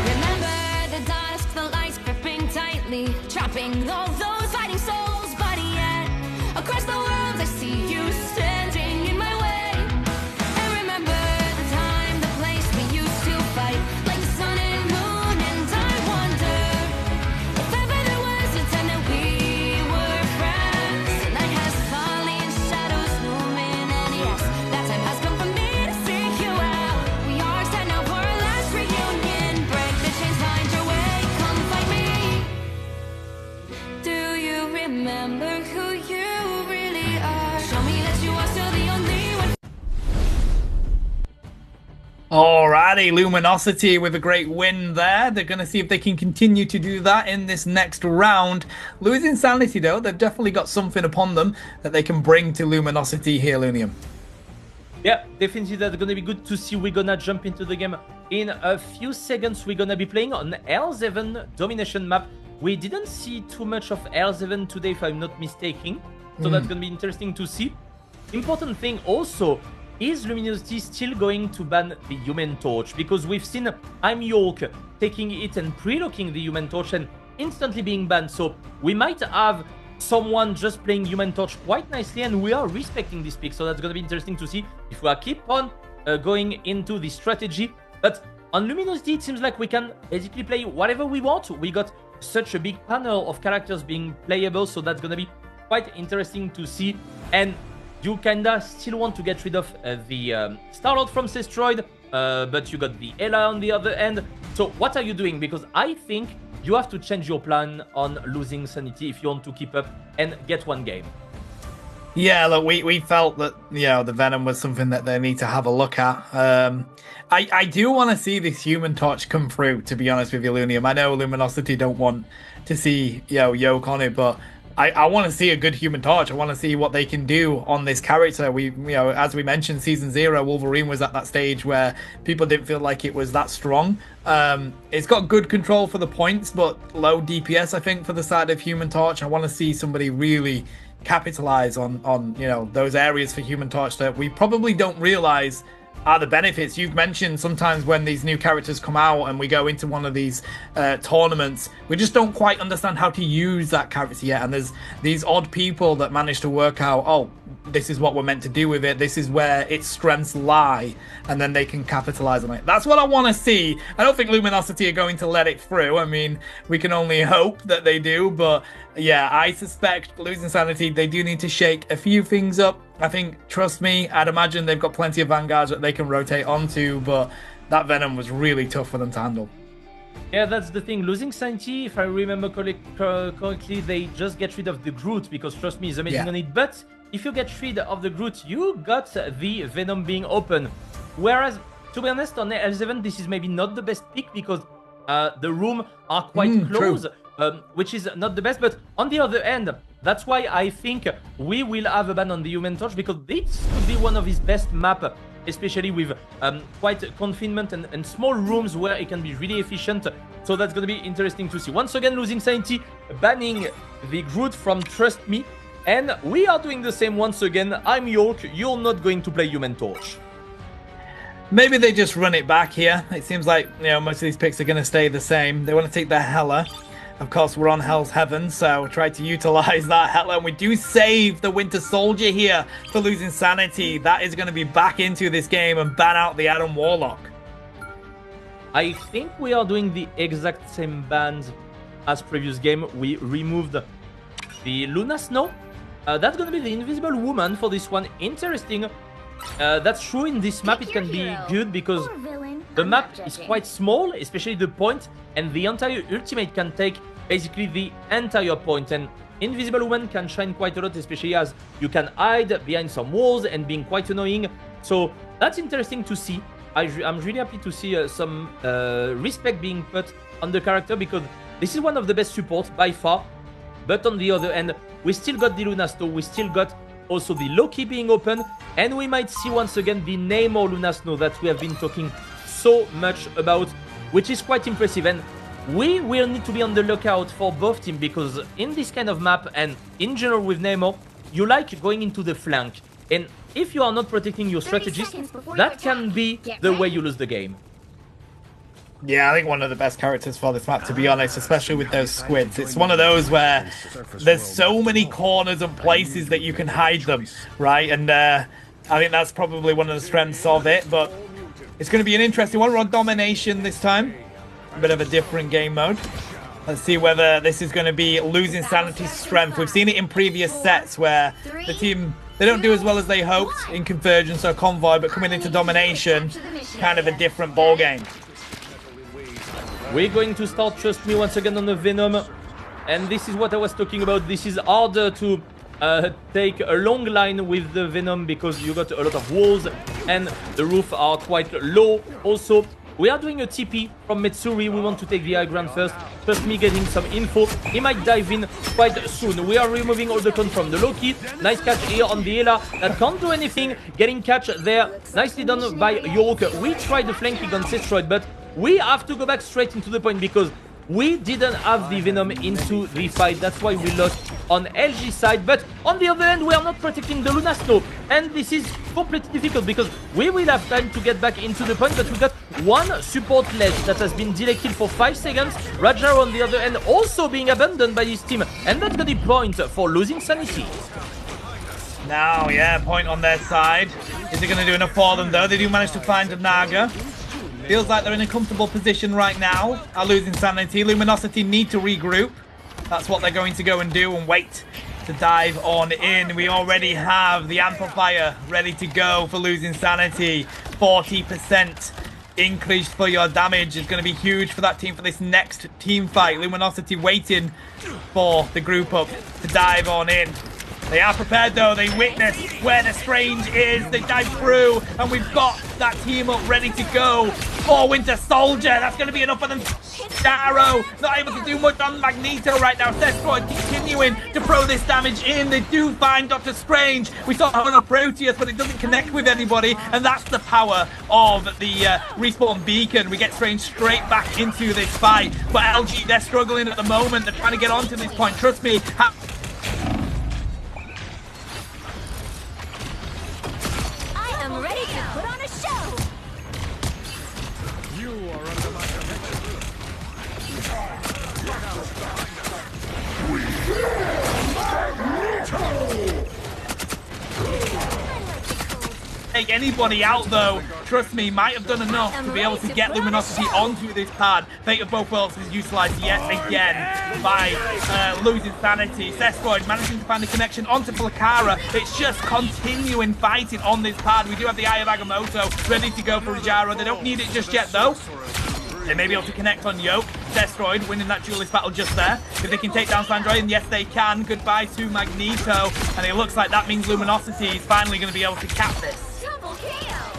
Remember the dust, the lights gripping tightly, trapping all those fighting souls. But yet, across the world, I see you standing in my way. And remember the time, the place we used to fight, like the sun and moon. And I wonder if ever there was a time that we were friends. The night has fallen, shadows looming, and yes, that time has come for me to seek you out. We are set now for our last reunion. Break the chains, find your way, come find me. Do you remember who you really are? Show me that you are still the only one. Alrighty, Luminosity with a great win there. They're going to see if they can continue to do that in this next round. Losing Sanity, though, they've definitely got something upon them that they can bring to Luminosity here, Lunium. Yeah, definitely that's gonna be good to see. We're gonna jump into the game in a few seconds. We're gonna be playing on L7 domination map. We didn't see too much of L7 today, if I'm not mistaken. So that's gonna be interesting to see. Important thing also is Luminosity still going to ban the Human Torch, because we've seen I'm York taking it and pre-locking the Human Torch and instantly being banned. So we might have someone just playing Human Torch quite nicely, and we are respecting this pick. So that's going to be interesting to see if we are keep on going into the strategy. But on Luminosity, it seems like we can basically play whatever we want. We got such a big panel of characters being playable, so that's going to be quite interesting to see. And you kinda still want to get rid of the Star-Lord from Sestroid, but you got the Ella on the other end. So what are you doing? Because I think you have to change your plan on losing Sanity if you want to keep up and get one game. Yeah, look, we felt that, you know, the Venom was something that they need to have a look at. I do want to see this Human Torch come through, to be honest with you, Lunium. I know Luminosity don't want to see, you know, Yoke on it, but I want to see a good Human Torch. I want to see what they can do on this character. You know, as we mentioned, Season 0, Wolverine was at that stage where people didn't feel like it was that strong. It's got good control for the points, but low DPS, I think, for the side of Human Torch. I want to see somebody really capitalize on you know, those areas for Human Torch that we probably don't realize are the benefits. You've mentioned sometimes when these new characters come out and we go into one of these tournaments, we just don't quite understand how to use that character yet, and there's these odd people that manage to work out, oh, this is what we're meant to do with it, this is where its strengths lie, and then they can capitalize on it. That's what I want to see. I don't think Luminosity are going to let it through. I mean, we can only hope that they do, but yeah, I suspect losing Sanity, they do need to shake a few things up. I think, trust me, I'd imagine they've got plenty of Vanguards that they can rotate onto, but that Venom was really tough for them to handle. Yeah, that's the thing. Losing Sanity, if I remember correctly, they just get rid of the Groot, because trust me, he's amazing on it. But if you get rid of the Groot, you got the Venom being open. Whereas, to be honest, on L7, this is maybe not the best pick, because the room are quite close, which is not the best. But on the other end, that's why I think we will have a ban on the Human Torch, because this could be one of his best map, especially with quite confinement and small rooms where it can be really efficient. So that's going to be interesting to see. Once again, losing Sanity, banning the Groot from Trust Me. And we are doing the same once again. I'm York, you're not going to play Human Torch. Maybe they just run it back here. It seems like, you know, most of these picks are going to stay the same. They want to take their Hela. Of course, we're on Hell's Heaven, so try to utilize that Hela. And we do save the Winter Soldier here for losing Sanity. That is going to be back into this game and ban out the Adam Warlock. I think we are doing the exact same bans as previous game. We removed the Luna Snow. That's going to be the Invisible Woman for this one. Interesting. That's true, in this map it can be good because the map is quite small, especially the point, and the entire ultimate can take basically the entire point, and Invisible Woman can shine quite a lot, especially as you can hide behind some walls and being quite annoying. So that's interesting to see. I'm really happy to see some respect being put on the character, because this is one of the best supports by far. But on the other end, we still got the Luna Snow, we still got also the Loki being open, and we might see once again the Namor Luna Snow that we have been talking so much about, which is quite impressive. And we will need to be on the lookout for both teams, because in this kind of map and in general with Namor, you like going into the flank, and if you are not protecting your strategist, that can be the way you lose the game. Yeah, I think one of the best characters for this map, to be honest, especially with those squids. It's one of those where there's so many corners and places that you can hide them, right? And I think that's probably one of the strengths of it, but it's going to be an interesting one. We're on Domination this time. A bit of a different game mode. Let's see whether this is going to be losing Sanity's strength. We've seen it in previous sets where the team, they don't do as well as they hoped in Convergence or Convoy, but coming into Domination, kind of a different ball game. We're going to start, trust me, once again on the Venom. And this is what I was talking about. This is harder to take a long line with the Venom, because you got a lot of walls and the roof are quite low. Also, we are doing a TP from Metsuri. We want to take the high ground first. Trust me, getting some info. He might dive in quite soon. We are removing all the con from the Loki. Nice catch here on the Ela. That can't do anything. Getting catch there. Nicely done by York. We tried the flanking on Sestroid, but we have to go back straight into the point, because we didn't have the Venom into the fight. That's why we lost on LG side. But on the other end, we are not protecting the Luna Snow. And this is completely difficult, because we will have time to get back into the point. But we got one support ledge that has been delay kill for 5 seconds. Rajar on the other end also being abandoned by his team. And that's the point for losing Sanity. Now, yeah, point on their side. Is it going to do enough for them, though? They do manage to find a Naga. Feels like they're in a comfortable position right now. Are losing Sanity. Luminosity need to regroup. That's what they're going to go and do, and wait to to dive on in. We already have the amplifier ready to go for losing sanity. 40% increase for your damage is going to be huge for that team for this next team fight. Luminosity waiting for the group up to dive on in. They are prepared though, they witness where the Strange is, they dive through, and we've got that team up ready to go for Winter Soldier. That's going to be enough for them. Darrow not able to do much on Magneto right now. Sestroid continuing to throw this damage in. They do find Doctor Strange. We saw him on a Proteus, but it doesn't connect with anybody, and that's the power of the respawn beacon. We get Strange straight back into this fight, but LG, they're struggling at the moment. They're trying to get onto this point. Trust me. I'm ready to put on a show. You are under my connection. Take anybody out though, trust me, might have done enough to be able to get Luminosity onto this pad. Fate of both worlds is utilized yet again by losing sanity. Sestroid managing to find a connection onto Placara. It's just continuing fighting on this pad. We do have the Eye of Agamotto ready to go for Rajaro. They don't need it just yet though. They may be able to connect on Yoke. Destroyed, winning that duelist battle just there. If they can take down Sandroid, and yes they can. Goodbye to Magneto. And it looks like that means Luminosity is finally going to be able to cap this.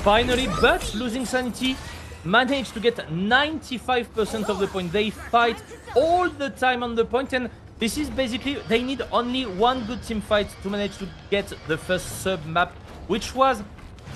Finally, but losing sanity managed to get 95% of the point. They fight all the time on the point, and this is basically, they need only one good team fight to manage to get the first sub map, which was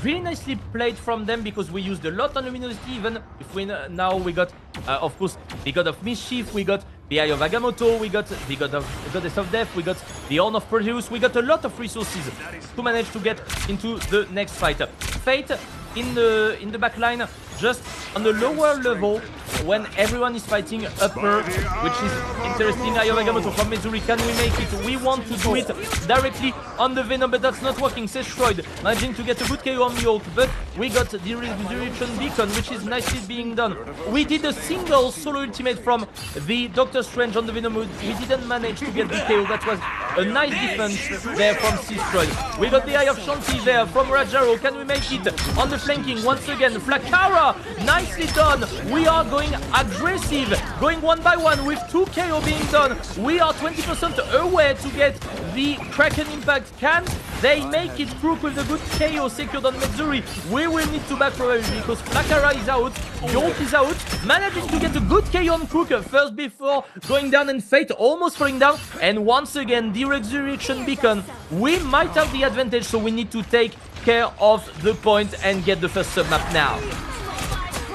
really nicely played from them because we used a lot on Luminosity. Even if we now we got of course the God of Mischief, we got the Eye of Agamotto, we got the Goddess of Death, we got the Horn of Proteus, we got a lot of resources to manage to get into the next fight. Fate in the back line, just on the lower level when everyone is fighting upper, which is interesting. Eye of Agamotto from Mezuri, can we make it? We want to do it directly on the Venom, but that's not working. Sestroid managing to get a good KO on Yoke, but we got the Resurrection Beacon, which is nicely being done. We did a single solo ultimate from the Doctor Strange on the Venom. We didn't manage to get the KO. That was a nice defense there from Sestroid. We got the Eye of Shanti there from Rajaro. Can we make it on the flanking once again? Placara, nicely done. We are going aggressive, going one by one with 2 KO being done. We are 20% away to get the Kraken impact. Can they make it? Crook with a good KO secured on Mezuri. We will need to back probably because Placara is out, Yoke is out, managing to get a good KO on Crook first before going down, and Fate almost falling down. And once again, the Resurrection Beacon, we might have the advantage, so we need to take care of the point and get the first sub map now.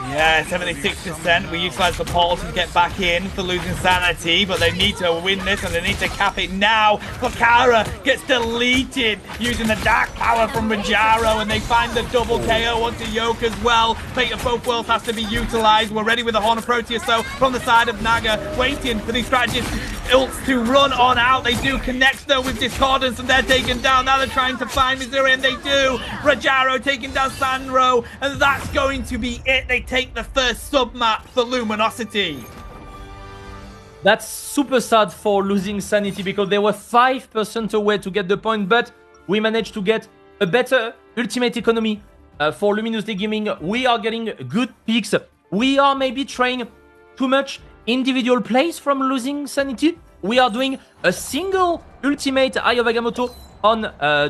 Yeah, 76%. We utilize the portal to get back in for losing sanity, but they need to win this and they need to cap it now. Placara gets deleted using the dark power from Rajaro, and they find the double KO onto Yoke as well. Fate of both worlds has to be utilized. We're ready with the Horn of Proteus, so from the side of Naga, waiting for these strategists ults to run on out. They do connect though with Discordance, and they're taken down. Now they're trying to find Missouri, and they do. Rajaro taking down Sandro, and that's going to be it. They take the first sub map for Luminosity. That's super sad for losing sanity because they were 5% away to get the point, but we managed to get a better ultimate economy for Luminosity Gaming. We are getting good picks. We are maybe trying too much individual plays from losing sanity. We are doing a single ultimate Eye of Agamotto on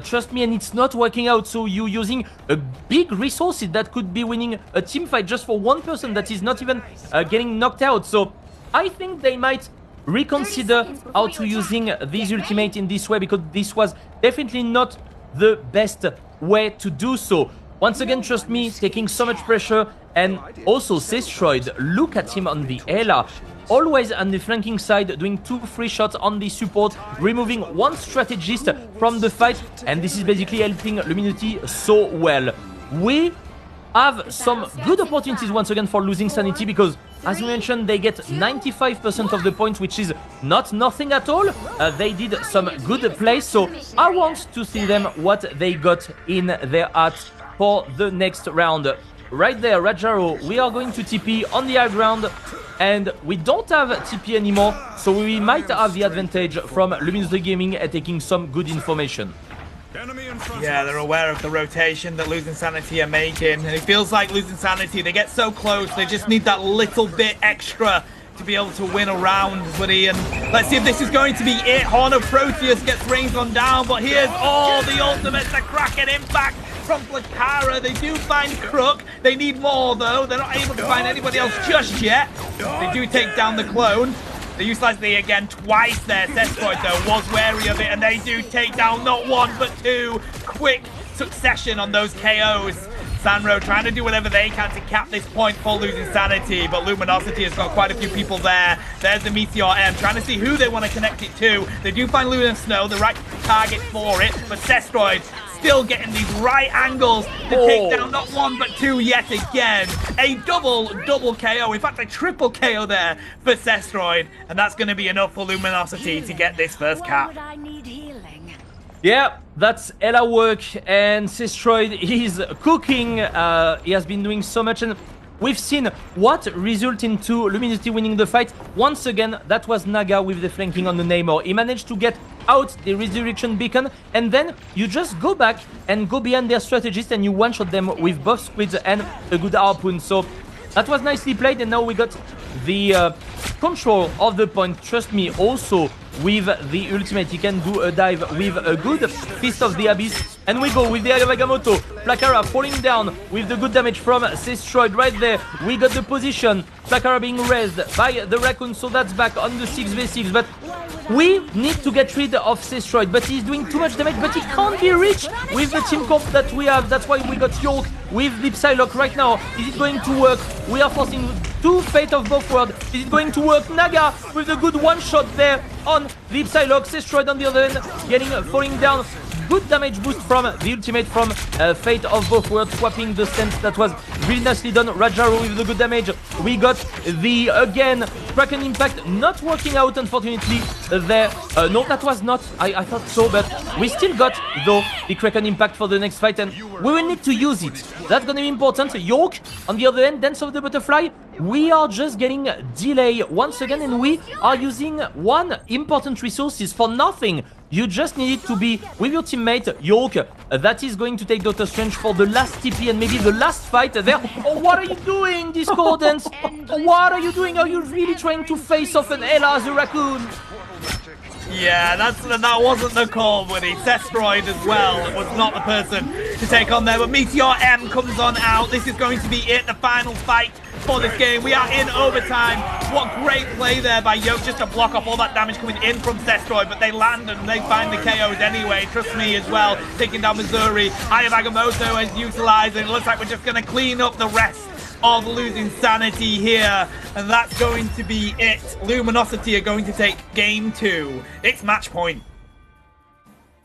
Trust Me, and it's not working out. So you using a big resources that could be winning a team fight just for one person that is not even getting knocked out. So I think they might reconsider how to using this ultimate in this way, because this was definitely not the best way to do so. Once again, Trust Me taking so much pressure, and also Sestroid, look at him on the Ela, always on the flanking side, doing 2 free shots on the support, removing one strategist from the fight, and this is basically helping Luminosity so well. We have some good opportunities once again for losing sanity, because as we mentioned, they get 95% of the points, which is not nothing at all. They did some good plays, so I want to see them what they got in their heart for the next round. right there, Rajaro. We are going to TP on the high ground, and we don't have TP anymore, so we might have the advantage from Luminosity Gaming at taking some good information. Yeah, they're aware of the rotation that Losing Sanity are making, and it feels like Losing Sanity, they get so close, they just need that little bit extra to be able to win a round, buddy. And let's see if this is going to be it. Horn of Proteus gets rained on down, but here's all the ultimates, the Kraken impact from Blakara. They do find Crook. They need more, though. They're not able to find anybody else just yet. They do take down the clone. They utilize the again twice there. Sestroid, though, was wary of it, and they do take down not one, but two. Quick succession on those KOs. Sanro trying to do whatever they can to cap this point for Losing Sanity, but Luminosity has got quite a few people there. There's the Meteor M, trying to see who they want to connect it to. They do find Luna Snow, the right target for it, but Sestroid still getting these right angles to take down not one, but two yet again. A double KO, in fact a triple KO there for Sestroid, and that's going to be enough for Luminosity to get this first cap. I need healing. Yeah, that's Ella work, and Sestroid is cooking. He has been doing so much, and we've seen what resulted into Luminosity winning the fight. Once again, that was Naga with the flanking on the Namor. He managed to get out the Resurrection Beacon, and then you just go back and go behind their strategist, and you one-shot them with both squids and a good harpoon. So that was nicely played, and now we got the control of the point. Trust me, also with the ultimate, he can do a dive with a good Fist of the Abyss. And we go with the Eye of Agamotto. Blakara falling down with the good damage from Sestroid right there. We got the position. Blakara being raised by the Raccoon, so that's back on the 6v6. But we need to get rid of Sestroid, but he's doing too much damage, but he can't be reached with the team comp that we have. That's why we got York with the Psylocke right now. Is it going to work? We are forcing two Fate of both worlds. Is it going to work? Naga with a good one-shot there on the Psylocke. Sestroid on the other end, falling down. Good damage boost from the ultimate from Fate of both worlds, swapping the stance. That was really nicely done. Rajaro with the good damage. We got the, again, Kraken Impact not working out, unfortunately, there. No, that was not. I thought so, but we still got, though, the Kraken Impact for the next fight, and we will need to use it. That's going to be important. York, on the other end, Dance of the Butterfly. We are just getting delay once again, and we are using one important resources for nothing. You just need to be with your teammate, York. That is going to take Doctor Strange for the last TP and maybe the last fight there. Oh, what are you doing, Discordance? What are you doing? Are you really trying to face off an Ella as a raccoon? Yeah, that wasn't the call, buddy. Sestroid as well was not the person to take on there, but Meteor M comes on out. This is going to be it, the final fight for this game. We are in overtime. What great play there by Yoke just to block off all that damage coming in from Sestroid, but they land and they find the KOs anyway. Trust me as well, taking down Missouri. Eye of Agamotto is utilized, and it looks like we're just going to clean up the rest of Losing Sanity here, and that's going to be it. Luminosity are going to take game 2. It's match point.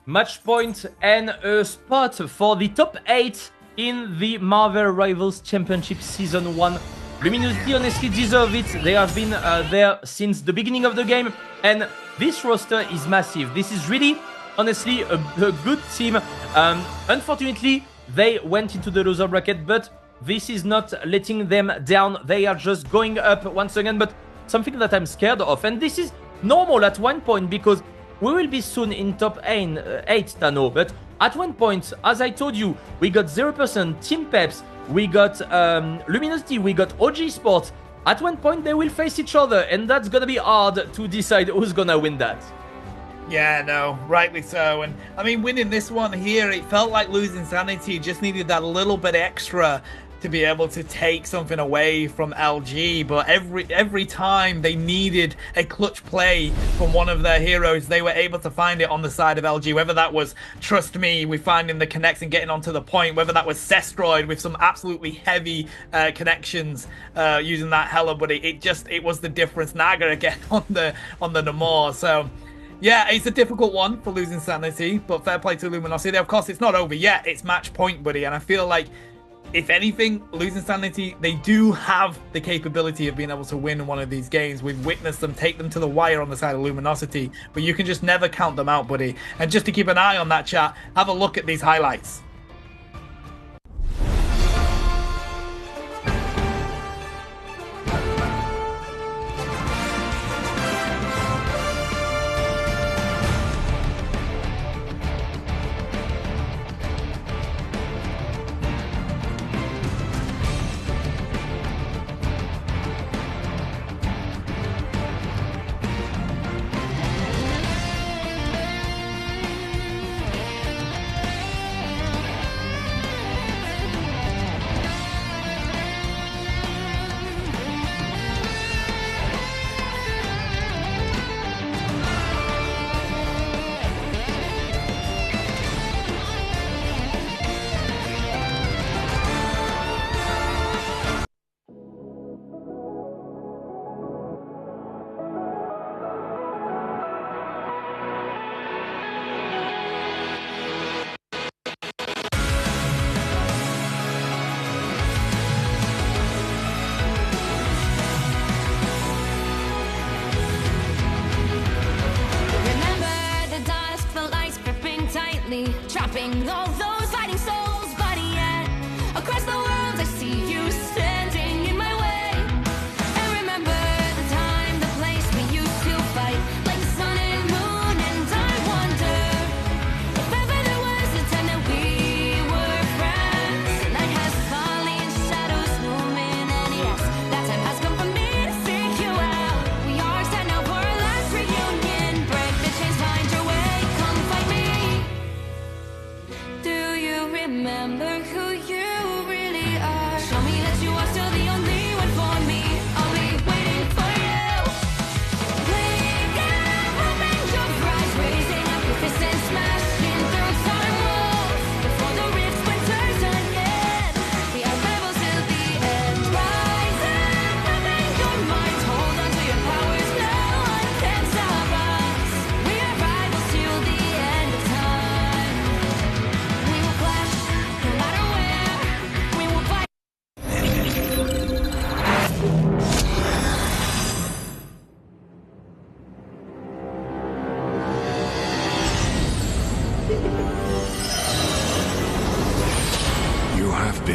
Match point and a spot for the top 8 in the Marvel Rivals Championship Season 1. Luminosity honestly deserve it. They have been there since the beginning of the game, and this roster is massive. This is really, honestly, a good team. Unfortunately, they went into the loser bracket, but this is not letting them down. They are just going up once again, but something that I'm scared of, and this is normal at one point because we will be soon in top 8, Tano, but at one point, as I told you, we got 0% Team Peps, we got Luminosity, we got OG Sports. At one point, they will face each other, and that's gonna be hard to decide who's gonna win that. Yeah, no, rightly so. And I mean, winning this one here, it felt like Losing Sanity just needed that little bit extra to be able to take something away from LG, but every time they needed a clutch play from one of their heroes, they were able to find it on the side of LG, whether that was Trust Me with finding the connects and getting onto the point, whether that was Sestroid with some absolutely heavy connections using that Hella, but it was the difference. Naga again on the Namor. So yeah, it's a difficult one for Losing Sanity, but fair play to Luminosity. Of course, it's not over yet. It's match point, buddy, and I feel like if anything, Losing Sanity, they do have the capability of being able to win one of these games. We've witnessed them take them to the wire on the side of Luminosity, but you can just never count them out, buddy. And just to keep an eye on that chat, have a look at these highlights.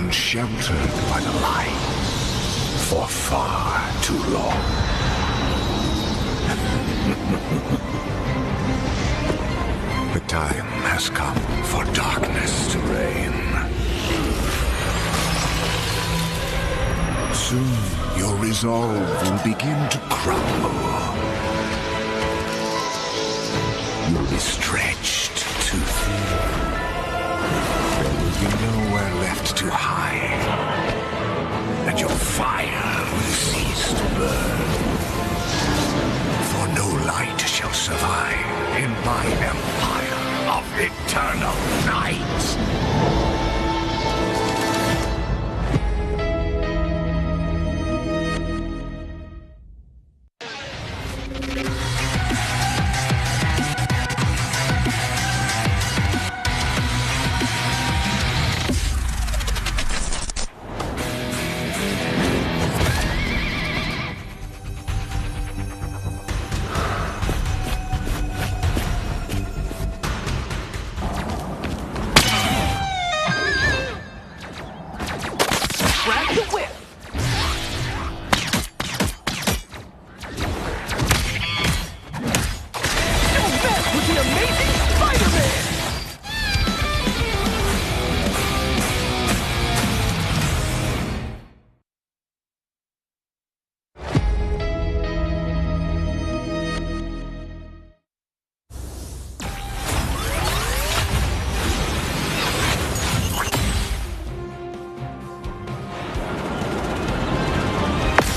been sheltered by the light for far too long. The time has come for darkness to reign. Soon your resolve will begin to crumble. You'll be stretched too thin. There will be nowhere left to hide, and your fire will cease to burn. For no light shall survive in my empire of eternal night.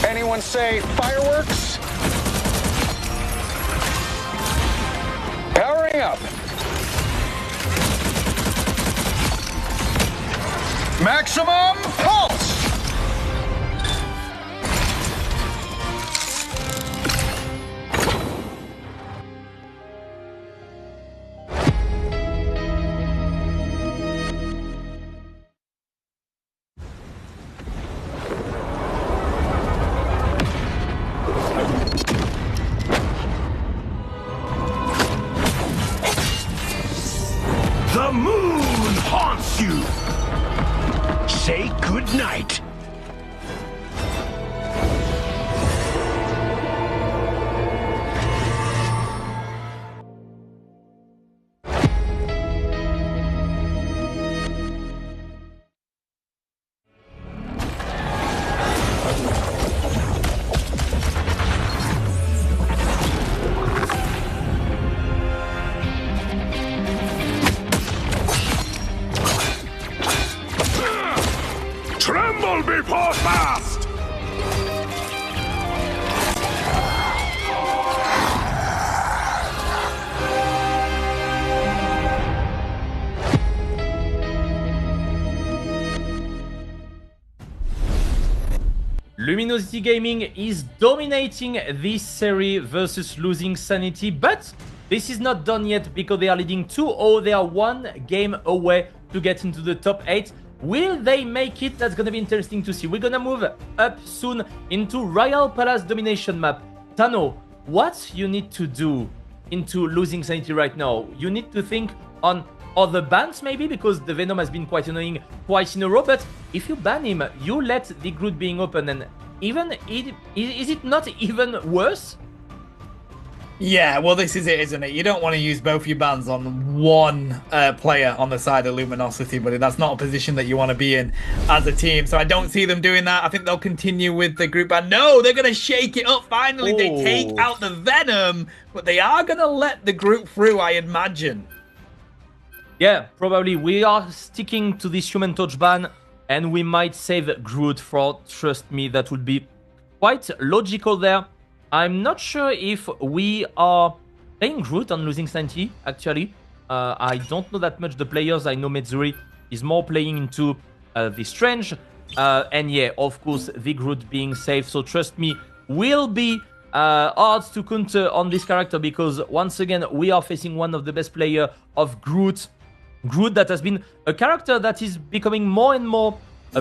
Anyone say fireworks? Powering up. Maximum pulse! The moon haunts you! Say goodnight. Tremble before fast! Luminosity Gaming is dominating this series versus losing Sanity, but this is not done yet because they are leading 2-0. They are one game away to get into the top 8. Will they make it? That's gonna be interesting to see. We're gonna move up soon into Royal Palace domination map. Tano, what you need to do into losing Sanity right now? You need to think on other bans maybe, because the Venom has been quite annoying twice in a row, but if you ban him, you let the Groot being open, and is it not even worse? Yeah, well, this is it, isn't it? You don't want to use both your bans on one player on the side of Luminosity, but that's not a position that you want to be in as a team. So I don't see them doing that. I think they'll continue with the group ban. No, they're going to shake it up. Finally, they take out the Venom, but they are going to let the group through, I imagine. Yeah, probably. We are sticking to this Human Touch ban, and we might save Groot for, trust me, that would be quite logical there. I'm not sure if we are playing Groot on losing Sanity, actually. I don't know that much the players. I know Metsuri is more playing into the Strange. And yeah, of course, the Groot being safe. So trust me, will be hard to counter on this character, because once again, we are facing one of the best players of Groot. Groot that has been a character that is becoming more and more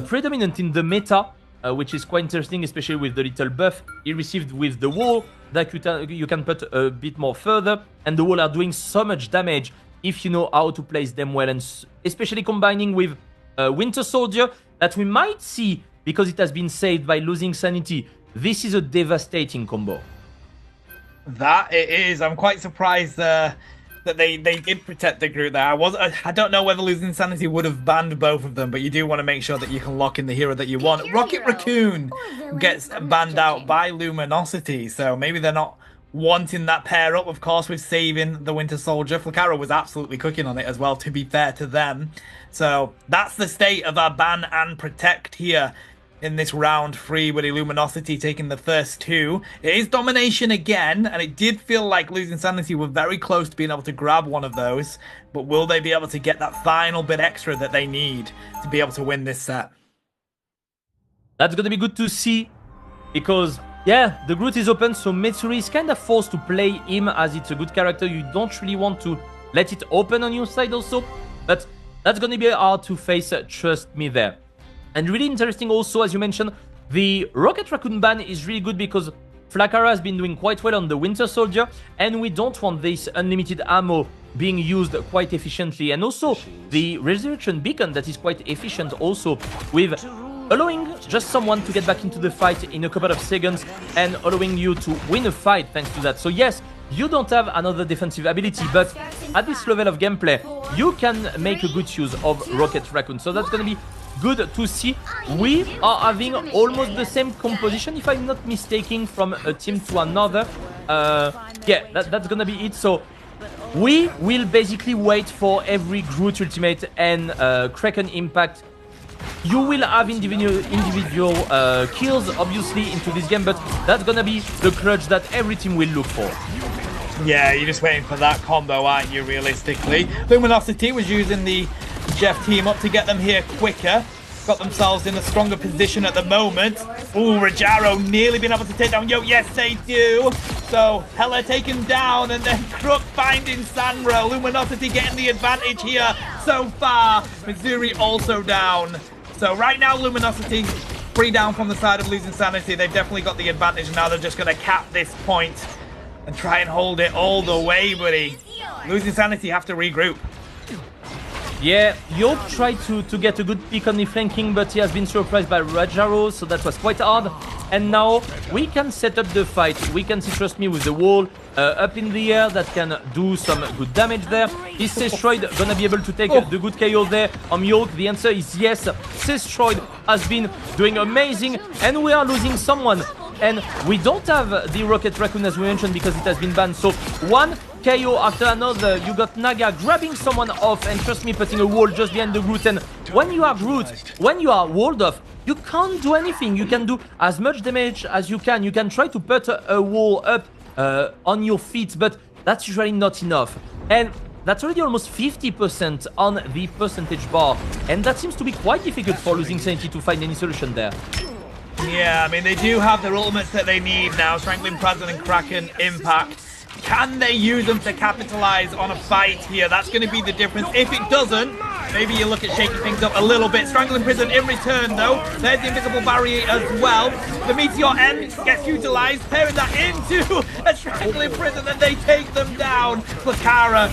predominant in the meta. Which is quite interesting, especially with the little buff he received with the wall that you can put a bit more further. And the wall are doing so much damage if you know how to place them well, and especially combining with Winter Soldier that we might see because it has been saved by losing sanity. This is a devastating combo. That it is. I'm quite surprised that they did protect the group there. I don't know whether losing sanity would have banned both of them, but you do want to make sure that you can lock in the hero that you want. Rocket Raccoon gets banned out by Luminosity, so maybe they're not wanting that pair up, of course, with saving the Winter Soldier. Flacaro was absolutely cooking on it as well, to be fair to them. So that's the state of our ban and protect here in this round 3, with Illuminosity taking the first 2. It is domination again, and it did feel like losing sanity were very close to being able to grab one of those, but will they be able to get that final bit extra that they need to be able to win this set? That's gonna be good to see, because yeah, the Groot is open, so Mitsuri is kind of forced to play him as it's a good character. You don't really want to let it open on your side also, but that's gonna be hard to face, trust me there. And really interesting also, as you mentioned, the Rocket Raccoon ban is really good because Flacaro has been doing quite well on the Winter Soldier, and we don't want this unlimited ammo being used quite efficiently. And also the Resurrection Beacon that is quite efficient also, with allowing just someone to get back into the fight in a couple of seconds and allowing you to win a fight thanks to that. So yes, you don't have another defensive ability, but at this level of gameplay, you can make a good use of Rocket Raccoon. So that's going to be good to see. We are having almost the same composition, if I'm not mistaken, from a team to another. Yeah, that's going to be it. So we will basically wait for every Groot Ultimate and Kraken Impact. You will have individual kills, obviously, into this game, but that's gonna be the clutch that every team will look for. Yeah, you're just waiting for that combo, aren't you, realistically? Luminosity was using the Jeff team up to get them here quicker. Got themselves in a stronger position at the moment. Ooh, Rajaro nearly been able to take down Yo. Yes, they do. So, Hela taken down, and then Crook finding Sanro. Luminosity getting the advantage here so far. Missouri also down. So right now, Luminosity, 3 down from the side of losing sanity. They've definitely got the advantage now. They're just going to cap this point and try and hold it all the way, buddy. Losing sanity have to regroup. Yeah, York tried to get a good pick on the flanking, but he has been surprised by Rajaro, so that was quite hard. And now we can set up the fight. We can see, trust me, with the wall up in the air that can do some good damage there. Is Sestroid gonna be able to take the good KO there on York? The answer is yes. Sestroid has been doing amazing, and we are losing someone. And we don't have the Rocket Raccoon, as we mentioned, because it has been banned. So one KO after another. You got Naga grabbing someone off, and trust me, putting a wall just behind the Groot. And when you are Groot, when you are walled off, you can't do anything. You can do as much damage as you can. You can try to put a wall up on your feet, but that's usually not enough. And that's already almost 50% on the percentage bar. And that seems to be quite difficult for losing sanity to find any solution there. Yeah, I mean, they do have their ultimates that they need now. Strangling Present and Kraken Impact. Can they use them to capitalize on a fight here? That's going to be the difference. If it doesn't, maybe you look at shaking things up a little bit. Strangling Prison in return, though. There's the invisible barrier as well. The Meteor M gets utilized, pairing that into a Strangling Prison, and they take them down. Flacaro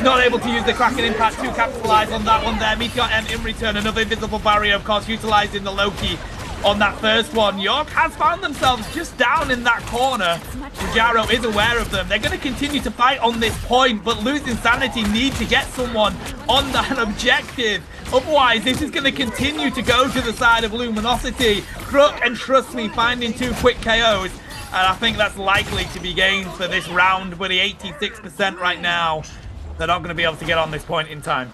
not able to use the Kraken Impact to capitalize on that one there. Meteor M in return. Another invisible barrier, of course, utilized in the Loki on that first one. York has found themselves just down in that corner. Rajaro is aware of them. They're going to continue to fight on this point, but losing sanity need to get someone on that objective. Otherwise, this is going to continue to go to the side of Luminosity. Crook and Trust Me finding 2 quick KOs, and I think that's likely to be gained for this round, but the 86% right now. They're not going to be able to get on this point in time.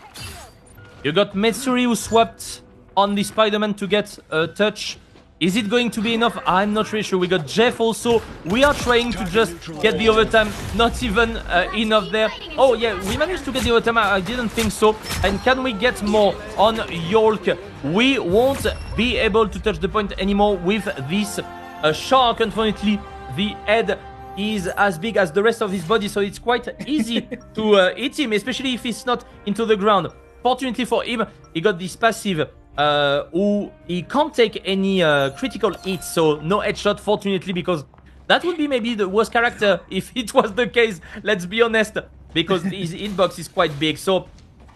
You got Metsuri who swapped on the Spider-Man to get a touch. Is it going to be enough? I'm not really sure. We got Jeff also. We are trying to just get the overtime. Not even enough there. Oh yeah, we managed to get the overtime. I didn't think so. And can we get more on York? We won't be able to touch the point anymore with this shark. Unfortunately, the head is as big as the rest of his body, so it's quite easy to hit him, especially if he's not into the ground. Fortunately for him, he got this passive who he can't take any critical hits, so no headshot, fortunately, because that would be maybe the worst character if it was the case, let's be honest, because his hitbox is quite big. So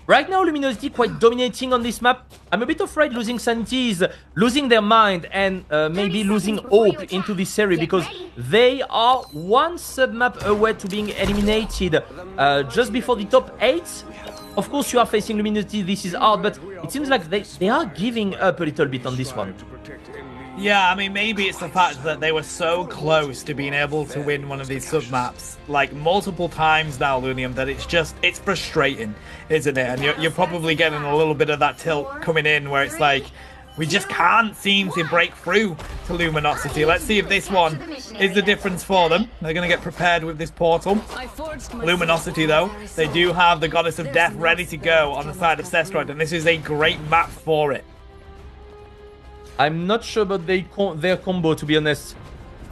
Right now, Luminosity quite dominating on this map. I'm a bit afraid losing Sanity is losing their mind and maybe losing hope into this series because they are one sub-map away to being eliminated just before the top 8. Of course, you are facing Luminosity, this is hard, but it seems like they are giving up a little bit on this one. Yeah, I mean, maybe it's the fact that they were so close to being able to win one of these sub-maps, like, multiple times now, Lunium, that it's frustrating, isn't it? And you're probably getting a little bit of that tilt coming in where it's like, we just can't seem to break through to Luminosity. Let's see if this one is the difference for them. They're going to get prepared with this portal. Luminosity, though, they do have the Goddess of Death ready to go on the side of Cestroid, and this is a great map for it. I'm not sure about their combo, to be honest.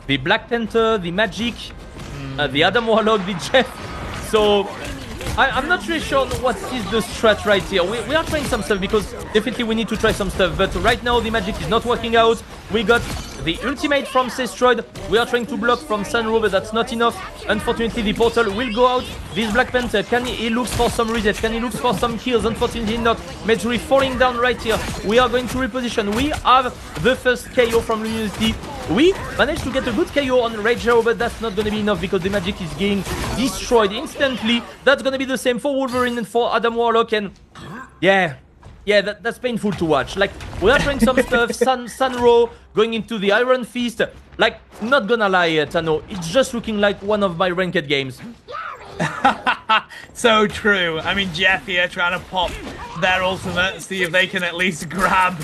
The Black Panther, the Magic, the Adam Warlock, the Jeff. So I'm not really sure what is the strat right here. We are trying some stuff because definitely we need to try some stuff. But right now the Magic is not working out. We got the ultimate from Cestroid. We are trying to block from Sunro, but that's not enough. Unfortunately, the portal will go out. This Black Panther, can he look for some resets? Can he look for some kills? Unfortunately not. Majori falling down right here. We are going to reposition. We have the first KO from Luminosity. We managed to get a good KO on Rageo, but that's not going to be enough because the Magic is getting destroyed instantly. That's going to be the same for Wolverine and for Adam Warlock, and yeah, that's painful to watch. Like, we are trying some stuff. Sunro going into the Iron Fist. Like, not gonna lie, Tano, it's just looking like one of my ranked games. So true. I mean, Jeff here trying to pop their ultimate, see if they can at least grab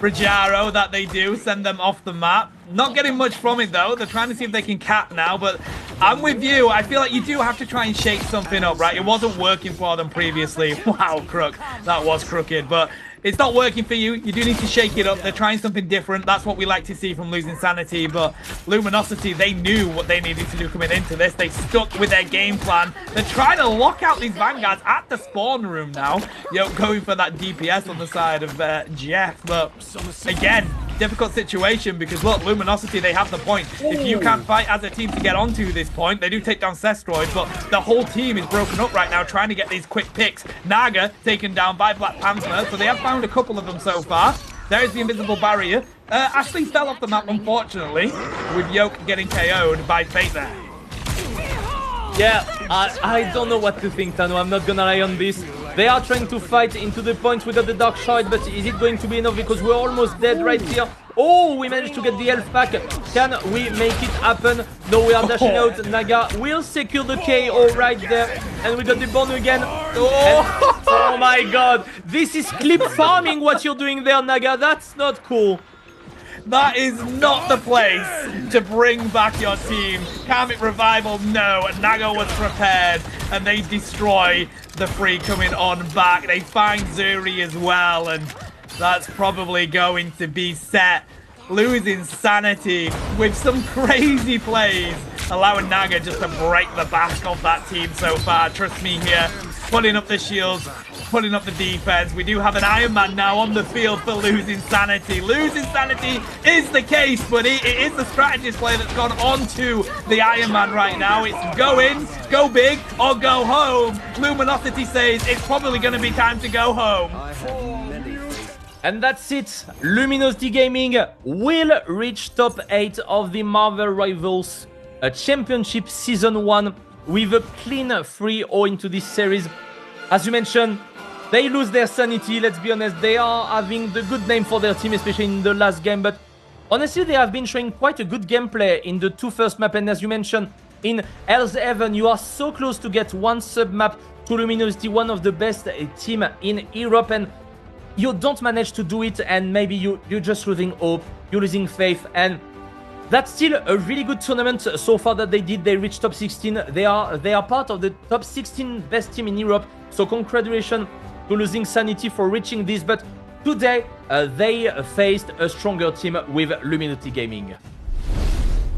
Rajaro. That they do, send them off the map. Not getting much from it though. They're trying to see if they can cap now, but I'm with you. I feel like you do have to try and shake something up, right? It wasn't working for them previously. Wow, crook. That was crooked, but it's not working for you. You do need to shake it up. They're trying something different. That's what we like to see from losing Sanity, but Luminosity, they knew what they needed to do coming into this. They stuck with their game plan. They're trying to lock out these Vanguards at the spawn room now. Going for that DPS on the side of Jeff, but again, difficult situation because look, Luminosity, they have the point. If you can't fight as a team to get onto this point, they do take down Cestroid, but the whole team is broken up right now trying to get these quick picks. Naga taken down by Black Panther, so they have found a couple of them so far. There's the invisible barrier. Ashley fell off the map, unfortunately, with Yoke getting KO'd by Fate there. Yeah, I don't know what to think, Tano. I'm not gonna lie on this. They are trying to fight into the point. We got the Dark Shard, but is it going to be enough? Because we're almost dead right here. Oh, we managed to get the health pack. Can we make it happen? No, we are dashing out. Naga will secure the KO right there. And we got the burn again. Oh my god. This is clip farming what you're doing there, Naga. That's not cool. That is not the place to bring back your team. Karmic Revival, no. Naga was prepared, and they destroy the free coming on back. They find Zuri as well, and that's probably going to be set. Losing Sanity with some crazy plays, allowing Naga just to break the back of that team so far. Trust me here, putting up the shields, putting up the defense. We do have an Iron Man now on the field for losing Sanity. Losing Sanity is the case, but it is the strategist play that's gone on to the Iron Man right now. It's go in, go big, or go home. Luminosity says it's probably going to be time to go home. And that's it. Luminosity Gaming will reach top 8 of the Marvel Rivals Championship Season 1 with a clean 3-0 into this series. As you mentioned, they lose their sanity. Let's be honest, they are having the good name for their team, especially in the last game. But honestly, they have been showing quite a good gameplay in the 2 first map. And as you mentioned, in Hell's Heaven, you are so close to get one sub-map to Luminosity, one of the best team in Europe. And you don't manage to do it, and maybe you're just losing hope, you're losing faith, and that's still a really good tournament so far that they did. They reached top 16. They are part of the top 16 best team in Europe. So congratulations to losing Sanity for reaching this. But today they faced a stronger team with Luminosity Gaming.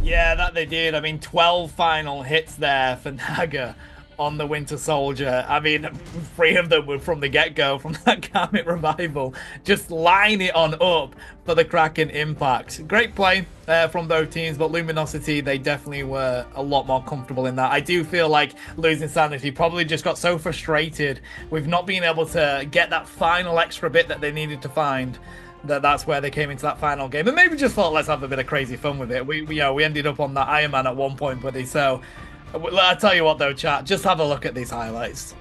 Yeah, that they did. I mean, 12 final hits there for Naga. on the Winter Soldier. I mean, 3 of them were from the get-go, from that Karmic Revival. Just line it on up for the Kraken impact. Great play from both teams, but Luminosity, they definitely were a lot more comfortable in that. I do feel like losing Sanity probably just got so frustrated with not being able to get that final extra bit that they needed to find, that's where they came into that final game, and maybe just thought, let's have a bit of crazy fun with it. We ended up on that Iron Man at one point, buddy. So I tell you what, though, chat, just have a look at these highlights.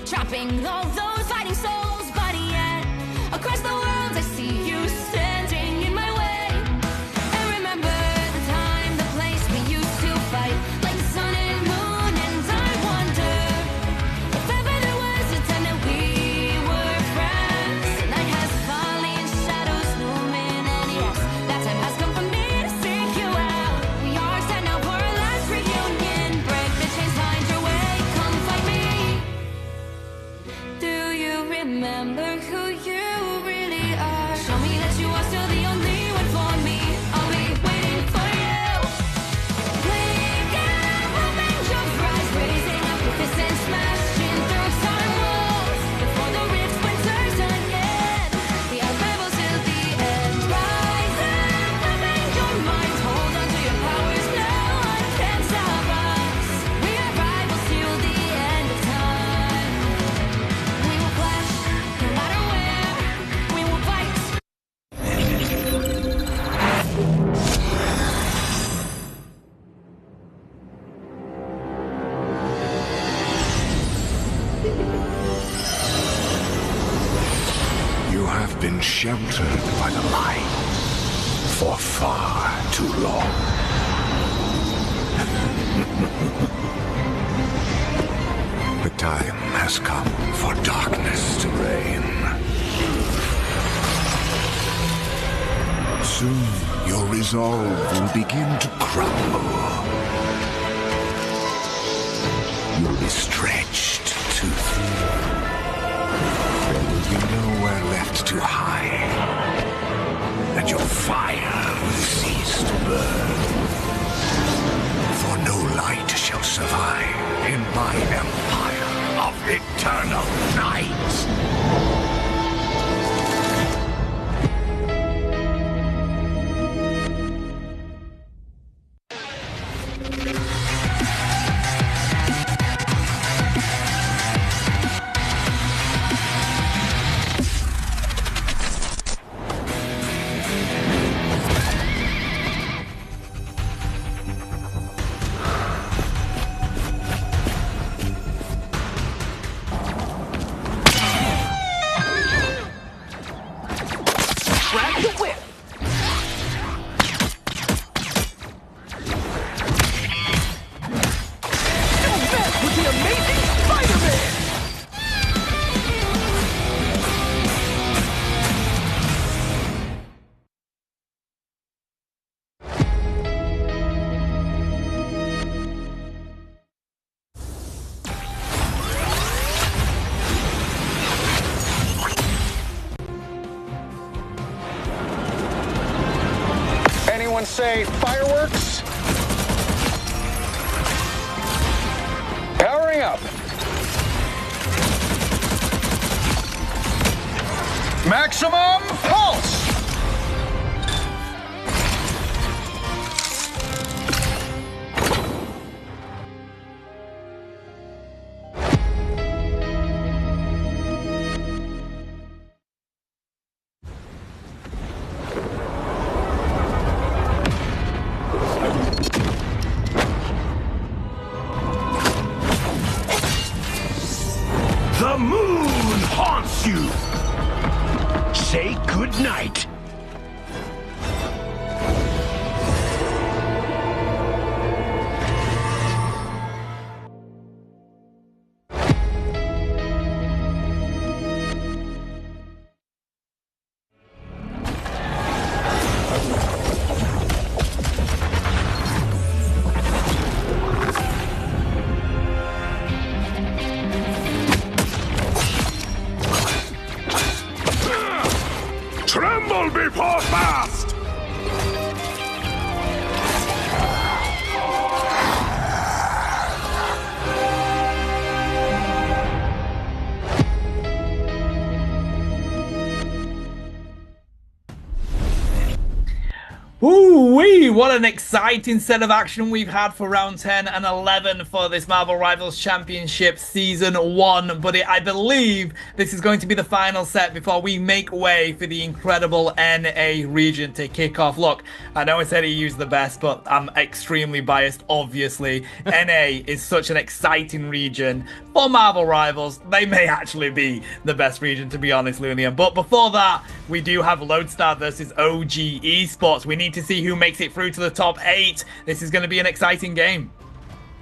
Trapping all those fighting souls, but yet across the world I see you standing in my way. And remember the time, the place we used to fight, like the sun and moon. And I wonder if ever there was a time that we were friends. The night has fallen, shadows looming, and yes, that time has come for me to seek you out. We are set now for our last reunion. Break the chains, find your way, come find me. Do you remember who you really are? Show me that you are still the only one for me. I'll be waiting for you. Wake up, open your eyes, raising up your fists and smashing through time walls. Before the rift splinters again, we are rebels till the end. Rise up, open your minds, hold on to your powers. No one can stop us. We are rivals till the end of time. We will clash, no matter where. We will fight. You have been sheltered by the light for far too long. The time has come for darkness to reign. Soon your resolve will begin to crumble. You'll be stretched too thin. There will be nowhere left to hide, and your fire will cease to burn. For no light shall survive in my empire of eternal night. Anyone say fireworks? Powering up. Maximum pulse! The moon haunts you. Say goodnight. Tremble before fast! Ooh-wee, what an exciting set of action we've had for round 10 and 11 for this Marvel Rivals Championship Season 1. But I believe this is going to be the final set before we make way for the incredible NA region to kick off. Look, I know I said EU's the best, but I'm extremely biased, obviously. NA is such an exciting region for Marvel Rivals. They may actually be the best region, to be honest, Lunium. But before that, we do have Lodestar versus OG Esports. We need to see who makes it through to the top 8. This is going to be an exciting game.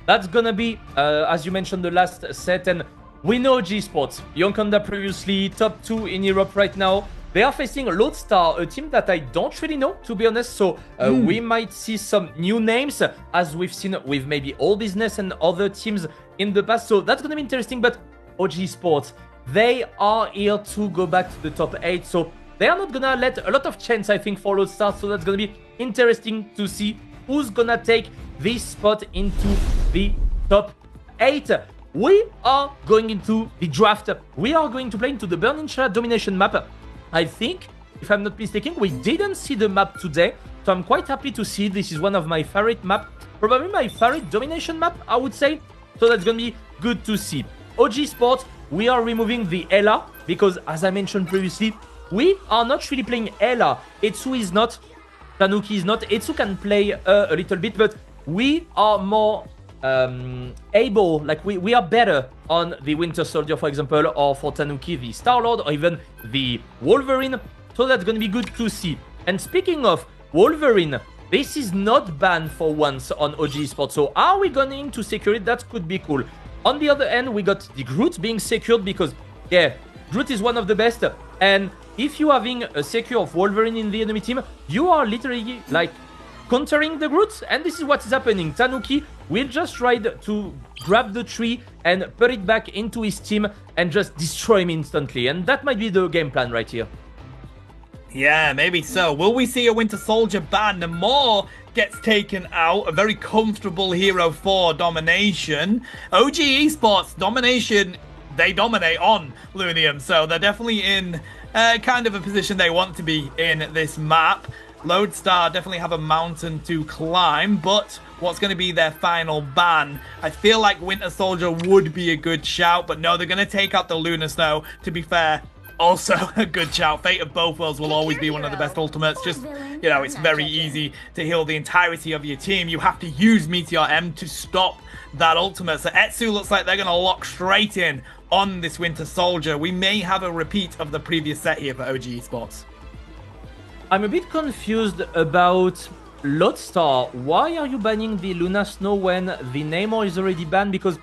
That's gonna be, as you mentioned, the last set, and we know OG Esports. Yonkanda previously, top 2 in Europe right now. They are facing Lodestar, a team that I don't really know, to be honest. So we might see some new names, as we've seen with maybe All Business and other teams in the past. So that's gonna be interesting. But OG Esports, they are here to go back to the top 8. So they are not gonna let a lot of chance, I think, for Lodestar. So that's gonna be interesting to see who's gonna take this spot into the top 8. We are going into the draft. We are going to play into the Burning Shard domination map. I think, if I'm not mistaken, we didn't see the map today, so I'm quite happy to see. This is one of my favorite maps, probably my favorite domination map, I would say. So that's gonna be good to see. OG Sports, we are removing the Ella because, as I mentioned previously, we are not really playing Ella. Etsu is not, Tanuki is not. Etsu can play a little bit, but we are more able, like we are better on the Winter Soldier, for example, or for Tanuki, the Star-Lord, or even the Wolverine. So that's going to be good to see. And speaking of Wolverine, this is not banned for once on OG Sports. So are we going to secure it? That could be cool. On the other end, we got the Groot being secured because, yeah, Groot is one of the best. And if you are having a secure of Wolverine in the enemy team, you are literally like countering the Groot, and this is what is happening. Tanuki will just try to grab the tree and put it back into his team and just destroy him instantly, and that might be the game plan right here. Yeah, maybe so. Will we see a Winter Soldier ban? Namor gets taken out. A very comfortable hero for Domination. OG Esports, Domination, they dominate on Lunium, so they're definitely in kind of a position they want to be in this map. Lodestar definitely have a mountain to climb, but what's going to be their final ban? I feel like Winter Soldier would be a good shout, but no, they're going to take out the Lunar Snow. To be fair, also a good shout. Fate of Both Worlds will always be one of the best ultimates. Just, you know, it's very easy to heal the entirety of your team. You have to use Meteor M to stop that ultimate. So Etsu looks like they're going to lock straight in on this Winter Soldier. We may have a repeat of the previous set here for OG Esports. I'm a bit confused about Lodestar. Why are you banning the Luna Snow when the Namor is already banned? Because,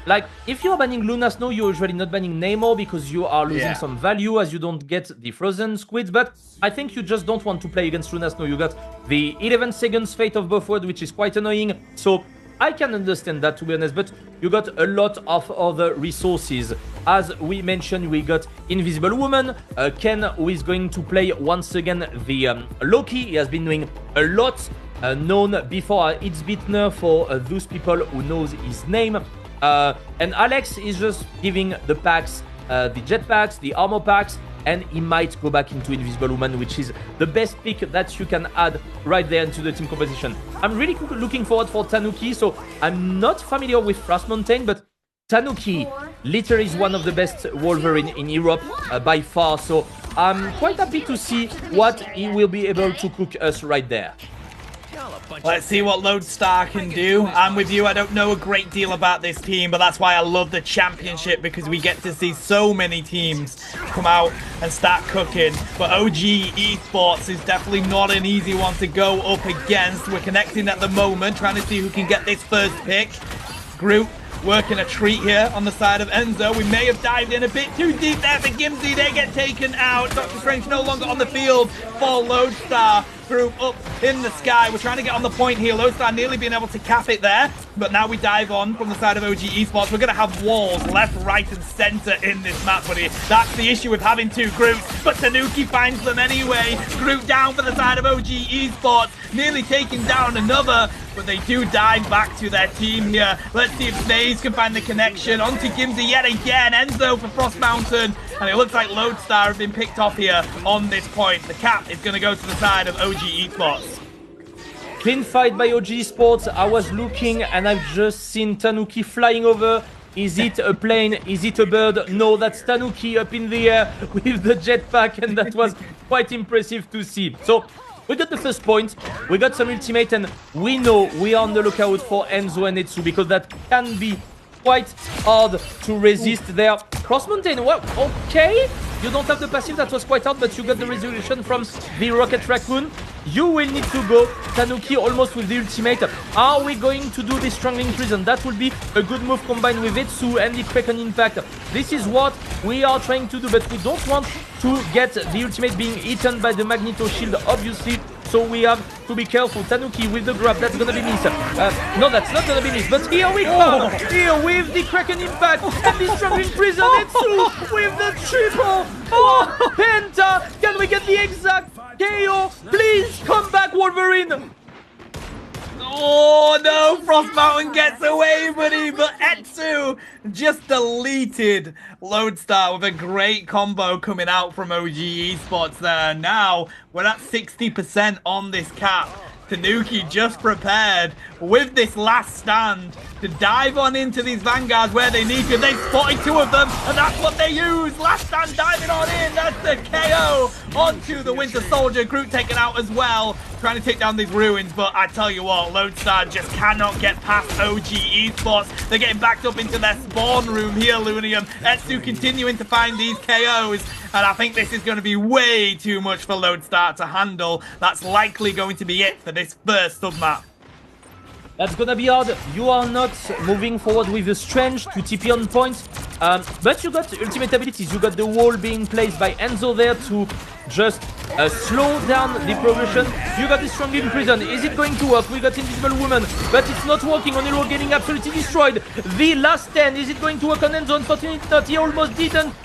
like, if you're banning Luna Snow, you're usually not banning Namor because you are losing some value as you don't get the frozen squid. But I think you just don't want to play against Luna Snow. You got the 11 seconds Fate of Both Worlds, which is quite annoying. So I can understand that, to be honest, but you got a lot of other resources. As we mentioned, we got Invisible Woman, Ken, who is going to play once again the Loki. He has been doing a lot, known before It's Bittner for those people who knows his name. And Alex is just giving the packs, the jetpacks, the armor packs, and he might go back into Invisible Woman, which is the best pick that you can add right there into the team composition. I'm really looking forward for Tanuki, so I'm not familiar with Frost Mountain, but Tanuki literally is one of the best Wolverine in Europe by far, so I'm quite happy to see what he will be able to cook us right there. Let's see what Lodestar can do. I'm with you. I don't know a great deal about this team, but that's why I love the championship, because we get to see so many teams come out and start cooking. But OG Esports is definitely not an easy one to go up against. We're connecting at the moment, trying to see who can get this first pick. Groot working a treat here on the side of Enzo. We may have dived in a bit too deep there for Gimsy. They get taken out. Dr. Strange no longer on the field for Lodestar. Group up in the sky. We're trying to get on the point here. Lodestar nearly being able to cap it there. But now we dive on from the side of OG Esports. We're going to have walls left, right, and center in this map, buddy. That's the issue with having two Groots. But Tanuki finds them anyway. Groot down for the side of OG Esports. Nearly taking down another. But they do dive back to their team here. Let's see if Snaze can find the connection. Onto Gimsy yet again. Enzo for Frost Mountain. And it looks like Lodestar have been picked off here on this point. The cap is going to go to the side of OG Esports. Clean fight by OG Sports. I was looking and I've just seen Tanuki flying over. Is it a plane? Is it a bird? No, that's Tanuki up in the air with the jetpack, and that was quite impressive to see. So we got the first point, we got some ultimate, and we know we are on the lookout for Enzo and Etsu, because that can be quite hard to resist there. Cross Mountain, well, okay. You don't have the passive, that was quite hard, but you got the resolution from the Rocket Raccoon. You will need to go Tanuki almost with the ultimate. Are we going to do the Strangling Prison? That will be a good move combined with Etsu and the Kraken Impact. This is what we are trying to do, but we don't want to get the ultimate being eaten by the Magneto Shield, obviously. So we have to be careful. Tanuki with the grab, that's gonna be missed. No, that's not gonna be missed, but here we come! Here with the Kraken Impact and the Strangling Prison. Etsu with the triple! Oh, Penta! Can we get the exact KO? Please come back, Wolverine! Oh no, Frost Mountain gets away, buddy, but Etsu just deleted Lodestar with a great combo coming out from OG Esports there. Now we're at 60% on this cap. Tanuki just prepared with this last stand to dive on into these vanguards where they need to. They've spotted two of them, and that's what they use. Last stand diving on in. That's the KO onto the Winter Soldier. Groot taken out as well, trying to take down these ruins. But I tell you what, Lodestar just cannot get past OG Esports. They're getting backed up into their spawn room here, Lunium. Etsu continuing to find these KOs. And I think this is going to be way too much for Lodestar to handle. That's likely going to be it for this first submap. That's gonna be hard. You are not moving forward with the Strange to TP on point. But you got ultimate abilities. You got the wall being placed by Enzo there to just slow down the progression. You got the Strangling Prison. Is it going to work? We got Invisible Woman, but it's not working. Oniro getting absolutely destroyed. The last 10. Is it going to work on Enzo? Unfortunately not. He almost didn't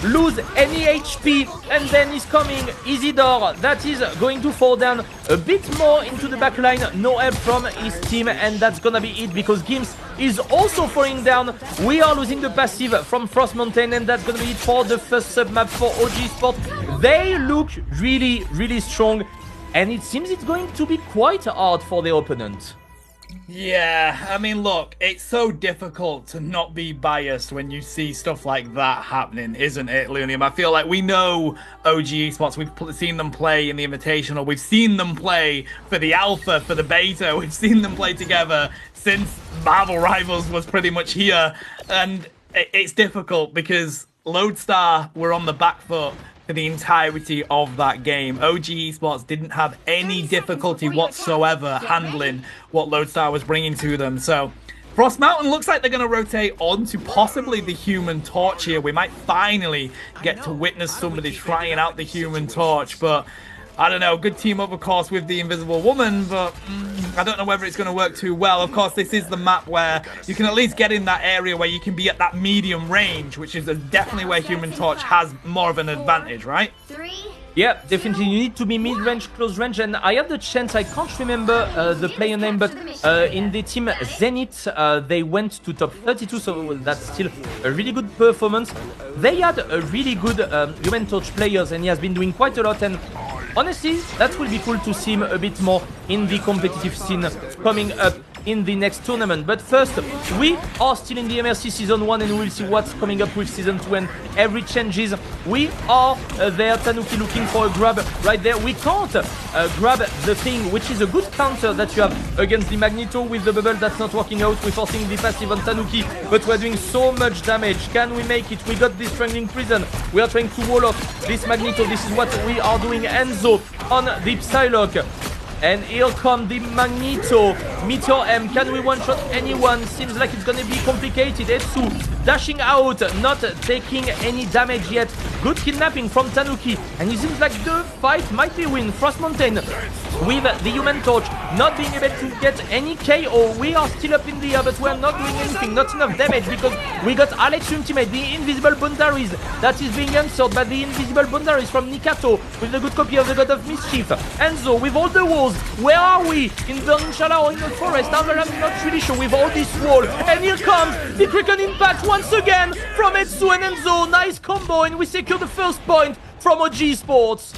lose any HP, and then he's coming Isidore, that is going to fall down a bit more into the back line. No help from his team, and that's gonna be it, because Gims is also falling down. We are losing the passive from Frost Mountain, and that's gonna be it for the first submap for OG Sport. They look really, really strong, and it seems it's going to be quite hard for their opponent. Yeah, I mean, look, it's so difficult to not be biased when you see stuff like that happening, isn't it, Lunium? I feel like we know OG Esports. We've seen them play in the Invitational. We've seen them play for the Alpha, for the Beta. We've seen them play together since Marvel Rivals was pretty much here. And it's difficult because Lodestar were on the back foot for the entirety of that game. OG Esports didn't have any difficulty whatsoever handling what Lodestar was bringing to them. So Frost Mountain looks like they're going to rotate on to possibly the Human Torch here. We might finally get to witness somebody trying out the Human Torch, but I don't know. Good team up, of course, with the Invisible Woman, but I don't know whether it's going to work too well. Of course, this is the map where you can at least get in that area where you can be at that medium range, which is definitely where Human Torch has more of an advantage, right? Yeah, definitely. You need to be mid-range, close range, and I had the chance, I can't remember the player name, but in the team Zenith, they went to top 32, so that's still a really good performance. They had a really good Human Torch players, and he has been doing quite a lot, and honestly, that will be cool to see him a bit more in the competitive scene coming up in the next tournament. But first, we are still in the MRC Season 1 and we'll see what's coming up with Season 2 and every changes. We are there, Tanuki looking for a grab right there. We can't grab the thing, which is a good counter that you have against the Magneto with the bubble. That's not working out. We're forcing the passive on Tanuki, but we're doing so much damage. Can we make it? We got this Strangling Prison. We are trying to wall off this Magneto. This is what we are doing. Enzo on the Psylocke. And here come the Magneto. Meteor M. Can we one-shot anyone? Seems like it's gonna be complicated. Etsu dashing out, not taking any damage yet. Good kidnapping from Tanuki. And it seems like the fight might be win. Frost Mountain with the Human Torch not being able to get any KO. We are still up in the air, but we're not doing anything. Not enough damage because we got Alex ultimate, the invisible boundaries that is being answered by the invisible boundaries from Nikato with the good copy of the God of Mischief. Enzo with all the walls. Where are we? In Burning or in the forest? I'm not really sure with all this wall. And here comes the Kraken Impact once again from Etsu and Enzo. Nice combo, and we secure the first point from OG Sports.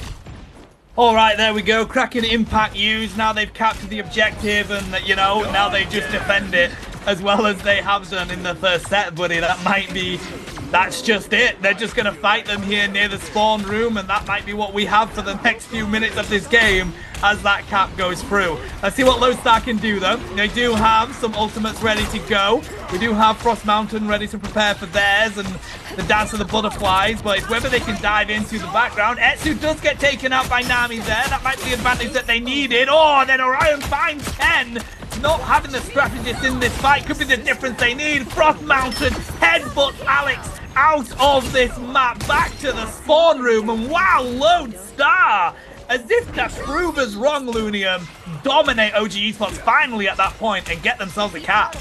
All right, there we go. Kraken Impact used. Now they've captured the objective, and now they just defend it as well as they have done in the first set, buddy. That's just it. They're just going to fight them here near the spawn room, and that might be what we have for the next few minutes of this game as that cap goes through. Let's see what Lodestar can do, though. They do have some ultimates ready to go. We do have Frost Mountain ready to prepare for theirs and the Dance of the Butterflies, but it's whether they can dive into the background. Etsu does get taken out by Nami there. That might be the advantage that they needed. Oh, and then Orion finds 10. Not having the strategist in this fight could be the difference they need. Frost Mountain headbutts Alex out of this map back to the spawn room, and wow, Lodestar, as if to prove us wrong, Lunium, dominate OG Esports finally at that point and get themselves a cap.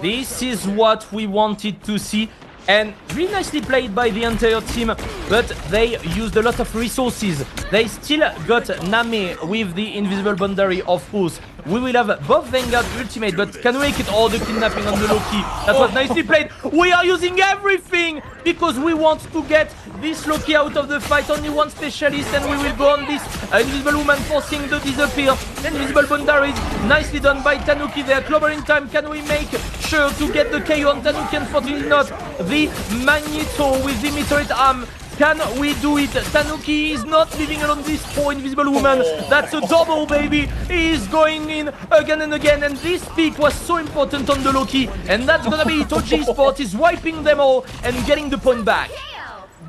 This is what we wanted to see, and really nicely played by the entire team, but they used a lot of resources. They still got Nami with the invisible boundary, of course. We will have both Vanguard ultimate, but can we make it all the kidnapping on the Loki? That was nicely played. We are using everything because we want to get this Loki out of the fight. Only one specialist, and we will go on this invisible woman forcing the disappear. Invisible boundaries, nicely done by Tanuki there. Clobbering time. Can we make sure to get the KO on Tanuki? Unfortunately not. The Magneto with the meteorite arm. Can we do it? Tanuki is not leaving alone this poor invisible woman. That's a double, baby. He is going in again and again. And this pick was so important on the Loki. And that's gonna be it. OG Sport is wiping them all and getting the point back.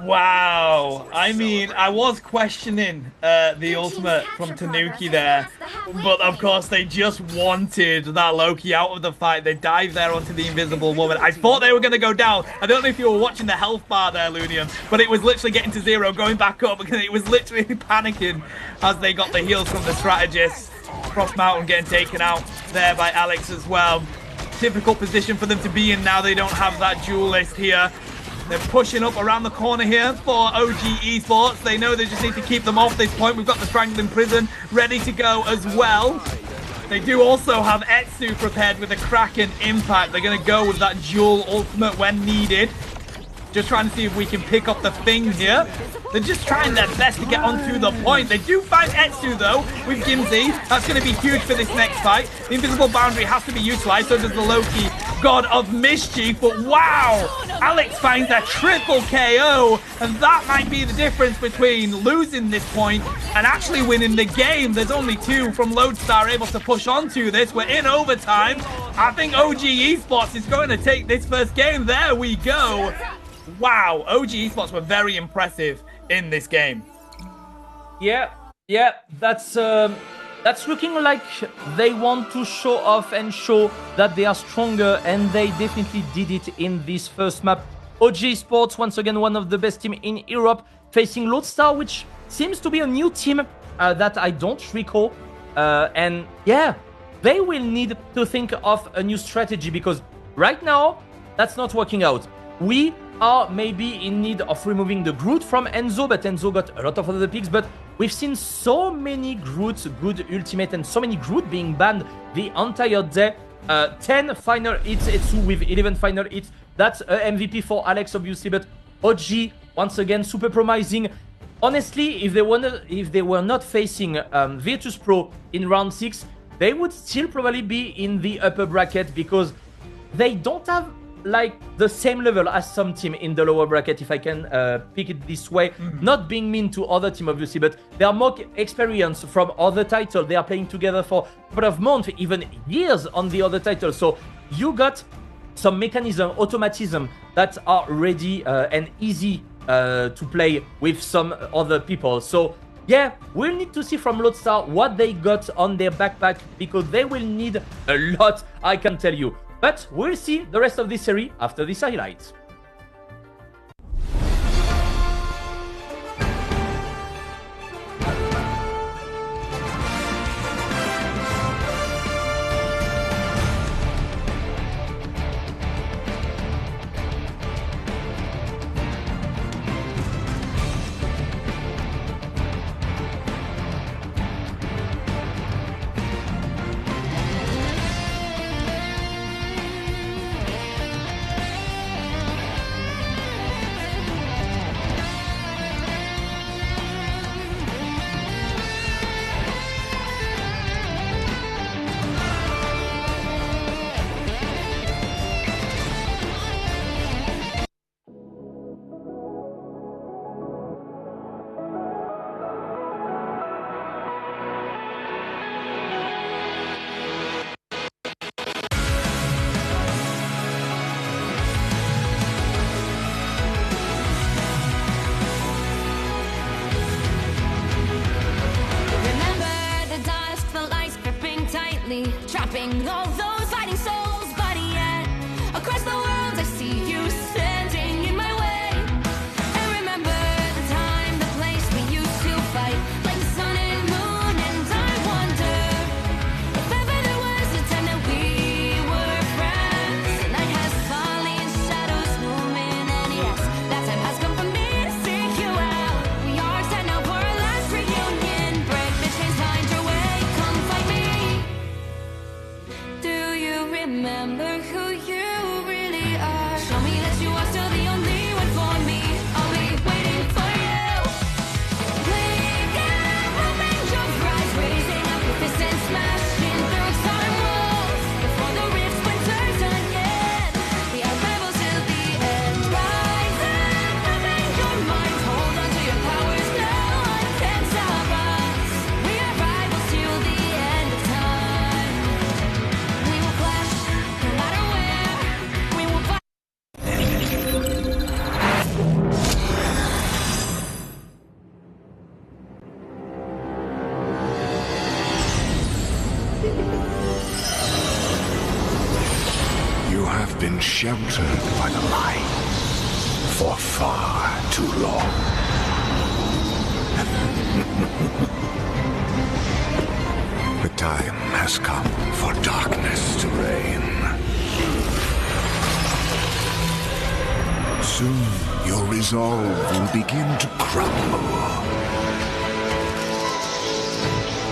Wow. I mean, I was questioning the ultimate from Tanuki there. But of course, they just wanted that Loki out of the fight. They dived there onto the invisible woman. I thought they were going to go down. I don't know if you were watching the health bar there, Lunium, but it was literally getting to 0, going back up, because it was literally panicking as they got the heals from the strategist. Frost Mountain getting taken out there by Alex as well. Difficult position for them to be in now. They don't have that duelist here. They're pushing up around the corner here for OG Esports. They know they just need to keep them off this point. We've got the Strangling Prison ready to go as well. They do also have Etsu prepared with a Kraken Impact. They're going to go with that dual ultimate when needed. Just trying to see if we can pick up the thing here. They're just trying their best to get onto the point. They do find Etsu, though, with Gimzi. That's going to be huge for this next fight. The invisible boundary has to be utilized, so does the Loki, God of Mischief. But wow, Alex finds a triple KO, and that might be the difference between losing this point and actually winning the game. There's only 2 from Lodestar able to push onto this. We're in overtime. I think OG Esports is going to take this first game. There we go. Wow, OG Esports were very impressive in this game. Yeah, that's looking like they want to show off and show that they are stronger, and they definitely did it in this first map. OG Sports, once again, one of the best teams in Europe, facing Lodestar, which seems to be a new team that I don't recall. And yeah, they will need to think of a new strategy, because right now, that's not working out. We are maybe in need of removing the Groot from Enzo, but Enzo got a lot of other picks. But we've seen so many Groots, good ultimate, and so many Groot being banned the entire day. 10 final hits, Etsu with 11 final hits. That's MVP for Alex, obviously, but OG, once again, super promising. Honestly, if they were not facing Virtus Pro in round 6, they would still probably be in the upper bracket because they don't have like the same level as some team in the lower bracket, if I can pick it this way. Not being mean to other team, obviously, but they are more experienced from other titles. They are playing together for a couple of months, even years on the other title. So you got some mechanism, automatism that are ready and easy to play with some other people. So yeah, we'll need to see from Lodestar what they got on their backpack, because they will need a lot, I can tell you. But we'll see the rest of this series after this highlight. Remember the dust, the lights gripping tightly, trapping all those fighting souls. But yet, across the world, I see you standing in my way. And remember the time, the place we used to fight, like the sun and moon. And I wonder if ever there was a time that we were friends. The night has fallen, shadows looming, and yes, that time has come for me to seek you out. We are set now for our last reunion. Break the chains, find your way, come fight me. Do you remember who you really are? Show me that you are still the only one for me. I'll be waiting for you. Wake up, open your eyes, raising up your fists and smashing through time walls. Before the rift splinters again, we are rebels till the end. Rise up, open your mind, hold on to your powers. No one can stop us. We are rivals till the end of time. We will clash, no matter where. We will fight. You have been sheltered by the light for far too long. The time has come for darkness to reign. Soon your resolve will begin to crumble.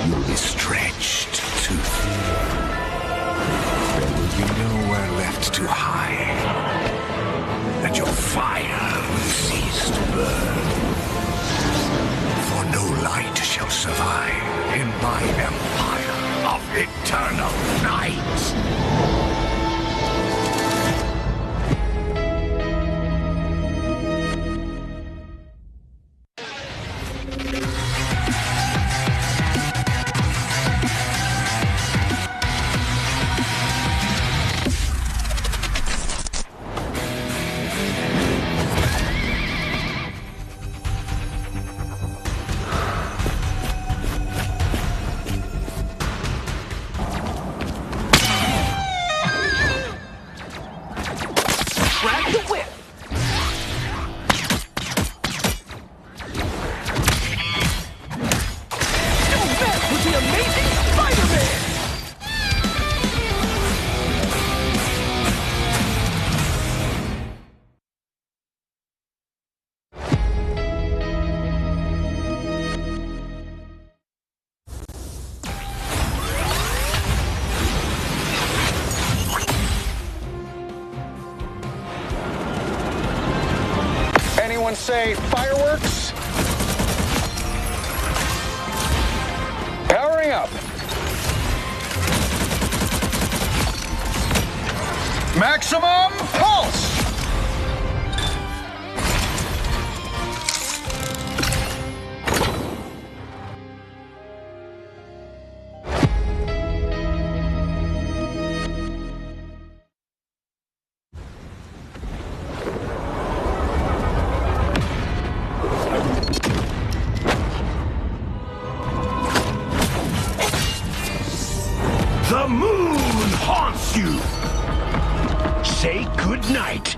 You'll be stretched too thin. There will be nowhere left to hide, and your fire will cease to burn. For no light shall survive in my empire of eternal night. Anyone say fireworks? Powering up. Maximum pulse! The moon haunts you! Say goodnight.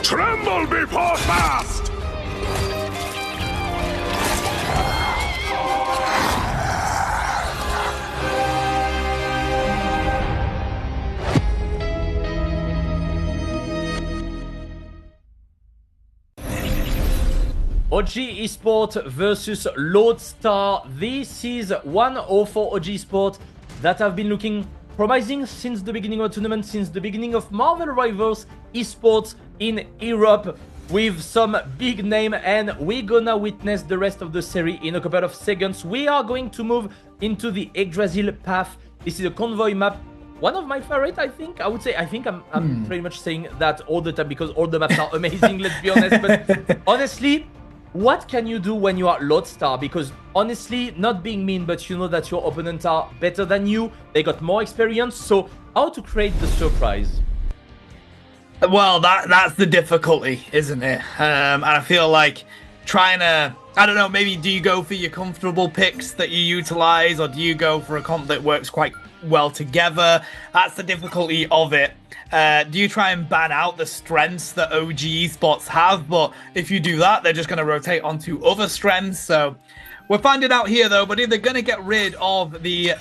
Tremble before fast! OG Esport versus Lodestar. This is 1-0 for OG Esport that have been looking promising since the beginning of the tournament, since the beginning of Marvel Rivals Esports in Europe, with some big name, and we're gonna witness the rest of the series in a couple of seconds. We are going to move into the Yggdrasil path. This is a convoy map, one of my favorite, I think. I'm pretty much saying that all the time because all the maps are amazing, let's be honest. But honestly, what can you do when you are Lodestar? Because honestly, not being mean, but you know that your opponents are better than you. They got more experience. So how to create the surprise? Well, that's the difficulty, isn't it? And I feel like trying to, I don't know, maybe do you go for your comfortable picks that you utilize, or do you go for a comp that works quite well together? That's the difficulty of it. Do you try and ban out the strengths that OG Esports have? But if you do that, they're just going to rotate onto other strengths. So we're finding out here, though, but they're going to get rid of the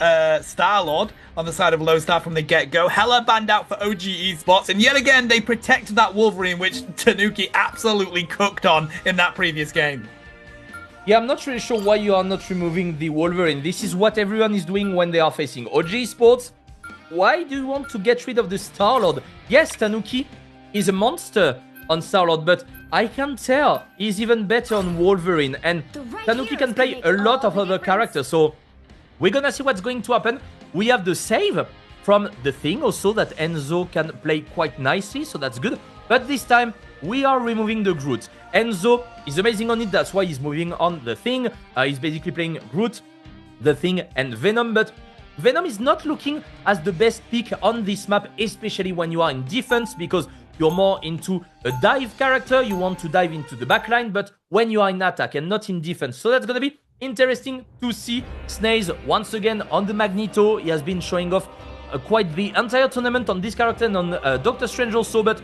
Star-Lord on the side of Lodestar from the get-go. Hella banned out for OG Esports. And yet again, they protect that Wolverine, which Tanuki absolutely cooked on in that previous game. Yeah, I'm not really sure why you are not removing the Wolverine. This is what everyone is doing when they are facing OG Esports. Why do you want to get rid of the Star-Lord? Yes, Tanuki is a monster on Star-Lord, but I can tell he's even better on Wolverine. And Tanuki can play a lot of other characters, so we're gonna see what's going to happen. We have the save from the Thing also that Enzo can play quite nicely, so that's good. But this time, we are removing the Groot. Enzo is amazing on it, that's why he's moving on the Thing. He's basically playing Groot, the Thing, and Venom, but Venom is not looking as the best pick on this map, especially when you are in defense, because you're more into a dive character, you want to dive into the backline, but when you are in attack and not in defense. So that's gonna be interesting to see. Snaze once again on the Magneto. He has been showing off quite the entire tournament on this character and on Doctor Strange also, but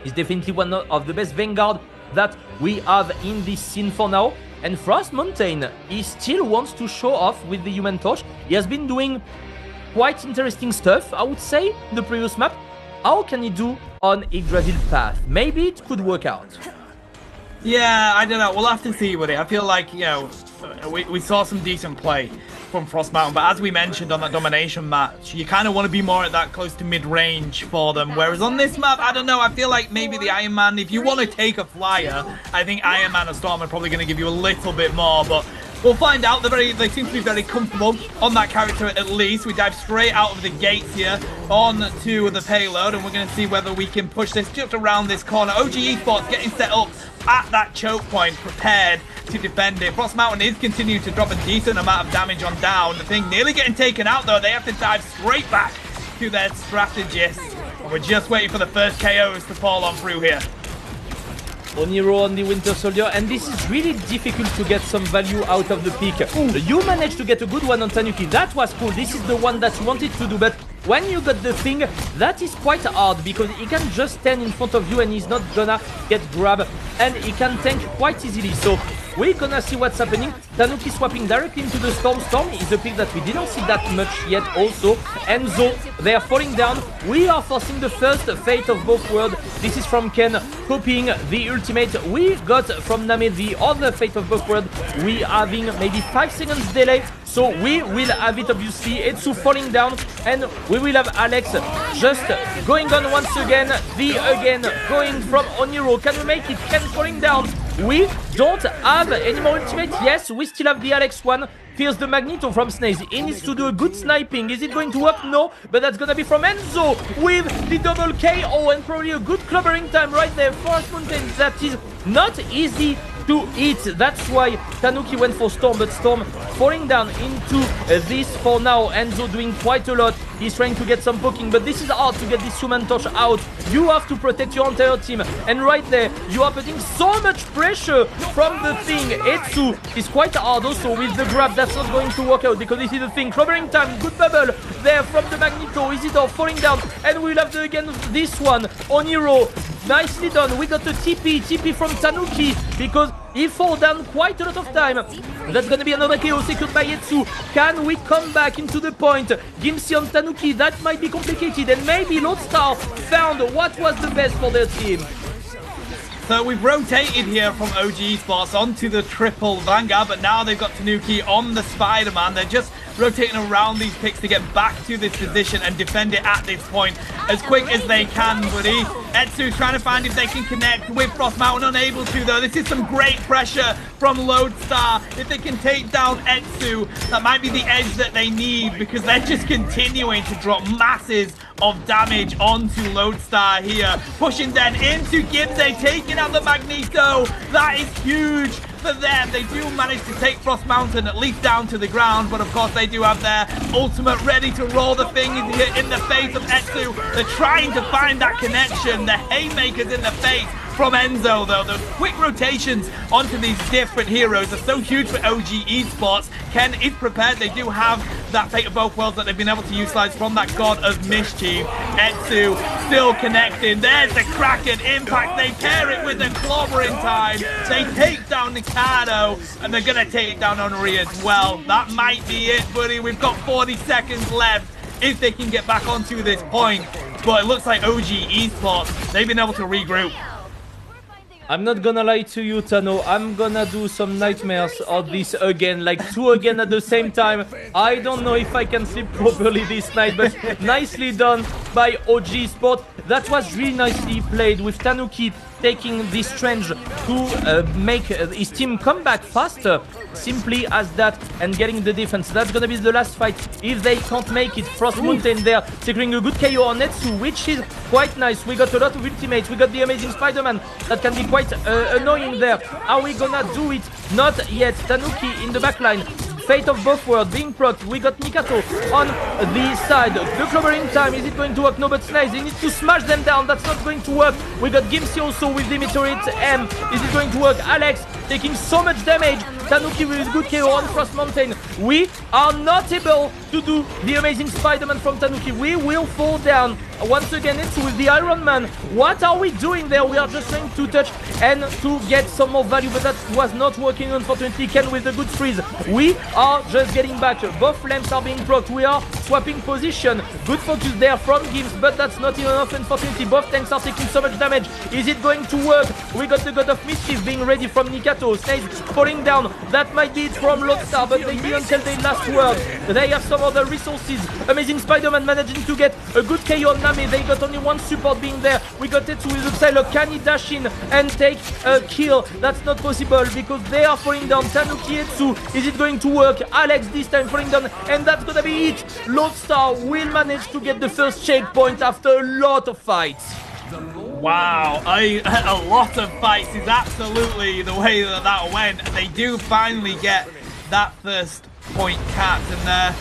he's definitely one of the best Vanguard that we have in this scene for now. And Frost Mountain, he still wants to show off with the Human Torch. He has been doing quite interesting stuff, I would say, in the previous map. How can he do on Yggdrasil Path? Maybe it could work out. Yeah, I don't know. We'll have to see with it. I feel like, you know, we saw some decent play from Frost Mountain, but as we mentioned on that domination match, you kind of want to be more at that close to mid-range for them. Whereas on this map, I don't know, I feel like maybe the Iron Man, if you want to take a flyer, I think Iron Man or Storm are probably going to give you a little bit more, but we'll find out. They seem to be very comfortable on that character at least. We dive straight out of the gates here on to the payload, and we're going to see whether we can push this just around this corner. OG Esports getting set up at that choke point, prepared to defend it. Frost Mountain is continuing to drop a decent amount of damage on down. The Thing nearly getting taken out, though. They have to dive straight back to their strategist. And we're just waiting for the first KOs to fall on through here. Oniro on the Winter Soldier, and this is really difficult to get some value out of the pick. You managed to get a good one on Tanuki. That was cool. This is the one that you wanted to do, but when you got the Thing, that is quite hard because he can just stand in front of you and he's not gonna get grabbed, and he can tank quite easily. So We're gonna see what's happening. Tanuki swapping directly into the Storm. Storm is a pick that we didn't see that much yet also. Enzo, they are falling down. We are forcing the first Fate of both worlds. This is from Ken, copying the ultimate. We got from Nami the other Fate of both worlds. We are having maybe 5 seconds delay. So we will have it obviously. Etsu falling down, and we will have Alex just going on once again. Again going from Oniro. Can we make it? Ken falling down. We don't have any more ultimate. Yes, we still have the Alex one. Feels the Magneto from Snaze. He needs to do a good sniping. Is it going to work? No, but that's gonna be from Enzo with the double KO and probably a good clobbering time right there. Forest Mountain, that is not easy to eat. That's why Tanuki went for Storm, but Storm falling down into this for now. Enzo doing quite a lot. He's trying to get some poking, but this is hard to get this human torch out. You have to protect your entire team, and right there you are putting so much pressure from the thing. Etsu is quite hard also with the grab. That's not going to work out because this is the thing. Clobbering time, good bubble there from the Magneto. Isidore falling down, and we'll have again this one. Oniro, nicely done. We got the TP from Tanuki because he fall down quite a lot of time. That's gonna be another KO secured by Etsu. Can we come back into the point? Gimsi on Tanuki, that might be complicated, and maybe Lodestar found what was the best for their team. So we've rotated here from OG Esports onto the triple Vanguard, but now they've got Tanuki on the Spider-Man. They're just rotating around these picks to get back to this position and defend it at this point as quick as they can, buddy. Etsu's trying to find if they can connect with Frost Mountain, unable to though. This is some great pressure from Lodestar. If they can take down Etsu, that might be the edge that they need because they're just continuing to drop masses of damage onto Lodestar here. Pushing then into Gimse, taking out the Magneto. That is huge for them. They do manage to take Frost Mountain at least down to the ground, but of course they do have their ultimate ready to roll the thing in the face of Etsu. They're trying to find that connection. The haymakers in the face from Enzo though. Those quick rotations onto these different heroes are so huge for OG Esports. Ken is prepared. They do have that Fate of both worlds that they've been able to utilize from that God of Mischief. Etsu still connecting. There's the Kraken impact. They pair it with the clobbering time. They take down Nikado, and they're gonna take down Henri as well. That might be it, buddy. We've got 40 seconds left if they can get back onto this point. But it looks like OG Esports, they've been able to regroup. I'm not gonna lie to you, Tano. I'm gonna do some nightmares of this again, like 2 again at the same time. I don't know if I can sleep properly this night, but nicely done by OG Sport. That was really nicely played with Tanuki taking this strange to make his team come back faster, simply as that, and getting the defense. That's gonna be the last fight if they can't make it. Frost Mountain there securing a good KO on Etsu, which is quite nice. We got a lot of ultimates. We got the amazing Spider-Man that can be quite annoying there. Are we gonna do it? Not yet. Tanuki in the backline. Fate of both worlds being procced. We got Mikato on the side. The clobbering time, is it going to work? No, but Snaze, he needs to smash them down. That's not going to work. We got Gimsi also with the meteorite M. Is it going to work? Alex taking so much damage. Tanuki with good KO on Frost Mountain. We are not able to do the amazing Spider-Man from Tanuki. We will fall down. Once again, it's with the Iron Man. What are we doing there? We are just trying to touch and to get some more value, but that was not working, unfortunately. Ken with the good freeze. We are just getting back. Both lamps are being blocked. We are swapping position. Good focus there from Gibbs, but that's not enough, unfortunately. Both tanks are taking so much damage. Is it going to work? We got the God of Mischief being ready from Nikato. Snaze falling down. That might be it from Lodestar, but they didn't tell their last word. They have some other resources. Amazing Spider-Man managing to get a good KO on Nami. They got only one support being there. We got it with the Psylocke. Can he dash in and take a kill? That's not possible because they are falling down. Tanuki Etsu, is it going to work? Alex this time falling down, and that's gonna be it. Lodestar will manage to get the first checkpoint after a lot of fights. Wow, a lot of fights is absolutely the way that went. They do finally get that first point capped, and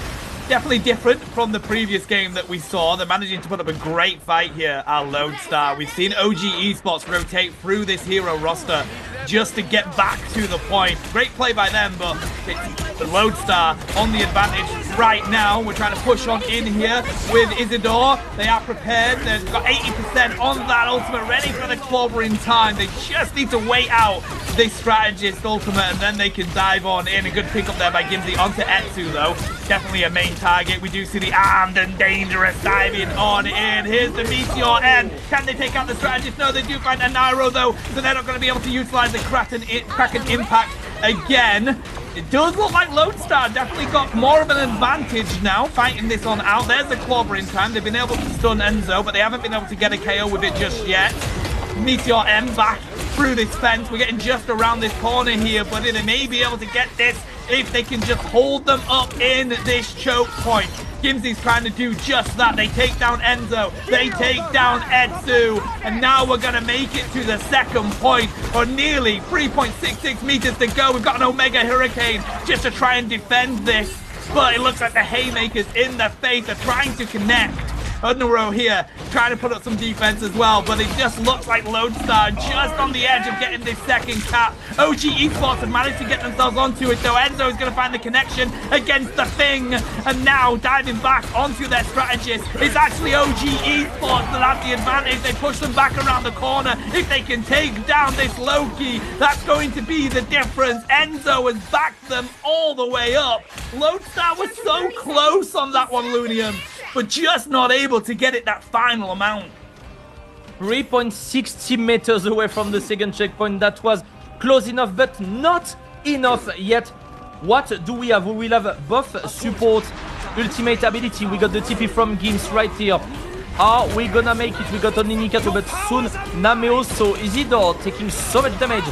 Definitely different from the previous game that we saw. They're managing to put up a great fight here, our Lodestar. We've seen OG Esports rotate through this hero roster just to get back to the point. Great play by them, but it's the Lodestar on the advantage right now. We're trying to push on in here with Isidore. They are prepared. They've got 80% on that ultimate, ready for the clobber in time. They just need to wait out this strategist ultimate, and then they can dive on in. A good pick up there by Gimsy onto Etsu, though. Definitely a main target. We do see the armed and dangerous diving on in. Here's the Meteor M. Can they take out the strategist? No, they do find a Nairo, though, so they're not going to be able to utilize the Kraken impact again. It does look like Lodestar definitely got more of an advantage now, fighting this on out. There's the clobber in time. They've been able to stun Enzo, but they haven't been able to get a KO with it just yet. Meteor M back through this fence. We're getting just around this corner here, but they may be able to get this if they can just hold them up in this choke point. Gimsy's trying to do just that. They take down Enzo. They take down Etsu. And now we're going to make it to the second point, or nearly 3.66 meters to go. We've got an Omega Hurricane just to try and defend this. But it looks like the Haymakers in the face are trying to connect. Unro here trying to put up some defense as well, but it just looks like Lodestar just on the edge of getting this second cap. OG Esports have managed to get themselves onto it, though. Enzo is going to find the connection against the Thing, and now diving back onto their strategist. It's actually OG Esports that have the advantage. They push them back around the corner. If they can take down this Loki, that's going to be the difference. Enzo has backed them all the way up. Lodestar was so close on that one, Lunium, but just not able to get it that final amount. 3.60 meters away from the second checkpoint. That was close enough, but not enough yet. What do we have? We will have buff support, ultimate ability. We got the TP from Gims right here. Are we gonna make it? We got only Nikato, but soon Nameo. So Isidore taking so much damage.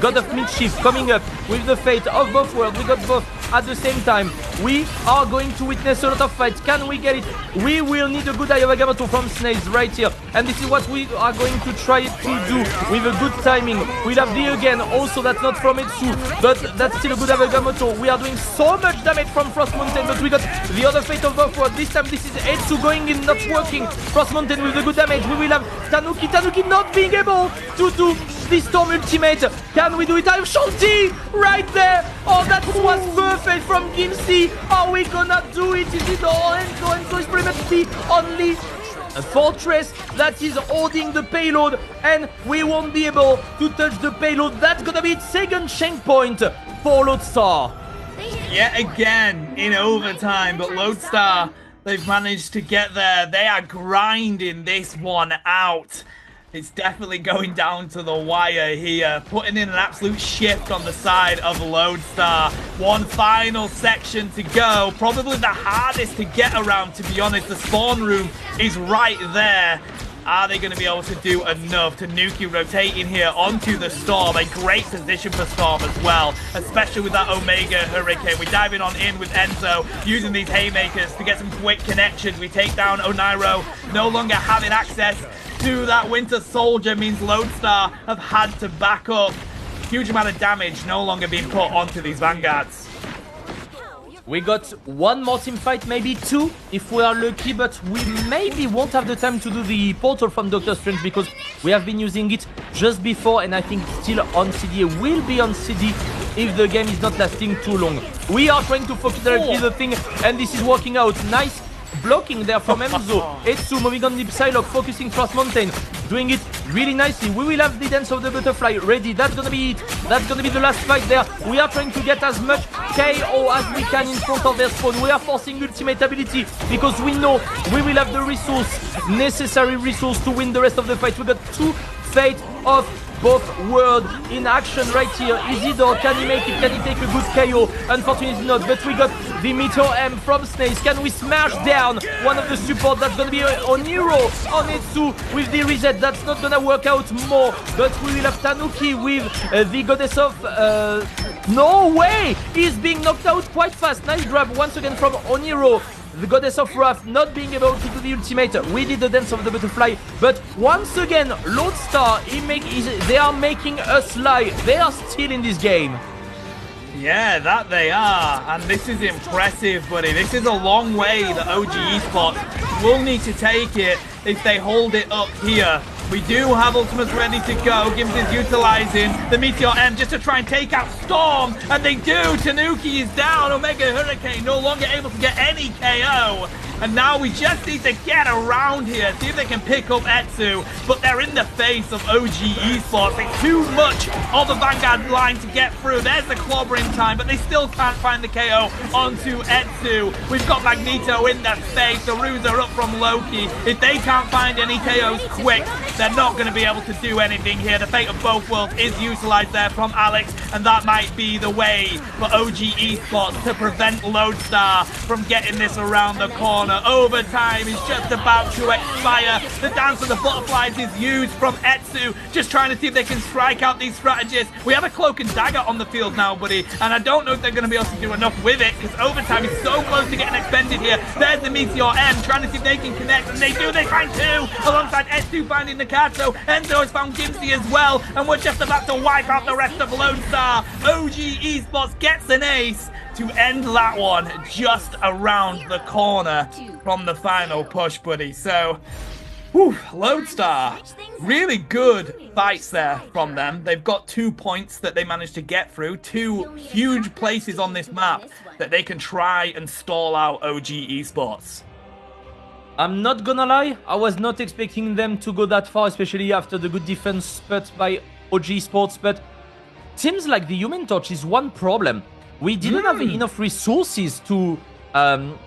God of Mischief coming up with the fate of both worlds. We got both at the same time. We are going to witness a lot of fights. Can we get it? We will need a good Eye of Agamotto from Snails right here. And this is what we are going to try to do with a good timing. We'll have the again. Also, that's not from Etsu, but that's still a good Eye of Agamotto. We are doing so much damage from Frost Mountain, but we got the other fate of both worlds. This time, this is Etsu going in, not working. Frost Mountain with the good damage. We will have Tanuki. Tanuki not being able to do the Storm ultimate. Can we do it? I have Shanti right there. Oh, that was perfect from Gimsy. Are we gonna do it? Is it Enzo is pretty much the only fortress that is holding the payload, and we won't be able to touch the payload. That's gonna be its second checkpoint for Lodestar. Yet again in overtime, but Lodestar, they've managed to get there. They are grinding this one out. It's definitely going down to the wire here, putting in an absolute shift on the side of Lodestar. One final section to go, probably the hardest to get around, to be honest. The spawn room is right there. Are they going to be able to do enough? Tanuki rotating here onto the Storm. A great position for Storm as well, especially with that Omega Hurricane. We're diving on in with Enzo, using these Haymakers to get some quick connections. We take down Onairo, no longer having access to that Winter Soldier means Lodestar have had to back up. Huge amount of damage no longer being put onto these Vanguards. We got one more team fight, maybe two, if we are lucky, but we maybe won't have the time to do the portal from Doctor Strange because we have been using it just before, and I think it's still on CD. It will be on CD if the game is not lasting too long. We are trying to focus directly the Thing, and this is working out. Nice blocking there from Enzo. Etsu moving on the Psylocke, focusing Frost Mountain, doing it really nicely. We will have the Dance of the Butterfly ready. That's gonna be it. That's gonna be the last fight there. We are trying to get as much KO as we can in front of their spawn. We are forcing ultimate ability because we know we will have the necessary resource to win the rest of the fight. We got two fate of both worlds in action right here. Isidore, can he make it? Can he take a good KO? Unfortunately not, but we got the Meteor M from Snails. Can we smash down one of the support? That's gonna be Oniro on Etsu with the reset. That's not gonna work out more, but we will have Tanuki with the Goddess of... no way! He's being knocked out quite fast. Nice grab once again from Oniro. The Goddess of Wrath not being able to do the ultimate. We did the Dance of the Butterfly, but once again, Lodestar, they are making us lie. They are still in this game. Yeah, that they are. And this is impressive, buddy. This is a long way that OG Esports will need to take it if they hold it up here. We do have ultimates ready to go. Gims is utilizing the Meteor M just to try and take out Storm. And they do. Tanuki is down. Omega Hurricane no longer able to get any KO. And now we just need to get around here, see if they can pick up Etsu. But they're in the face of OG Esports. It's too much of a Vanguard line to get through. There's the clobbering time, but they still can't find the KO onto Etsu. We've got Magneto in their face. The Ruse are up from Loki. If they can't find any KOs quick, they're not going to be able to do anything here. The fate of both worlds is utilized there from Alex, and that might be the way for OG Esports to prevent Lodestar from getting this around the corner. Overtime is just about to expire. The Dance of the Butterflies is used from Etsu, just trying to see if they can strike out these strategists. We have a Cloak and Dagger on the field now, buddy, and I don't know if they're going to be able to do enough with it, because overtime is so close to getting expended here. There's the Meteor M, trying to see if they can connect, and they do. They find two, alongside Etsu finding the Kato. Enzo has found Gimsy as well, and we're just about to wipe out the rest of Lone Star. OG Esports gets an ace to end that one just around the corner from the final push, buddy. So, Lodestar, really good fights there from them. They've got 2 points that they managed to get through, 2 huge places on this map that they can try and stall out OG Esports. I'm not gonna lie, I was not expecting them to go that far, especially after the good defense spot by OG Sports, but seems like the Human Torch is one problem. We didn't have enough resources to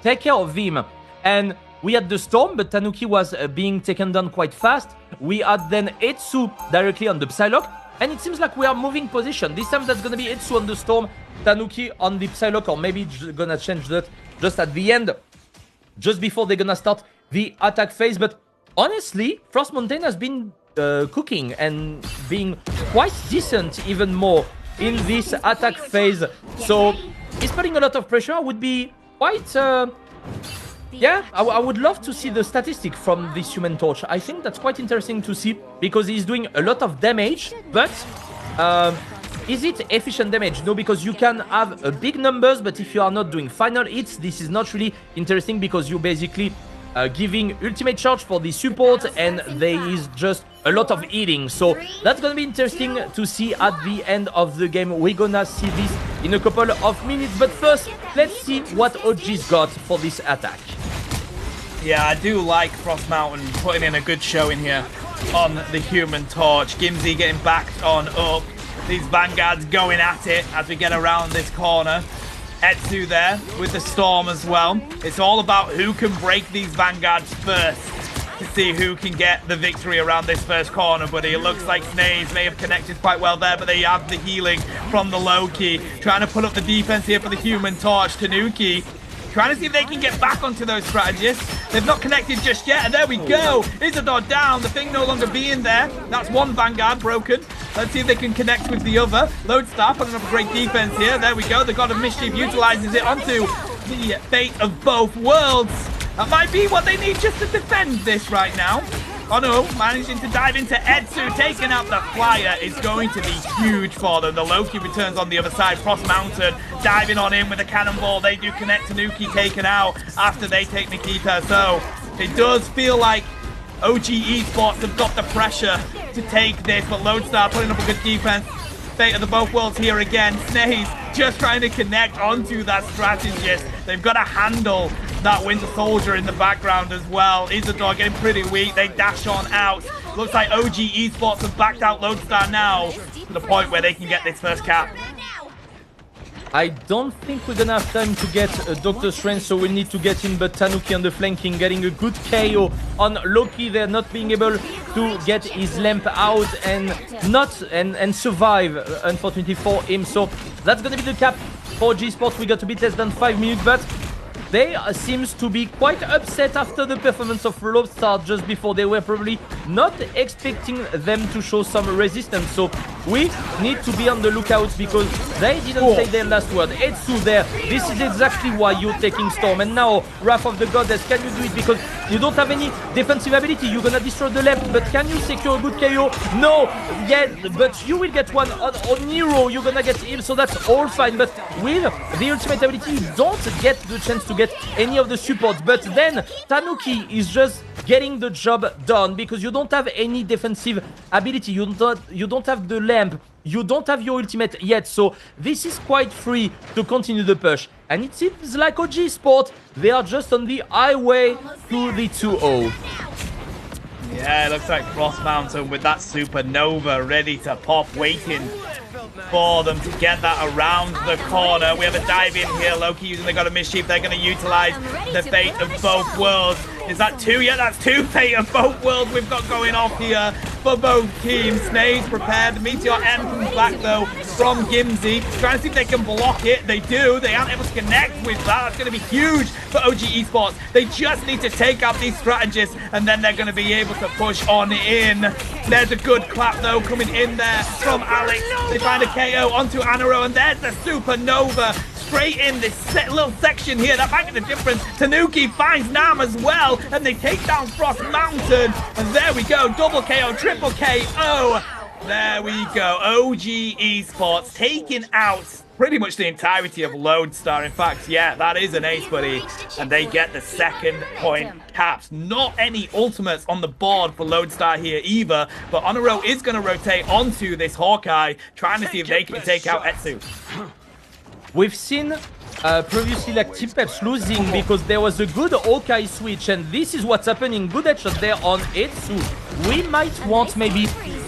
take care of him, and we had the Storm, but Tanuki was being taken down quite fast. We had then Etsu directly on the Psylocke, and it seems like we are moving position. This time that's gonna be Etsu on the Storm, Tanuki on the Psylocke, or maybe gonna change that just at the end, just before they're gonna start the attack phase. But honestly, Frost Mountain has been cooking and being quite decent even more in this attack phase. So he's putting a lot of pressure. I would be quite... yeah, I would love to see the statistic from this Human Torch. I think that's quite interesting to see, because he's doing a lot of damage, but... is it efficient damage? No, because you can have big numbers, but if you are not doing final hits, this is not really interesting, because you're basically giving ultimate charge for the support, and there is just a lot of healing. So that's gonna be interesting to see at the end of the game. We're gonna see this in a couple of minutes, but first, let's see what OG's got for this attack. Yeah, I do like Frost Mountain putting in a good showing here on the Human Torch. Gimsy getting backed on up. These Vanguards going at it as we get around this corner. Etsu there with the Storm as well. It's all about who can break these Vanguards first to see who can get the victory around this first corner, buddy. It looks like Snaze may have connected quite well there, but they have the healing from the Loki. Trying to put up the defense here for the Human Torch. Tanuki trying to see if they can get back onto those strategists. They've not connected just yet, and there we go. Isidore down, the thing no longer being there. That's one Vanguard broken. Let's see if they can connect with the other. Lodestar putting up a great defense here. There we go. The God of Mischief utilizes it onto the fate of both worlds. That might be what they need just to defend this right now. Oh no, managing to dive into Etsu, taking out the Flyer is going to be huge for them. The Loki returns on the other side. Frost Mountain diving on in with a cannonball. They do connect. Tanuki taken out after they take Nikita. So it does feel like OG Esports have got the pressure to take this, but Lodestar putting up a good defense. Fate of the both worlds here again. Snaze just trying to connect onto that strategist. They've got to handle that Winter Soldier in the background as well. Isidore getting pretty weak. They dash on out. Looks like OG Esports have backed out Lodestar now to the point where they can get this first cap. I don't think we're gonna have time to get Dr. Strange, so we'll need to get in, but Tanuki on the flanking, getting a good KO on Loki. They're not being able to get his lamp out and survive, unfortunately for him. So that's gonna be the cap for G Sports. We got a bit less than 5 minutes, but they seems to be quite upset after the performance of Lodestar just before. They were probably not expecting them to show some resistance. So we need to be on the lookout because they didn't say their last word. Etsu there, this is exactly why you're taking Storm. And now, Wrath of the Goddess, can you do it? Because you don't have any defensive ability. You're gonna destroy the left, but can you secure a good KO? No, yet, but you will get one on Nero. You're gonna get healed, so that's all fine. But with the ultimate ability, you don't get the chance to get any of the supports. But then Tanuki is just getting the job done because you don't have any defensive ability. You don't have the lamp. You don't have your ultimate yet, so this is quite free to continue the push. And it seems like OG Sport, they are just on the highway to the 2-0. Yeah, it looks like Frost Mountain with that Supernova ready to pop, waiting for them to get that around the corner. We have a dive in here. Loki using the God of Mischief. They're going to utilize the Fate of Both Worlds. Is that two? Yeah, that's two Fate of Both Worlds we've got going off here for both teams. Snade's prepared. Meteor M comes back, though, from Gimsy. Trying to see if they can block it. They do. They aren't able to connect with that. That's going to be huge for OG Esports. They just need to take out these strategists, and then they're going to be able to push on in. There's a good clap, though, coming in there from Alex. They find a KO onto Anaro, and there's the Supernova. Straight in this little section here. That might be the difference. Tanuki finds Nam as well, and they take down Frost Mountain. And there we go. Double KO, triple KO. There we go. OG Esports taking out pretty much the entirety of Lodestar. In fact, yeah, that is an ace, buddy. And they get the second point caps. Not any ultimates on the board for Lodestar here either. But Honoro is going to rotate onto this Hawkeye, trying to see if they can take out Etsu. We've seen previously like Team Peps losing because there was a good Hawkeye switch, and this is what's happening. Good headshot there on Etsu. We might want maybe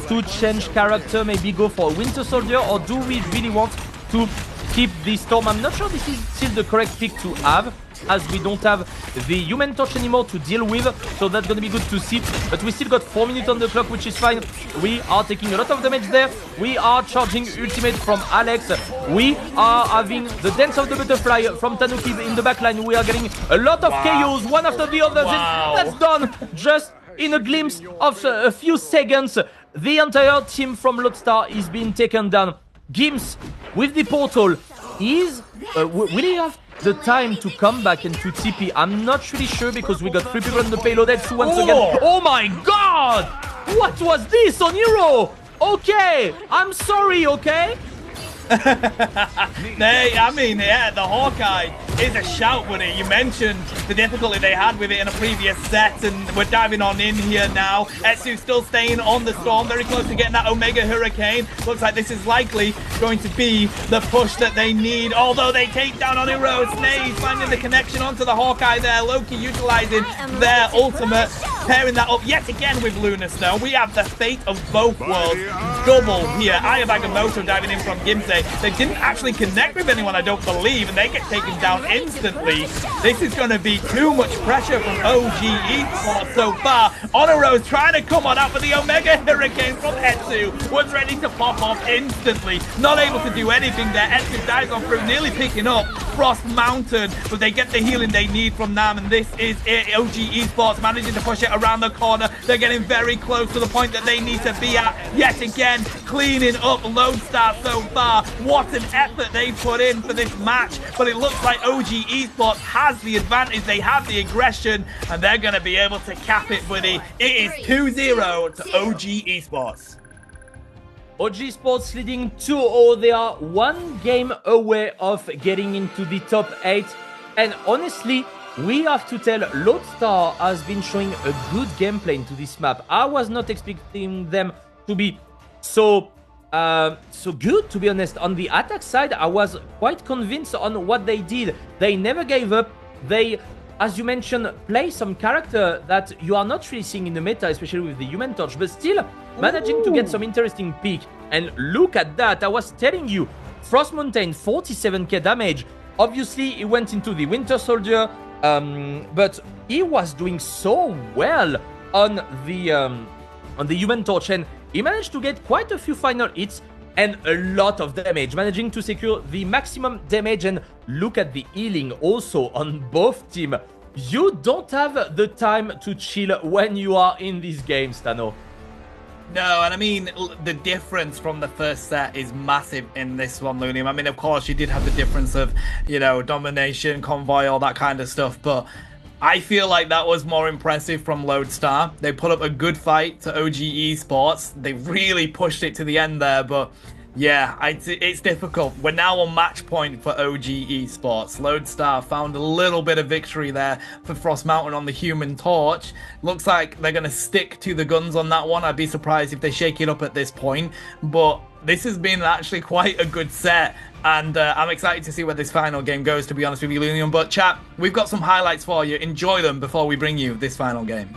to change character, maybe go for a Winter Soldier, or do we really want to keep the Storm? I'm not sure this is still the correct pick to have, as we don't have the Human Torch anymore to deal with, so that's gonna be good to see. But we still got 4 minutes on the clock, which is fine. We are taking a lot of damage there. We are charging ultimate from Alex. We are having the Dance of the Butterfly from Tanuki in the backline. We are getting a lot of KOs, one after the other. That's done just in a glimpse of a few seconds. The entire team from Lodestar is being taken down. Gims with the portal is will he have the time to come back and to TP? I'm not really sure because we got 3 people on the payload. That's once again. Oh my god! What was this on Hero? Okay, I'm sorry, okay? I mean, yeah, the Hawkeye is a shout, buddy. You mentioned the difficulty they had with it in a previous set, and we're diving on in here now. Etsu still staying on the Storm, very close to getting that Omega Hurricane. Looks like this is likely going to be the push that they need, although they take down on Hero. Snade finding the connection onto the Hawkeye there. Loki utilizing their ultimate, pairing that up yet again with Lunar Snow. We have the Fate of Both Worlds double here. Aya Bagamoto diving in from Gimse. They didn't actually connect with anyone, I don't believe, and they get taken down instantly. This is going to be too much pressure from OG Esports so far. Honoro's trying to come on out, but the Omega Hurricane from Etsu was ready to pop off instantly. Not able to do anything there. Etsu dives on through, nearly picking up Frost Mountain, but they get the healing they need from Nam, and this is it. OG Esports managing to push it around the corner. They're getting very close to the point that they need to be at. Yet again, cleaning up Lodestar so far. What an effort they put in for this match, but it looks like OG Esports has the advantage. They have the aggression, and they're going to be able to cap it, buddy. It is 2-0 to OG Esports. OG Sports leading 2-0. They are 1 game away of getting into the top 8. And honestly, we have to tell Lodestar has been showing a good gameplay into this map. I was not expecting them to be so good, to be honest. On the attack side, I was quite convinced on what they did. They never gave up. They, as you mentioned, play some character that you are not really seeing in the meta, especially with the Human Torch, but still managing to get some interesting pick. And look at that. I was telling you, Frost Mountain, 47k damage. Obviously, he went into the Winter Soldier, but he was doing so well on the Human Torch, and he managed to get quite a few final hits and a lot of damage, managing to secure the maximum damage. And look at the healing also on both teams. you don't have the time to chill when you are in these games, Tano. No, and I mean, the difference from the first set is massive in this one, Lunium. I mean, of course, you did have the difference of, you know, domination, convoy, all that kind of stuff, but I feel like that was more impressive from Lodestar. They put up a good fight to OG Esports. They really pushed it to the end there, but yeah, it's difficult. We're now on match point for OG Esports. Lodestar found a little bit of victory there for Frost Mountain on the Human Torch. Looks like they're going to stick to the guns on that one. I'd be surprised if they shake it up at this point. But this has been actually quite a good set. And I'm excited to see where this final game goes, to be honest with you, Lunium. But chat, we've got some highlights for you. Enjoy them before we bring you this final game.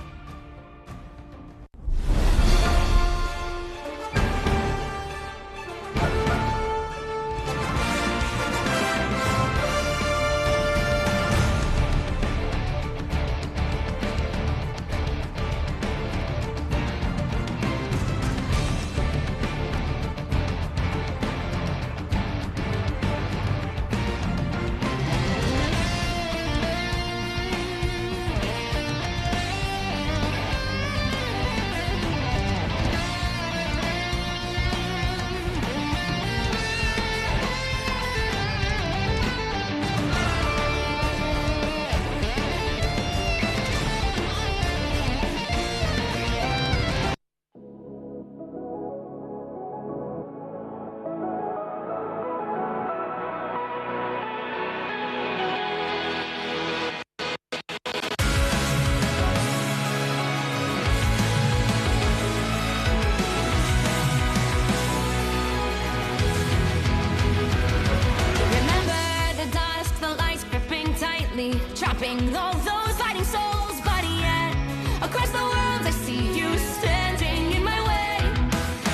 Trapping all those fighting souls, but yet across the world I see you standing in my way.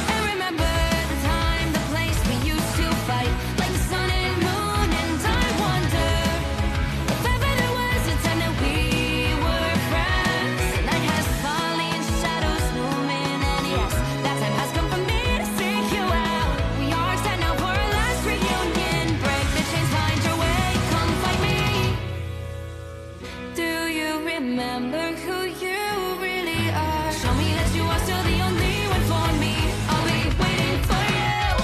And remember the time, the place we used to fight, like the sun and moon. And I wonder if ever there was a time that we were friends. The night has fallen, shadows looming, and yes, that time has come for me to seek you out. We are set now for our last reunion. Break the chains, find your way, come fight me. Do you remember who you really are? Show me that you are still the only one for me. I'll be waiting for you.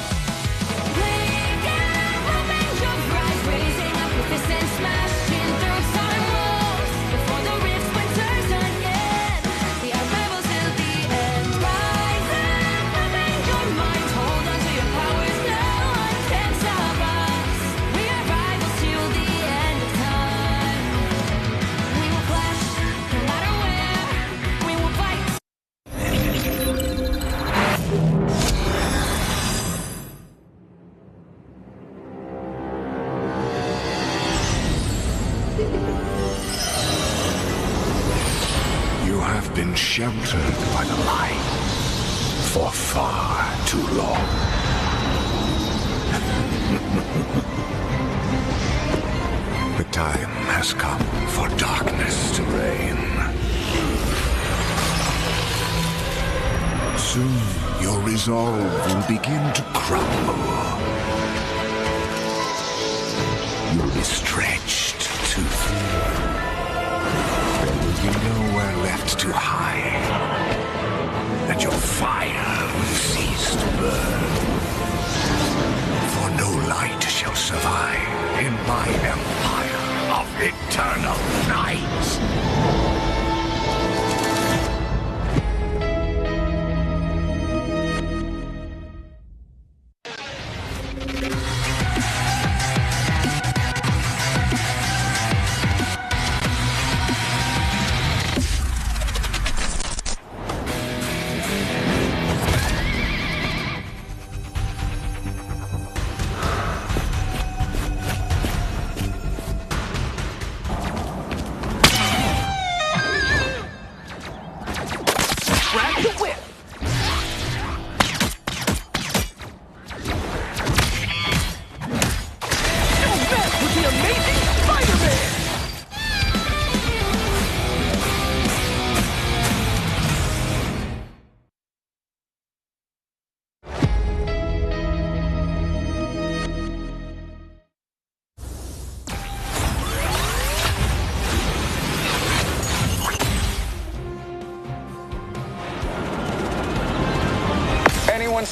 Wake up, open your eyes, raising up your fists and smashing through time walls. Before the rift winter's done yet, the arrival till the end. Rise up, open your mind, hold on to your powers, no one can stop us. We are rivals till the end of time. We will clash, no matter where. We will fight. You have been sheltered by the light for far too long. The time has come for darkness to reign. Soon your resolve will begin to crumble. You'll be stretched too thin. There will be nowhere left to hide, and your fire will cease to burn. For no light shall survive in my empire of eternal night.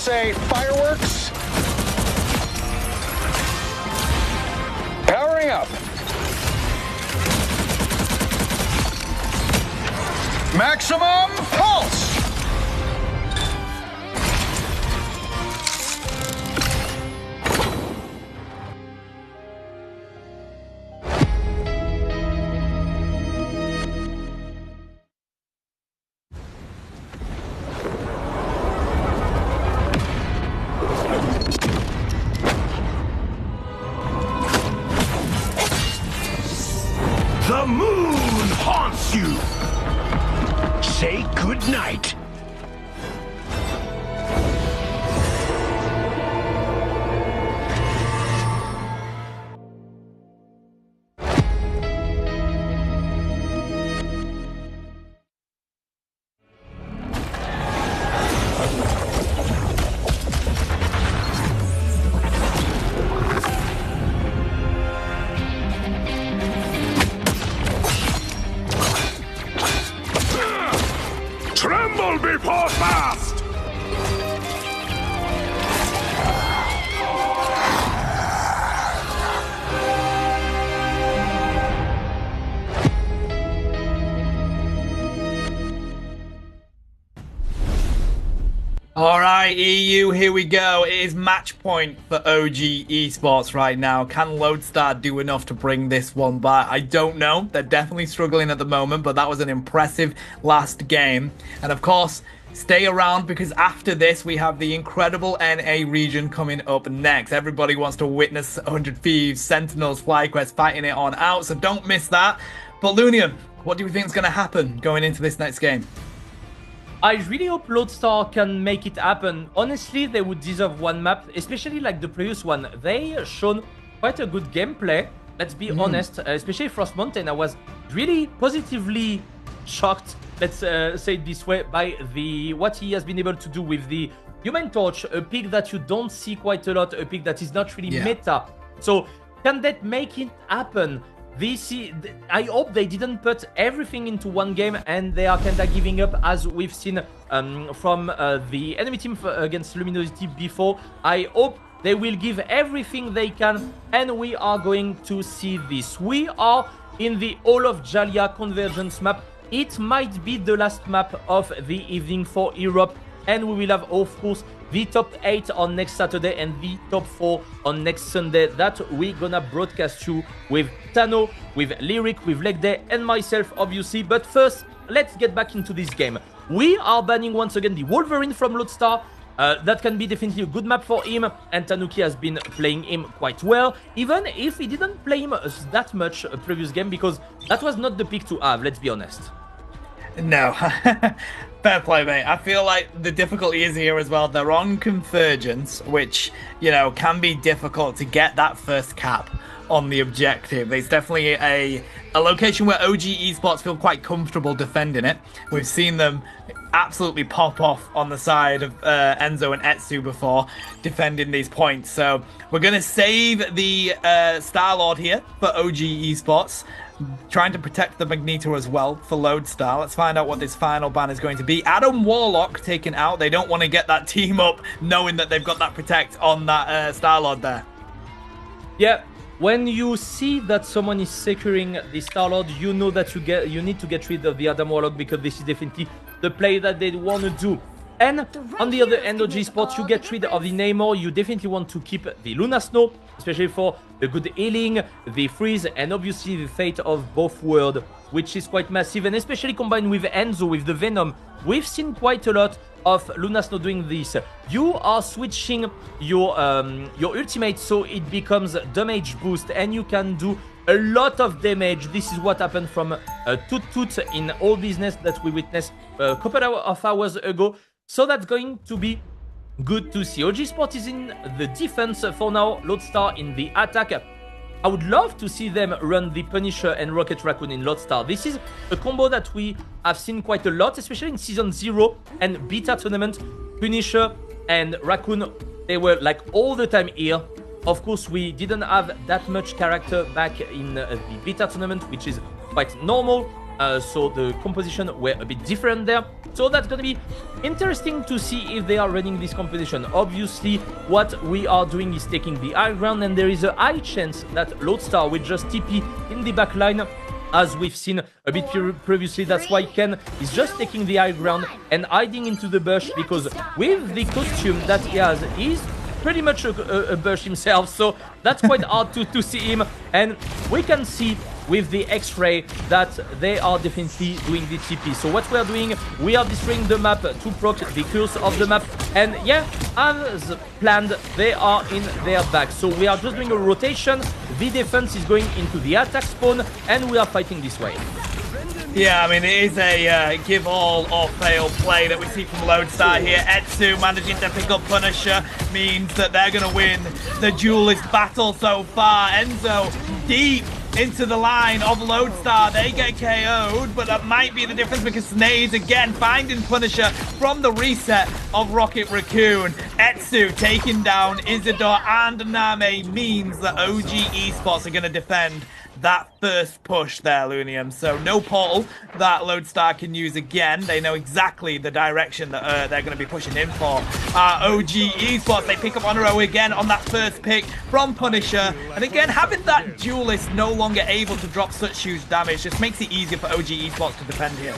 say fireworks. Powering up. Maximum pulse. The moon haunts you. Say goodnight. Tremble before fast! All right, EU, here we go. It is match point for OG Esports right now. Can Lodestar do enough to bring this one back? I don't know. They're definitely struggling at the moment, but that was an impressive last game. And of course, stay around because after this, we have the incredible NA region coming up next. Everybody wants to witness 100 Thieves, Sentinels, FlyQuest fighting it on out, so don't miss that. But Lunian, what do you think is going to happen going into this next game? I really hope Lodestar can make it happen. Honestly, they would deserve one map, especially like the previous one. They shown quite a good gameplay, let's be honest, especially Frost Mountain. I was really positively shocked, let's say it this way, by what he has been able to do with the Human Torch, a pick that you don't see quite a lot, a pick that is not really meta. So can that make it happen? I hope they didn't put everything into one game and they are kind of giving up, as we've seen from the enemy team against Luminosity before. I hope they will give everything they can and we are going to see this. We are in the All of Jalia Convergence map. It might be the last map of the evening for Europe, and we will have, of course, the top 8 on next Saturday and the top 4 on next Sunday that we're gonna broadcast you with Tano, with Lyric, with Leg Day, and myself, obviously. But first, let's get back into this game. We are banning once again the Wolverine from Lodestar. That can be definitely a good map for him, and Tanuki has been playing him quite well, even if he didn't play him that much a previous game, because that was not the pick to have, let's be honest. No. Fair play, mate. I feel like the difficulty is here as well. They're on Convergence, which, you know, can be difficult to get that first cap on the objective. It's definitely a location where OG Esports feel quite comfortable defending it. We've seen them absolutely pop off on the side of Enzo and Etsu before defending these points. So we're going to save the Star-Lord here for OG Esports, trying to protect the Magneto as well for Lodestar. Let's find out what this final ban is going to be. Adam Warlock taken out. They don't want to get that team up knowing that they've got that protect on that Star-Lord there. Yeah, when you see that someone is securing the Star-Lord, you know that you need to get rid of the Adam Warlock, because this is definitely the play that they want to do. And on the other end, OG Sports, you get rid of the Namor. You definitely want to keep the Luna Snow, especially for the good healing, the freeze, and obviously the fate of both worlds, which is quite massive. And especially combined with Enzo, with the Venom, we've seen quite a lot of Luna Snow doing this. You are switching your ultimate, so it becomes damage boost, and you can do a lot of damage. This is what happened from Toot Toot in All Business that we witnessed a couple of hours ago. So that's going to be good to see. OG Sport is in the defense for now, Lodestar in the attack. I would love to see them run the Punisher and Rocket Raccoon in Lodestar. This is a combo that we have seen quite a lot, especially in Season 0 and Beta Tournament. Punisher and Raccoon, they were like all the time here. Of course, we didn't have that much character back in the Beta Tournament, which is quite normal. so the composition were a bit different there. So that's gonna be interesting to see if they are running this composition. Obviously, what we are doing is taking the high ground, and there is a high chance that Lodestar will just TP in the back line, as we've seen a bit previously. That's why Ken is just taking the high ground and hiding into the bush, because with the costume that he has, he's pretty much a bush himself, so that's quite hard to see him. And we can see with the X-ray that they are definitely doing the TP. So what we are doing, we are destroying the map to proc the curse of the map, and yeah, as planned, they are in their back. So we are just doing a rotation, the defense is going into the attack spawn, and we are fighting this way. Yeah, I mean, it is a give all or fail play that we see from Lodestar here. Etsu managing to pick up Punisher means that they're going to win the duelist battle so far. Enzo deep into the line of Lodestar. They get KO'd, but that might be the difference, because Snaze again finding Punisher from the reset of Rocket Raccoon. Etsu taking down Isidore and Name means that OG Esports are going to defend that first push there, Lunium. So no portal that Lodestar can use again. They know exactly the direction that they're going to be pushing in for. OG Esports, they pick up Honoro again on that first pick from Punisher. And again, having that duelist no longer able to drop such huge damage just makes it easier for OG Esports to defend here.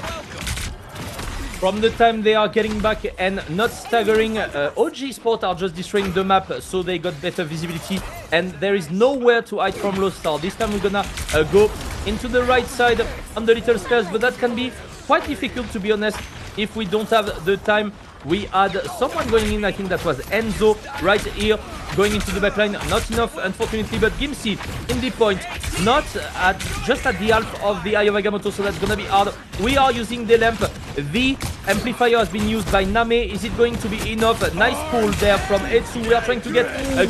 From the time they are getting back and not staggering, OG Sport are just destroying the map, so they got better visibility, and there is nowhere to hide from Lodestar. This time we're gonna go into the right side on the little stairs, but that can be quite difficult, to be honest, if we don't have the time. We had someone going in, I think that was Enzo, right here, going into the backline. Not enough, unfortunately, but Gimsey in the point, not at just at the half of the Eye of Agamotto, so that's gonna be hard. We are using the lamp. The amplifier has been used by Name. Is it going to be enough? Nice pull there from Etsu. We are trying to get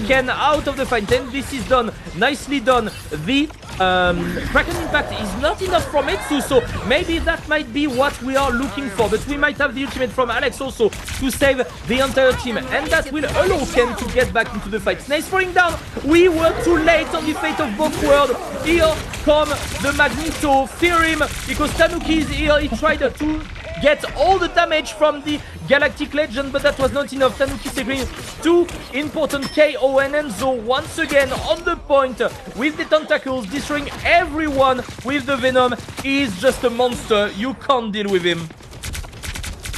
Ken out of the fight, and this is done. Nicely done. The Kraken Impact is not enough from Etsu, so maybe that might be what we are looking for, but we might have the ultimate from Alex also to save the entire team, and that will allow Ken to get back into the fight. Snake's falling down. We were too late on the fate of both worlds. Here come the Magneto. Fear him, because Tanuki is here. He tried to get all the damage from the Galactic Legend, but that was not enough. Tanuki securing 2 important KO, and Enzo once again on the point with the tentacles, destroying everyone with the Venom. He's just a monster. You can't deal with him.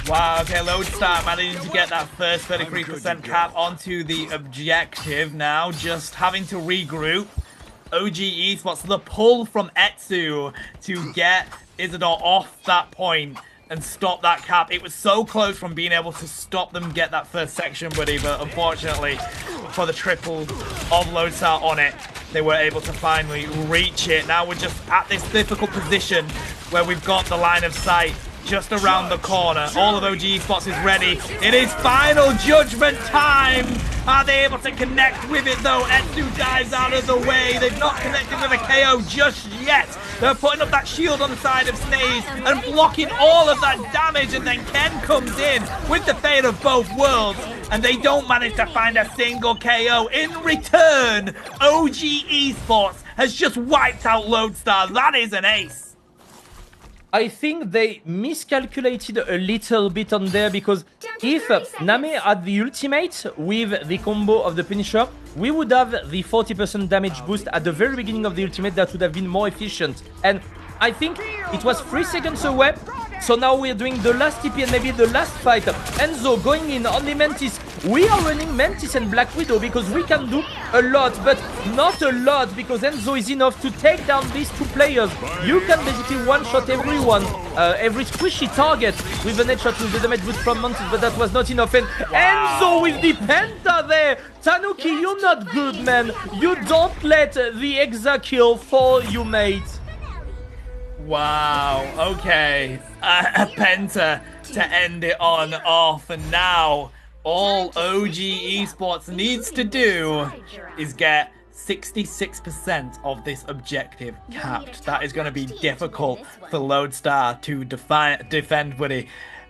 Wow, okay, Lodestar managing to get that first 33% cap onto the objective now, just having to regroup. OG Esports, the pull from Etsu to get Isidore off that point and stop that cap. It was so close from being able to stop them get that first section, buddy, but unfortunately for the triple of Lodestar on it, they were able to finally reach it. Now we're just at this difficult position where we've got the line of sight just around the corner. All of OG Esports is ready. It is final judgment time. Are they able to connect with it though? Etsu dives out of the way. They've not connected with a KO just yet. They're putting up that shield on the side of Snaze and blocking all of that damage, and then Ken comes in with the fate of both worlds, and they don't manage to find a single KO. In return, OG Esports has just wiped out Lodestar. That is an ace. I think they miscalculated a little bit on there, because if Name had the ultimate with the combo of the Punisher, we would have the 40% damage boost at the very beginning of the ultimate. That would have been more efficient. And I think it was 3 seconds away. So now we're doing the last TP and maybe the last fight. Enzo going in on the Mantis. We are running Mantis and Black Widow because we can do a lot, but not a lot, because Enzo is enough to take down these 2 players. You can basically one-shot everyone, every squishy target with an headshot with the damage boost from Mantis, but that was not enough. And Enzo with the Penta there. Tanuki, you're not good, man. You don't let the Exa kill for you, mate. Wow, okay. A Penta to end it on off, and now all OG Esports needs to do is get 66% of this objective capped. That is going to be difficult for Lodestar to defend, buddy.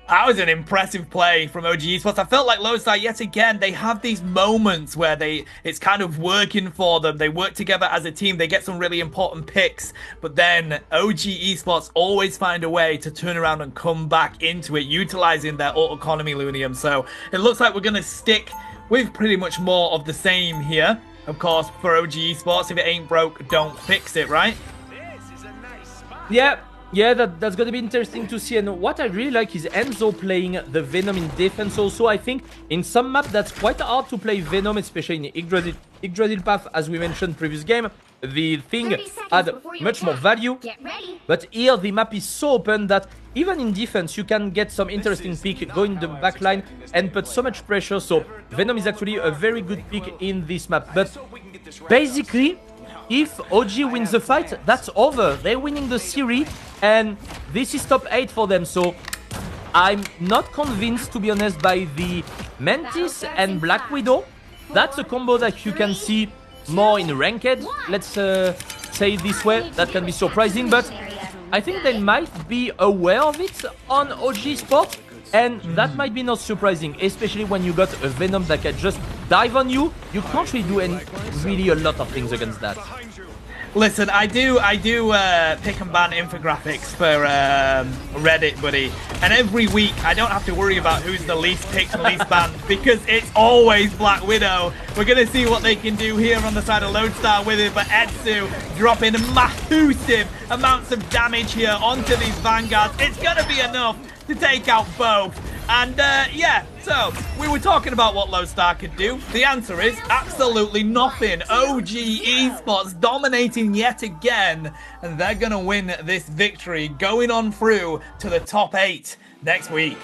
That was an impressive play from OG Esports. I felt like Lodestar, yet again, they have these moments where it's kind of working for them. They work together as a team. They get some really important picks. But then OG Esports always find a way to turn around and come back into it, utilizing their ult economy, Lunium. So it looks like we're going to stick with pretty much more of the same here. Of course, for OG Esports, if it ain't broke, don't fix it, right? Yeah, that's gonna be interesting to see. And what I really like is Enzo playing the Venom in defense also. I think in some map that's quite hard to play Venom, especially in Yggdrasil path, as we mentioned previous game. The thing had much more value, but here the map is so open that even in defense you can get some interesting pick, go in the backline and put so much pressure. So Venom is actually a very good pick in this map. But basically, if OG wins the fight, that's over. They're winning the series, and this is top 8 for them. So I'm not convinced, to be honest, by the Mantis and Black Widow. That's a combo that you can see more in ranked. Let's say it this way. That can be surprising, but I think they might be aware of it on OG Sport, and that might be not surprising, especially when you got a Venom that can just dive on you. You can't really do really a lot of things against that. Listen, I do pick and ban infographics for Reddit, buddy. And every week, I don't have to worry about who's the least picked and least banned, because it's always Black Widow. We're going to see what they can do here on the side of Lodestar with it, but Etsu dropping massive amounts of damage here onto these Vanguards. It's going to be enough to take out both. And yeah, so we were talking about what Lodestar could do. The answer is absolutely nothing. OG Esports dominating yet again, and they're gonna win this victory, going on through to the top 8 next week.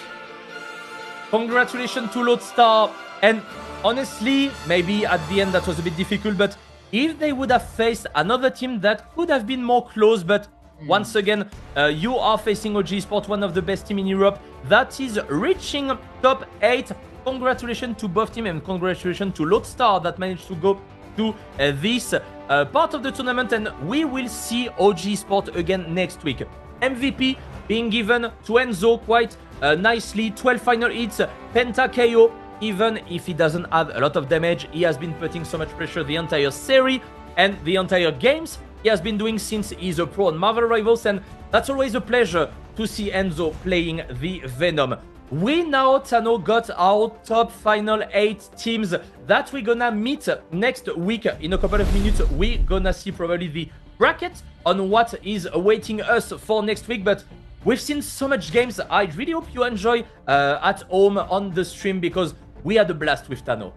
Congratulations to Lodestar. And honestly, maybe at the end that was a bit difficult, but if they would have faced another team that could have been more close, but once again, you are facing OG Esports, one of the best teams in Europe that is reaching top 8. Congratulations to both teams, and congratulations to Lodestar that managed to go to this part of the tournament. And we will see OG Esports again next week. MVP being given to Enzo quite nicely. 12 final hits, Penta KO. Even if he doesn't have a lot of damage, he has been putting so much pressure the entire series and the entire games he has been doing since he's a pro on Marvel Rivals, and that's always a pleasure to see Enzo playing the Venom. We now, Tano, got our top final 8 teams that we're gonna meet next week. In a couple of minutes, we're gonna see probably the bracket on what is awaiting us for next week, but we've seen so much games. I really hope you enjoy at home on the stream, because we had a blast with Tano.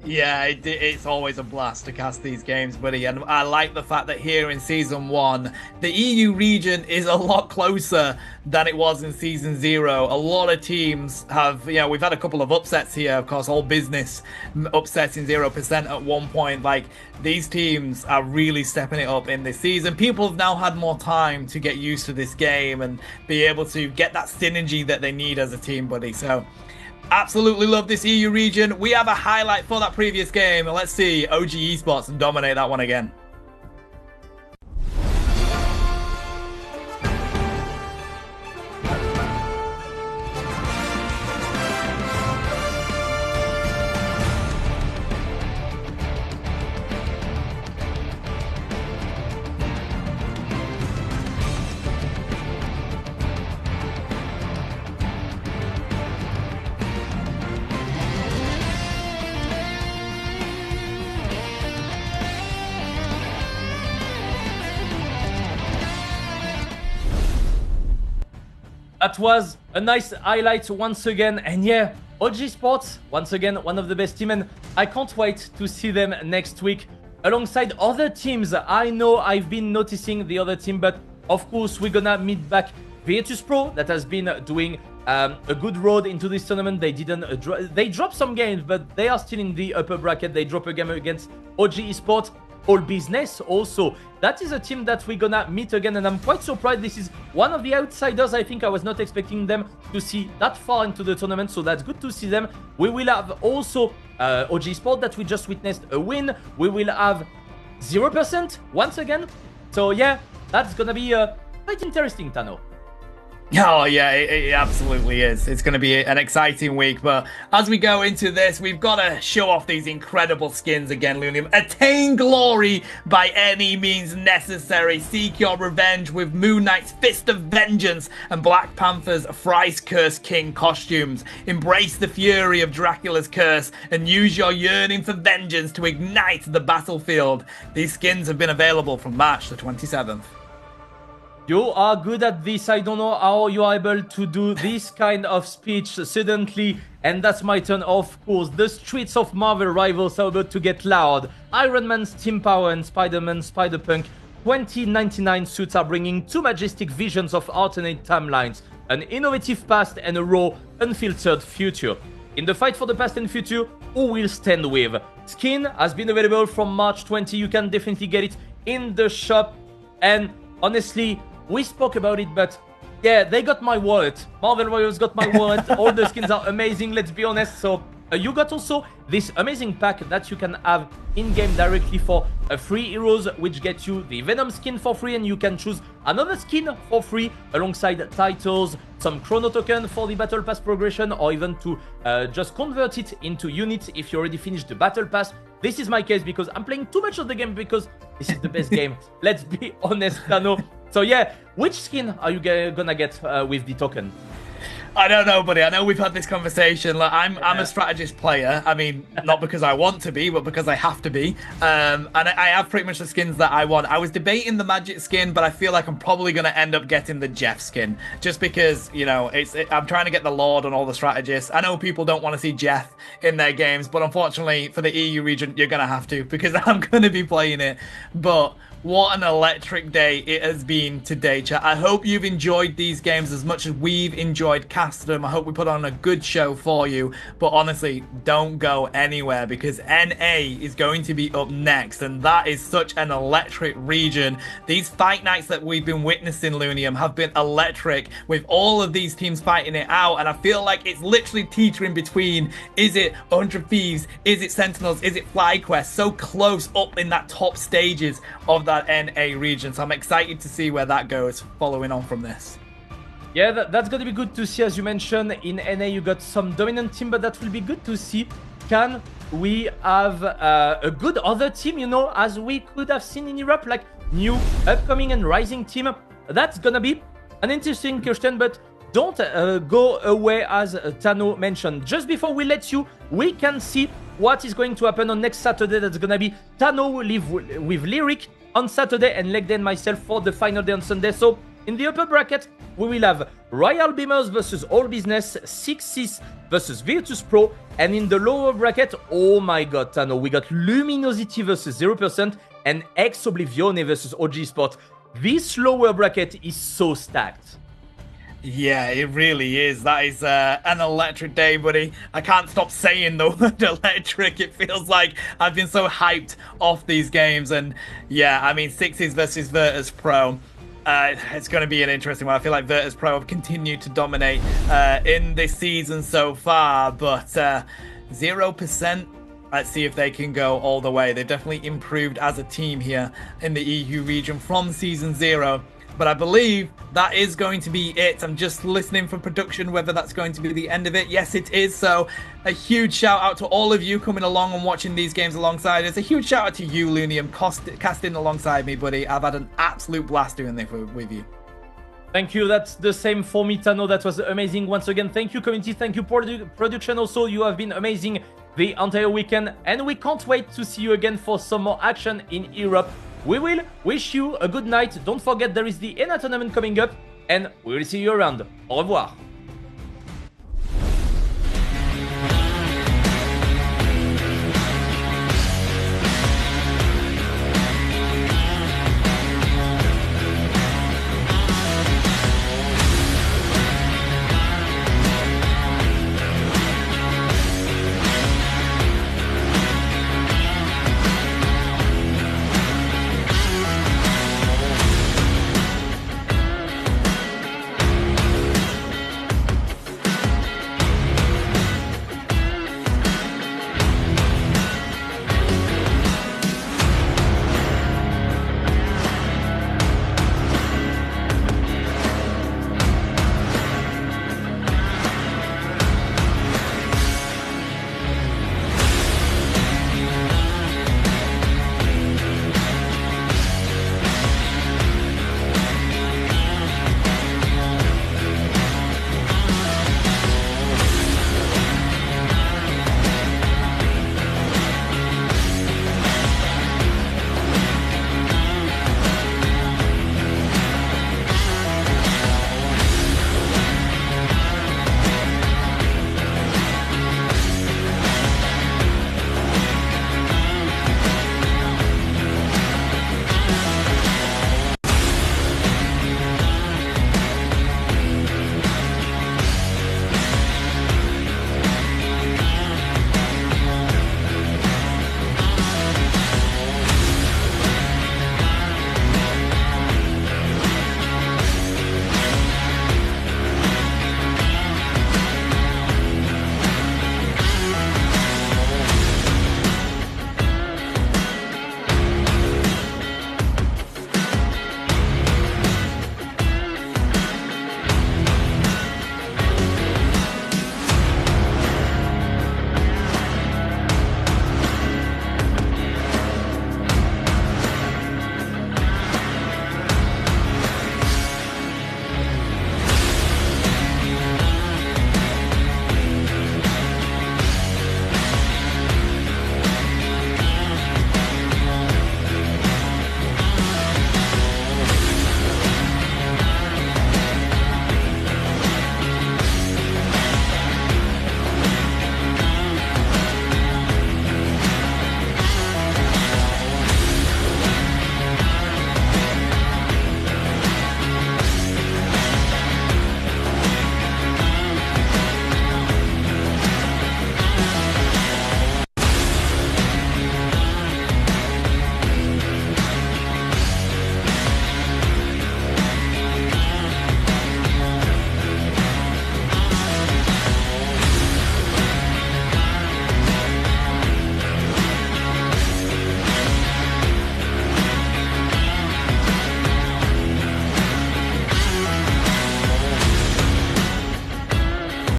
Yeah, it's always a blast to cast these games, buddy. And I like the fact that here in Season 1, the EU region is a lot closer than it was in Season 0. A lot of teams have, you know, we've had a couple of upsets here. Of course, all business upsets in 0% at one point. Like, these teams are really stepping it up in this season. People have now had more time to get used to this game and be able to get that synergy that they need as a team, buddy. So absolutely love this EU region. We have a highlight for that previous game, and let's see OG Esports dominate that one again. That was a nice highlight once again, and yeah, OG Sports, once again, one of the best teams, and I can't wait to see them next week alongside other teams. I know I've been noticing the other team, but of course we're gonna meet back Virtus Pro that has been doing a good road into this tournament. They didn't they dropped some games, but they are still in the upper bracket. They drop a game against OG Esports. All Business also. That is a team that we're gonna meet again, and I'm quite surprised. This is one of the outsiders. I think I was not expecting them to see that far into the tournament, so that's good to see them. We will have also OG Sport that we just witnessed a win. We will have 0% once again. So yeah, that's gonna be quite interesting, Tano. Oh yeah, it absolutely is. It's going to be an exciting week, but as we go into this, we've got to show off these incredible skins again, Lunium. Attain glory by any means necessary. Seek your revenge with Moon Knight's Fist of Vengeance and Black Panther's Thrice Cursed King costumes. Embrace the fury of Dracula's curse and use your yearning for vengeance to ignite the battlefield. These skins have been available from March the 27th. You are good at this. I don't know how you are able to do this kind of speech suddenly. And that's my turn, of course. The streets of Marvel Rivals are about to get loud. Iron Man's Team Power and Spider-Man Spider-Punk 2099 suits are bringing two majestic visions of alternate timelines, an innovative past and a raw, unfiltered future. In the fight for the past and future, who will stand with? Skin has been available from March 20. You can definitely get it in the shop. And honestly, we spoke about it, but yeah, they got my wallet. Marvel Warriors got my wallet. All the skins are amazing, let's be honest. So you got also this amazing pack that you can have in-game directly for 3 heroes, which gets you the Venom skin for free, and you can choose another skin for free alongside titles, some chrono token for the battle pass progression, or even to just convert it into units if you already finished the battle pass. This is my case because I'm playing too much of the game because this is the best game. Let's be honest, Tano. So yeah, which skin are you gonna get with the token? I don't know, buddy. I know we've had this conversation. Like, I'm a strategist player. I mean, not because I want to be, but because I have to be. And I have pretty much the skins that I want. I was debating the Magic skin, but I feel like I'm probably going to end up getting the Jeff skin. Just because, you know, I'm trying to get the Lord on all the strategists. I know people don't want to see Jeff in their games, but unfortunately for the EU region, you're going to have to because I'm going to be playing it. But what an electric day it has been today, chat. I hope you've enjoyed these games as much as we've enjoyed casting them. I hope we put on a good show for you. But honestly, don't go anywhere because NA is going to be up next. And that is such an electric region. These fight nights that we've been witnessing, Lunium, have been electric with all of these teams fighting it out. And I feel like it's literally teetering between, is it 100 Thieves? Is it Sentinels? Is it FlyQuest? So close up in that top stages of that NA region, so I'm excited to see where that goes following on from this. Yeah, that's going to be good to see. As you mentioned, in NA you got some dominant team, but that will be good to see. Can we have a good other team, you know, as we could have seen in Europe, like new upcoming and rising team? That's gonna be an interesting question, but don't go away, as Tano mentioned. Just before we let you, we can see what is going to happen on next Saturday. That's gonna be Tano will live with Lyric on Saturday and Legden myself for the final day on Sunday. So in the upper bracket, we will have Royal Beamers versus All Business, Sixes versus Virtus Pro, and in the lower bracket, oh my god, Tano, we got Luminosity versus 0% and Ex Oblivione versus OG Sport. This lower bracket is so stacked. Yeah, it really is. That is an electric day, buddy. I can't stop saying the word electric. It feels like I've been so hyped off these games. And yeah, I mean, Sixes versus Virtus Pro. It's going to be an interesting one. I feel like Virtus Pro have continued to dominate in this season so far. But 0%, let's see if they can go all the way. They've definitely improved as a team here in the EU region from Season 0. But I believe that is going to be it. I'm just listening from production whether that's going to be the end of it. Yes, it is. So a huge shout out to all of you coming along and watching these games alongside us. A huge shout out to you, Lunium, casting alongside me, buddy. I've had an absolute blast doing this with you. Thank you. That's the same for me, Tano. That was amazing. Once again, thank you, community. Thank you, production. Also, you have been amazing the entire weekend. And we can't wait to see you again for some more action in Europe. We will wish you a good night. Don't forget there is the ENA tournament coming up, and we will see you around. Au revoir.